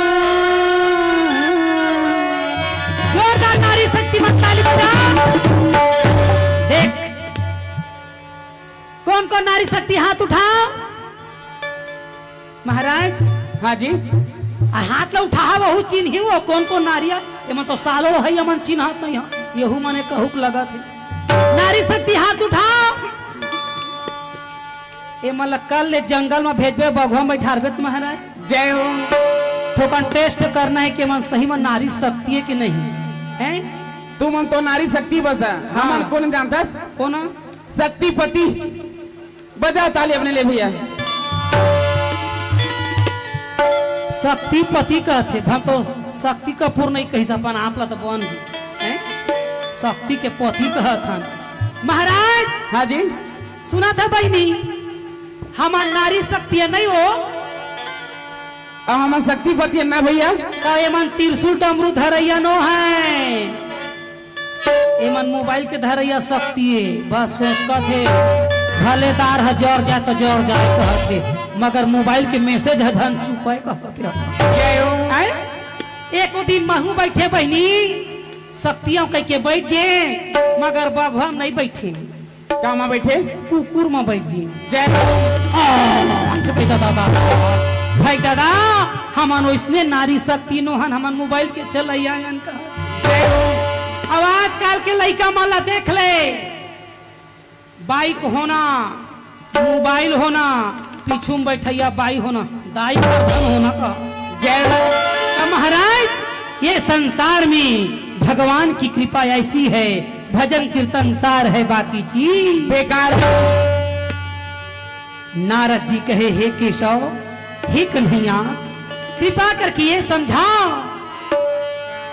जोरदार नारी शक्ति मत ताली बजा। देख कौन कौन नारी शक्ति हाथ उठाओ महाराज। हाँ जी हाथ ला उठा बहु चिन्ह वो कौन कौन नारिया एमन तो सालो है अमन चिन्ह हाथ नहीं है यहू मने कहूक लगा थे। नारी शक्ति हाथ उठाओ। ए मतलब कल ले जंगल में भेजबे बगवा में बैठारबे महाराज। जय हो। ठोकन टेस्ट करना है कि मन सही में नारी शक्ति है कि नहीं है। तू मन तो नारी शक्ति बसा। हाँ। हमन कौन जानता कौन शक्तिपति। बजा ताली अपने ले भैया। शक्तिपति कहते हम तो शक्ति कपूर नहीं कही सपन आपला तो बन गई शक्ति के पति कहत महाराज। हाँ जी सुना था बहनी हमार नारी शक्ति है नहीं हो। हम शक्तिपति है ना भैया। तो एमन त्रिशूल डमरू धरैया नो है। एमन मोबाइल के धरैया शक्ति है। बस कुछ कहते भलेदार है जोर जाए तो जोर जाए कहते मगर मोबाइल के मैसेज हजन चुपाए कहते। एक दिन महू बैठे बहनी शक्तियों कह के बैठ गए मगर बगवा में नहीं बैठे। क्या में बैठे कुकुर में बैठ गए। जय दादा भाई दादा हमन इसने नारी शक्ति नोहन हमन मोबाइल के चल अब आजकल के लड़का माला देख ले बाइक होना मोबाइल होना पीछू में बैठैया बाई होना दाई होना का। जय महाराज ये संसार में भगवान की कृपा ऐसी है भजन कीर्तन सार है बाकी चीज बेकार। नारद जी कहे हे केशव हे कन्हैया कृपा करके ये समझाओ।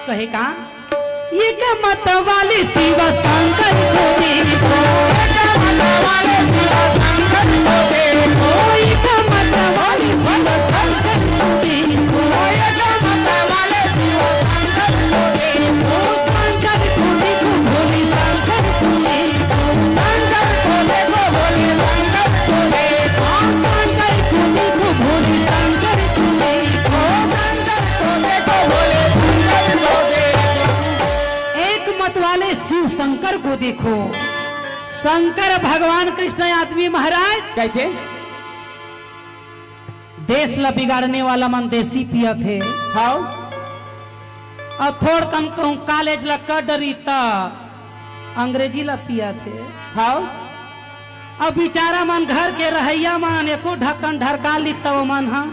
कहे का ये का मत वाले शिव शंकर को देखो ये का मत वाले शिव शंकर को देखो शंकर को देखो भोले शंकर को देखो शंकर को देखो भोले शंकर को देखो शंकर को देखो भोले शंकर को देखो शंकर को देखो भोले शंकर को देखो। वाले शिव शंकर को देखो। शंकर भगवान कृष्ण आदमी महाराज कैसे? देश ला बिगाड़ने वाला मन देसी पिया थे। हाँ और थोड़ कम कहूँ कॉलेज ला कर डरी ता अंग्रेजी ला पिया थे। हाँ अब बेचारा मन घर के रहैया मन एको ढक्कन ढरका ली तो मन हाँ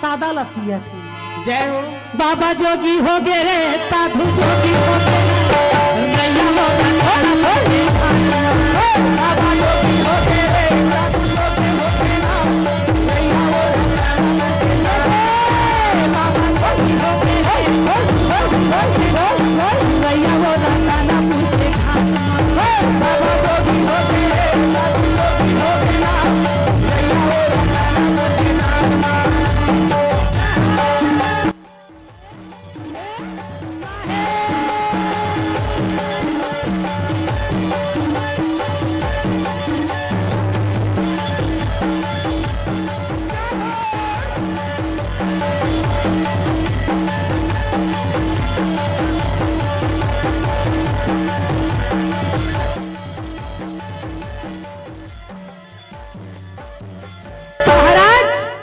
सादा ला पिया थे। जय हो। बाबा जोगी हो गए रे साधु जोगी हो गए रैया हो गए, बाबा जोगी हो गए रे साधु जोगी हो गए ना, रैया हो गए, बाबा जोगी हो गए रे रैया हो ना पूछे खाना, बाबा जोगी हो गए रे साधु जोगी हो गए ना, रैया हो ना पूछे खाना।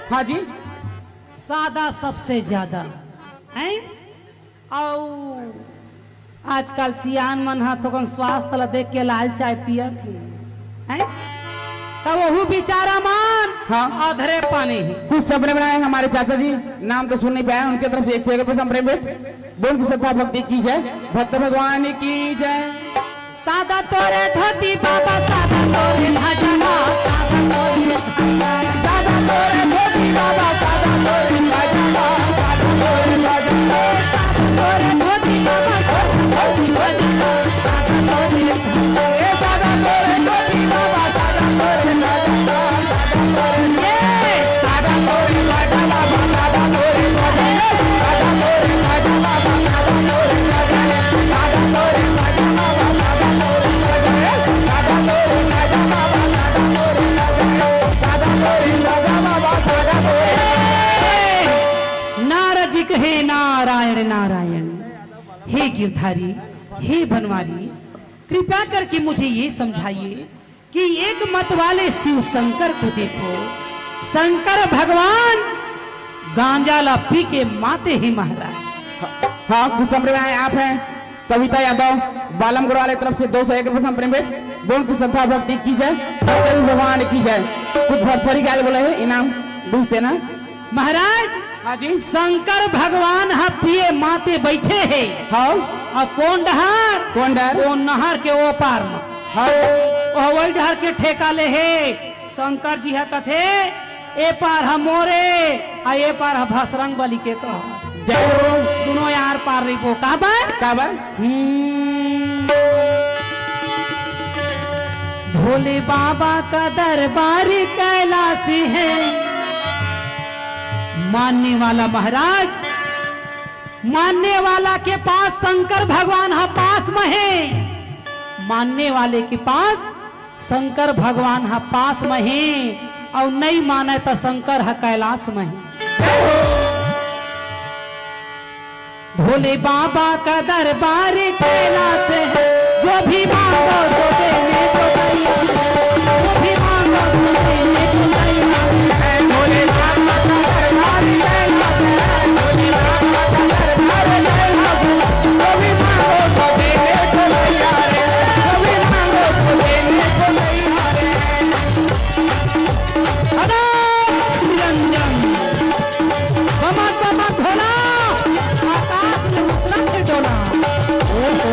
हाँ जी। सादा सबसे ज्यादा हैं और आजकल सियान मन हा तो स्वास्थ्य ला देख के लाल चाय पिया थी हैं तब वहू बेचारा मान हाँ। अधरे पानी ही कुछ सपने बनाए हमारे चाचा जी, नाम तो सुन नहीं पाया, उनके तरफ से 101 रुपये संप्रेम बोल की श्रद्धा भक्ति की जाए, भक्त भगवान की जय। सादा तोरे धोती बाबा सादा तोरे भजना, सादा तोरे सादा तोरे धोती बाबा सादा तोरे भजना, सादा तोरे भजना, सादा तोरे धोती बाबा सादा तोरे भजना, सादा तोरे ए सादा तोरे धोती बाबा सादा तोरे भजना, सादा तोरे ए सादा तोरे भजना बाबा सादा तोरे भजना, सादा तोरे भजना बाबा सादा तोरे भजना, सादा तोरे भजना बाबा नारद जी कहे नारायण नारायण, हे गिरधारी हे बनवारी, कृपया करके मुझे ये समझाइए कि एक मत वाले शिव शंकर को देखो। शंकर भगवान गांजा ला पी के माते ही महाराज। हाँ कुछ संप्रेम आए आप हैं कविता यादव बालम गुरु वाले तरफ से 201 रुपये संप्रेम बोल की श्रद्धा भक्ति की जाए, भगवान की जाए। कुछ भरथरी क्या बोले है इनाम पूछते ना महाराज। हाँ जी। शंकर भगवान हा पिए माते बैठे है। हाँ और कौन डहार? कौन डर? वो नहर के ओ पार में। हाँ वही डहर के ठेका ले है। शंकर जी है कथे ए पार हम मोरे आ ए पार हम भसरंग बलि के कह। जय हो। दोनों यार पार रही वो काबर काबर भोले बाबा का दरबार कैलाशी है। मानने वाला महाराज, मानने वाला के पास शंकर भगवान हा पास में है। मानने वाले के पास शंकर भगवान हा पास में है और नहीं माने तो शंकर हा कैलाश में है। भोले बाबा का दरबार कैलाश है, जो भी मांगो सो देने को तैयार है, जो भी मांगो सो देने को तैयार है। भोले बाबा का दरबार कैलाश है, भोले बाबा का दरबार कैलाश है, जो भी मांगो सो देने को तैयार है, जो भी मांगो सो देने को तैयार है। अनंत निरंजन बमा बमा भोला आकाश में उतरन से डोला। ओहो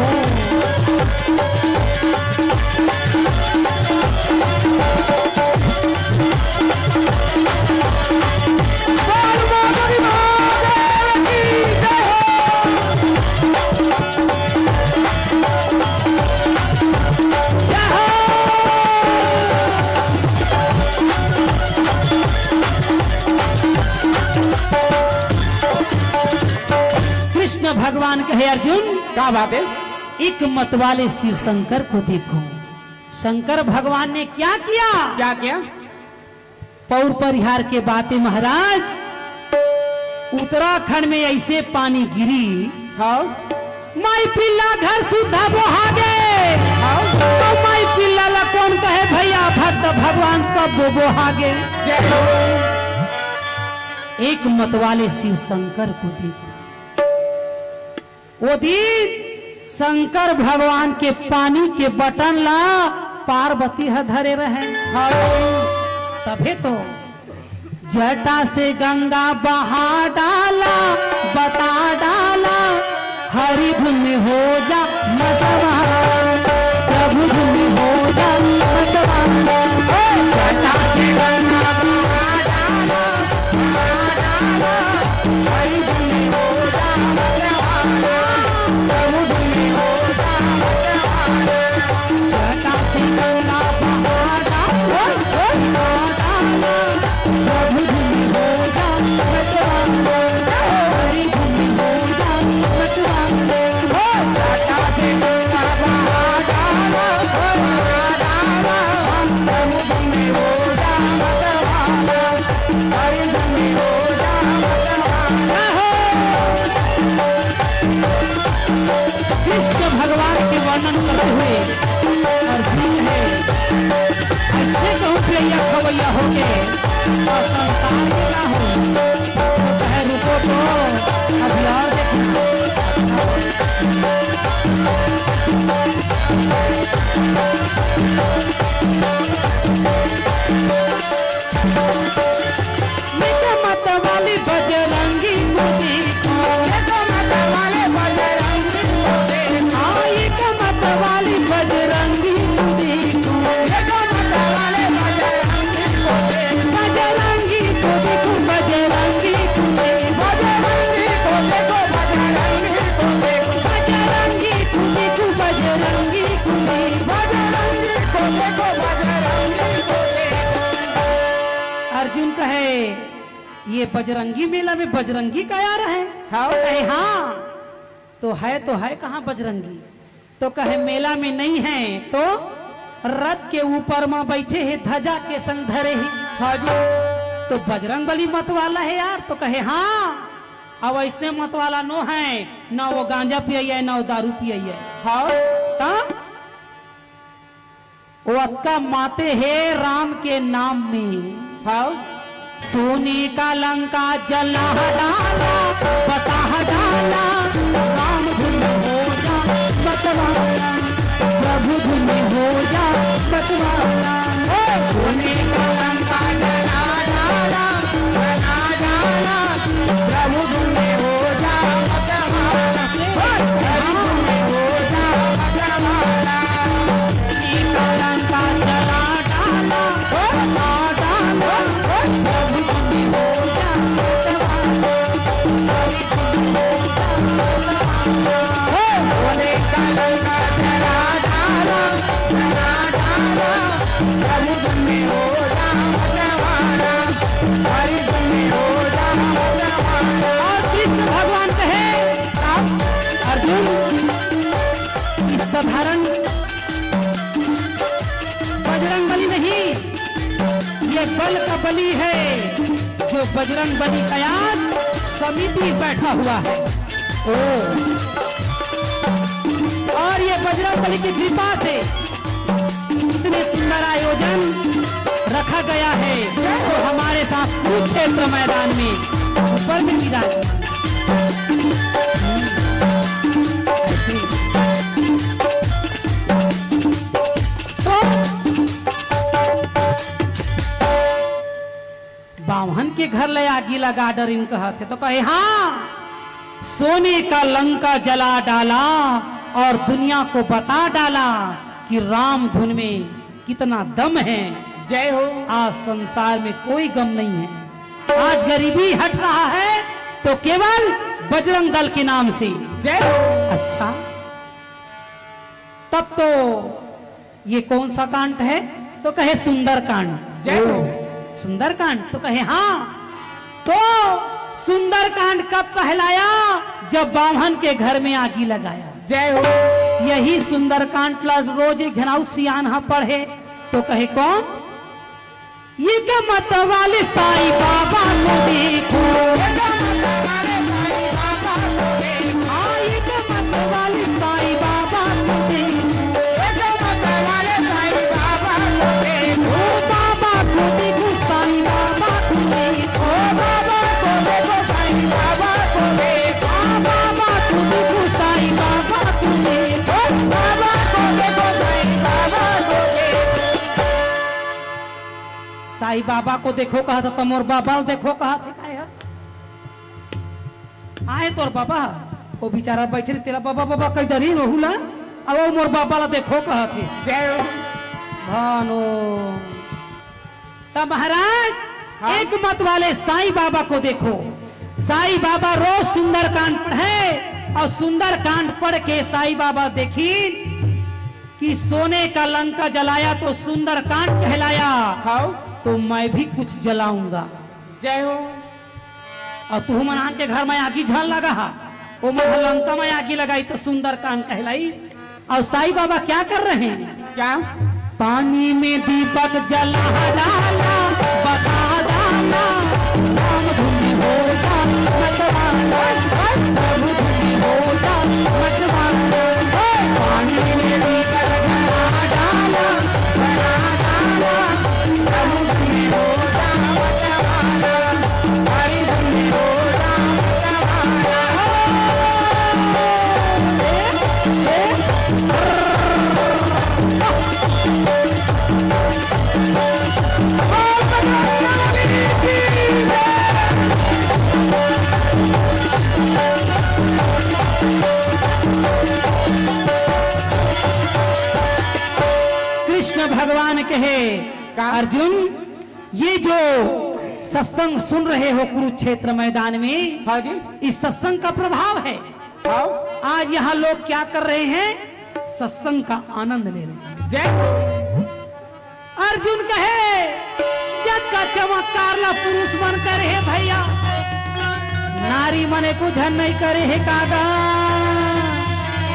कृष्ण भगवान कहे अर्जुन क्या बात है? एक मत वाले शिव शंकर को देखो। शंकर भगवान ने क्या किया? क्या किया? पौर परिहार के बातें महाराज। उत्तराखंड में ऐसे पानी गिरी हाँ माई पिल्ला घर सुधा बोहागे तो माई पिल्ला ला कौन कहे भैया भक्त भगवान सब बोहागे। जय हो। एक मतवाले शिव शंकर को देखो, वो दिन शंकर भगवान के पानी के बटन ला पार्वती धरे रहे, तभी तो जटा से गंगा बहा डाला, बता डाला हरि धुन में हो जा मतवान, प्रभु धुन में हो जा मतवान। जटा से गंगा बहा डाला, बहा डाला हरि धुन में हो जा मतवान, प्रभु धुन में हो जा मतवान। जटा से गंगा बहा डाला, बहा डाला प्रभु धुन में हो जा मतवान, हरि धुन में हो जा मतवान। जटा से गंगा बहा डाला, बहा डाला प्रभु धुन में हो जा मतवान, हरि धुन में हो जा मतवान। कृष्ण भगवान के वर्णन करते हुए अर्जुन है ऐसे कहूँ प्रिया खवैया हो के और संसार में ना हो तो कहे रुको तो अभी और देखना। मत वाली बजरंगी को देखो, मत वाले बजरंगी को देखो, मत वाली बजरंगी को देखो, मत वाले बजरंगी को देखो, बजरंगी को देखो, बजरंगी को देखो, बजरंगी को देखो, बजरंगी को देखो, बजरंगी को देखो, बजरंगी को देखो, बजरंगी को देखो, बजरंगी को देखो। अर्जुन कहे ये बजरंगी मेला में बजरंगी का यार है? हाँ तो है कहाँ बजरंगी? तो कहे मेला में नहीं है तो रथ के ऊपर में बैठे है ध्वजा के संग धरे ही। हाँ जी तो बजरंग बली मत वाला है यार? तो कहे हाँ अब इसने मत वाला नो है, ना वो गांजा पियाई है ना वो दारू पियाई है। हाँ वो अक्का माते है राम के नाम में। हाँ सोने का लंका जला डाला, बता डाला राम धुन हो जा मतवाला, प्रभु धुन हो जा मतवाला। सोने का लंका जला डाला, बता डाला प्रभु धुन हो जा मतवाला, प्रभु धुन हो जा मतवाला। सोने का लंका जला डाला, बता डाला प्रभु धुन हो जा मतवाला, सोने का लंका जला डाला, जला डाला प्रभु धुन हो जा मतवाला, हरि धुन हो जा मतवाला। और कृष्ण भगवान कहे अर्जुन इस साधारण बजरंग बली नहीं, ये बल का बली है जो बजरंग बली का याद समिति बैठा हुआ है। और ये बजरंग बली की कृपा से इतने सुंदर आयोजन रखा गया है तो हमारे साथ कुरुक्षेत्र मैदान में ऊपर में विराजमान। बामन के घर ले आगी लगा डर इन कहते तो कहे हाँ सोने का लंका जला डाला और दुनिया को बता डाला कि राम धुन में कितना दम है। जय हो। आज संसार में कोई गम नहीं है, आज गरीबी हट रहा है तो केवल बजरंग दल के नाम से। जय हो। अच्छा तब तो ये कौन सा कांड है? तो कहे सुंदर कांड। जय हो। सुंदर कांड? तो कहे हाँ तो सुंदर कांड कब कहलाया? जब बामन के घर में आगी लगाया। जय हो। यही सुंदर कांड रोज एक झनाऊ सियान पढ़े तो कहे कौन? ये क्या मत वाले साईं बाबा को देखो, ये क्या मत वाले साईं बाबा को देखो कहा था तो मोर बाबा को देखो कहा थे काहे है? आए तोर बाबा वो बेचारा बैठे रहे, तेरा बाबा बाबा कई दरी रहुला अब वो मोर बाबा ला देखो कहा थे जय हो भानो। तब महाराज हाँ? एक मत वाले साईं बाबा को देखो। साईं बाबा रोज सुंदरकांड पढ़े और सुंदरकांड पढ़ के साईं बाबा देखी कि सोने का लंका जलाया तो सुंदरकांड कहलाया, हाँ तो मैं भी कुछ जलाऊंगा। जय हो और तू मनान के घर में आगी झल लगा, वो मैं लंका में आगी लगाई तो सुंदरकांड कहलाई। और साईं बाबा क्या कर रहे हैं? क्या पानी में दीपक जला डाला बता डाला राम धुनी हो जा मतवाला, राम धुनी हो जा मतवाला। पानी में दीपक जला डाला बता डाला राम धुनी हो जा मतवाला, राम धुनी हो जा मतवाला। कृष्ण भगवान कहे अर्जुन, ये जो सत्संग सुन रहे हो कुरुक्षेत्र मैदान में, हाँ जी इस सत्संग का प्रभाव है। हाँ आज यहाँ लोग क्या कर रहे हैं? सत्संग का आनंद ले रहे हैं। जय अर्जुन कहे जग का चमत्कार ला पुरुष मन करे है भैया, नारी मने को झन नहीं करे है कागा।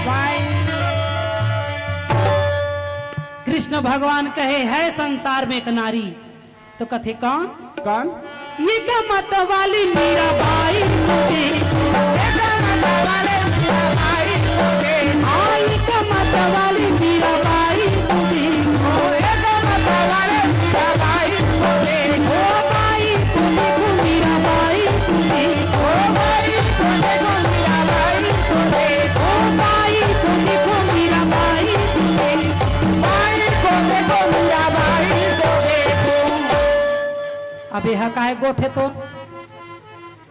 भाई कृष्ण भगवान कहे है संसार में एक नारी, तो कथे कौन? कौन ये का मत वाली मीराबाई मुझे, ये का मत वाले मीराबाई मुझे, आई का मत वाली मीराबाई मुझे, ओ ये का मत वाले मीराबाई मुझे, ओ बाई तुम्हें को मीराबाई मुझे, ओ बाई तुम्हें को मीराबाई मुझे, ओ बाई तुम्हें को मीराबाई मुझे, बाई तुम्हें को मीराबाई मुझे। अब यह काहे गोठे तो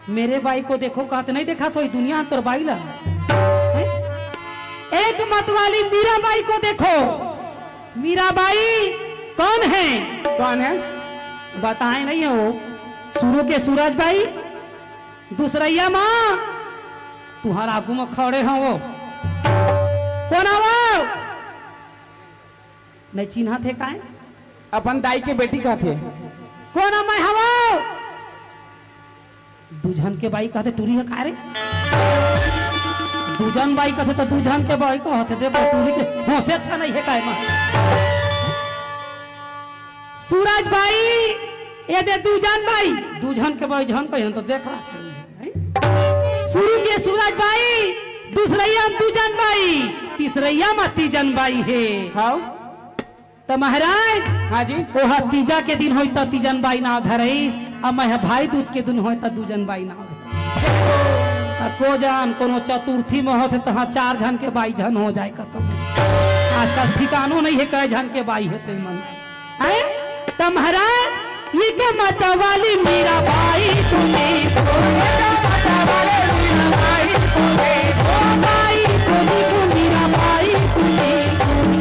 मेरे बाई को देखो कहते नहीं देखा तो दुनिया तोर बाई ला। एक मत वाली मीराबाई को देखो। मीराबाई कौन है? कौन है? बताए नहीं हो। शुरू के सूरज भाई, दूसरैया माँ तुम्हारा आगू में खड़े हैं वो कौन है? वो नहीं चिन्हा थे काहे? अपन दाई के बेटी का थे। कौन है? मैं हवा दूजन के बाई कहते टूरी है कारे? दूजन बाई कहते तो दूजन के बाई को होते दे टूरी के होसे अच्छा नहीं है काहे मां? सूरज भाई ये दे दूजन बाई, दूजन के बाई जन कहीं तो देख रहा है। शुरू के सूरज भाई, दूसरैया दूजन बाई, तीसरैया में तीजन बाई है। हाँ तो महाराज हाँ जी ओहा तीजा के दिन होई तो तीजन बाई नाव धरईस, अब मैं भाई दूज के दिन होई तो दूजन बाई नाव धरईस। को जान कोनो चतुर्थी में होते तो हाँ 4 जन के बाई जन हो जाए खत्म। आजकल ठिकानो नहीं है कई जन के बाई है मन है। तो महाराज ये के मत वाली मीरा बाई तुम्हें, मत वाले मीरा बाई तुम्हें, ओ बाई तुम्हें मीरा बाई तुम्हें,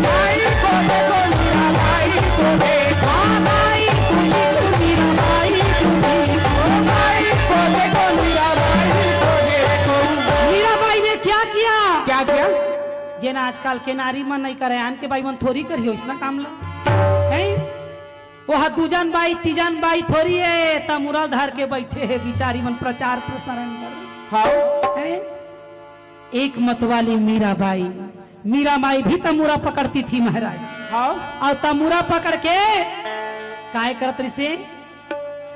बाई को देखो मीरा बाई तुम्हें, हाँ बाई तुम्हें मीरा बाई तुम्हें, ओ बाई को देखो मीरा बाई तुम्हें। मीरा बाई ने क्या किया? क्या किया? जेना आजकल के नारी मन नहीं करे, आन के बाई मन थोड़ी करियो इसना काम ला है। वह दूजन बाई तीजन बाई थोड़ी है, तमुरा धर के बैठे है बिचारी मन प्रचार प्रसारण कर। हाँ है? एक मत वाली मीराबाई, मीराबाई भी तमुरा पकड़ती थी महाराज। हाँ और तमुरा पकड़ के काय करत रही से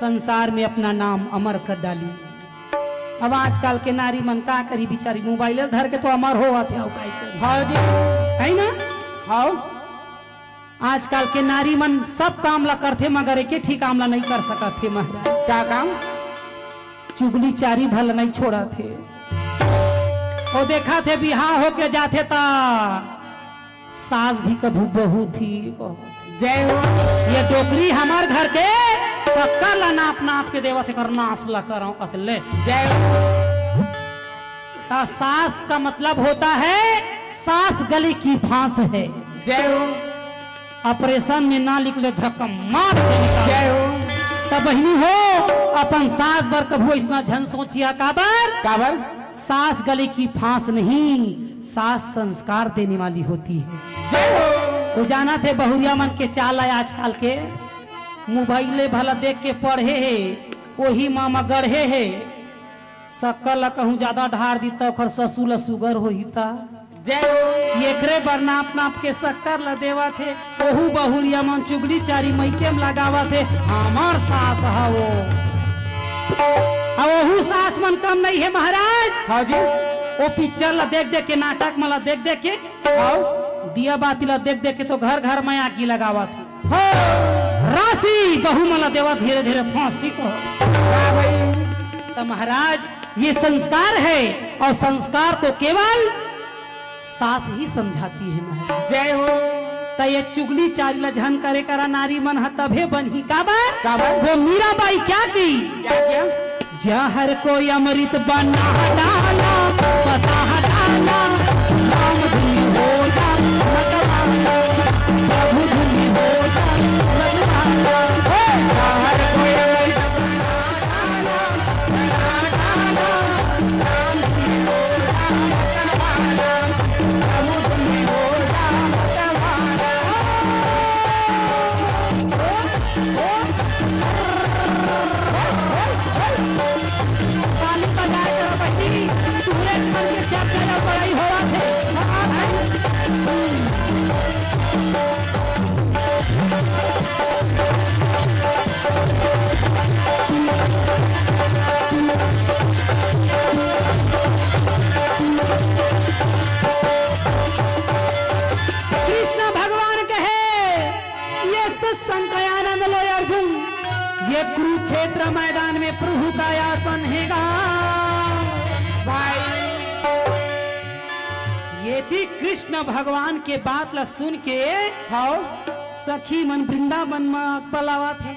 संसार में अपना नाम अमर कर डाली। अब आजकल के नारी मन का करी बिचारी मोबाइल धर के तो अमर हो आते हो काय करी। हाँ जी है ना? हाँ आजकल के नारी मन सब काम ला करते मगर एक ठीक काम ला नहीं कर सकते महाराज। क्या काम? चुगली चारी भल नहीं छोड़ा थे। वो देखा थे बिहार होके जाते ता सास भी कभू बहू थी। जय हो। ये टोकरी हमार घर के शक्कर ला नाप नाप के देवत है करना असला करो कतले। जय हो। ता सास का मतलब होता है सास गले की फांस है। जय हो। ऑपरेशन में ना निकले धक्का मार देगा। जय हो। तब बहनी हो अपन सास बर कभू इतना झन सोचिया काबर काबर सास गले की फांस नहीं, सास संस्कार देने वाली होती है। जय हो। वो जाना थे बहुरिया मन के चाल है आजकल के, मोबाइले भला देख के पढ़े है, वही मामा गढ़े है, शक्कर कहूँ ज्यादा ढार दी तो ओकर ससुर सुगर होई ता। जय हो। एकरे बर नाप नाप के शक्कर ल देवा थे, ओहू बहुरिया मन चुगली चारी मैके में लगावा थे हमार सास है वो। अब ओहू सास मन कम नहीं है महाराज। हाँ जी। वो पिक्चर ला देख देख के, नाटक में ला देख देख के, हाँ। दिया बाती ला देख देख के तो घर घर में आगी लगावा थी। राशि बहु मला देवा धीरे धीरे फांसी को। हाँ भाई। तो महाराज ये संस्कार है और संस्कार को केवल सास ही समझाती है महाराज। जय हो। तो ये चुगली चारी ला झन करे करा नारी मन ह तभे बनी काबर काबर वो मीराबाई क्या की क्या किया जहर को अमृत बना डाला पता डाला राम धुनी होता मतवाला प्रभु धुनी होता मतवाला जहर को अमृत बना डाला राम धुनी होता मतवाला प्रभु धुनी होता मतवाला। ताली बजाए करो बच्ची, पूरे मन के जब जगह बड़ाई होवा थे। कृष्ण भगवान कहे ये सत्संग का आनंद लो अर्जुन, ये कुरुक्षेत्र मैदान में प्रभु का आसन हैगा भाई। ये थी कृष्ण भगवान के बात ला सुन के हाँ सखी मन वृंदावन में पलावा थे।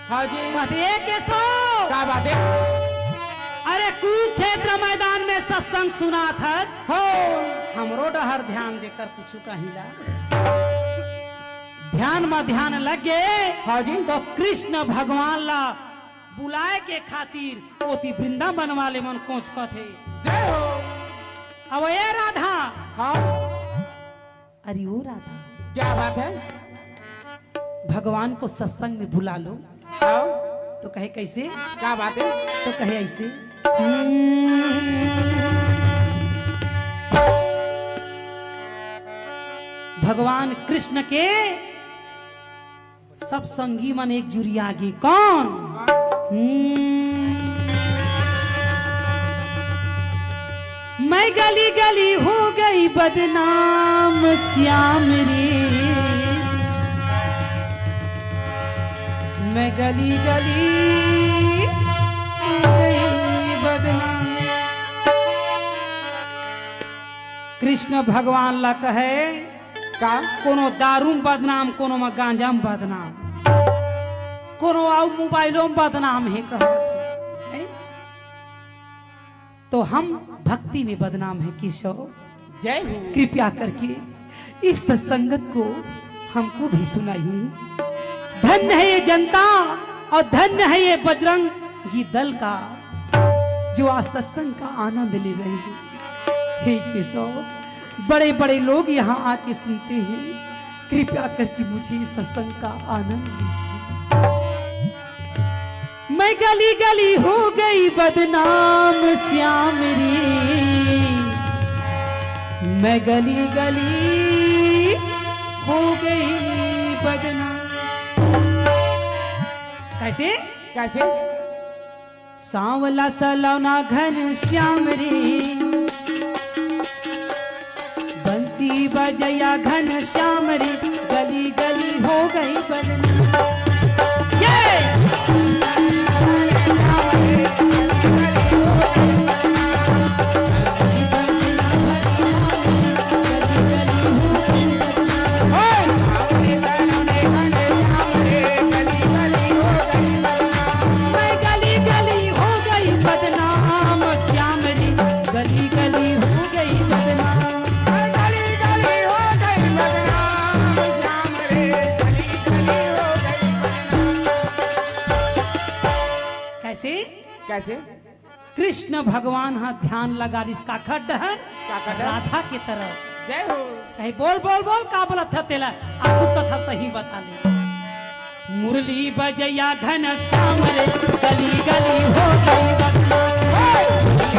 हाँ जी कहते कैसो क्या बात है अरे कुरुक्षेत्र मैदान में सत्संग सुना था हो हमरो डहर ध्यान देकर कुछ कहिला ध्यान में ध्यान लगे। हाँ जी तो कृष्ण भगवान ला बुलाए के खातिर ओती वृंदावन वाले मन कोच थे। जय हो अब ये राधा हाँ अरे वो राधा क्या बात है भगवान को सत्संग में बुला लो। हाँ तो कहे कैसे क्या बात है तो कहे ऐसे भगवान कृष्ण के सब संगी मन एक जुरी आगे कौन मैं गली गली हो गई बदनाम श्याम रे मैं गली गली हो गई बदनाम। कृष्ण भगवान ला कहे का कोनो दारू में बदनाम कोनो में गांजा में बदनाम कोनो आउ मोबाइलों में बदनाम है कहा तो हम भक्ति में बदनाम है किशोर। जय हो कृपया करके इस सत्संगत को हमको भी सुनाइए। धन्य है ये जनता और धन्य है ये बजरंगी दल का जो आज सत्संग का आनंद ले रहे हैं। हे किशोर बड़े बड़े लोग यहाँ आके सुनते हैं, कृपया करके मुझे इस सत्संग का आनंद लीजिए। मैं गली गली हो गई बदनाम श्याम रे मैं गली गली हो गई बदनाम। कैसे कैसे सांवला सलौना घन श्याम रे बंसी बजया घन श्याम रे गली गली हो गई बदनाम। कैसे कृष्ण भगवान हा ध्यान लगा इसका खड्डहर खड्डहर? राधा की तरफ जय हो कहे बोल बोल बोल का बोला था तेला आपको कथा तही बता ले मुरली बजया घन श्याम रे गली गली हो गई बदनाम।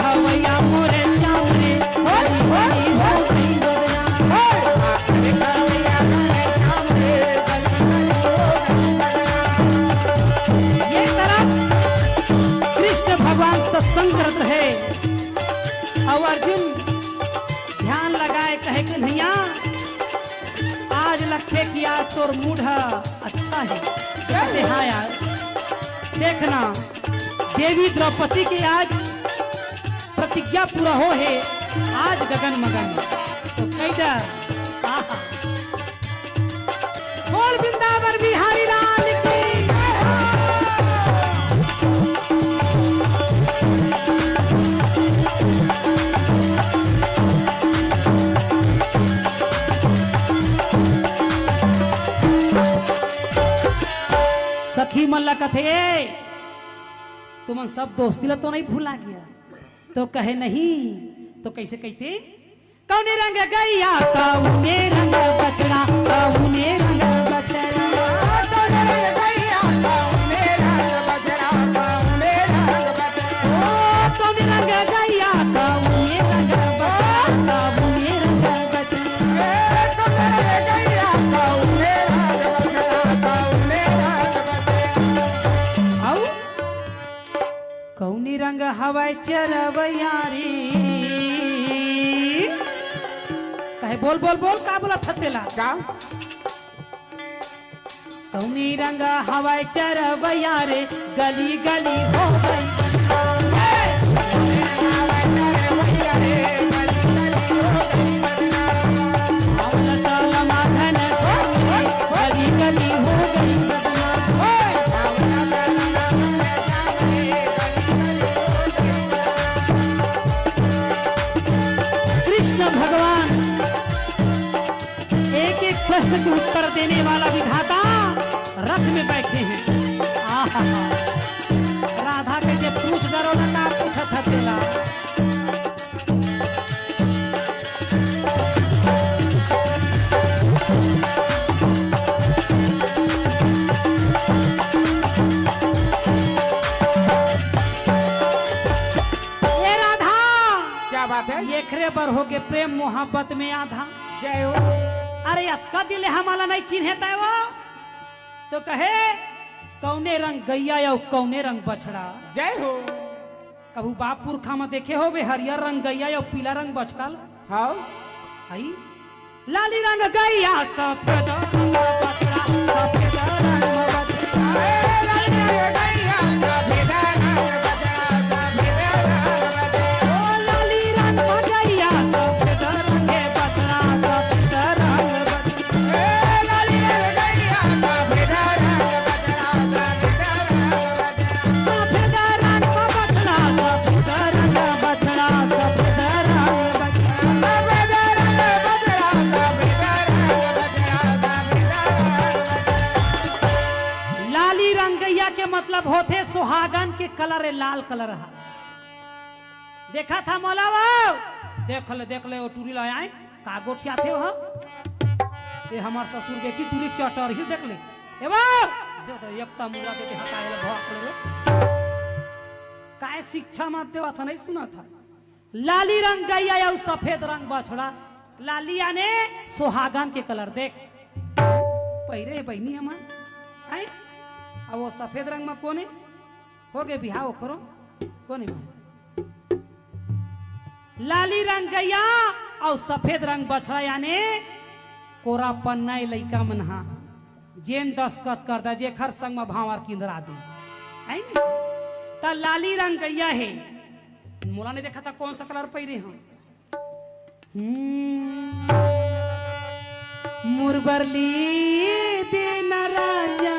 खवैया मोरे श्याम रे गली गली हो गई बदनाम। ये तरफ कृष्ण भगवान सत्संग करत है और अर्जुन ध्यान लगाए कहे कि भैया आज लगते कि आज तोर मूड अच्छा है कहते हाँ यार देखना देवी द्रौपदी की आज प्रतिज्ञा पूरा हो है आज गगन मगन तो कई डर आहा बोल वृंदावन बिहारी लाल की सखी मल्ला कथे तुम सब दोस्ती ला तो नहीं भूला गया तो कहे नहीं तो कैसे कहते कौने रंग गैया कौने रंग बछड़ा कौने रंग बछड़ा कौने रंग गैया कौने रंग बछड़ा कौने रंग बछड़ा कौने रंग गैया कौने रंग बछड़ा कौने रंग बछड़ा कौने रंग गैया कौने रंग बछड़ा कौने रंग बछड़ा औ कौनी रंग हवाई चरवैयारी कहे बोल बोल बोल का बोला फतेला क्या कौनी रंग हवाई चरवैया रे गली गली हो गई अमल सलमा धन सोनी गली गली हो गई कृष्ण भगवान एक एक प्रश्न के उत्तर देने वाला विधाता रथ में बैठे हैं आहा राधा के जे पूछ डरो न का पूछत हतेला ए राधा क्या बात है ये खरे बर हो के प्रेम मोहब्बत में आधा जय हो अरे अक्का दिले हमारा नहीं चिन्हे तय वो तो कहे कौने रंग गैया या कौने रंग बछड़ा जय हो कबू बाप पुरखा में देखे हो बे हरियर रंग गैया या पीला रंग बछड़ा हाँ आई लाली रंग गैया सफेद रंग बछड़ा सफेद रंग बछड़ा लाली रंग गैया सफेद रंग बछड़ा सफेद रंग बछड़ा ओ लाली रंग गैया सफेद रंग बछड़ा सफेद रंग बछड़ा ए लाली रंग गैया सफेद रंग बछड़ा सफेद रंग बछड़ा सफेद रंग बछड़ा सफेद रंग बछड़ा लाली रंगैया के मतलब होते सुहागन के कलर लाल कलर है देखा था मौला वो देख ले वो टूरी लाए आए कागोठिया थे वो ये हमार ससुर के की टूरी चटर ही देख ले ए वो एकता मुरा दे के हटाए ले भौक ले काय शिक्षा मत देवा था नहीं सुना था लाली रंग गैया या सफेद रंग बछड़ा लाली यानी सुहागन के कलर देख पहिरे बहनी हमार है अब वो सफेद रंग में कोने हो गए बिहाव करो कोने में लाली रंग गैया और सफेद रंग बछड़ा यानी कोरा पन्ना लइका मनहा जेन दस्खत कर दा जे खर संग में भावर किंदरा दे है नी ता लाली रंग गैया है मोला ने देखा था कौन सा कलर पहिरे हम मुरबरली दिन राजा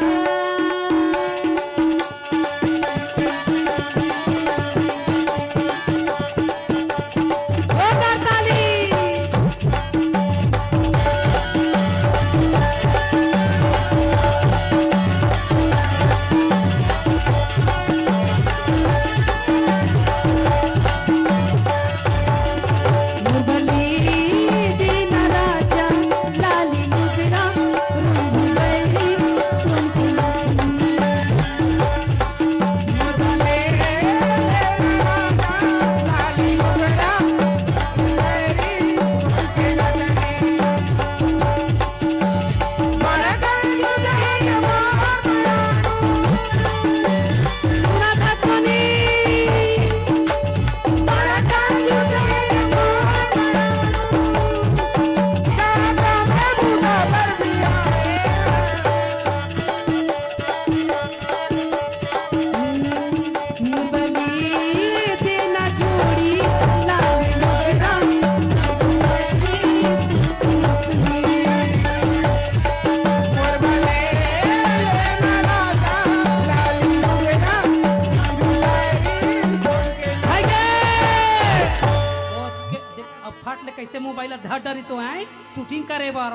फट ले कैसे मोबाइल धर डरी तो है शूटिंग करे बार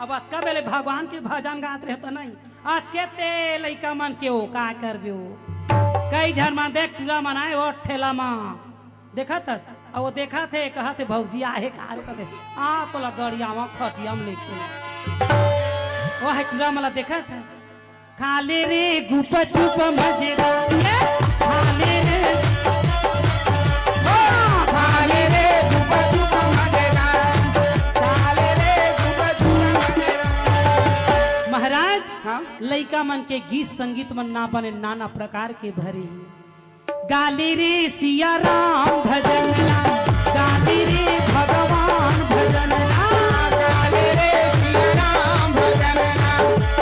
अब अक्का बेले भगवान के भजन गात रहे तो नहीं आ केते लइका मन के ओ का करबे ओ कई झन मन देख टूरा मनाए वो ठेला मा देखा था और वो देखा थे कहा थे भौजी आहे कार कर आ तो ला गड़िया में खटिया में लेके वो है टूरा मला देखा था खाले रे गुप चुप मजेदार ये खाले रे खाले रे गुप चुप मजेदार खाले रे गुप चुप मजेदार। महाराज हाँ लइका मन के गीत संगीत मन ना बने नाना प्रकार के भरे गाली रे सिया राम भजन गाली रे भगवान भजन गाले रे सिया राम भजन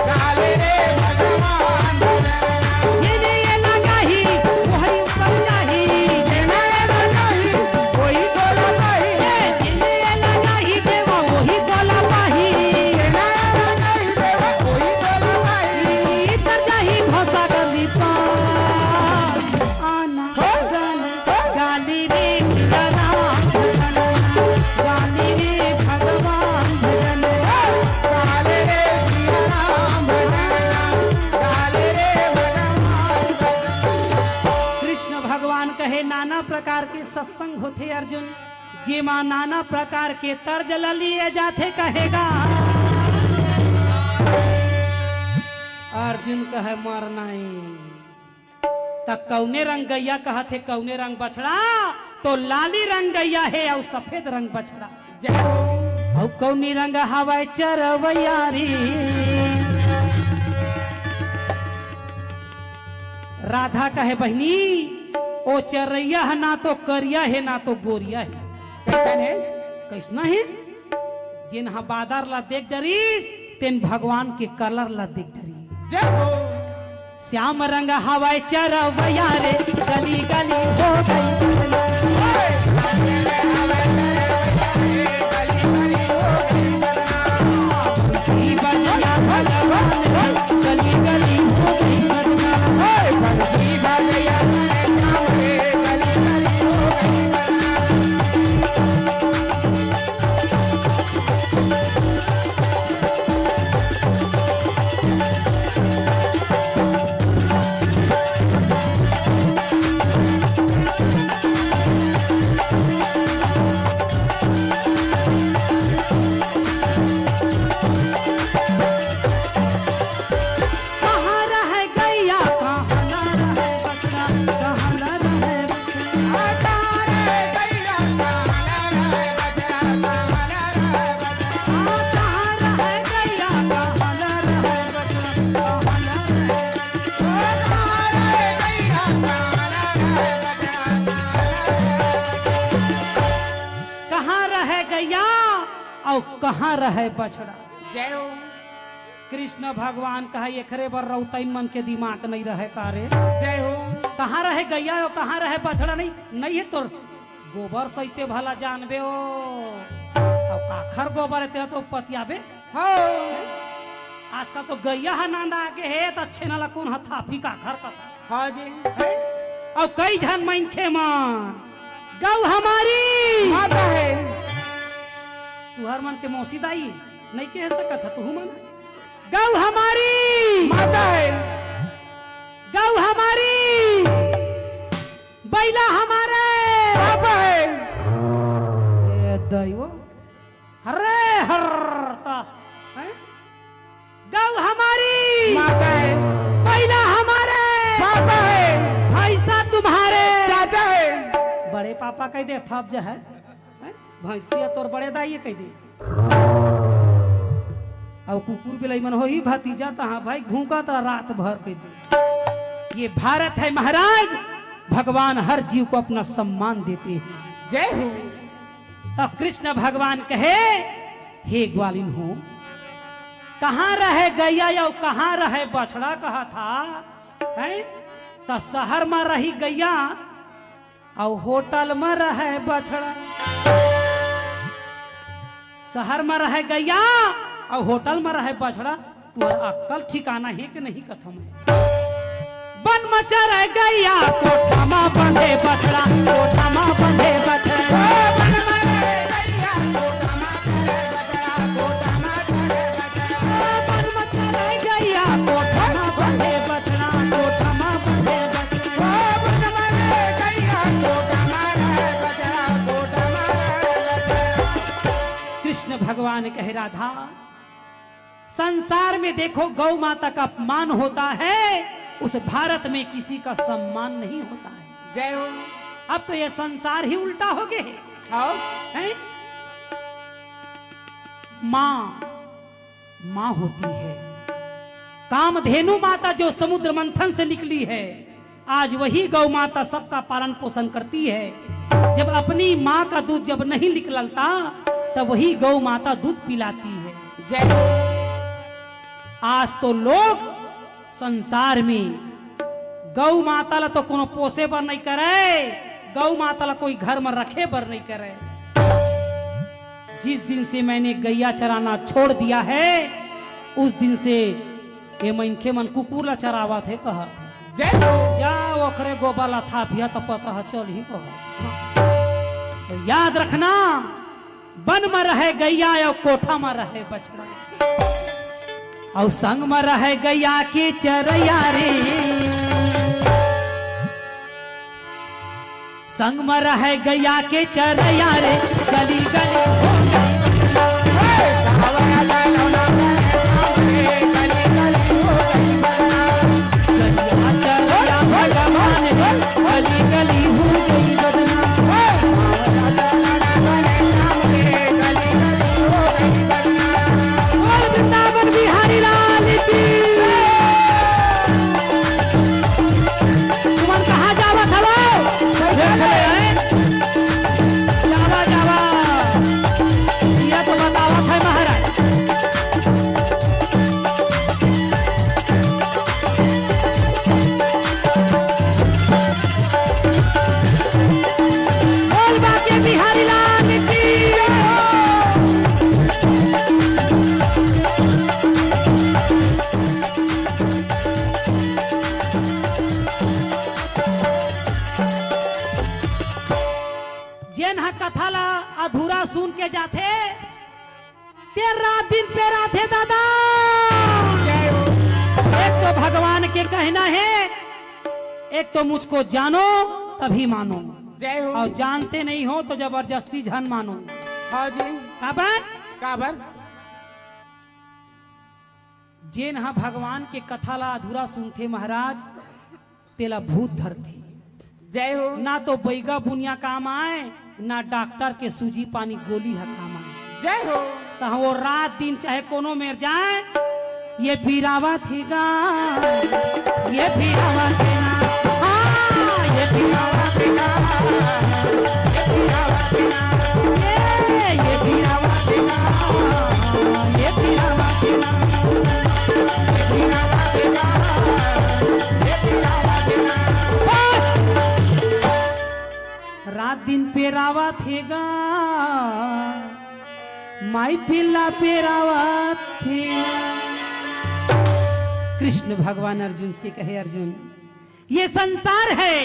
गाले रे भगवान भजन ये लगा ही वही ऊपर जाही जेने लगाई कोई बोला नहीं जिने लगा ही देवा वही बोला पाही जेने लगाई देवा कोई बोला नहीं इतर जाही भाषा गली पा आना गाली रे सिया राम भजन गाली रे भगवान भजन गाले रे सिया राम भजन गाले रे भगवान कृष्ण भगवान कहे नाना प्रकार के सत्संग होते अर्जुन जे माँ नाना प्रकार के तर्ज लिए जाते कहेगा अर्जुन कहे मरना तक कौने रंग गैया कहा थे कौने रंग बछड़ा तो लाली रंग गैया है और सफेद रंग बछड़ा जय हो और कौनी रंग हवाई चरवैयारी राधा कहे बहनी ओ चरैया है ना तो करिया है ना तो गोरिया है कैसन है कैसना है जिन हा बादर ला देख डरीस तेन भगवान के कलर ला देख डरीस जय हो श्याम रंग हवाई चरवैया रे गली गली हो गई बनिया भगवान गली गली हो गई कहाँ रह गैया कहाँ न रहे बछड़ा कहाँ न रहे कहाँ रह गैया कहाँ न रहे बछड़ा कहाँ न रहे कहाँ रह गैया और कहाँ रहे बछड़ा जय हो कृष्ण भगवान कहा एकरे बर रौतैन मन के दिमाग नहीं रहे कारे जय हो कहाँ रहे गैया और कहाँ रहे बछड़ा नहीं है तो गोबर सहिते भला जानबे ओ और काखर गोबर है तेरा तो पतियाबे हो आजकल तो गैया है नांदा आगे है तो अच्छे नाला कौन हथाफी काखर का हाँ जी और कई झन मनखे मां गौ हमारी माता है तू हर मन के मौसी दाई नहीं कह सकत है तू मन गौ हमारी माता है गौ हमारी बैला हमारे पापा है ए दैव हरे हरता हैं? गौ हमारी माता है बैला हमारे पापा है भैंसा तुम्हारे चाचा है बड़े पापा कह दे फब जो है हैं? भैंसिया तोर बड़े दाई कह दे और कुकुर बिलाई मन हो ही भतीजा तहा भाई भूखा तो रात भर कह दे ये भारत है महाराज भगवान हर जीव को अपना सम्मान देते हैं जय हो तब कृष्ण भगवान कहे हे ग्वालिन हो कहाँ रहे गैया या कहाँ रहे बछड़ा कहा था है तो शहर में रही गैया और होटल में रहे बछड़ा शहर में रहे गैया और होटल में रहे बछड़ा तुम्हारा अक्कल ठिकाना है कि नहीं कथम है बन मचा रह गैया कोठा में बंधे बछड़ा कोठा में बंधे बछड़ा भगवान कहे राधा, संसार में देखो गौ माता का अपमान होता है, उस भारत में किसी का सम्मान नहीं होता है। जय हो। अब तो ये संसार ही उल्टा हो गए हैं। माँ होती है, कामधेनु माता जो समुद्र मंथन से निकली है, आज वही गौ माता सबका पालन पोषण करती है। जब अपनी माँ का दूध जब नहीं निकलता तब वही गौ माता दूध पिलाती है। जय। आज तो लोग संसार में गौ माता ला तो कोनो पोसे पर नहीं करे, गौ माता ला कोई घर में रखे पर नहीं करे। जिस दिन से मैंने गैया चराना छोड़ दिया है, उस दिन से ये मनखे मन कुकुर ला चरावा थे कहा जा ओकरे गोबर ला था पिया तो पता चल ही कहा। तो याद रखना, वन में रहे गैया और कोठा में रहे बछड़ा, और संग में रहे गैया के चरैया रे, संग में रहे गैया के चरैया रे, गली गली गली गली हो गई वृंदावन बिहारी लाल की। तुम कहाँ जावा खलो? जावा जावा यह तो बतावा है महाराज। बोल बाके बिहारी लाल की। जेन कथा ला अधूरा सुन के जाते, 13 दिन पे राधे दादा। एक तो भगवान के कहना है, एक तो मुझको जानो तभी मानो, जय हो। और जानते नहीं हो तो जबरदस्ती झन मानो। हाँ जी। काबर काबर जेन हा भगवान के कथा ला अधूरा सुनते महाराज, तेला भूत धरती। जय हो। ना तो बैगा बुनिया काम आए, ना डॉक्टर के सूजी पानी गोली है काम आए। जय हो। तो वो रात दिन चाहे कोनो मेर जाए, ये पीरावा थीगा, ये पीरावा थीगा, हाँ ये पीरावा थीगा, ये पीरावा थीगा, ये पीरावा थीगा, ये पीरावा थीगा, ये पीरावा थीगा, ये पीरावा थीगा। रात दिन पेरावा थेगा, माई पिल्ला पेरावा थे। कृष्ण भगवान अर्जुन से कहे, अर्जुन ये संसार है,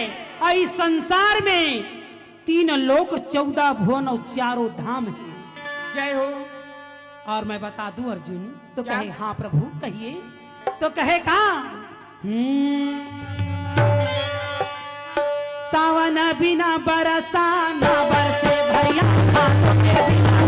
और इस संसार में 3 लोक 14 भुवन और 4 धाम है। जय हो। और मैं बता दूं अर्जुन, तो क्या? कहे हाँ प्रभु कहिए। तो कहे कहा सावन बिना बरसा ना बरसे भैया, हाथों के बिना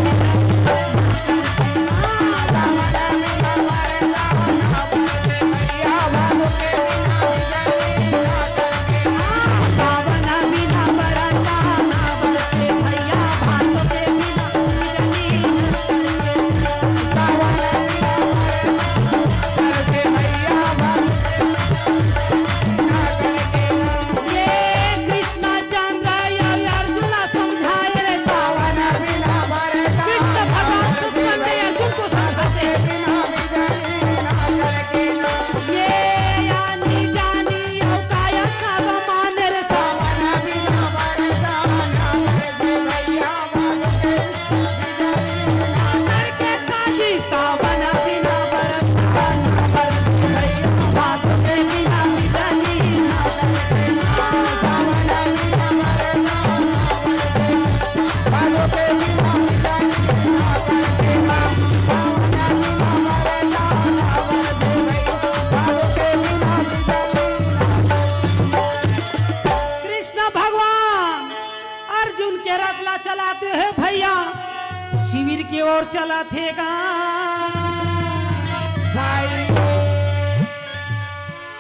शिविर की ओर चला थेगा।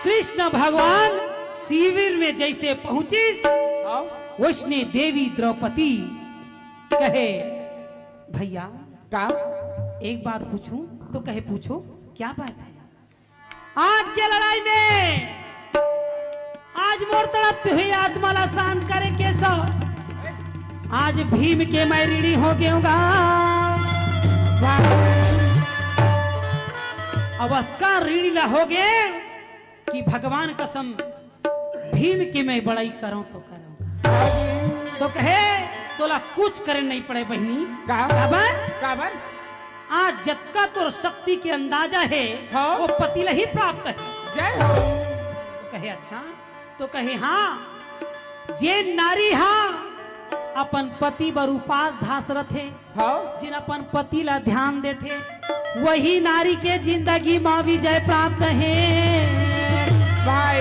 कृष्ण भगवान शिविर में जैसे पहुंचिस हाँ उसने देवी द्रौपदी कहे भैया का एक बात पूछूं तो कहे पूछो क्या बात है। आज के लड़ाई में आज मोर तड़पते हुए आत्माला शांत करे केशव। आज भीम के मैं ऋणी हो गयूंगा। अब का ऋणी ला हो गए कि भगवान कसम भीम की मैं बड़ाई करूं तो करूंगा। तो कहे तोला कुछ करे नहीं पड़े बहनी। काबर आज जत्का तो शक्ति के अंदाजा है हाँ? वो पति ही प्राप्त है। जय हो। तो कहे अच्छा तो कहे हाँ जे नारी हाँ अपन पति बर उपास धास रथे हाँ जिन अपन पति ला ध्यान देथे वही नारी के जिंदगी में विजय प्राप्त है। भाई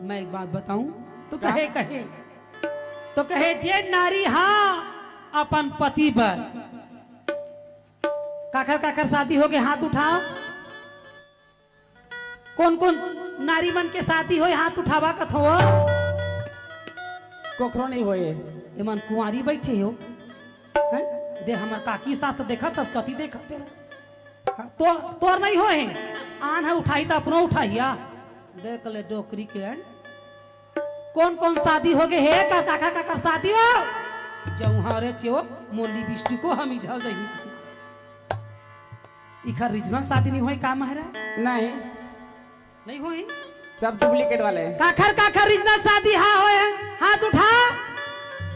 मैं एक बात बताऊं तो कहे तो कहे जे नारी हाँ अपन पति पर काखर शादी हो गए हाथ उठाओ। कौन कौन नारी मन के शादी हो हाथ उठावा कथो कोखरो नहीं होए एमन कुंवारी बैठे हो हैं? दे हमर काकी साथ देखा तस्कती देखा तेरा तो तोर नहीं होए आन है उठाई तो अपनो उठाइया देख ले डोकरी के हैं? कौन कौन शादी हो गए है का काका काका शादी हो जौहारे चो मोली बिष्टू को हम इझल जही इखर रीजनल शादी नहीं होई का महाराज नहीं होई सब डुप्लीकेट वाले हैं। काखर रीजनल शादी हाँ होए हाथ उठा।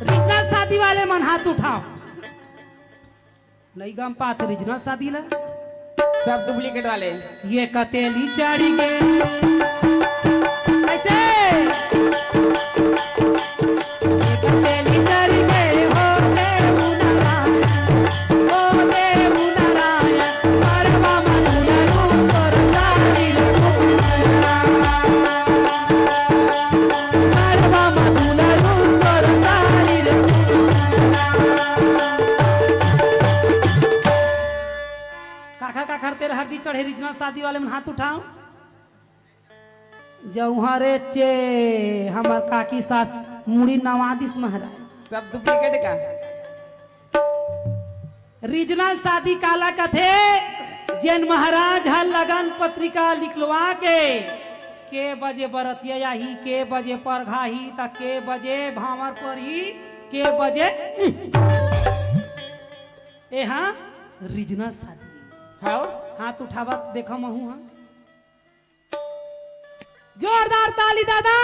रीजनल शादी वाले मन हाथ उठाओ। नहीं गम पात रीजनल शादी ला सब डुप्लीकेट वाले ये कतेली चढ़ी गए ऐसे ये कतेली चढ़ी गए हो देव नारायण परमा मनुला रूप और सारी परमा मनुला रूप और सारी काखर तेरे हरदी चढ़े रीजनल शादी वाले में हाथ उठाओ। जौहरे चे हमार काकी सास मुड़ी नवादिस महाराज सब डुप्लीकेट का रीजनल शादी काला कथे जैन महाराज हर लगन पत्रिका लिखलवा के बजे बरतिया ही के बजे परघाही तक के बजे भावर पर ही के बजे ए हाँ रीजनल शादी हाँ हाथ उठावा देखो महू हाँ जोरदार ताली दादा।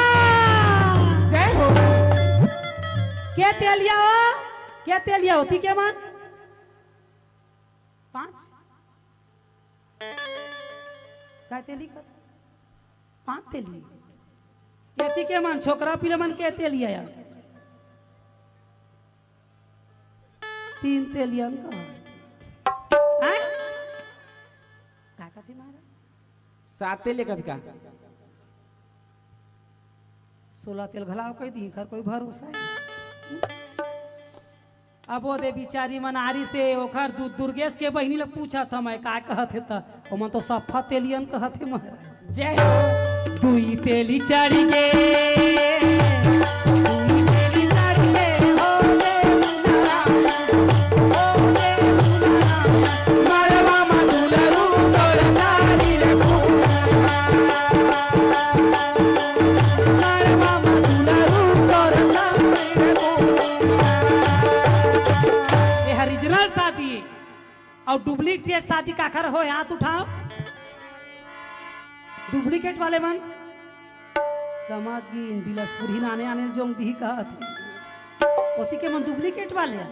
जय हो। क्या तेलिया होती क्या मान 5 क्या तेली का 5 तेली कहती के मान छोकरा पिले मन के तेलिया यार 3 तेलियन का थी महाराज 7 लेकर का 16 तेल घलाव कह दी घर कोई भरोसा है। अब वो दे बिचारी मनारी से ओखर दुर्गेश के बहनी ले पूछा था मैं का कहते तो मन तो सफा तेलियन कहते महाराज। जय हो। दुई तेली चढ़ी गे और डुप्लीकेट शादी काखर हो हाथ उठाओ। डुप्लीकेट वाले मन समाज की इन बिलासपुर ही आने आने जो दी कहा थी ओती के मन डुप्लीकेट वाले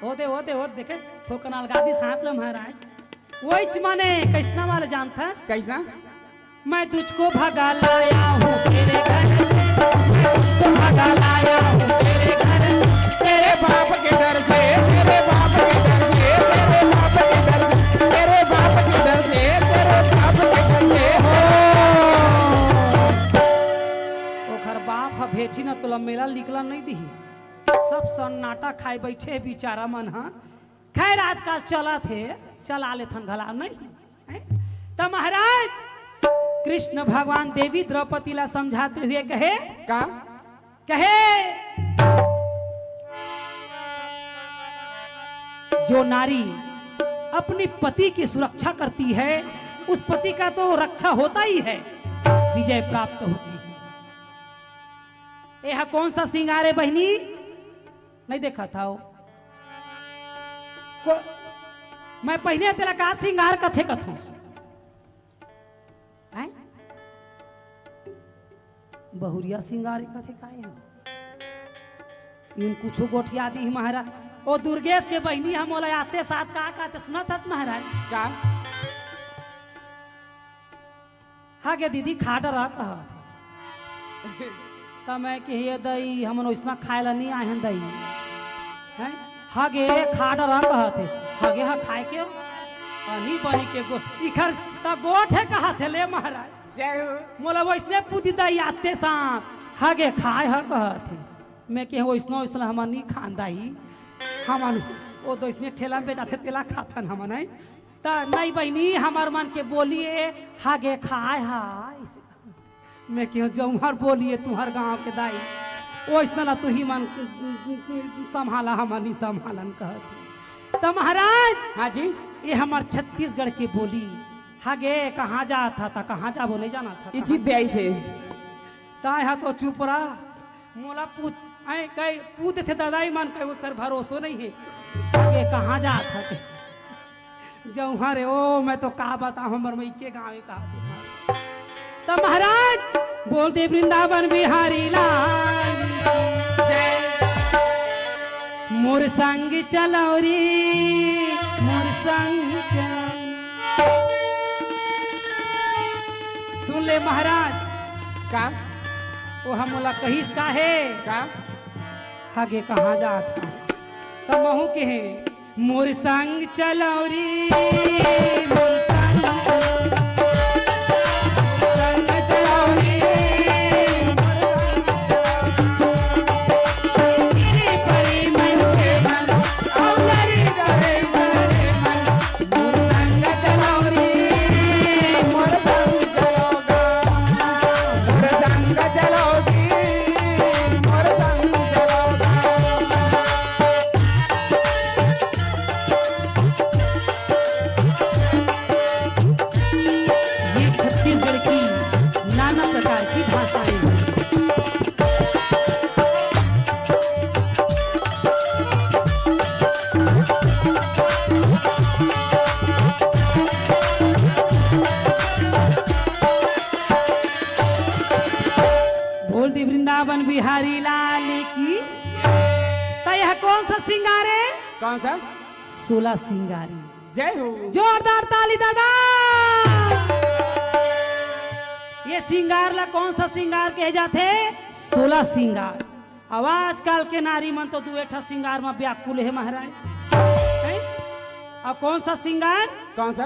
होते देखे थोकन अलगादी हाथ लो महाराज वही माने कैसना वाले जानता कैसना मैं तुझको भगा लाया हूँ तेरे घर से भगा लाया हूँ तेरे घर तेरे बाप के दर से तेरे बाप के दर से तेरे बाप के दर से तेरे बाप के दर से तेरे बाप के दर से हो ओखर बाप भेठी ना तोला मेला निकला नहीं दी सब सन्नाटा खाए बैठे बेचारा मन। हाँ खैर आजकल चला थे चला ले थन घला नहीं। तो महाराज कृष्ण भगवान देवी द्रौपदी ला समझाते हुए कहे का जो नारी अपनी पति की सुरक्षा करती है उस पति का तो रक्षा होता ही है, विजय प्राप्त होती है। यह कौन सा श्रृंगार है बहनी? नहीं देखा था वो मैं पहले तेरा का श्रृंगार कथे कथू बहुरिया श्रृंगार कथे का इन कुछ गोठिया दी महाराज। ओ दुर्गेश के बहनी हम बोला आते साथ का कहते सुना था महाराज का हाँ गे दीदी खाट रहा कहा तो मैं कहिए दई हम इसना खाए ला नहीं आए हैं दई हैं हाँ गे खाट रहा कहा थे हाँ गे हाँ खाए के नहीं बनी के गो इखर ता गोठ है कहा थे ले महाराज जय हो। मोला वो इसने पूछी दई आते साथ हाँ गे खाए हाँ कहा थे मैं कहे वो इसनो इसना हम नहीं खांदा ही हम वो तो इसने ठेला पे जाते तेला खाता हम नहीं ता नहीं बहनी हमार मन के बोलिए हाँ गे खाए हाँ मैं क्यों जौहर बोलिए तुम्हार गांव के दाई वो इसना तू ही मन संभाला हम नहीं संभालन कहते। तो महाराज हाँ जी ये हमार छत्तीसगढ़ की बोली हाँ गे कहाँ जा था कहाँ जा वो नहीं जाना था इचित ब्याई से ता तो चुप रहा मोला पूछ आए कई पूछते थे दादाई मन कई कर भरोसो नहीं है ये कहाँ जा था जौहर रे ओ मैं तो का बता हमर मई के गाँव कहा तो महाराज बोलते वृंदावन बिहारी लाल मोर संग चलौरी मोर संग सुन ले महाराज का वो हम बोला कहिस का है का आगे कहाँ जाता तब महू के हैं मोर संग चलौरी मोर संग चलौरी वृंदावन बिहारी लाल की। तो यह कौन सा श्रृंगार है? कौन सा? 16 श्रृंगारी। जय हो। जोरदार ताली दादा। ये श्रृंगार ला कौन सा श्रृंगार कहे जाते? 16 श्रृंगार। अब आजकल के नारी मन तो दुएठा श्रृंगार में व्याकुल है महाराज। अब कौन सा श्रृंगार? कौन सा?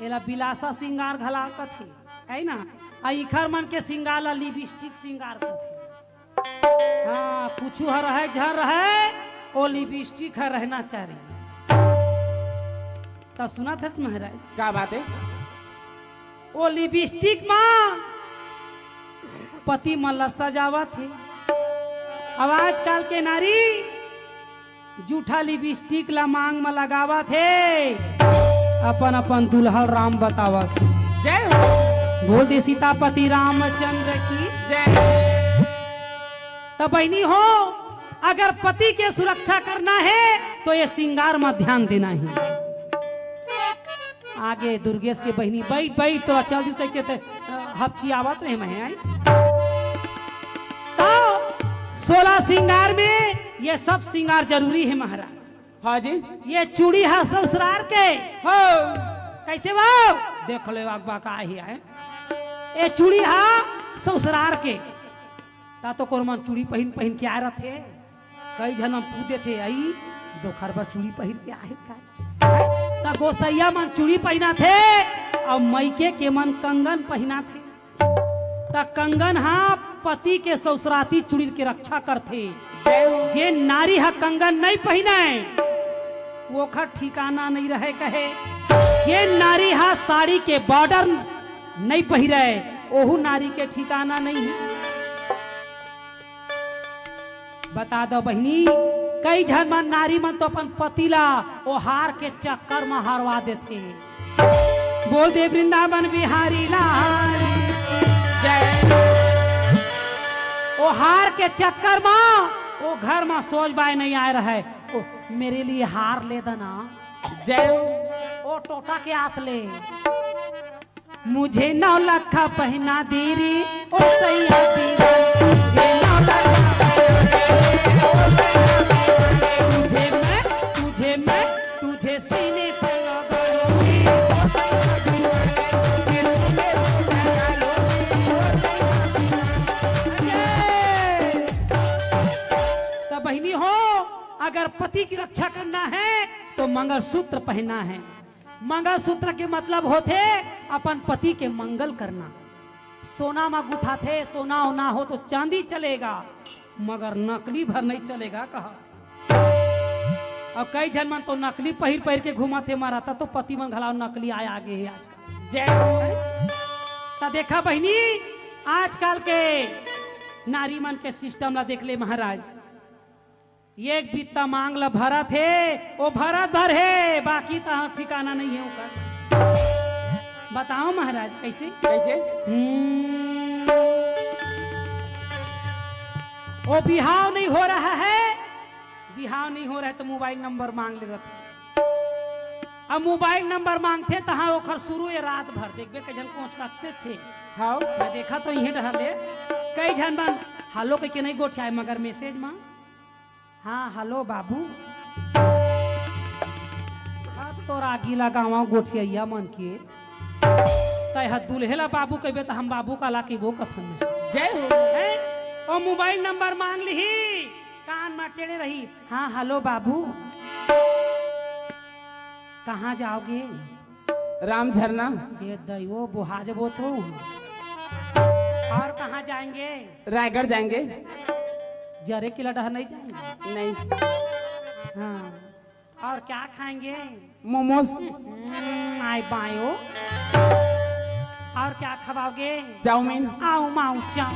एला बिलासा श्रृंगार घला कथे है ना। इखर मन के श्रृंगार ला लिपस्टिक श्रृंगार कथे। हाँ कुछ हर है झर है वो लिपस्टिक है रहना चाहिए। तो सुना था महाराज क्या बात है? वो लिपस्टिक माँ पति मन सजावा थे। अब आजकल के नारी जूठा लिपस्टिक ला मांग में लगावा थे, अपन अपन दुल्हा राम बतावा थे। जय हो। बोल दे सीतापति रामचंद्र की जय। तो बहनी हो अगर पति के सुरक्षा करना है तो ये श्रृंगार में ध्यान देना है। आगे दुर्गेश के बहनी बैठ बैठ तो चल दिस कहते हपची आवत रहे मैं आई। तो 16 श्रृंगार में ये सब श्रृंगार जरूरी है महाराज। हाँ जी। ये चूड़ी है ससुराल के हो कैसे वो देख ले अगबा का ही है। ये चूड़ी है ससुराल के ता तो कोरमन चूड़ी पहन पहन के आ रहे थे। कई जन्म पूछते थे आई दोखर पर चूड़ी पहन के आए का। ता गोसैया मन चूड़ी पहना थे और मैके के मन कंगन पहना थे। ता कंगन हाँ पति के ससुराती चुड़ी के रक्षा करथे। जय हो जे नारी हा कंगन नहीं पहने वो खर ठिकाना नहीं रहे कहे। जे नारी हा साड़ी के बॉर्डर नहीं पहिरे ओहू नारी के ठिकाना नहीं है। बता दो बहनी, कई जन मन नारी मन तो अपन पतिला ओ हार के चक्कर में हारवा देते। बोल दे वृंदावन बिहारी लाल जय। ओ हार के चक्कर में वो घर में सोच बाय नहीं आए रहे, ओ मेरे लिए हार ले देना। जय हो ओ टोटा के हाथ ले, मुझे 9 लाख पहना दीरी ओ सैया दीवान, मुझे 9 लाख तुझे सीने से लगाऊंगी। तो बहनी हो, अगर पति की रक्षा करना है तो मंगलसूत्र पहनना है। मंगलसूत्र के मतलब होते अपन पति के मंगल करना। सोना में गुथा थे, सोना होना हो तो चांदी चलेगा मगर नकली भर नहीं चलेगा कहा। और कई जन मन तो नकली पहिर पहिर के घुमा थे मारा तो पति मन घलाओ नकली आया आगे है आजकल। जय हो तो देखा बहनी, आजकल के नारी मन के सिस्टम ला देख ले महाराज। एक बित्ता मांग ला भरा थे वो भरत भर है, बाकी तो ठिकाना नहीं है उनका। बताओ महाराज कैसे कैसे वो बिहाव नहीं हो रहा है, बिहाव नहीं हो रहा है तो मोबाइल नंबर मांग ले रहे थे। अब मोबाइल नंबर मांगते तहाँ ओखर शुरू है रात भर देखबे कई जन कोच रखते छे। हाँ मैं देखा तो यही डहले कई जन मन हालो के नहीं गोठाए मगर मैसेज में हाँ हेलो बाबू तोरा गीला गाँव गोठिया मन के तह दुल्हेला बाबू कहबे तो हम बाबू का ला के वो कथन में। जय हो ओ मोबाइल नंबर मांग ली कान में टेढ़े रही। हाँ हेलो बाबू कहाँ जाओगे? राम झरना ये दैवो बुहा जबो तो। और कहाँ जाएंगे? रायगढ़ जाएंगे। जरे की लड़ह नहीं जाएंगे? नहीं। हाँ और क्या खाएंगे? मोमोज आई बायो। और क्या खवाओगे? चाउमीन आओ माऊ चाऊ।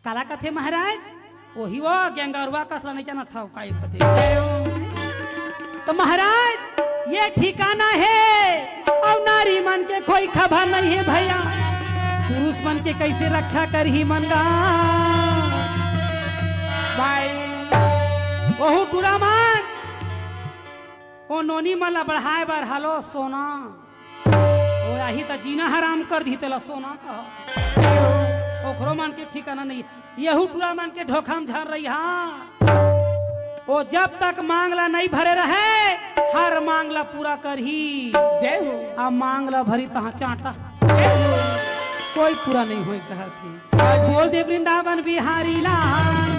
काला कथे महाराज वही वो गंगारुआ कसला नहीं जाना था का कथे। तो महाराज ये ठिकाना है और नारी मन के कोई खबर नहीं है भैया। पुरुष मन के कैसे रक्षा कर ही मनगा भाई। वहु टूरा मन ओ नोनी मला बढ़ाए बार हलो सोना ओ यही तो जीना हराम कर दी तेला सोना का। ओखरो मान के ठिकाना नहीं, यहू टूरा मान के ढोखा में झर रही। हाँ वो जब तक मांगला नहीं भरे रहे हर मांगला पूरा कर ही। जय हो अब मांगला भरी तहाँ चाटा कोई पूरा नहीं हो कहा थी। बोल दे वृंदावन बिहारी लाल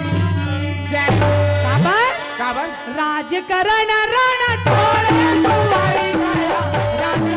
काबर काबर राज करण रण छोड़े तुम्हारी माया। राज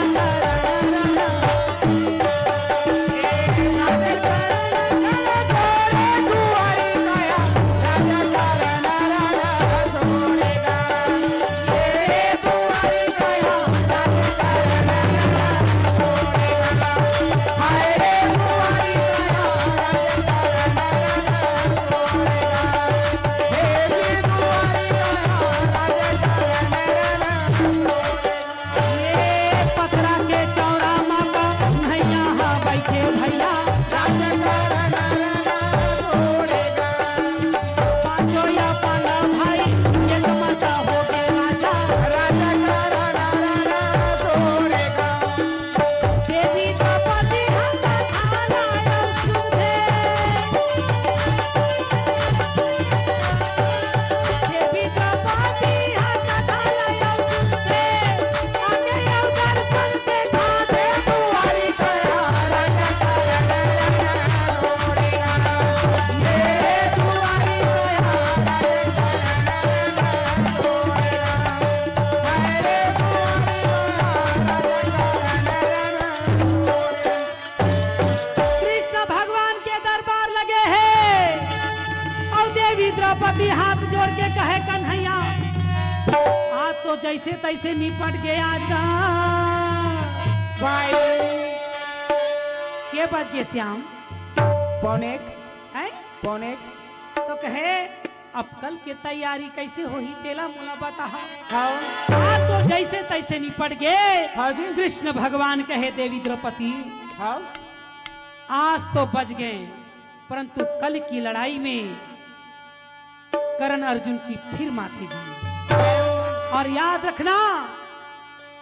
जैसे तैसे निपट गए आज का भाई के बज गए श्याम पौने एक है पौने एक तो कहे अब कल के तैयारी कैसे हो ही तेला मुला बता हाँ आज तो जैसे तैसे निपट गए हाँ जी कृष्ण भगवान कहे देवी द्रौपदी हाँ आज तो बच गए परंतु कल की लड़ाई में कर्ण अर्जुन की फिर माथे दी और याद रखना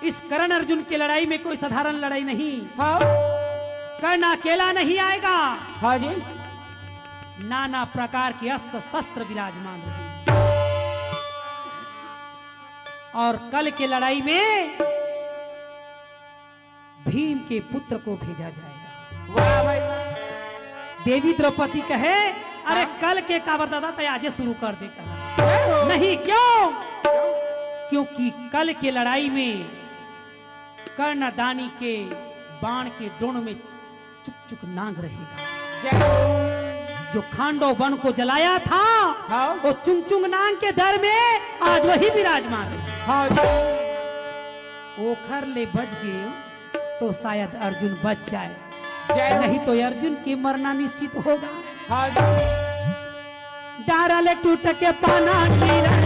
इस कर्ण अर्जुन की लड़ाई में कोई साधारण लड़ाई नहीं हाँ कर्ण अकेला नहीं आएगा हाँ जी नाना प्रकार के अस्त्र शस्त्र विराजमान रहेंगे और कल के लड़ाई में भीम के पुत्र को भेजा जाएगा वाह भाई देवी द्रौपदी कहे अरे कल के काबर दादा तो आज शुरू कर दे कहा नहीं क्यों क्योंकि कल के लड़ाई में कर्णदानी के बाण के द्रोण में चुक चुक नाग रहेगा जो खांडो वन को जलाया था हाँ वो चुंग चुंग नाग के दर में आज वही विराजमान है हाँ ओखर ले बच गए तो शायद अर्जुन बच जाए जय नहीं तो अर्जुन की मरना निश्चित होगा हाँ डारल टूट के पाना गिरा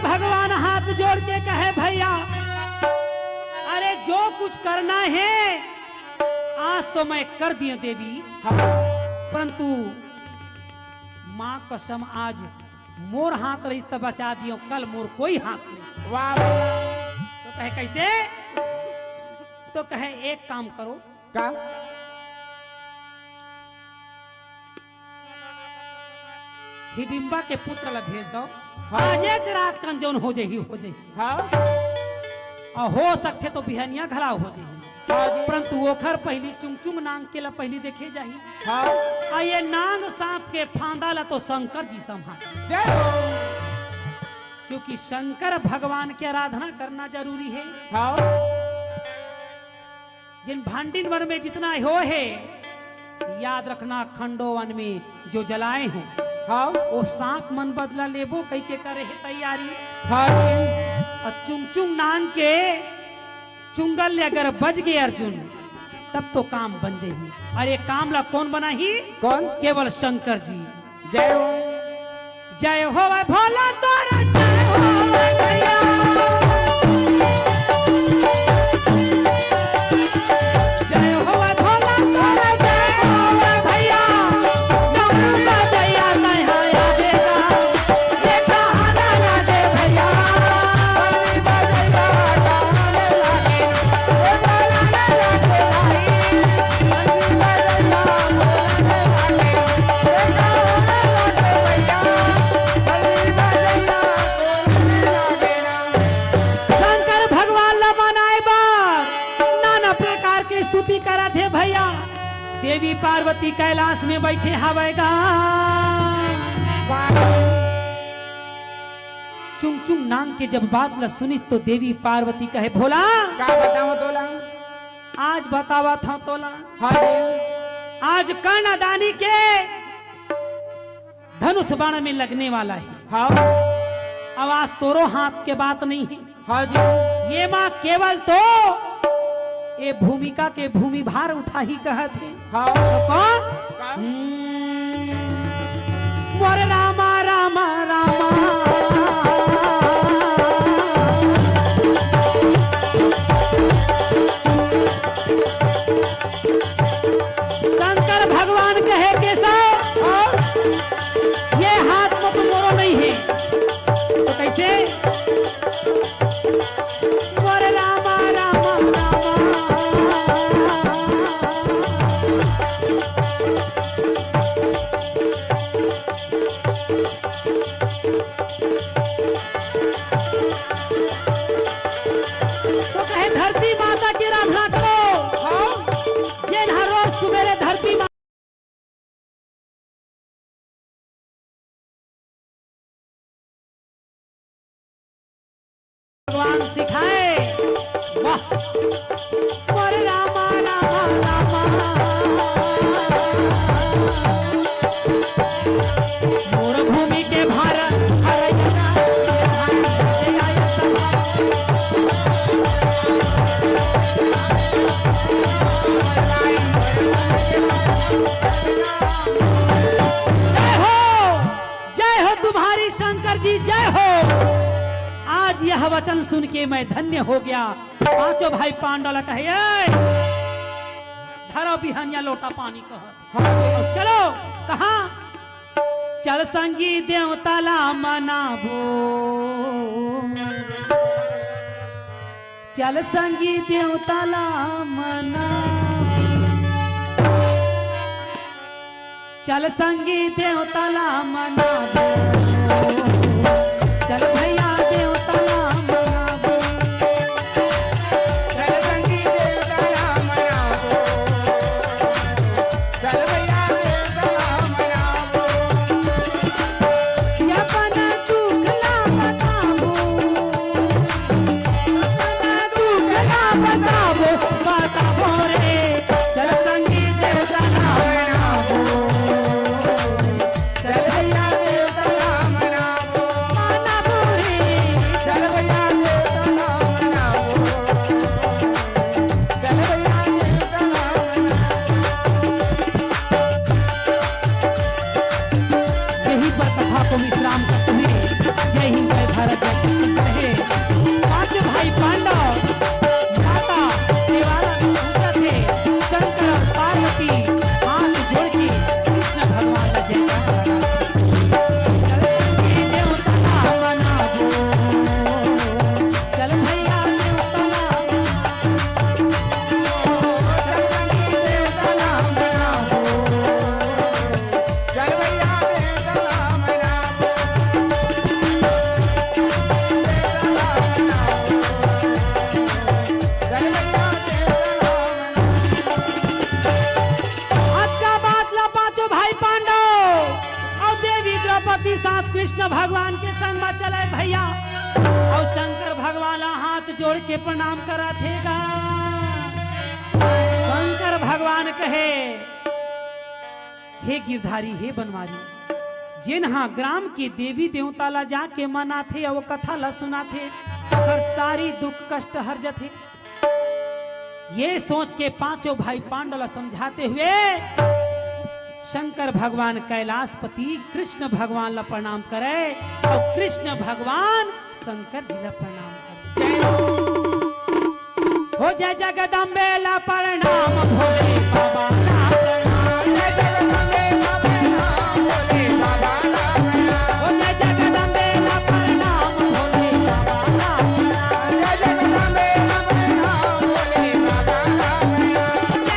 भगवान हाथ जोड़ के कहे भैया अरे जो कुछ करना है आज तो मैं कर दिया देवी परंतु माँ कसम आज मोर हाथ रही तब बचा दियो कल मोर कोई हाथ नहीं वाह तो कहे कैसे तो कहे एक काम करो का हिडिंबा के पुत्र ला भेज दो हाँ। आज एक रात कन जौन हो जाही हाँ और हो सकते तो बिहनिया घड़ा हो जाही हाँ जी परंतु ओखर पहली चुंग नांग के ला पहली देखे जाही हाँ आ ये नांग सांप के फांदा ला तो शंकर जी संभाल जय हो क्योंकि शंकर भगवान की आराधना करना जरूरी है हाँ जिन भांडिन वन में जितना हो है याद रखना खंडो वन में जो जलाए हो हाँ वो सांप मन बदला लेबो कई के करे है तैयारी हाँ और चुंग नांग के चुंगल ले अगर बज गए अर्जुन तब तो काम बन जाही अरे काम ला कौन बना ही कौन केवल शंकर जी जय हो जय हो भोला तोरा जय हो भैया जय हो भोला तोरा जय हो भैया नौका जया तैहा आवेगा ये कहाना ना दे भैया शंकर भगवान ला मनाए बार नाना प्रकार के स्तुति करत है भैया देवी पार्वती कैलाश में बैठे हवेगा चुंग चुंग नांग के जब बात न सुनिस तो देवी पार्वती कहे भोला का बताओ तोला आज बतावा था तोला हाँ जी आज कर्णदानी के धनुष बाण में लगने वाला है हाँ आवाज तोरो हाथ के बात नहीं है हाँ जी ये माँ केवल तो ये भूमिका के भूमि भार उठा ही कहत है हाँ तो कौन का मोर रामा राम रामा रामा शंकर भगवान कहे कैसा ये हाथ मत मोड़ो नहीं है तो कैसे मोरे रामा रामा तो कहे धरती माता की आराधना करो ये हर रोज सुबेरे धरती माता भगवान सिखाए वाह मोरे रामा रामा रामा मोर भूमि के भारत जय हो तुम्हारी शंकर जी जय हो। आज यह वचन सुन के मैं धन्य हो गया। पांचों भाई पांडव कहे धरो बिहनिया लोटा पानी कह चलो कहा चल संगी देवताला मनाबो चल संगी देवताला मनाबो चल संगी देवताला मनाबो चल भैया देवताला मनाबो चल संगी देवताला मनाबो चल भैया देवताला मनाबो अपन दुखला बताबो बताबो रे चल संगी देवताला मनाबो चल भैया देवताला मनाबो मनाबो रे चल भैया देवताला मनाबो चल भैया देवताला यही पर कथा को विश्राम करते हैं। जय हिंद जय भारत जय छत्तीसगढ़ रहे। पांच भाई पांडव माता देवारा पूजा थे शंकर और पार्वती हाथ जोड़ के कृष्ण भगवान का जयकार मनाबो चल भैया देवताला चल संगी देवताला मनाबो चल भैया देवताला मनाबो चल भैया देवताला आज का बात ला पांचों भाई पांडव और देवी द्रौपदी साथ कृष्ण भगवान के संग में चले भैया और शंकर भगवान हाथ जोड़ के प्रणाम करा थेगा। शंकर भगवान कहे हे गिरधारी हे बनवारी जिन्हा ग्राम के देवी देवता ला जाके मना थे और कथा ला सुना थे अगर सारी दुख कष्ट हर जथे। ये सोच के पांचों भाई पांडव समझाते हुए शंकर भगवान कैलाशपति कृष्ण भगवान ला प्रणाम करे और कृष्ण भगवान शंकर जी ला प्रणाम करे। हो जय जगदम्बे ला प्रणाम भोले बाबा ला प्रणाम। जय जगदम्बे ला प्रणाम भोले बाबा ला प्रणाम हो जय जगदम्बे ला प्रणाम भोले बाबा ला प्रणाम। जय जगदम्बे ला प्रणाम भोले बाबा ला प्रणाम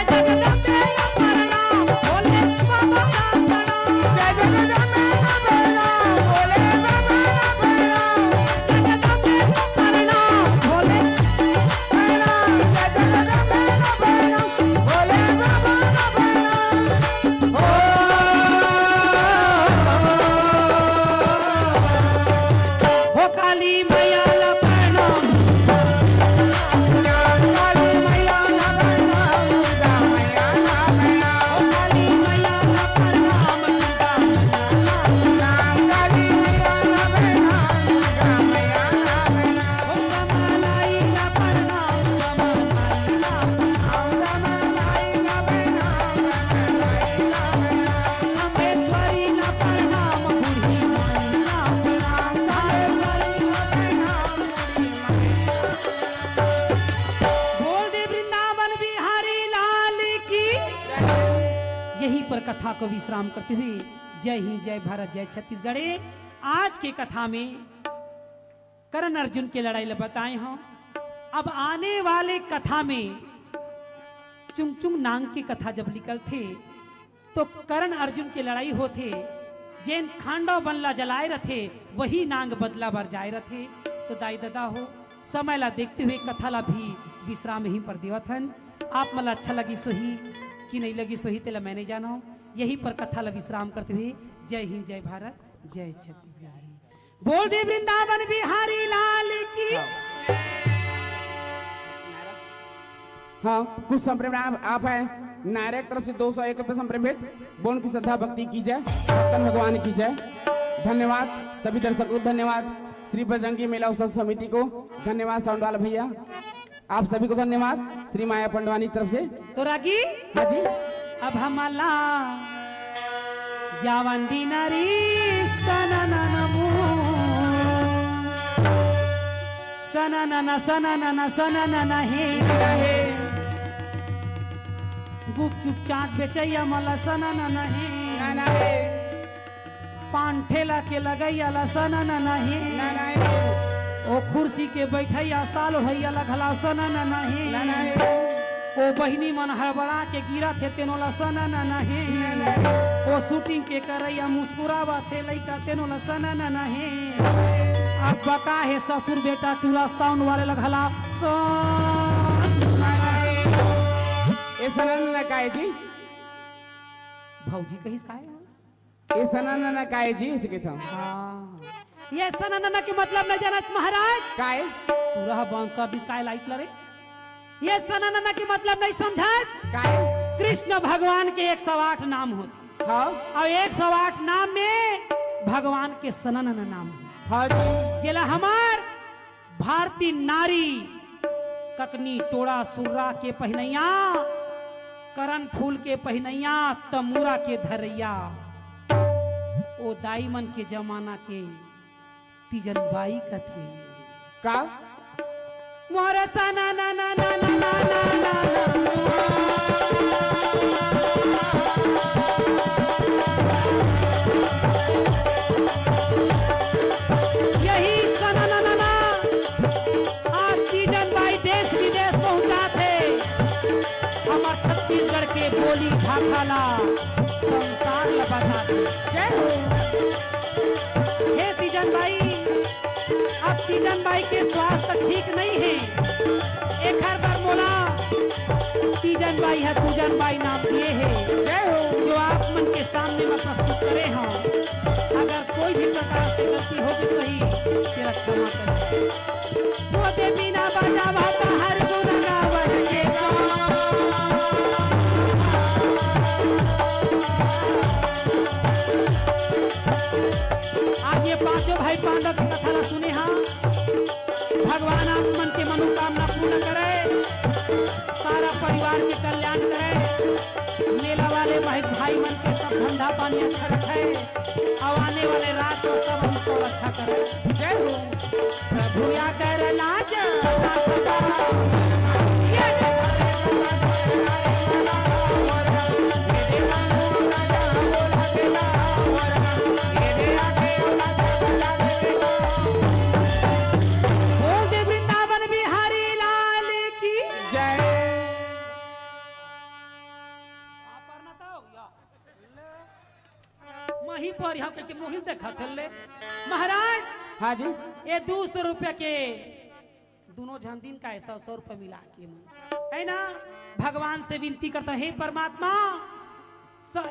जय जगदम्बे ला प्रणाम भोले बाबा ला प्रणाम। जय जगदम्बे ला प्रणाम भोले बाबा ला प्रणाम जगदम्बे ला प्रणाम भोले प्रणाम जय जगदम्बे ला प्रणाम भोले बाबा ला कथा को विश्राम करते हुए जय हिंद, जय भारत, जय छत्तीसगढ़। आज के कथा में कर्ण अर्जुन की लड़ाई बताए हों। अब आने वाले कथा में चुंग चुंग नांग की कथा जब निकल थे तो कर्ण अर्जुन की लड़ाई होते, जैन खांडव बनला जलाए रथे वही नांग बदला बर जाए रथे। तो दाई दादा हो समय ला देखते हुए कथा ला भी विश्राम ही पर देवत हन। आप मला अच्छा लगी सोही कि नहीं लगी सोही तेला मैंने जाना हो। यही पर कथा ला विश्राम करते हुए जय हिंद, जय भारत, जय छत्तीसगढ़। बोल दे वृंदावन बिहारी लाल की। हाँ, कुछ संप्रेम आप हैं नायक तरफ से 201 रुपये संप्रेम भेंट। बोल की श्रद्धा भक्ति की जाए, भक्तन भगवान की जाए। धन्यवाद सभी दर्शकों, धन्यवाद श्री बजरंगी मेला उत्सव समिति को, धन्यवाद साउंड वाला भैया, आप सभी को धन्यवाद श्री माया पंडवानी तरफ से। तो रागी हाँ जी, अब हमला जावन दिनारी सनननमु सननन सननन सननन हे गुप चुप चाट बेचैया मला सननन हे पान ठेला के लगैया ला सननन हे ओ कुर्सी के बैठैया साल भैया लगला सननन हे ओ बहिनी मन हड़बड़ा के गिरा थे तेनो लसनन नहीं। ओ शूटिंग के करैया मुस्कुरावा थे लइका तेनो लसनन नहीं। अब बका है ससुर बेटा टूरा साउंड वाले लगला ए सनन न काहे जी, भौजी कहिस काहे ए सनन न काहे जी इसे कहता हूं। हां, ये सनन के मतलब नहीं जानस महाराज। काहे टूरा बांका बिस काहे लाइट लरे। ये सननन की मतलब नहीं समझास। कृष्ण भगवान के 108 नाम होते। हाँ, और 108 नाम में भगवान के सननन नाम है। हाँ, जेला हमार भारतीय नारी ककनी टोड़ा सुर्रा के पहनैया, करण फूल के पहनैया, तमूरा के धरैया, ओ दाई मन के जमाना के तीजन बाई कथे का मोर सना ना ना ना ना ना ना यही सना ना ना ना आज तीजन भाई देश विदेश पहुंचा थे। हमार छत्तीसगढ़ के बोली भाखाला संसार लबा थे। हे तीजन भाई, अब तीजन भाई के स्वास्थ्य ठीक नहीं है। एक हर बार बोला तीजन भाई है, पूजन भाई नाम दिए है जो आप मन के सामने में प्रस्तुत करे हैं। अगर कोई भी प्रकार से गलती होगी सही तेरा क्षमा करें। वो दे बिना बाजा भाता हर गुण गावन के आज ये पांचों भाई पांडव की कथा ना सुने। हाँ, भगवान आप मन के मनोकामना पूर्ण करे, सारा परिवार के कल्याण करे, मेला वाले भाई मन के सब धंधा पानी अच्छा रखे, और आने वाले रात को सब हमको अच्छा करे। जय हो प्रभु या कर लाज पर यहाँ के मोहिल देखा थे महाराज। हाँ जी, ये 200 रुपया के दोनों जन दिन का 100 रुपया मिला के मन है ना। भगवान से विनती करता है परमात्मा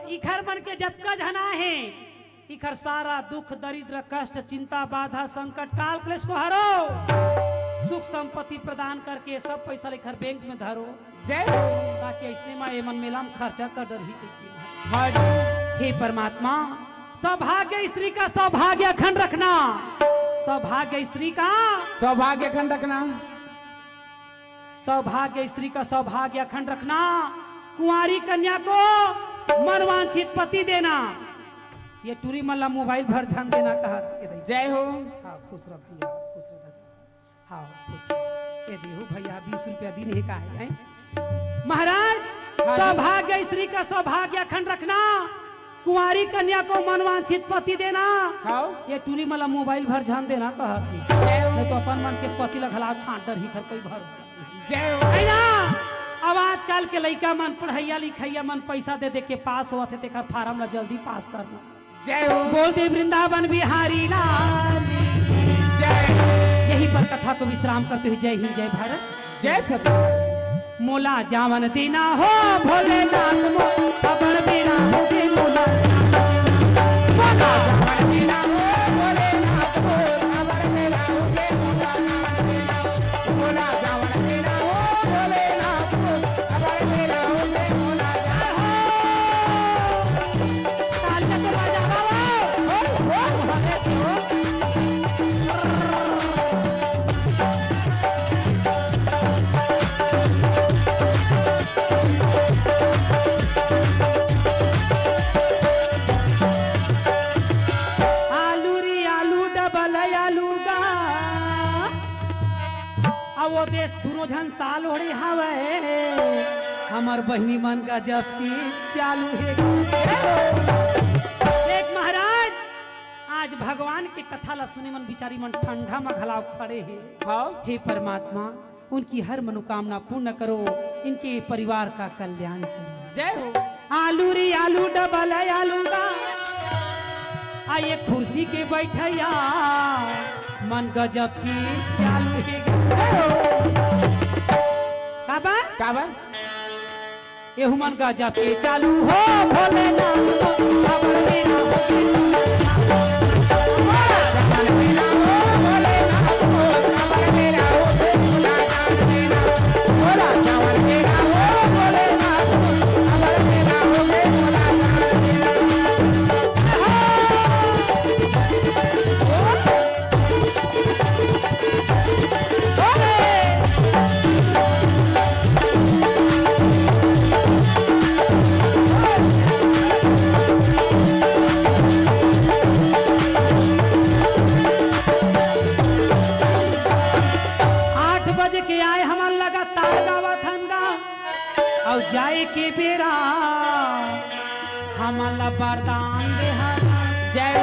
इखर मन के जतका जना है, इखर सारा दुख दरिद्र कष्ट चिंता बाधा संकट काल क्लेश को हरो, सुख संपत्ति प्रदान करके सब पैसा लेकर बैंक में धरो। जय ताकि इसने माँ मन मेला में खर्चा कर डर ही। हाँ, हे परमात्मा सौभाग्य स्त्री का सौभाग्य अखंड रखना, सौभाग्य स्त्री का सौभाग्य अखंड रखना, सौभाग्य स्त्री का सौभाग्य अखंड रखना, कुंवारी कन्या को मनवांछित पति देना। ये टूरी मल्ला मोबाइल भर ध्यान देना कहा। जय हो। हाँ खुश रह भैया, खुश रह। हाँ खुश रह। ये देहु भैया 20 रुपया दिन ही का है। महाराज सौभाग्य स्त्री का सौभाग्य अखंड रखना, कुंवारी कन्या को मनवांछित पति देना। हाँ ये टूली मला मोबाइल भर ध्यान देना कहा थी, नहीं तो अपन मन के पति लगला छांटर ही कर कोई भर जय हो। है ना। अब आजकल के लड़का मन पढ़ैया लिखैया मन पैसा दे दे के पास होते तेकर फार्म ला जल्दी पास करना। जय हो। बोल दे वृंदावन बिहारी लाल यही पर कथा को विश्राम करते हुए जय हिंद जय भारत जय छत्र। मोला जावन दीना हो भोलेनाथ मो अपन बिना हो दे मोला मोला जावन दीना हो भोलेनाथ हो अपन बिना हो दे मोला मोला जावन दीना हो भोलेनाथ हो अपन बिना हो दे मोला ताल के बजा वो देश दोनों झन साल हो रही हवे हमार बहनी मन का जब की चालू है। देख महाराज आज भगवान के कथा ला सुने मन बिचारी मन ठंडा में घलाव खड़े है। हाँ हे परमात्मा उनकी हर मनोकामना पूर्ण करो, इनके परिवार का कल्याण करो। जय हो। आलू री आलू डबल आलू का आइए कुर्सी के बैठैया मन गजब की चालू है। काबा काबा एहू मन गजब के चालू हो भोलेनाथ खबर देना जाए के बेरा हमला वरदान दे। जय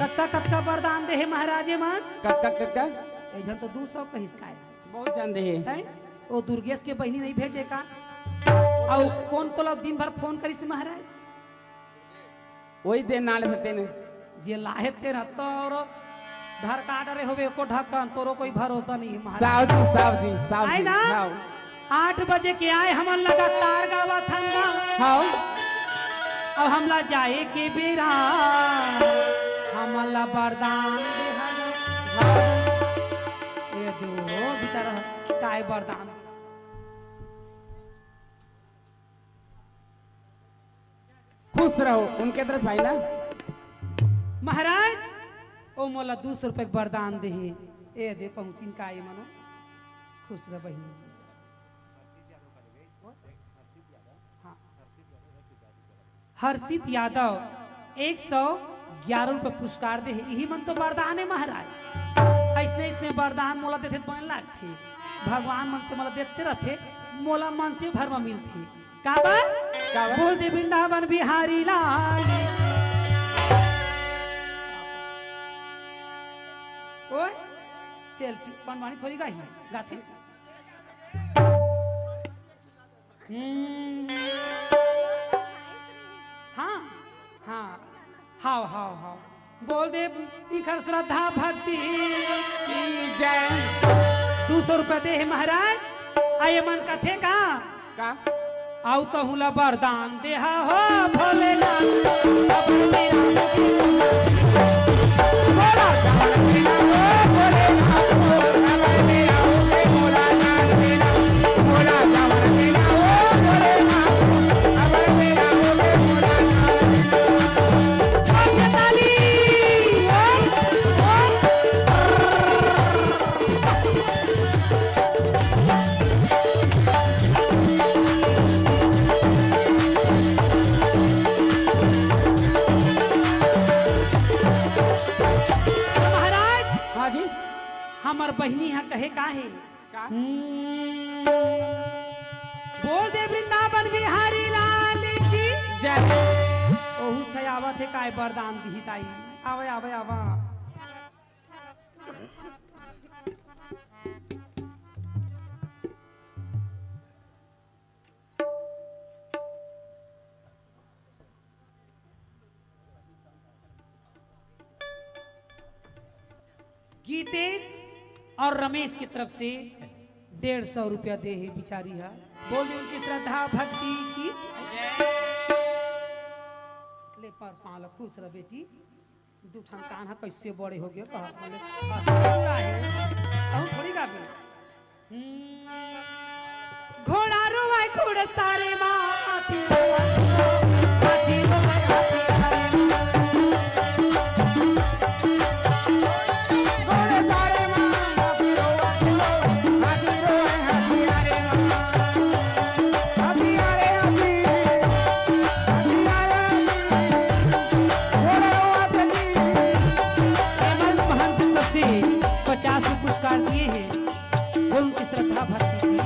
कत्ता कत्ता वरदान दे महाराजे मान कक्का कक्का एजन तो 200 का हिस्सा है बहुत जानते हैं। हैं वो दुर्गेश के बहनी नहीं भेजे का और कौन तो दिन भर फोन करी से महाराज वही दिन नाले होते ने जे लाहे तेरा तोर धर काट रे होबे को ढक्कन तोरो कोई भरोसा नहीं है महाराज। साव जी आए ना 8 बजे के आए हम लगातार गावा थंगा हाँ अब हमला जाए के बेरा हमला वरदान ये दो बेचारा काय वरदान खुश रहो उनके तरफ भाई ना महाराज ओ मोला 200 रुपए वरदान दे ए दे पहुंचिन का ये मनो खुश रह बहनी। हर्षित यादव 111 रुपए पुरस्कार दे यही मन तो वरदान है महाराज। ऐसने वरदान मोला देते 2 लाख थे भगवान मन के मोला देते रहते मोला मन से भर में मिलती काबा बोल दे वृंदावन बिहारी लाल ओए सेल्फी पनवानी थोड़ी गाही गाथे हाँ हाँ हाँ हाँ हाँ बोल दे इखर श्रद्धा भक्ति जय 200 रुपए दे महाराज आये मन कथे का आउ तो हुला वरदान दे हो हमार बहनी है कहे का है बोल दे वृंदावन बिहारी लाल की जय। बहुत छयावत है काय वरदान दी ताई आवे आवे आवा गीतेश और रमेश की तरफ से 150 रुपया दे है बिचारी है बोल दी उनकी श्रद्धा भक्ति की ले पर पाल खुश रह बेटी दुठान कान्हा कैसे बड़े हो गए कहा थोड़ी गा घोड़ा रोवाए घोड़े सारे माँ हाथी रोवाए हाथी पुरस्कार दिए हैं वो उनकी श्रद्धा भक्ति की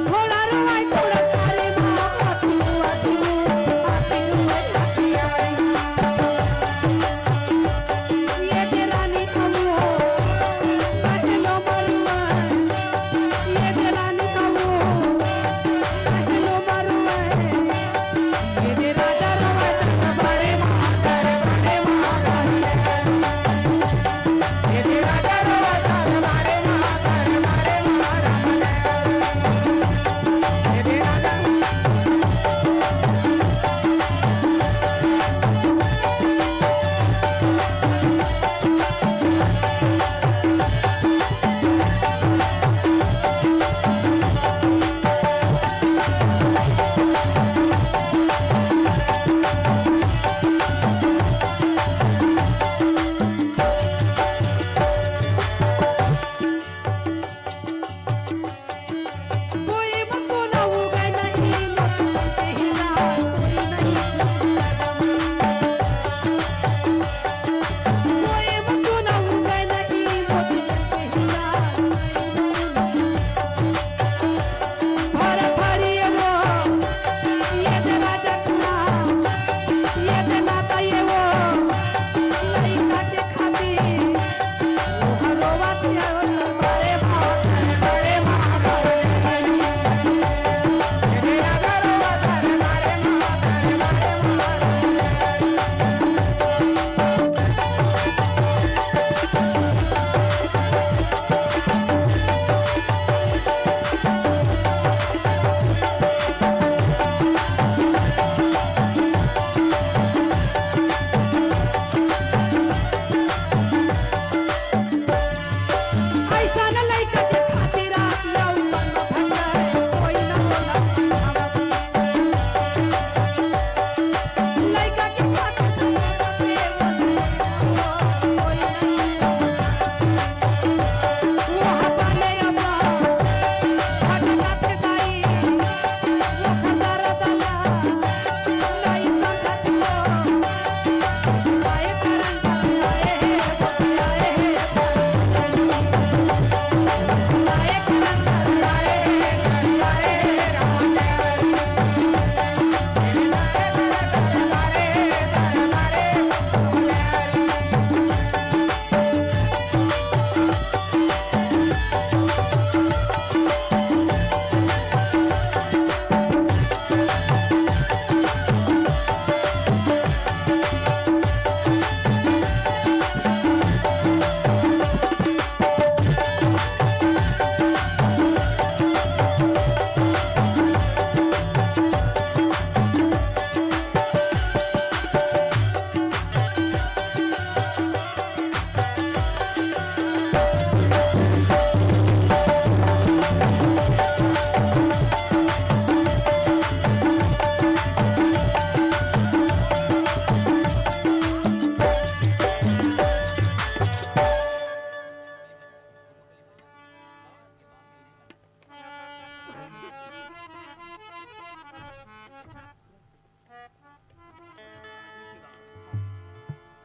घोड़ा रोवाए घोड़ा सारे माँ हाथी रोवाए हाथी रोवाए हाथी आए ये के रानी कबू हो कहलो मरुआ ये के रानी कबू कहलो मरुआ ये के राजा रोवाए दरबारे माँ दरबारे माँ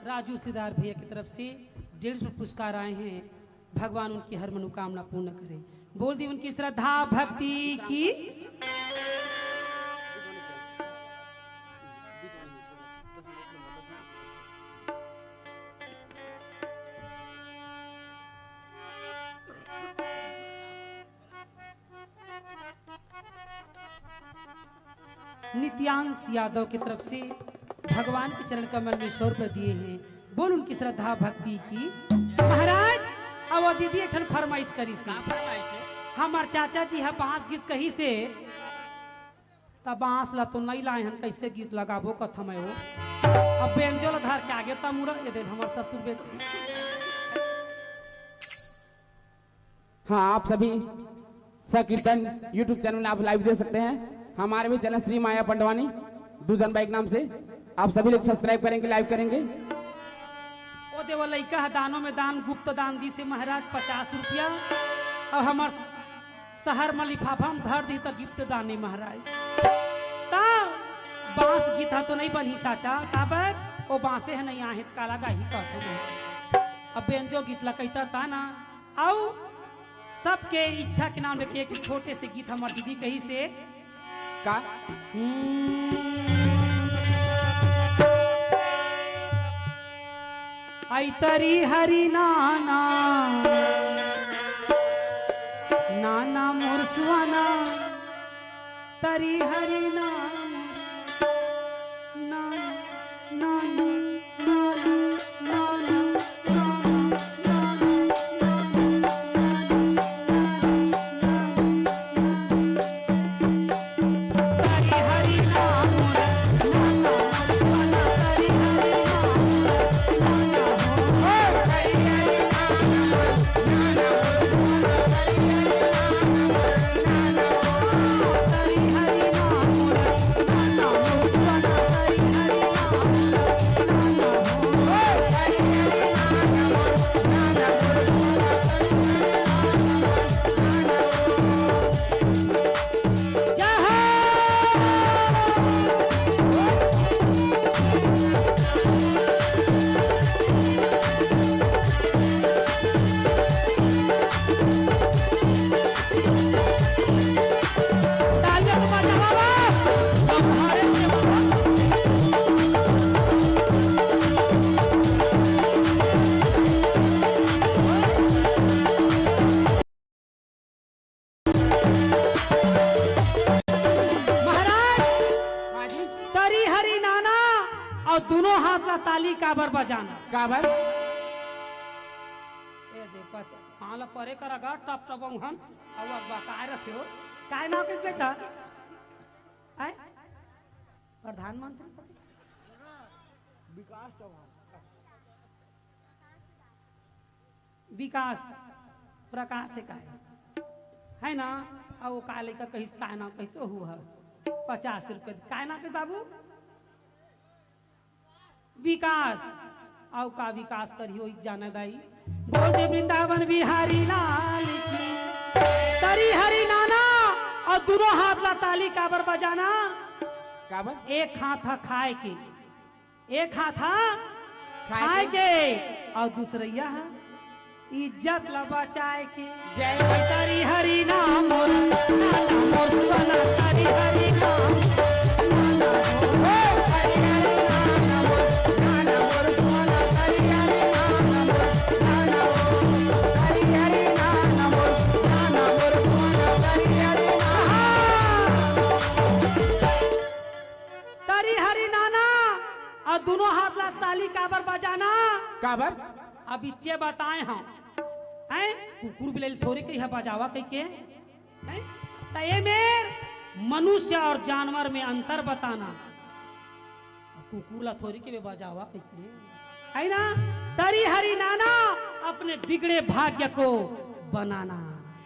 राजू सिदार भैया की तरफ से 150 पुरस्कार आए हैं। भगवान उनकी हर मनोकामना पूर्ण करे। बोल दी उनकी श्रद्धा भक्ति की। नित्यांश यादव की तरफ से भगवान के चरण कमल में 100 रुपये दिए हैं। बोल उनकी श्रद्धा भक्ति की। महाराज अब वो दीदी एक ठन फरमाइश करी से हमार चाचा जी है बांस गीत कही से तब बांस ला तो नहीं लाए हम कैसे गीत लगाबो कथम है वो अब बेंजोल धार के आगे तब मुरा ये दिन हमार ससुर बेटी। हाँ, आप सभी संकीर्तन YouTube चैनल में आप लाइव देख सकते हैं। हमारे भी चैनल श्री माया पंडवानी दूजन बाइक नाम से आप सभी लोग सब्सक्राइब करेंगे, लाइव करेंगे। ओ देव लइका है दानों में दान गुप्त दान दी से महाराज 50 रुपया और हमार शहर में लिफाफा में धर दी तो गिफ्ट दान नहीं महाराज। बांस गीता तो नहीं बनी चाचा काबर वो बांसे है नहीं आहे काला गाही कहते अब बेंजो गीत लकैता था ना आओ सबके इच्छा के नाम लेके एक छोटे से गीत हमार दीदी कही से का आई तरी हरी नाना नाना मुरसुआना तरी हरी नाना नाना नाना नाना ताली काबर बजाना काबर ए दे पचा पाला परे करागा टप टप हम अब बा काय रखियो काय नाम किस बेटा आय प्रधानमंत्री विकास चौहान विकास प्रकाश से काय है ना अब वो काय लेकर कहीं काय नाम कैसे हुआ 50 रुपए काय नाम के बाबू विकास आओ का विकास करियो जाना दाई बोल दे वृंदावन बिहारी लाल की तरी हरी नाना और दोनों हाथ ला ताली काबर बजाना काबर एक हाथ था खाए के एक हाथ था खाए के और दूसरा है इज्जत ला बचाए के जय तरी हरी नाम मोर नाना मोर सुना तरी हरी नाम दोनों हाथ ला ताली काबर बजाना काबर अब इच्चे बताए हम हैं कुकुर बिलेल थोड़ी कही है बजावा कही के हैं तो ये मेर मनुष्य और जानवर में अंतर बताना कुकुर ला थोड़ी के बजावा कही के है ना तरी हरी नाना अपने बिगड़े भाग्य को बनाना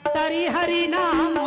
तरी हरी नाम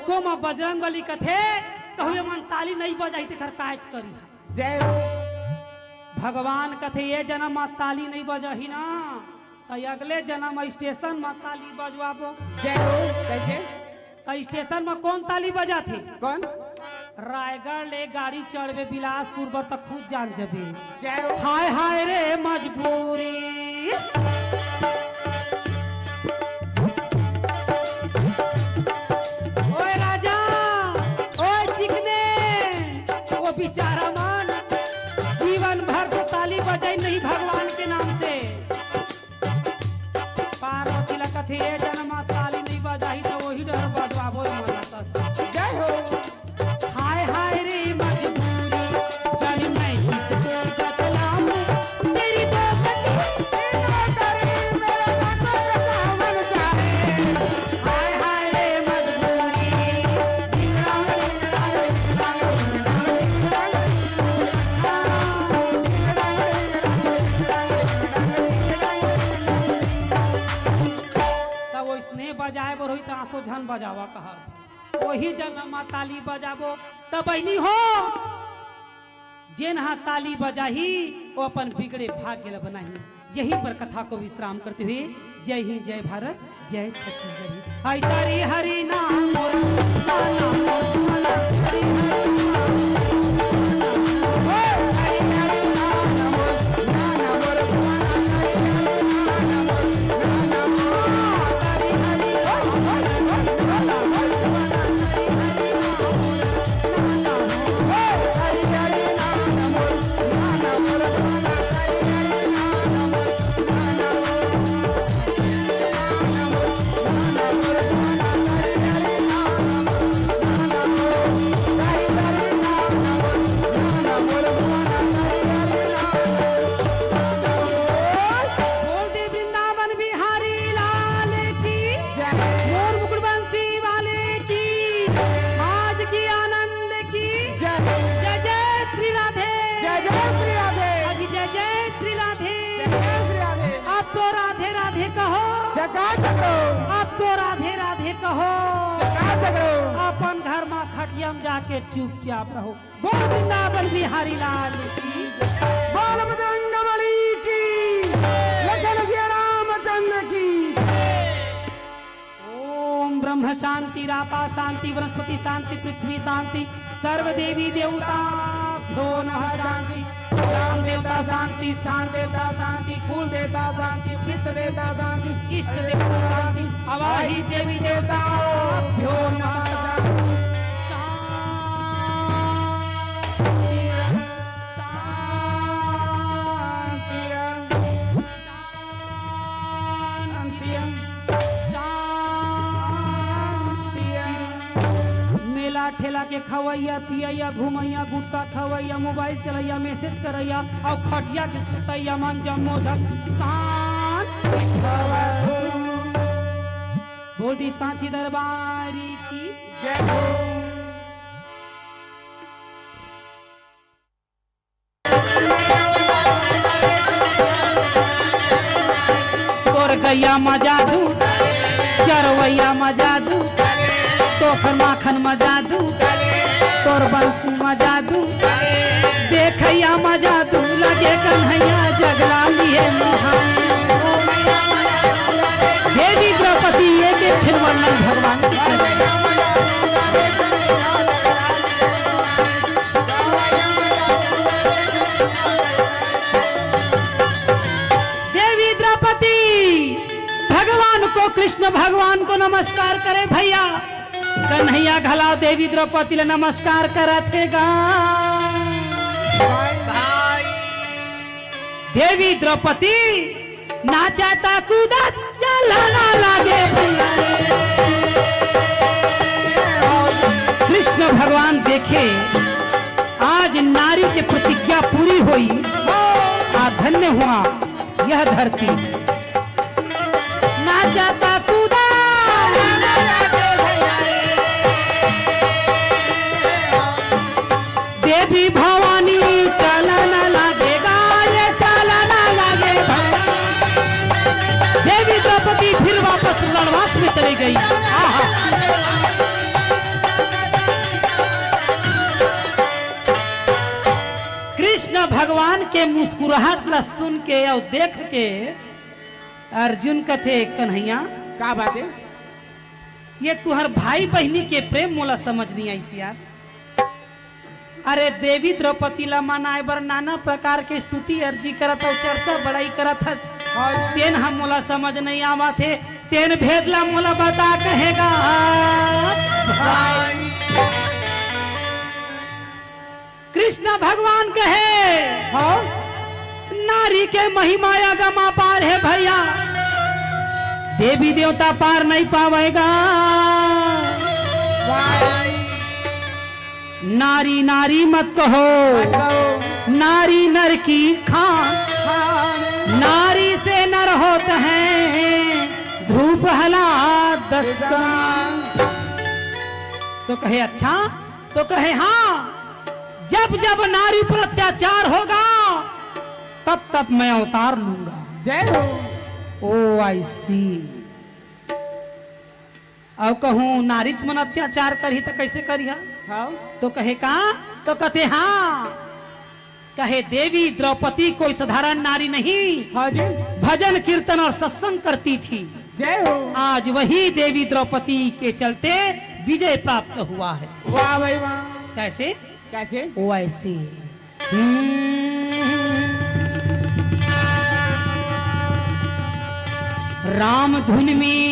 को मां बजरंग बली कथे कहू मन ताली नहीं बजाई ते कर काज करी जय हो भगवान कथे ये जन्म मां ताली नहीं बजही ना तो अगले जन्म स्टेशन में ताली बजवाबो। जय हो कैसे तो स्टेशन में कौन ताली बजा थे कौन रायगढ़ ले गाड़ी चढ़बे बिलासपुर पर तक खुद जान जबे। जय हो हाय हाय रे मजबूरी ओए राजा ओए चिकने वो बेचारा मान जीवन भर तो ताली बजाई नहीं भगवान के नाम से। पार्वती ला कथे ये जन्म ताली नहीं बजाई तो वही डर बजवाबो मन। जय हो हाय हाय रे मजबूरी चल मैं किसको बतलाऊं तेरी हाय हाय रे मजबूरी तब वो स्नेह बजाए बर हुई तो आंसू झन बजावा कहा वही जगह मां ताली बजाबो तब बहनी हो जेन हा ताली बजाही वो अपन बिगड़े भाग्य बनाही। यहीं पर कथा को विश्राम करते हुए जय हिंद जय भारत जय छत्तीसगढ़। आई तारी हरि नाम मोर नाना मोर सुमना हरि अब तो राधे राधे कहो अपन घर में खटियम जाके चुपचाप रहो। बोल वृंदावन बिहारी लाल की बोल बजरंग बली की लखन सिया रामचंद्र की। ओम ब्रह्म शांति रापा शांति वनस्पति शांति पृथ्वी शांति सर्व देवी देवता भ्यो नमः शांति। ग्राम देवता शांति स्थान देवता शांति कुल देवता शांति पितृ देवता शांति इष्ट देवता शांति अवाही देवी देवता भ्यो नमः शांति। मेला ठेला के खवैया पियैया घुमैया गुटका खवैया मोबाइल चलैया मैसेज करैया और खटिया के सुतैया मन जमो झक शांत बोल दी सांची दरबारी की जय हो तोर गैया मजा दू चरवैया मजा दू तोहर माखन मजा दू तोर बंसी मजा दू देखैया मजा दू लगे कन्हैया जगला लिए देवी द्रौपदी एक एक फिर वर्णन भगवान देवी द्रौपदी भगवान को कृष्ण भगवान को नमस्कार करे भैया कन्हैया घलाओ देवी द्रौपदी ले नमस्कार करथेगा देवी द्रौपदी नाचाता कूदा चलना लागे भैया कृष्ण भगवान देखे आज नारी की प्रतिज्ञा पूरी हुई आ धन्य हुआ यह धरती नाचाता कूदा देवी भवानी चलना लागेगा ये चलना लागे देवी द्रौपदी फिर वापस रणवास में चली गई। आहा के मुस्कुराहट ला सुन के और देख के अर्जुन कथे कन्हैया का बात है? ये तुहर भाई बहनी के प्रेम मोला समझ नहीं आई सी यार। अरे देवी द्रौपदी ला मनाए बर नाना प्रकार के स्तुति अर्जी करत और चर्चा बड़ाई करत हस। तेन हम मोला समझ नहीं आवा थे, तेन भेद ला मोला बता कहेगा भाई कृष्ण भगवान कहे हाँ नारी के महिमा गमा पार है भैया, देवी देवता पार नहीं पावेगा। भाई नारी नारी मत कहो, नारी नर की खान, नारी से नर होते हैं धूप हला दसन। तो कहे अच्छा, तो कहे हाँ, जब जब नारी पर अत्याचार होगा तब तब मैं अवतार लूंगा। जय हो। ओ आई सी। अब कहूं नारी मन अत्याचार करी तो कैसे करिया? हाँ तो कहे का? तो कहते हाँ, कहे देवी द्रौपदी कोई साधारण नारी नहीं, हाँ जी भजन कीर्तन और सत्संग करती थी। जय हो। आज वही देवी द्रौपदी के चलते विजय प्राप्त हुआ है। वाह भाई वाह। कैसे? कैसे? ओ ऐसे राम धुन में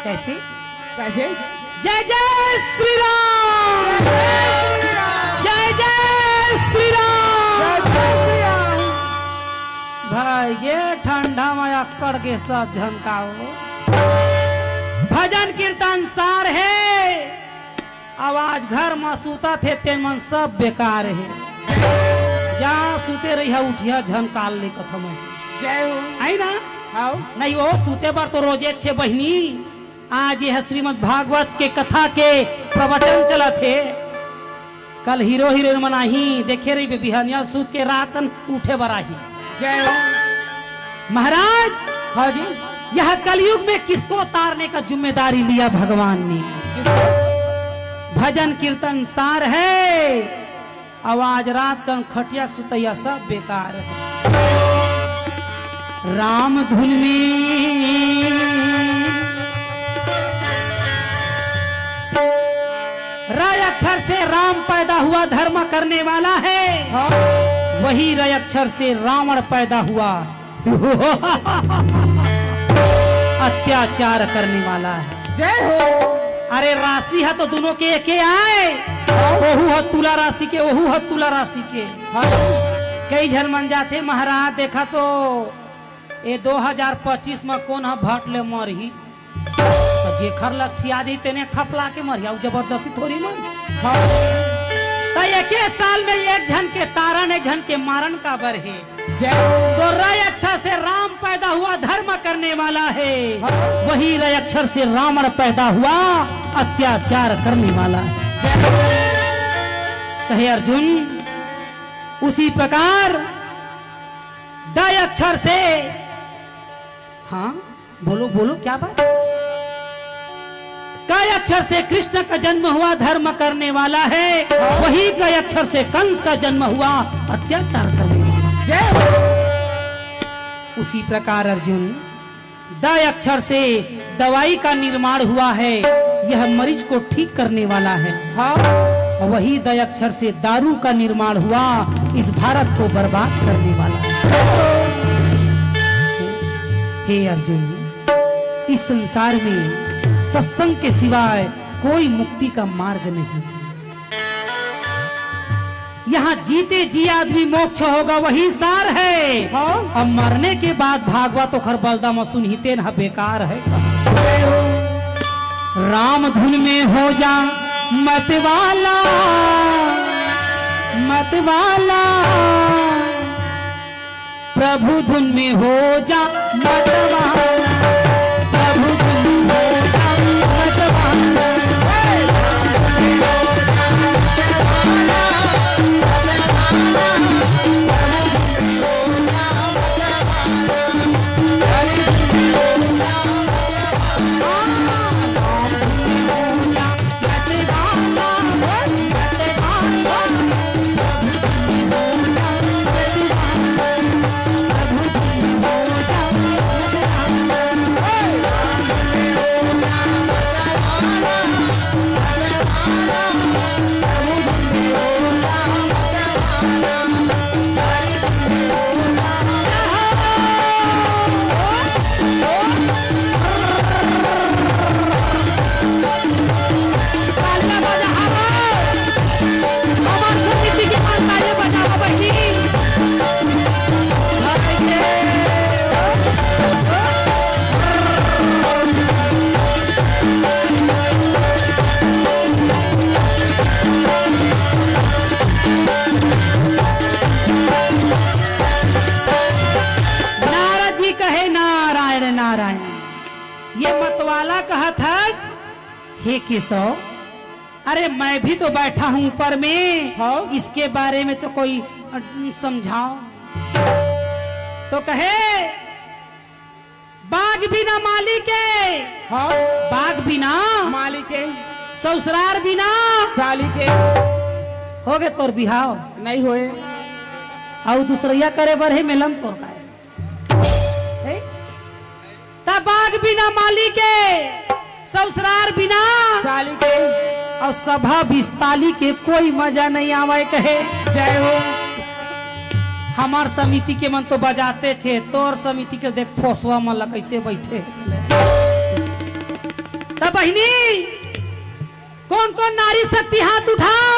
कैसे? कैसे? जय जय श्री राम, जय जय श्री राम। भाई ये ठंडा में अक्कड़ के सब झनकाओ, भजन कीर्तन सार है, आवाज घर में सूता थे ते मन सब बेकार है। जहाँ सूते रही उठिया झनकाल ले कथम जय हो। आई ना? हाँ नहीं वो सूते बार तो रोजे छे बहनी। आज यह श्रीमद् भागवत के कथा के प्रवचन चला थे। कल हीरो हीरोइन मनाही देखे रही बिहानिया सूत के रातन उठे बराही। जय हो। महाराज हाँ जी यह कलयुग में किसको उतारने का जिम्मेदारी लिया भगवान ने? भजन कीर्तन सार है, आवाज रात तन खटिया सुतैया सब बेकार है। राम धुन में रय अक्षर से राम पैदा हुआ, धर्म करने वाला है। हाँ वही रय अक्षर से रावण पैदा हुआ, अत्याचार करने वाला है। जय हो। अरे राशि है तो दोनों के एके आए, ओहू है तुला राशि के, ओहू है तुला राशि के। हाँ कई झन मन जाते महाराज देखा तो ये 2025 में कौन है भट ले मरही, तो जेखर लक्ष्य आ जाते ने खपला के मरिया, जबरदस्ती थोड़ी मर। हाँ तो एक साल में एक झन के तारण एक झन के मारण का बर है। जय हो। तो रय अक्षर से राम पैदा हुआ, धर्म करने वाला है। वही रय अक्षर से रावण पैदा हुआ, अत्याचार करने वाला है। कहे अर्जुन उसी प्रकार दय अक्षर से, हाँ बोलो बोलो क्या बात? कई अक्षर से कृष्ण का जन्म हुआ, धर्म करने वाला है। वही कई अक्षर से कंस का जन्म हुआ, अत्याचार करने वाला है। जय। उसी प्रकार अर्जुन दय अक्षर से दवाई का निर्माण हुआ है, यह मरीज को ठीक करने वाला है। हाँ और वही दय अक्षर से दारू का निर्माण हुआ, इस भारत को बर्बाद करने वाला है। हे अर्जुन इस संसार में सत्संग के सिवाय कोई मुक्ति का मार्ग नहीं। यहाँ जीते जी आदमी मोक्ष होगा, वही सार है। हाँ अब मरने के बाद भागवत तो खर बलदा में सुनहिते न बेकार है। राम धुन में हो जा मतवाला, मतवाला प्रभु धुन में हो जा मतवाला, प्रभु धुन में हो जा मतवाला। ग्वाला कहा था, हे केशव, अरे मैं भी तो बैठा हूं ऊपर में, हाँ? इसके बारे में तो कोई समझाओ। तो कहे बाग बिना माली के, हाँ बाग बिना मालिक के ससुरार बिना साली के हो गए तोर बिहाव, नहीं होए। और दूसरिया करे बरहे मिलम तोर का तब बाग बिना माली के ससुरार बिना साली के और सभा बिस्ताली के कोई मजा नहीं आवे। कहे जय हो। हमार समिति के मन तो बजाते थे, तोर समिति के देख फोसवा मन ला कैसे बैठे। तब बहिनी कौन कौन नारी शक्ति हाथ उठाओ,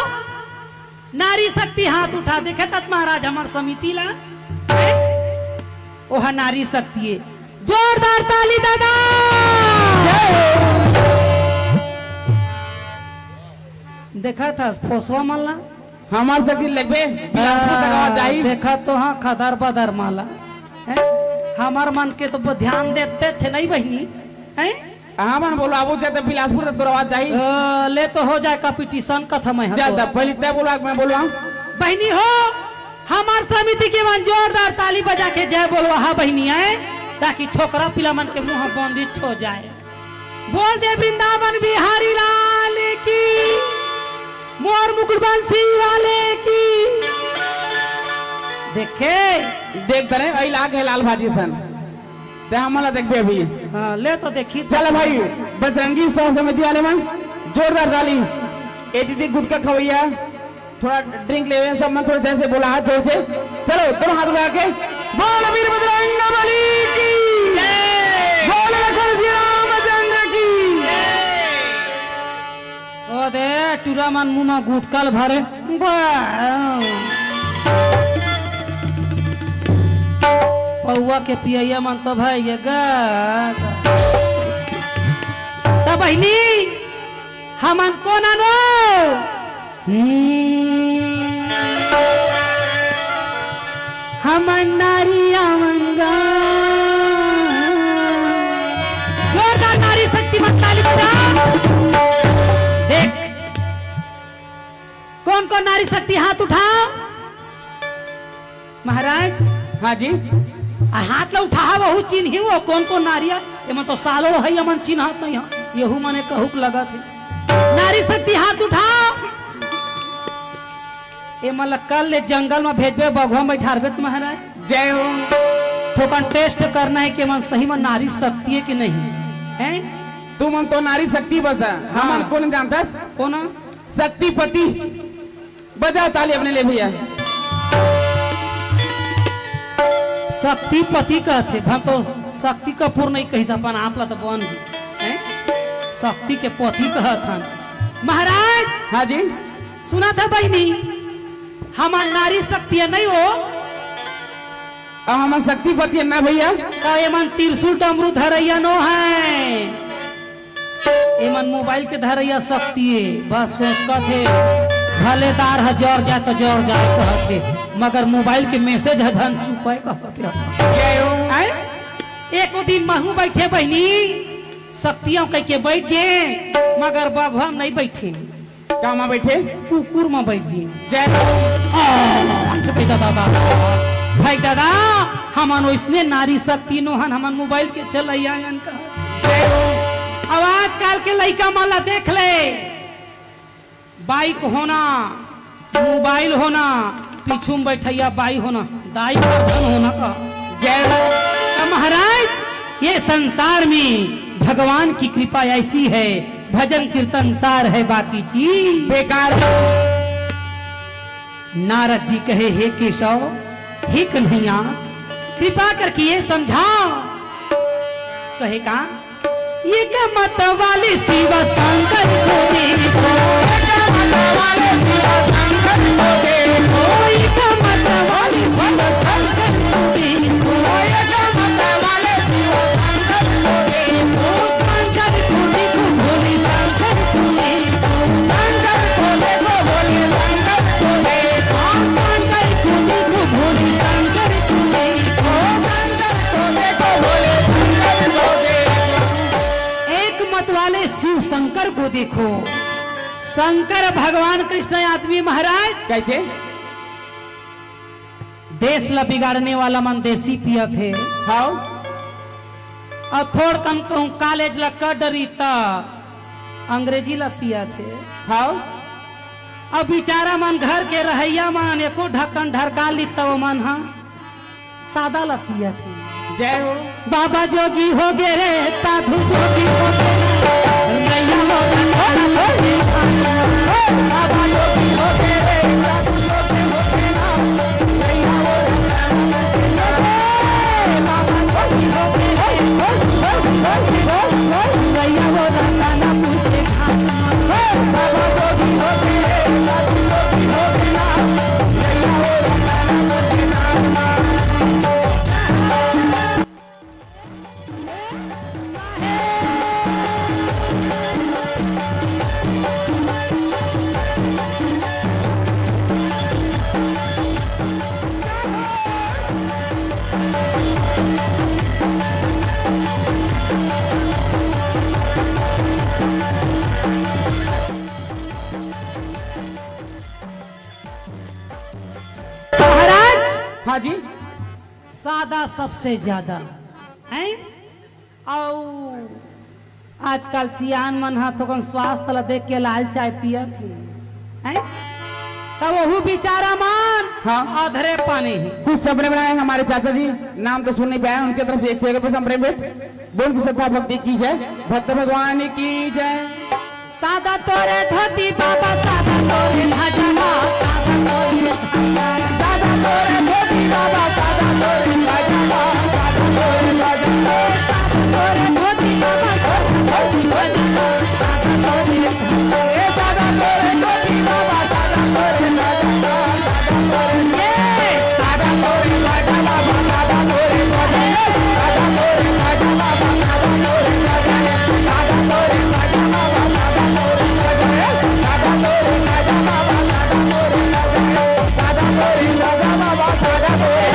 नारी शक्ति हाथ उठा। देखे तत् महाराज हमार समिति ला ओहा नारी शक्ति है। जोरदार ताली दादा। देखा था फोसवा माला हमार शक्ति लगबे बिलासपुर तक आवाज आई। देखा तो हाँ खदर बदर माला है? हमार मन के तो ध्यान देते छे नहीं बहनी है? हाँ मन बोलो आबू जाते बिलासपुर तक तोर आवाज आई। ले तो हो जाए कंपटीशन का था। मैं ज्यादा पहले तय बोला मैं बोलवा बहनी हो हमार समिति के मन जोरदार ताली बजा के जय बोलवा। हाँ बहनी है, ताकि छोकरा पिला मन के मुंह बंदिश हो जाए। बोल दे वृंदावन बिहारी लाल की, मोर मुकुट बंसी वाले की। देखे देख तने आई लाग है लाल भाजी सन ते हमला देखबे अभी। हाँ, ले तो देखी। चल भाई बजरंगी सौ समिति वाले मन जोरदार ताली। ए दीदी गुटका खवैया थोड़ा ड्रिंक लेवे सब मन थोड़े जैसे बोला हाथ जोर से। चलो दोनों हाथ उठा के बोल वीर बजरंग बली की जय, बोल लखन श्री रामचंद्र की जय। ओ दे टूरा मन मुंह में गुटकल भरे। पौआ के पिया मन तो भाई ये तब बहनी हमन को नो हमन नारिया मंगा। जोरदार नारी शक्ति मत ताली बजा। देख कौन कौन नारी शक्ति हाथ उठाओ। महाराज हाँ जी हाथ ला उठा वहु चिन्ही वो कौन कौन नारिया एमन तो सालो है अमन चिन्हत नहीं है। यहू मने कहूक लगा थे नारी शक्ति हाथ उठाओ। एमन कल ले जंगल में भेजबे बगवा में बैठारबे महाराज। जय हो। ठोकन टेस्ट करना है कि मन सही में नारी शक्ति है कि नहीं है। तू मन तो नारी शक्ति बसा। हाँ। हमन कौन जानता कौन शक्तिपति। बजाओ ताली अपने ले भैया। शक्तिपति कहते हम तो शक्ति कपूर नहीं कही अपन आप ला तो बन गए शक्ति के पति कहत महाराज। हाँ जी सुना था बहनी हमार नारी शक्ति नहीं हो। अब हम शक्तिपति ना भैया तो एमन त्रिशूल डमरू धरैया नो है। एमन मोबाइल के धरैया शक्ति है। बस कुछ कहते भलेदार है जर जाए तो जर जाए कहते मगर मोबाइल के मैसेज है धन चुपाए कहते। एक दिन महू बैठे बहनी शक्तियों कह के बैठ गए मगर बगवा नहीं बैठे। क्या वहाँ बैठे कुकुर में बैठ गए। जय दादा भाई दादा हमन इसने नारी शक्ति नोहन हमन मोबाइल के चल अब आजकल के लड़का माला देख ले बाइक होना मोबाइल होना पीछू में बैठैया बाई होना दाई पर्सन होना का। जय महाराज ये संसार में भगवान की कृपा ऐसी है भजन कीर्तन सार है बाकी चीज बेकार। नारद जी कहे हे केशव हे कन्हैया कृपा करके ये समझाओ। कहे का ये का मत वाले शिव शंकर को देखो वाले शिव शंकर को देखो ये का मत वाले शिव शंकर को देखो ये का मत वाले शिव शंकर को देखो शंकर को देखो भोले शंकर को देखो शंकर को देखो भोले शंकर को देखो शंकर को देखो भोले शंकर को देखो शंकर को देखो भोले शंकर को देखो। ए शंकर को देखो। शंकर भगवान कृष्ण आदमी महाराज कैसे? देश ला बिगाड़ने वाला मन देसी पिया थे। हाउ और थोड़ कम कहूँ कॉलेज ला कर डरी ता अंग्रेजी ला पिया थे। हाउ अब बेचारा मन घर के रहैया मन एको ढक्कन ढरका ली तो मन हा सादा ला पिया थे। जय हो। बाबा जोगी हो गए रे साधु जोगी हो गए रैया हो गए बाबा जोगी हो गए रे साधु जोगी हो गए रैया हो बाबा जोगी हो गए रैया हो रंगाना पूछे बाबा जोगी हो गए साधु जोगी हो गए रैया हो रंगाना पूछे हाँ जी। सादा सबसे ज्यादा है। और आजकल सियान मन हा तो स्वास्थ्य ला देख के लाल चाय पिया थी है। तब वहू बेचारा मान हाँ। अधरे पानी ही कुछ सपने बनाए हमारे चाचा जी, नाम तो सुन नहीं पाया, उनके तरफ से 101 रुपये संप्रेम भेंट। बोल की श्रद्धा भक्ति की जय, भक्त भगवान की जय। सादा तोरे धोती बाबा सादा तोरे भजवा सादा तोरे सादा तोरे धोती बाबा सादा तोरे भजवा सादा तोरे भजवा सादा तोरे धोती बाबा सादा तोरे सादा तोरे सादा तोरे धोती बाबा सादा तोरे भजवा सादा तोरे सादा तोरे भजवा सादा तोरे भजवा सादा तोरे भजवा सादा तोरे भजवा सादा तोरे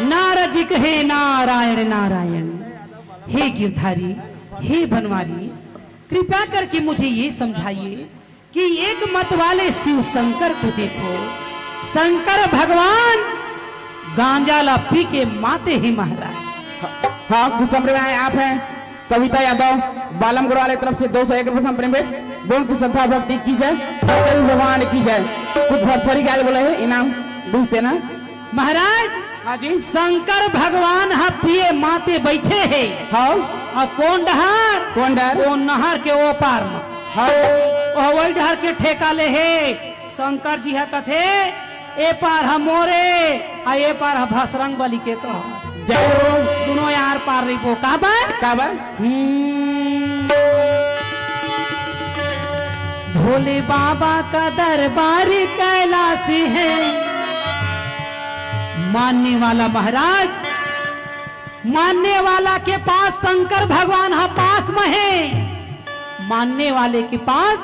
नारद जी कहे नारायण नारायण। हे गिरधारी हे बनवारी कृपा करके मुझे ये समझाइए कि एक मत वाले शिव शंकर को देखो। शंकर भगवान गांजा ला पी के माते ही महाराज। हाँ कुछ संप्रेम बनाए आप हैं कविता यादव बालम गुरु वाले तरफ से 201 रुपये संप्रेम भेंट। बोल की श्रद्धा भक्ति की जय, भगवान की जय। कुछ भरथरी गाय बोले है इनाम बुझते ना महाराज। हाँ जी। शंकर भगवान हा पिए माते बैठे है। हाँ और कौन डहार कौन डर? वो नहर के ओ पार में हाँ वही डहर के ठेका ले है। शंकर जी है कथे ए पार हम मोरे आ ए पार हम भसरंग बलि के कह। जय हो। दोनों यार पार रही को काबर काबर भोले बाबा का दरबार कैलाशी है। मानने वाला महाराज मानने वाला के पास शंकर भगवान हा पास में है। मानने वाले के पास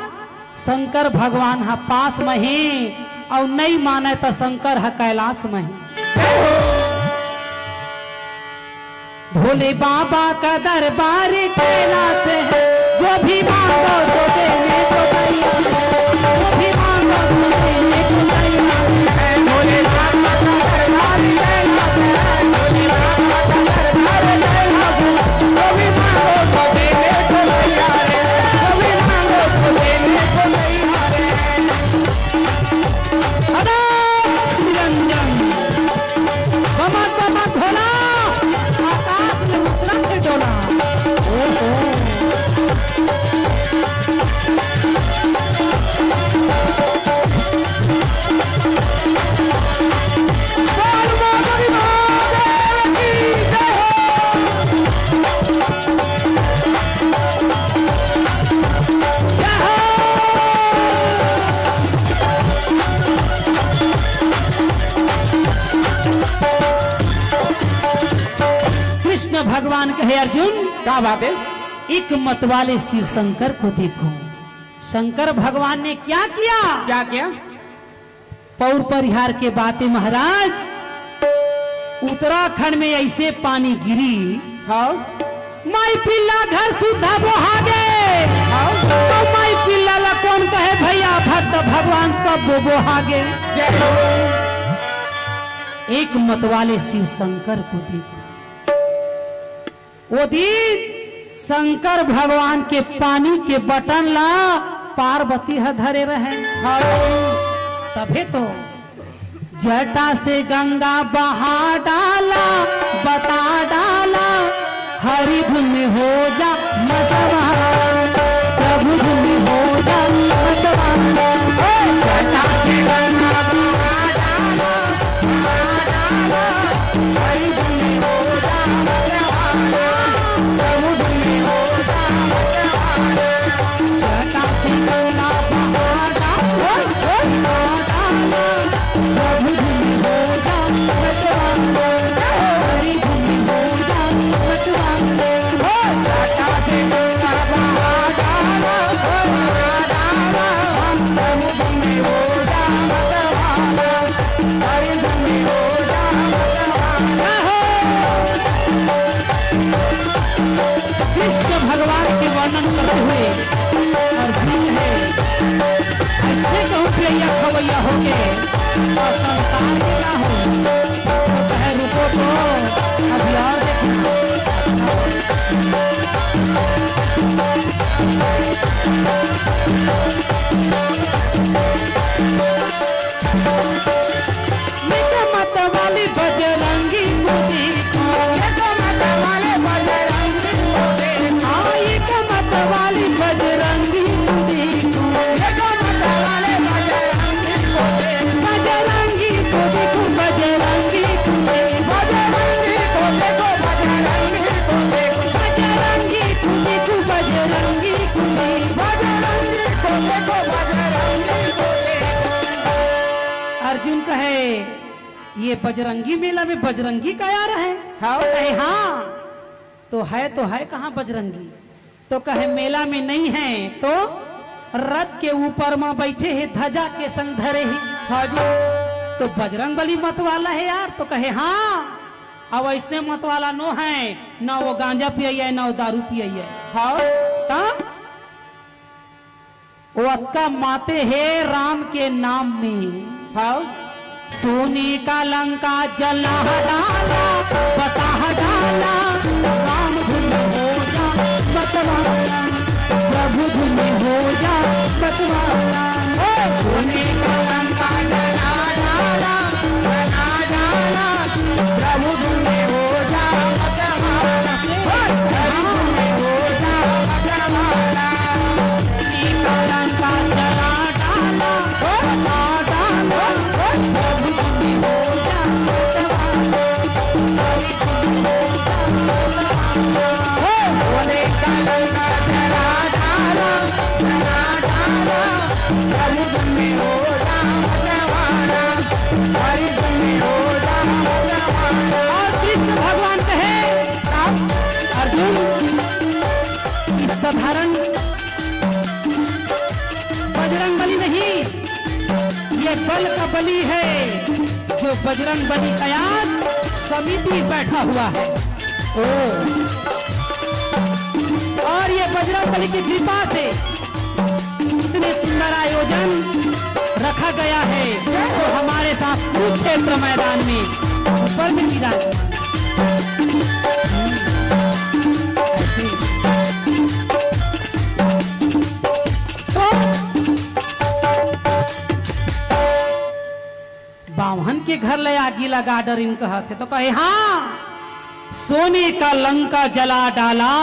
शंकर भगवान हा पास में है और नहीं माने तो शंकर हा कैलाश में है। भोले बाबा का दरबार कैलाश है। जो भी मांगो सो देने को तैयार है। जो भी मांगो सो देने को तैयार है। भोले बाबा का दरबार कैलाश है। भोले बाबा का दरबार कैलाश है। जो भी मांगो सो देने को तैयार है। जो भी मांगो सो देने को तैयार है। अनंत निरंजन बमा बमा भोला आकाश में उतरा से डोला। ओहो कृष्ण भगवान कहे अर्जुन क्या बात है? एक मत वाले शिव शंकर को देखो। शंकर भगवान ने क्या किया? क्या किया? पौर परिहार के बातें महाराज। उत्तराखंड में ऐसे पानी गिरी हाँ माई पिल्ला घर सुधा बोहागे तो माई पिल्ला ला कौन कहे भैया भक्त भगवान सब बोहागे। जय हो। एक मतवाले शिव शंकर को देखो, वो दिन शंकर भगवान के पानी के बटन ला पार्वती धरे रहे, तभी तो जटा से गंगा बहा डाला, बता डाला हरि धुन में हो जा मतवान, प्रभु धुन में हो जा मतवान। जटा से गंगा बहा डाला, बहा डाला हरि धुन में हो जा मतवान, प्रभु धुन में हो जा मतवान। जटा से गंगा बहा डाला, बहा डाला प्रभु धुन में हो जा मतवान, हरि धुन में हो जा मतवान। जटा से गंगा बहा डाला, बहा डाला प्रभु धुन में हो जा मतवान, हरि धुन में हो जा मतवान। कृष्ण भगवान के वर्णन करते हुए अर्जुन है ऐसे कहूँ प्रिया खवैया होके और संसार में ना हो तो कहे रुको तो अभी और देखना। ये तो मत वाली बजरंगी मोदी को, ये तो मत वाले बजरंगी मोदी, हाँ ये तो मत वाली बजरंगी मोदी को, ये तो मत वाले बजरंगी मोदी, बजरंगी को देखो बजरंगी को देखो, बजरंगी को देखो बजरंगी को देखो, बजरंगी को देखो बजरंगी को देखो, बजरंगी को देखो बजरंगी को देखो। अर्जुन कहे ये बजरंगी मेला में बजरंगी का यार है? कहे हाँ, तो है कहाँ बजरंगी? तो कहे मेला में नहीं है तो रथ के ऊपर में बैठे है ध्वजा के संग धरे ही। हाँ जी, तो बजरंग बली मत वाला है यार? तो कहे हाँ, अब ऐसने मत वाला नो है, ना वो गांजा पिया है ना वो दारू पिया है। हाँ, वो अक्का माते है राम के नाम में। हाँ, सोने का लंका जला डाला, बता डाला राम धुन हो जा बतवाना, प्रभु धुन हो जा बतवाना। सोने का लंका जला डाला, बता डाला प्रभु धुन हो जा बतवाना, प्रभु धुन हो जा बतवाना। सोने का लंका जला डाला, बता डाला प्रभु धुन हो जा बतवाना, हरि धुन हो जा बतवाना। सोने का लंका जला डाला, जला डाला प्रभु धुन हो जा बतवाना, हरि धुन हो जा बतवाना। और कृष्ण भगवान कहे अर्जुन इस साधारण बजरंग बली नहीं, ये बल का बली है जो बजरंग बली का याद समिति बैठा हुआ है। और ये बजरंग बली की कृपा से इतने सुंदर आयोजन रखा गया है जो हमारे साथ कुरुक्षेत्र मैदान में ऊपर में विराजमान। बामहन के घर ले आगी लगा डर इन कहते तो कहे हाँ, सोने का लंका जला डाला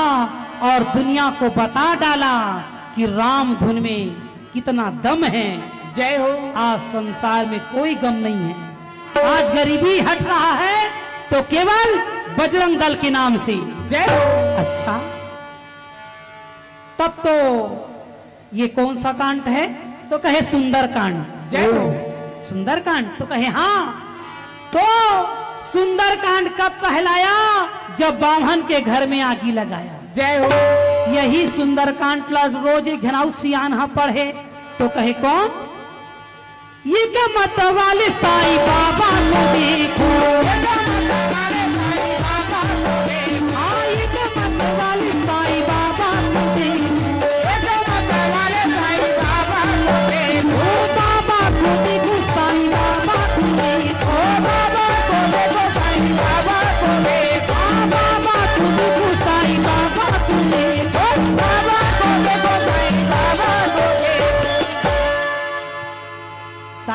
और दुनिया को बता डाला कि राम धुन में कितना दम है। जय हो। आज संसार में कोई गम नहीं है, आज गरीबी हट रहा है तो केवल बजरंग दल के नाम से। जय हो। अच्छा, तब तो ये कौन सा कांड है? तो कहे सुंदर कांड। जय हो। सुंदर कांड? तो कहे हाँ, तो सुंदर कांड कब कहलाया? जब बामहन के घर में आगी लगाया। जय हो। यही सुंदर कांड रोज एक झनाऊ सियान हाँ पढ़े तो कहे कौन? ये क्या मत वाले साईं बाबा को देखो, ये क्या मत वाले साईं बाबा को देखो, हाँ ये क्या मत वाले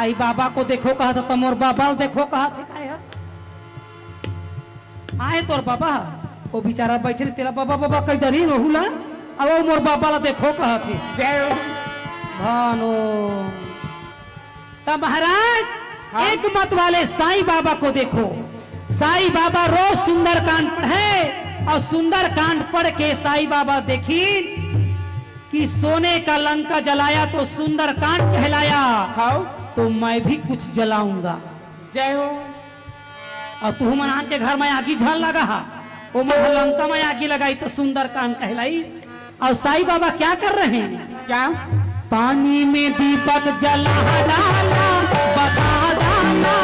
साईं बाबा को देखो कहा था, तुम और बाबा को देखो कहा थे का यार? आए तोर बाबा, वो बेचारा बैठे रे, तेरा बाबा बाबा कई दरी रहुला, अब वो मोर बाबा ला देखो कहा थे। जय हो। भानो तब महाराज हाँ? एक मत वाले साईं बाबा को देखो। साईं बाबा रोज सुंदर कांड पढ़े और सुंदर कांड पढ़ के साईं बाबा देखी कि सोने का लंका जलाया तो सुंदर कांड कहलाया, हाँ? तो मैं भी कुछ जलाऊंगा। जय हो। और तू मनान के घर में आगी झल लगा, वो मैं लंका में आगी लगाई तो सुंदर कांड कहलाई। और साईं बाबा क्या कर रहे हैं? क्या? पानी में दीपक जला डाला, बता डाला,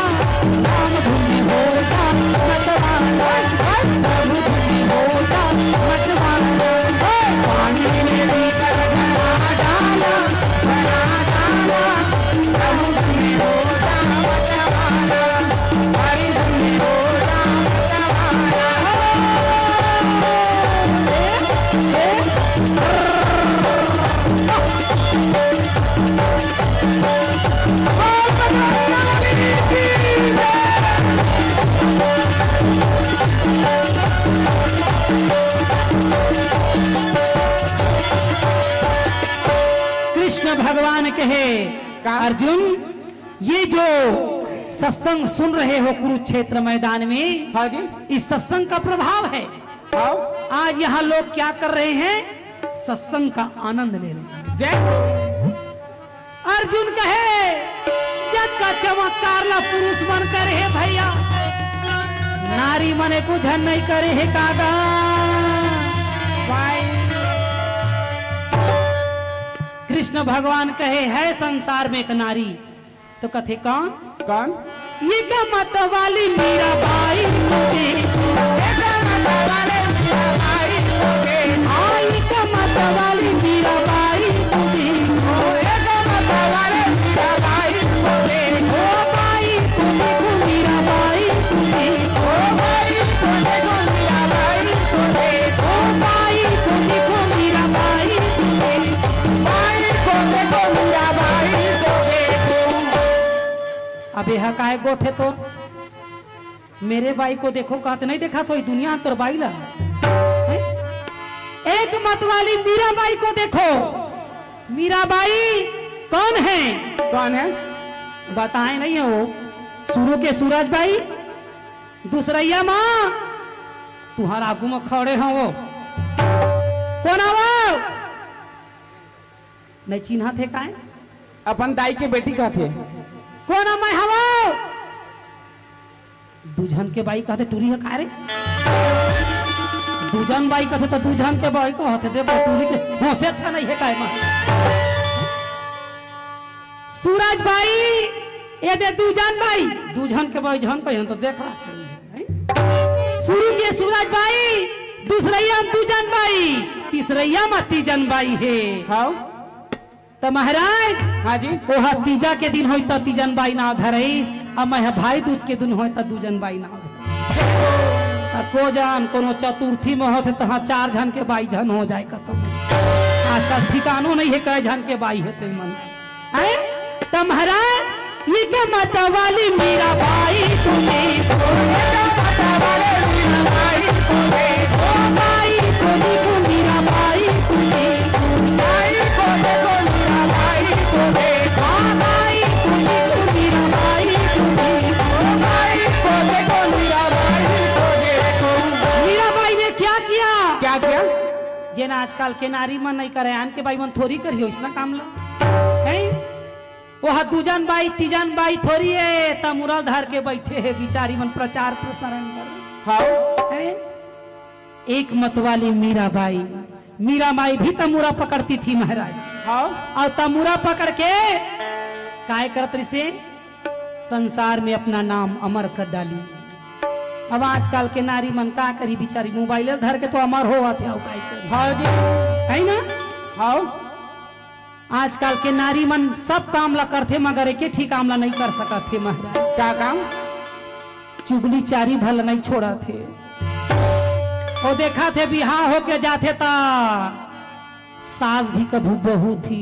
राम धुनी हो जा मतवाला, राम धुनी हो जा मतवाला। पानी में दीपक जला डाला, बता डाला, राम धुनी हो जा मतवाला, हरि धुनी हो जा मतवाला। कृष्ण भगवान कहे अर्जुन, ये जो सत्संग सुन रहे हो कुरुक्षेत्र मैदान में, हाँ जी। इस सत्संग का प्रभाव है। हाँ? आज यहाँ लोग क्या कर रहे हैं? सत्संग का आनंद ले रहे हैं। जय। अर्जुन कहे जग का चमत्कार ला पुरुष बन कर है भैया, नारी मने कुछ नहीं करे है कागा। भाई कृष्ण भगवान कहे है संसार में एक नारी, तो कथे कौन? कौन? ये क्या मत वाली मीरा बाई मुझे, ये क्या मत वाले मीरा बाई मुझे, आई क्या मत वाली मीरा बाई मुझे, ये क्या मत वाले मीरा बाई मुझे, ओ बाई तुम्हें को मीरा बाई मुझे, ओ बाई तुम्हें को मीरा बाई मुझे, ओ बाई तुम्हें को मीरा बाई मुझे, बाई तुम्हें को मीरा बाई मुझे। अबे हकाए गोठे तो मेरे बाई को देखो कहते नहीं देखा तो दुनिया तोर बाई ला। एक मत वाली मीरा बाई को देखो। मीरा बाई कौन है? कौन है? बताए नहीं हो? सूर्य के सूरज बाई, दूसरैया माँ तुम्हारा आगू में खड़े हो वो कौन आवो? नहीं चिन्हा थे काहे? अपन दाई के बेटी का थे। कौन मैं हवा? दूजन के बाई कहते टूरी है कारे? दूजन बाई कहते तो दूजन के बाई कहते दे टूरी के हो से अच्छा नहीं है काय मां। सूरज बाई ये दे दूजन बाई, दूजन के बाई जन को तो देख रहा है। शुरू के सूरज बाई, दूसरैया दूजन बाई, तीसरैया में तीजन बाई है। हाँ? तो महाराज हाँ जी। ओहा तीजा के दिन होई तो तीजन बाई नाव धरईस, अब मैं भाई दूज के दिन होई तो दूजन बाई नाव धरईस। को जान कोनो चतुर्थी में होते तो हाँ 4 जन के बाई जन हो जाए खत्म। आजकल ठिकानो नहीं है कई जन के बाई होते मन है। तो महाराज ये क्या माता वाली मीरा बाई तुम्हें, माता वाले मीरा बाई तुम्हें, ओ बाई को देखो मीरा बाई तुम्हें, बाई को देखो मीरा बाई तुम्हें, हाँ बाई को देखो मीरा बाई तुम्हें, ओ बाई को देखो मीरा बाई तुम्हें। मीरा बाई ने क्या किया? क्या किया? जेना आजकल के नारी मन नहीं करे, आन के बाई मन थोड़ी करियो इसना काम ला है। वो दूजन बाई तीजन बाई थोड़ी है, तब मुरल धर के बैठे है बिचारी मन प्रचार प्रसारण कर। हाँ? है? एक मत वाली मीरा बाई, मीरा माई भी तमुरा पकड़ती थी महाराज। हाँ? और तमुरा पकड़ के काय करती से संसार में अपना नाम अमर कर डाली। अब आजकल के नारी मन का करी बिचारी मोबाइल धर के तो अमर हो थे काय करी। हाँ जी। है ना? हाँ? आजकल के नारी मन सब काम ला करते मगर एक ठीक काम ला नहीं कर सकत थे महाराज। क्या काम? चुगली चारी भल नहीं छोड़ा थे। वो देखा थे बिहार होके जाते ता सास भी कभू बहू थी।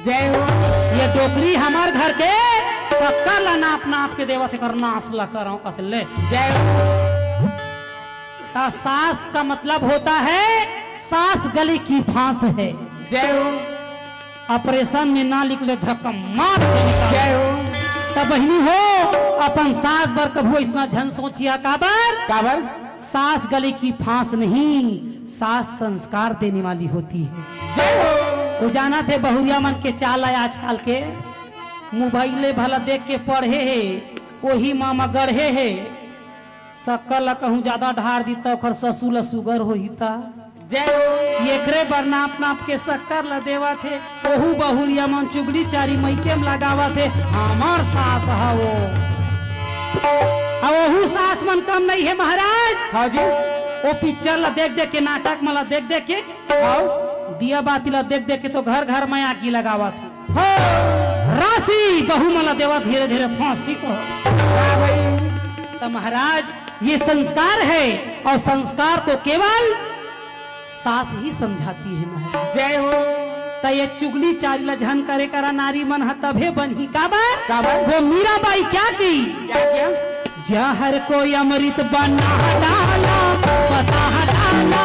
जय हो। ये टोकरी हमार घर के शक्कर ला नाप नाप के देवत कर नाश ला करो कहते ले। जय हो। ता सास का मतलब होता है सास गली की फांस है। जय हो। ऑपरेशन में ना निकले धक्का मार के निकाल। जय हो। तब बहनी हो अपन सास बर कभू इतना झन सोचिया काबर काबर सास गले की फांस नहीं सास संस्कार देने वाली होती है। जय हो। वो जाना थे बहुरिया मन के चाल है आजकल के मोबाइले भला देख के पढ़े है वही मामा गढ़े है सकल कहूँ ज्यादा ढार दी तो ससुर सुगर हो जय हो। एकरे बर नाप नाप के शक्कर ल देवा थे ओहू बहुरिया मन चुगली चारी मैके में लगावा थे हमार सास है वो ओहू सास मन कम नहीं है महाराज। हाँ जी। वो पिक्चर ला देख देख के नाटक में ला देख देख के हाँ। दिया बाती ला देख देख के तो घर घर में आगी लगावा थी। हाँ। राशि बहु मला देवा धीरे धीरे फांसी को। हाँ भाई। तो महाराज ये संस्कार है और संस्कार तो केवल सास ही समझाती है महाराज। जय हो। तो ये चुगली चारी ला झन करे करा नारी मन ह तभे बनी काबर काबर वो मीराबाई क्या की क्या किया जहर को अमृत बना डाला पता डाला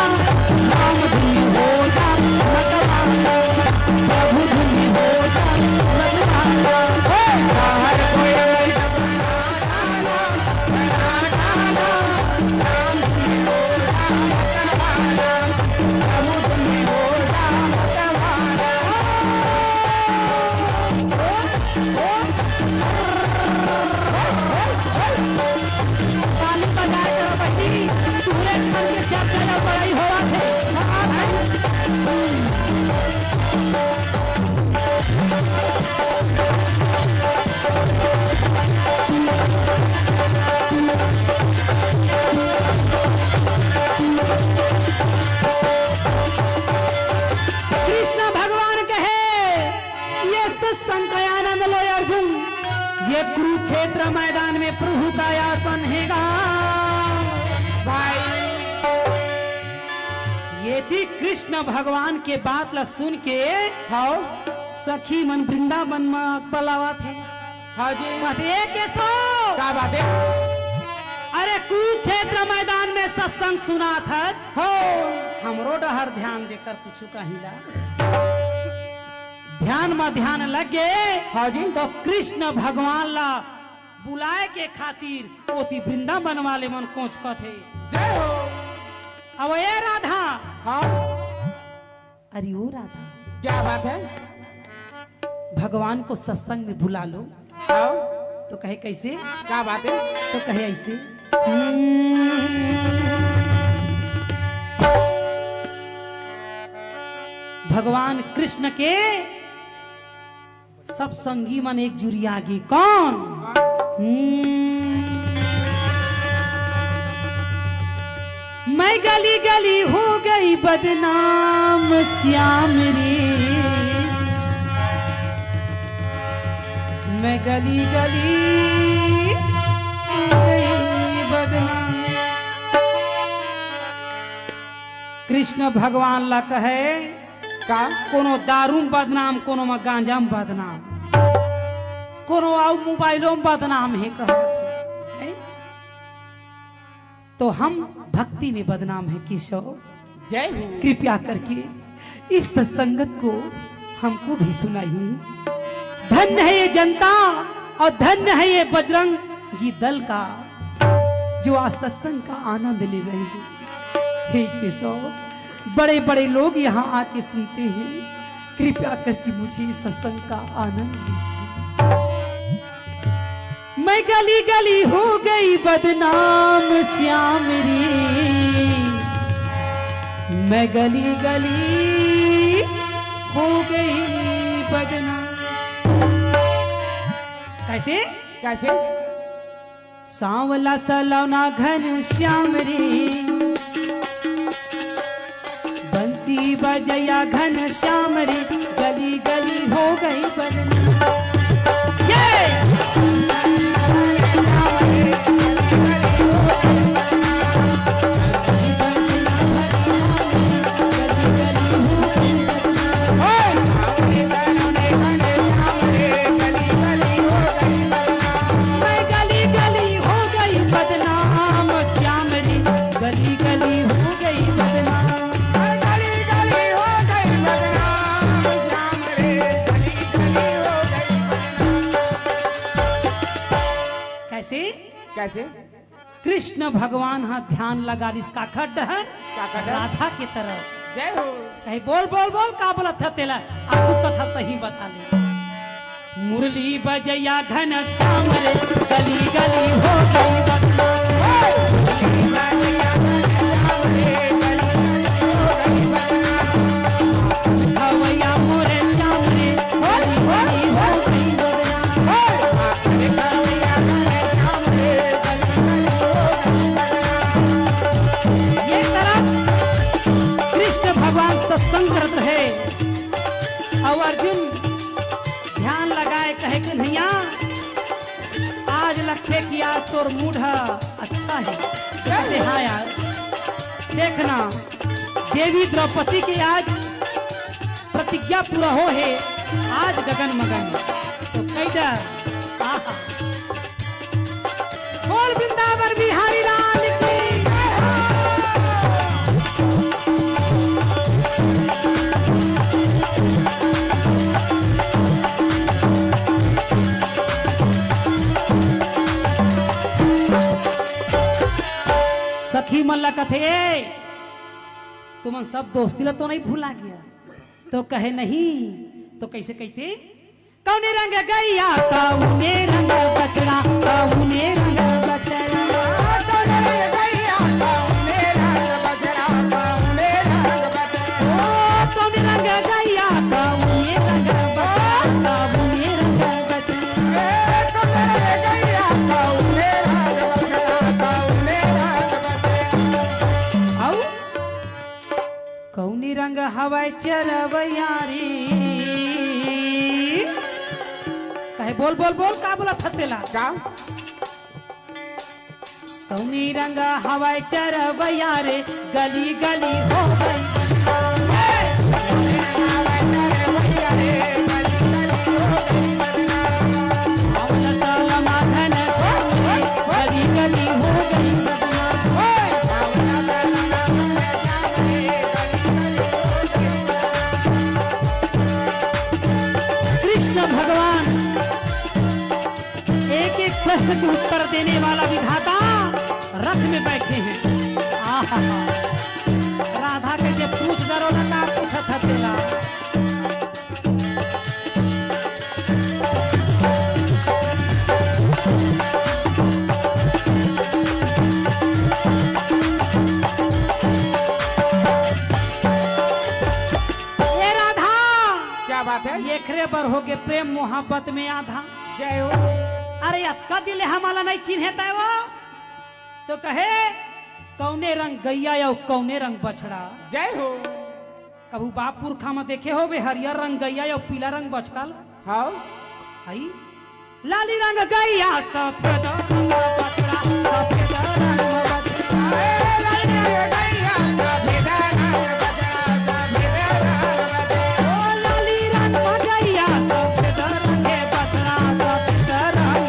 राम धुनी होता मतवाला प्रभु धुनी होता मतवाला जहर को अमृत बना डाला राम धुनी होता मतवाला प्रभु धुनी होता मतवाला। ताली बजाए करो बच्ची पूरे घर में चर्चा बड़ाई होवा थे। कृष्ण भगवान कहे ये सत्संग का आनंद लो अर्जुन ये कुरुक्षेत्र मैदान में प्रभु का आसमान हैगा भाई। ये थी कृष्ण भगवान के बात ला सुन के हाँ सखी मन वृंदावन में पलावा थे। हाँ जी। कहते कैसो क्या बात है अरे कुरुक्षेत्र मैदान में सत्संग सुना था हो हमरो डहर ध्यान देकर कुछ कहिला ध्यान में ध्यान लगे। हाँ जी। तो कृष्ण भगवान ला बुलाए के खातिर ओती वृंदावन वाले मन कोच थे। जय हो। अब ये राधा हाँ अरे ओ राधा क्या बात है भगवान को सत्संग में बुला लो। हाँ तो कहे कैसे क्या बात है तो कहे ऐसे भगवान कृष्ण के सब संगी मन एक जुरी आगे कौन मैं गली गली हो गई बदनाम श्याम रे मैं गली गली हो गई बदनाम। कृष्ण भगवान ला कहे का कोनो दारू में बदनाम कोनो में गांजा में बदनाम कोनो आओ मोबाइलों में बदनाम है कहे तो हम भक्ति में बदनाम है किशोर। जय हो। कृपया करके इस सत्संगत को हमको भी सुनाइए। धन्य है ये जनता और धन्य है ये बजरंगी दल का जो आज सत्संग का आनंद ले रहे हैं। हे केशव बड़े बड़े लोग यहाँ आके सुनते हैं कृपया करके मुझे इस सत्संग का आनंद लीजिए। मैं गली गली हो गई बदनाम श्याम रे मैं गली गली हो गई बदनाम। कैसे कैसे सांवला सलौना घन श्याम रे बंसी बजया घन श्याम रे गली गली हो गई बदनाम। कैसे कृष्ण भगवान हाँ ध्यान लगा इसका खड्डहर खड्डहर? राधा की तरफ जय हो कहीं बोल बोल बोल का बोला था तेला आपको कथा तही बता ले मुरली बजैया घन श्याम रे गली गली हो गई बदनाम। हवैया मोरे श्याम रे गली गली हो गई बदनाम। ये तरफ कृष्ण भगवान सत्संग करत रहे और अर्जुन ध्यान लगाए कहे कि नैया आज लखे कि आज तोर मूड अच्छा है कहते हाँ यार देखना देवी द्रौपदी के आज प्रतिज्ञा पूरा हो है आज गगन मगन तो कैदा आहा बोल वृंदावन बिहारी लाल की सखी मल्ला कथे तुम सब दोस्ती ला तो नहीं भूला गया तो कहे नहीं तो कैसे कहते कौने रंग गैया कौने रंग बचड़ा कौने रंग बचड़ा कौने रंग गैया कौने रंग बचड़ा कौने रंग कौनी रंग हवाई चरवैयारी कहे बोल बोल बोल का बोला थतेला क्या कौनी रंग हवाई चरवैयारे गली गली हो गई गली गली हो गई भगवान एक एक प्रश्न के उत्तर देने वाला विधाता रथ में बैठे हैं आहा राधा के जे पूछ डरो ना का पूछत हतेला ये राधा क्या बात है ये खरे बर हो के प्रेम मोहब्बत में आधा जय हो अरे अक्का दिल हमारा नहीं चिन्हे तय वो तो कहे कौने रंग गैया या कौने रंग बछड़ा जय हो कबू बाप पुरखा में देखे हो बे हरियर रंग गैया या पीला रंग बछड़ा हाँ आई लाली रंग गैया सफेद रंग बछड़ा सफेद रंग लाली रंग गैया सफेद रंग बछड़ा सफेद रंग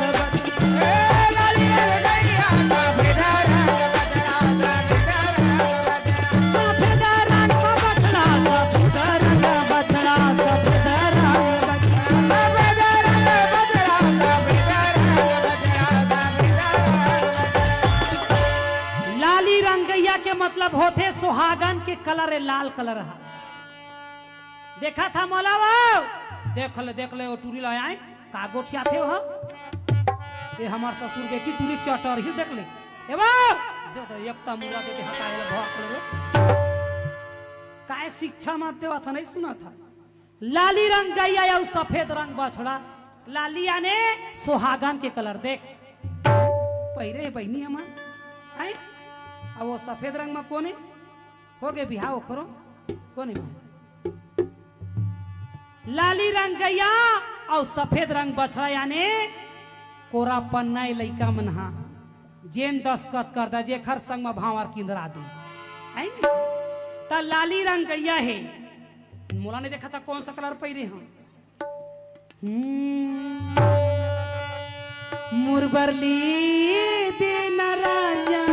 सफेद रंग बछड़ा सफेद रंग बछड़ा सफेद रंग लाली रंग गैया के मतलब होते सुहागन के कलर है लाल कलर है देखा था मौलावा देख ले वो टूरी लाए आए का गोठिया थे वह ये हमार ससुर बेटी टूरी चटर ही देख ले ए बा एकता मुला के हटाए भौक ले काय शिक्षा मानते हुआ था नहीं सुना था लाली रंग गैया या सफेद रंग बछड़ा लालिया ने सुहागन के कलर देख पहिरे बहनी हमार आई अब वो सफेद रंग में कोने हो गए बिहाव करो कोने में लाली रंग गैया और सफेद रंग बछड़ा यानी कोरा पन्ना लइका मनहा जेन दस्खत कर दा जे खर संग में भावर किंदरा दे आई नहीं ता लाली रंग गैया है मोला ने देखा था कौन सा कलर पहिरे हम मुरबरली दिन राजा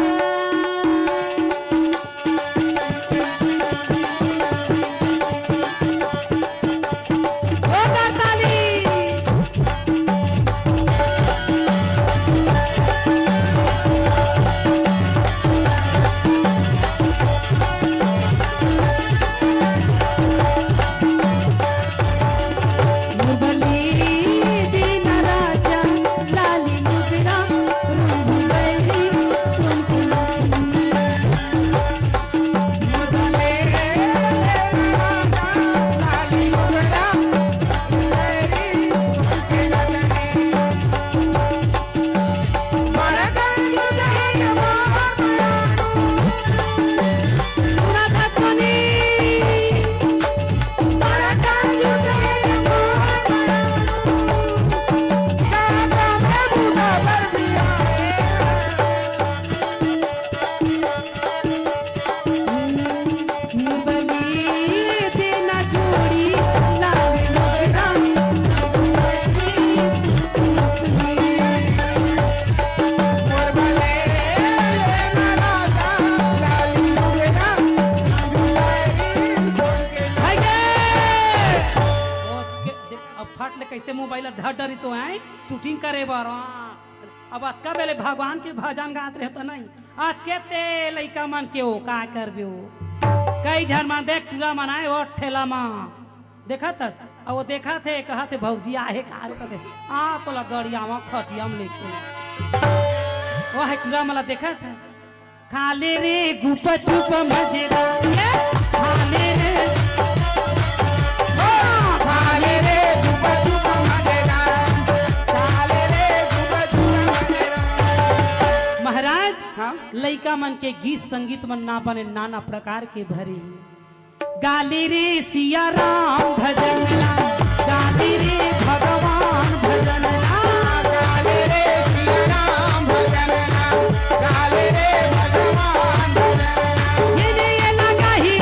बैला धडरी तो आए शूटिंग करे बार अब अक्का बेले भगवान के भजन गात रहे तो नहीं आ केते लइका मन के ओ का करबे कई झन मन देख टूरा मनाए वो ठेला मा देखा था और वो देखा थे कहा थे भौजी आहे कार कहते आ तो ला गड़िया में खटिया में लेके वो है टूरा मला देखा था खाले रे गुप चुप मजेदार ये खाले रे खाले रे गुप चुप मजेदार खाले रे गुप चुप मजेदार। महाराज हाँ लइका मन के गीत संगीत मन ना बने नाना प्रकार के भरे गाली रे सिया राम भजन गाली रे भगवान भजन गाले रे सिया राम भजन गाले रे भगवान भजन ये लगा ही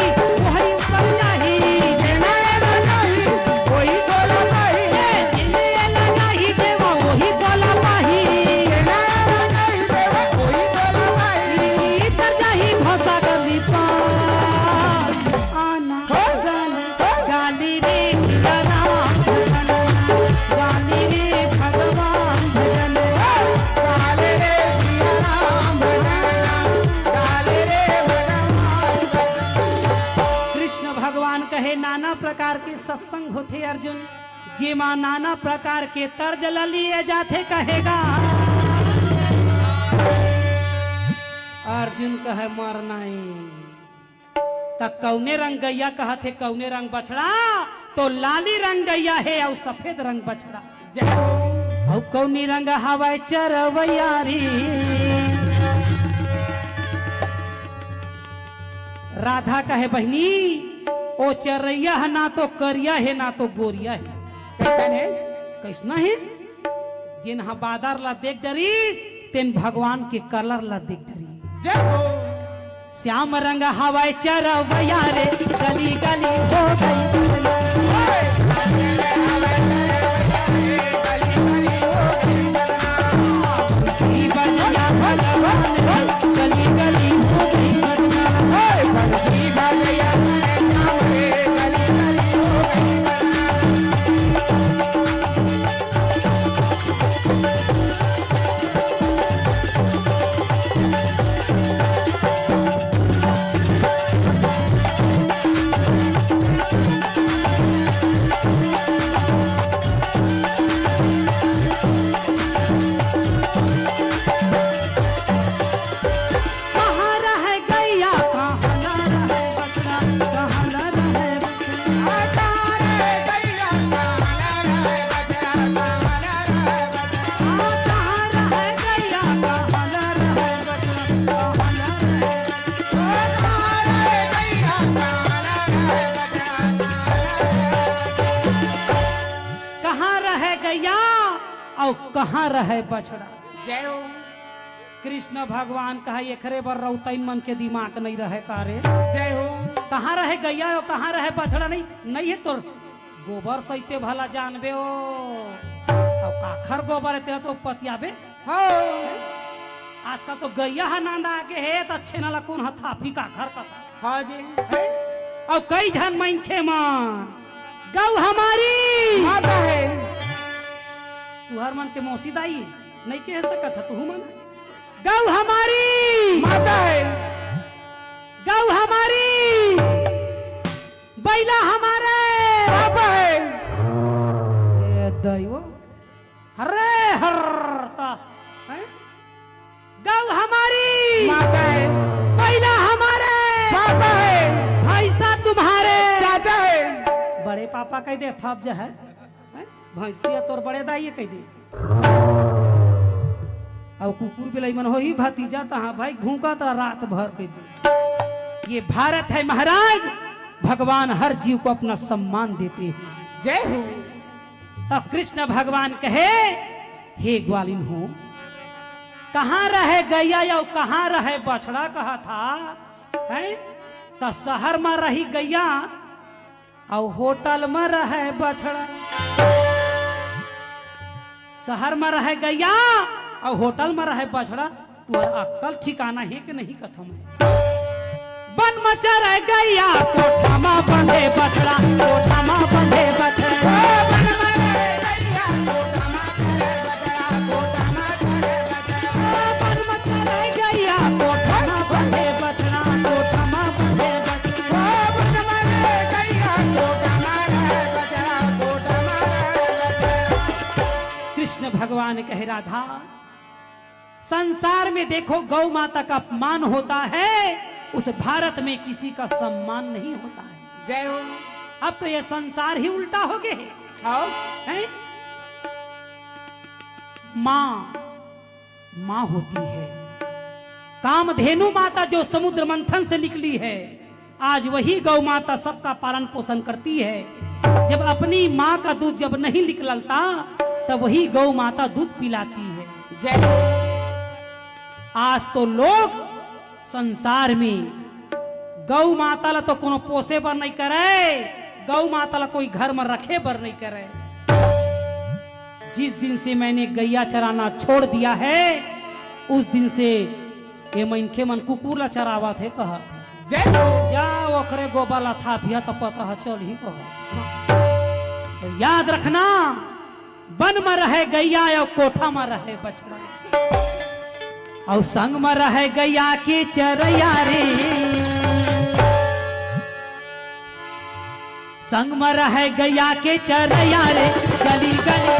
वही ऊपर जाही ये लगा ही कोई बोला नहीं ये लगा ही देवा वही बोला पाही ये लगा ही देवा कोई बोला नहीं इधर जाही भाषा गली पार आना गाली रे सिया राम भजन गाली रे भगवान भजन गाले रे सिया राम भजन गाले रे भगवान कृष्ण भगवान कहे नाना प्रकार के सत्संग होते अर्जुन जे माँ नाना प्रकार के तर्ज लिए जाते कहेगा अर्जुन कहे मरना तक कौने रंग गैया कहते कौने रंग बछड़ा तो लाली रंग गैया है और सफेद रंग बछड़ा जय हो और कौनी रंग हवाई चरवैयारी राधा कहे बहनी ओ चरैया है ना तो करिया है ना तो गोरिया है कैसन है कैसना है जिन हा बादर ला देख डरीस तेन भगवान के कलर ला देख डरीस जय हो श्याम रंग हवाई चरवैया रे गली गली हो गई गली बलिया भगवान गली गली हो गई कहाँ रह गैया कहाँ न रहे बछड़ा कहाँ न रहे कहाँ रह गैया कहाँ न रहे बछड़ा कहाँ न रहे कहाँ रह गैया और कहाँ रहे बछड़ा जय हो कृष्ण भगवान कहा एकरे बर रौतैन मन के दिमाग नहीं रहे कारे जय हो कहाँ रहे गैया और कहाँ रहे बछड़ा नहीं है तो गोबर सहिते भला जानबे ओ और काखर गोबर है तो पतियाबे हो आजकल तो गैया है नांदा आगे है तो अच्छे नाला कौन हथाफी काखर का था हाँ जी है? और कई झन मनखे मां गौ हमारी माता है तुहर मन के मौसी दाई नहीं कह सकत तू मन गौ हमारी माता है गौ हमारी बैला हमारे पापा है ए दैव हरे हरता गौ हमारी माता है बैला हमारे पापा है भैंसा तुम्हारे चाचा है बड़े पापा कह दे फब है भैंसिया तोर बड़े दाई कह दे और कुकुर बिलाई मन हो ही भतीजा तहा भाई भूखा तरा रात भर कह दे ये भारत है महाराज भगवान हर जीव को अपना सम्मान देते हैं जय हो तो कृष्ण भगवान कहे हे ग्वालिन हो कहाँ रहे गैया या कहाँ रहे बछड़ा कहा था है तो शहर में रही गैया और होटल में रहे बछड़ा शहर में रहे गैया और होटल में रहे बछड़ा तू अक्कल ठिकाना है कि नहीं कथम है बन मचा रह गैया कोठा में बंधे बछड़ा कोठा में बंधे बछड़ा भगवान कहे राधा, संसार में देखो गौ माता का अपमान होता है, उस भारत में किसी का सम्मान नहीं होता है। जय हो। अब तो ये संसार ही उल्टा हो गए आओ। हैं? माँ माँ होती है, कामधेनु माता जो समुद्र मंथन से निकली है, आज वही गौ माता सबका पालन पोषण करती है। जब अपनी माँ का दूध जब नहीं निकलता तब वही गौ माता दूध पिलाती है। जय हो। आज तो लोग संसार में गौ माता ला तो कोनो पोसे पर नहीं करे, गौ माता ला कोई घर में रखे पर नहीं करे। जिस दिन से मैंने गैया चराना छोड़ दिया है, उस दिन से ये मनखे मन कुकुर ला चरावा थे कहा था। जय हो। जा ओकरे गोबाला था पिया तो पता चल ही कहा। तो याद रखना, वन में रहे गैया या कोठा में रहे बछड़ा, और संग में रहे गैया के चरैया रे, संग में रहे गैया के चरैया रे, गली गली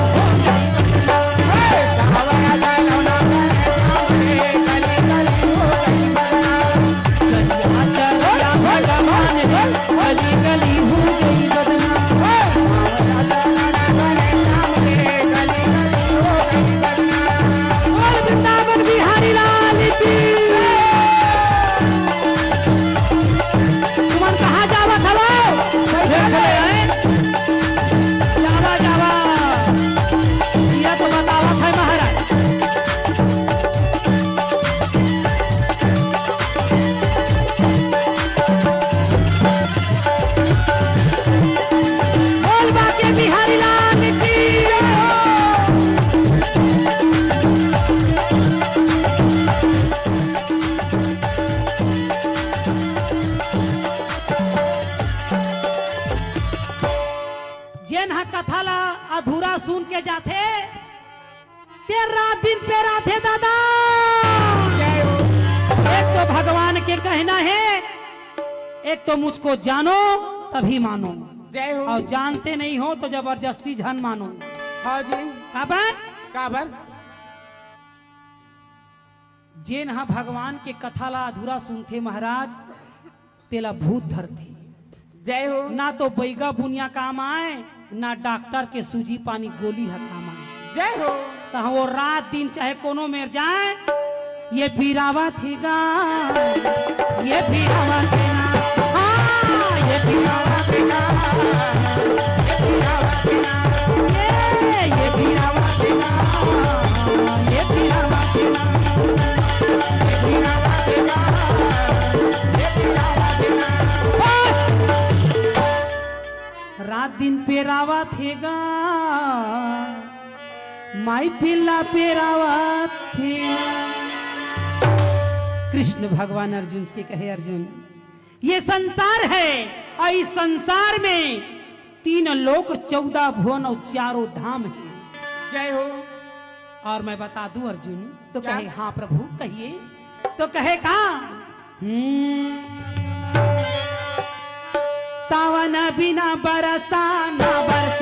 गली गली हो गई वृंदावन बिहारी लाल की। तुमन कहाँ जावा थलो? जावा जावा, ये तो बतावा था महाराज। बोल बाके बिहारी लाल की। कथा ला अधूरा सुन के जाते, तेरा दिन पे राधे दादा। एक तो भगवान के कहना है, एक तो मुझको जानो तभी मानो, जय हो। और जानते नहीं हो तो जबरदस्ती झन मानो। हाँ जी। काबर काबर जेन हा भगवान के कथा ला अधूरा सुनते महाराज, तेला भूत धरती। जय हो। ना तो बैगा बुनिया काम आए, ना डॉक्टर के सूजी पानी गोली है काम आए। जय हो। तो वो रात दिन चाहे कोनो मेर जाए, ये पीरावा थीगा, ये पीरावा थीगा, हाँ ये पीरावा थीगा, ये पीरावा थीगा, ये पीरावा थीगा, ये पीरावा थीगा, ये पीरावा थीगा, ये पीरावा थीगा। रात दिन पेरावा थेगा, माई पिल्ला पेरावा थेगा। कृष्ण भगवान अर्जुन से कहे, अर्जुन ये संसार है, और इस संसार में 3 लोक 14 भुवन और 4 धाम है। जय हो। और मैं बता दूं अर्जुन, तो क्या? कहे हाँ प्रभु कहिए। तो कहे का सावन बिना बरसा ना बरसा,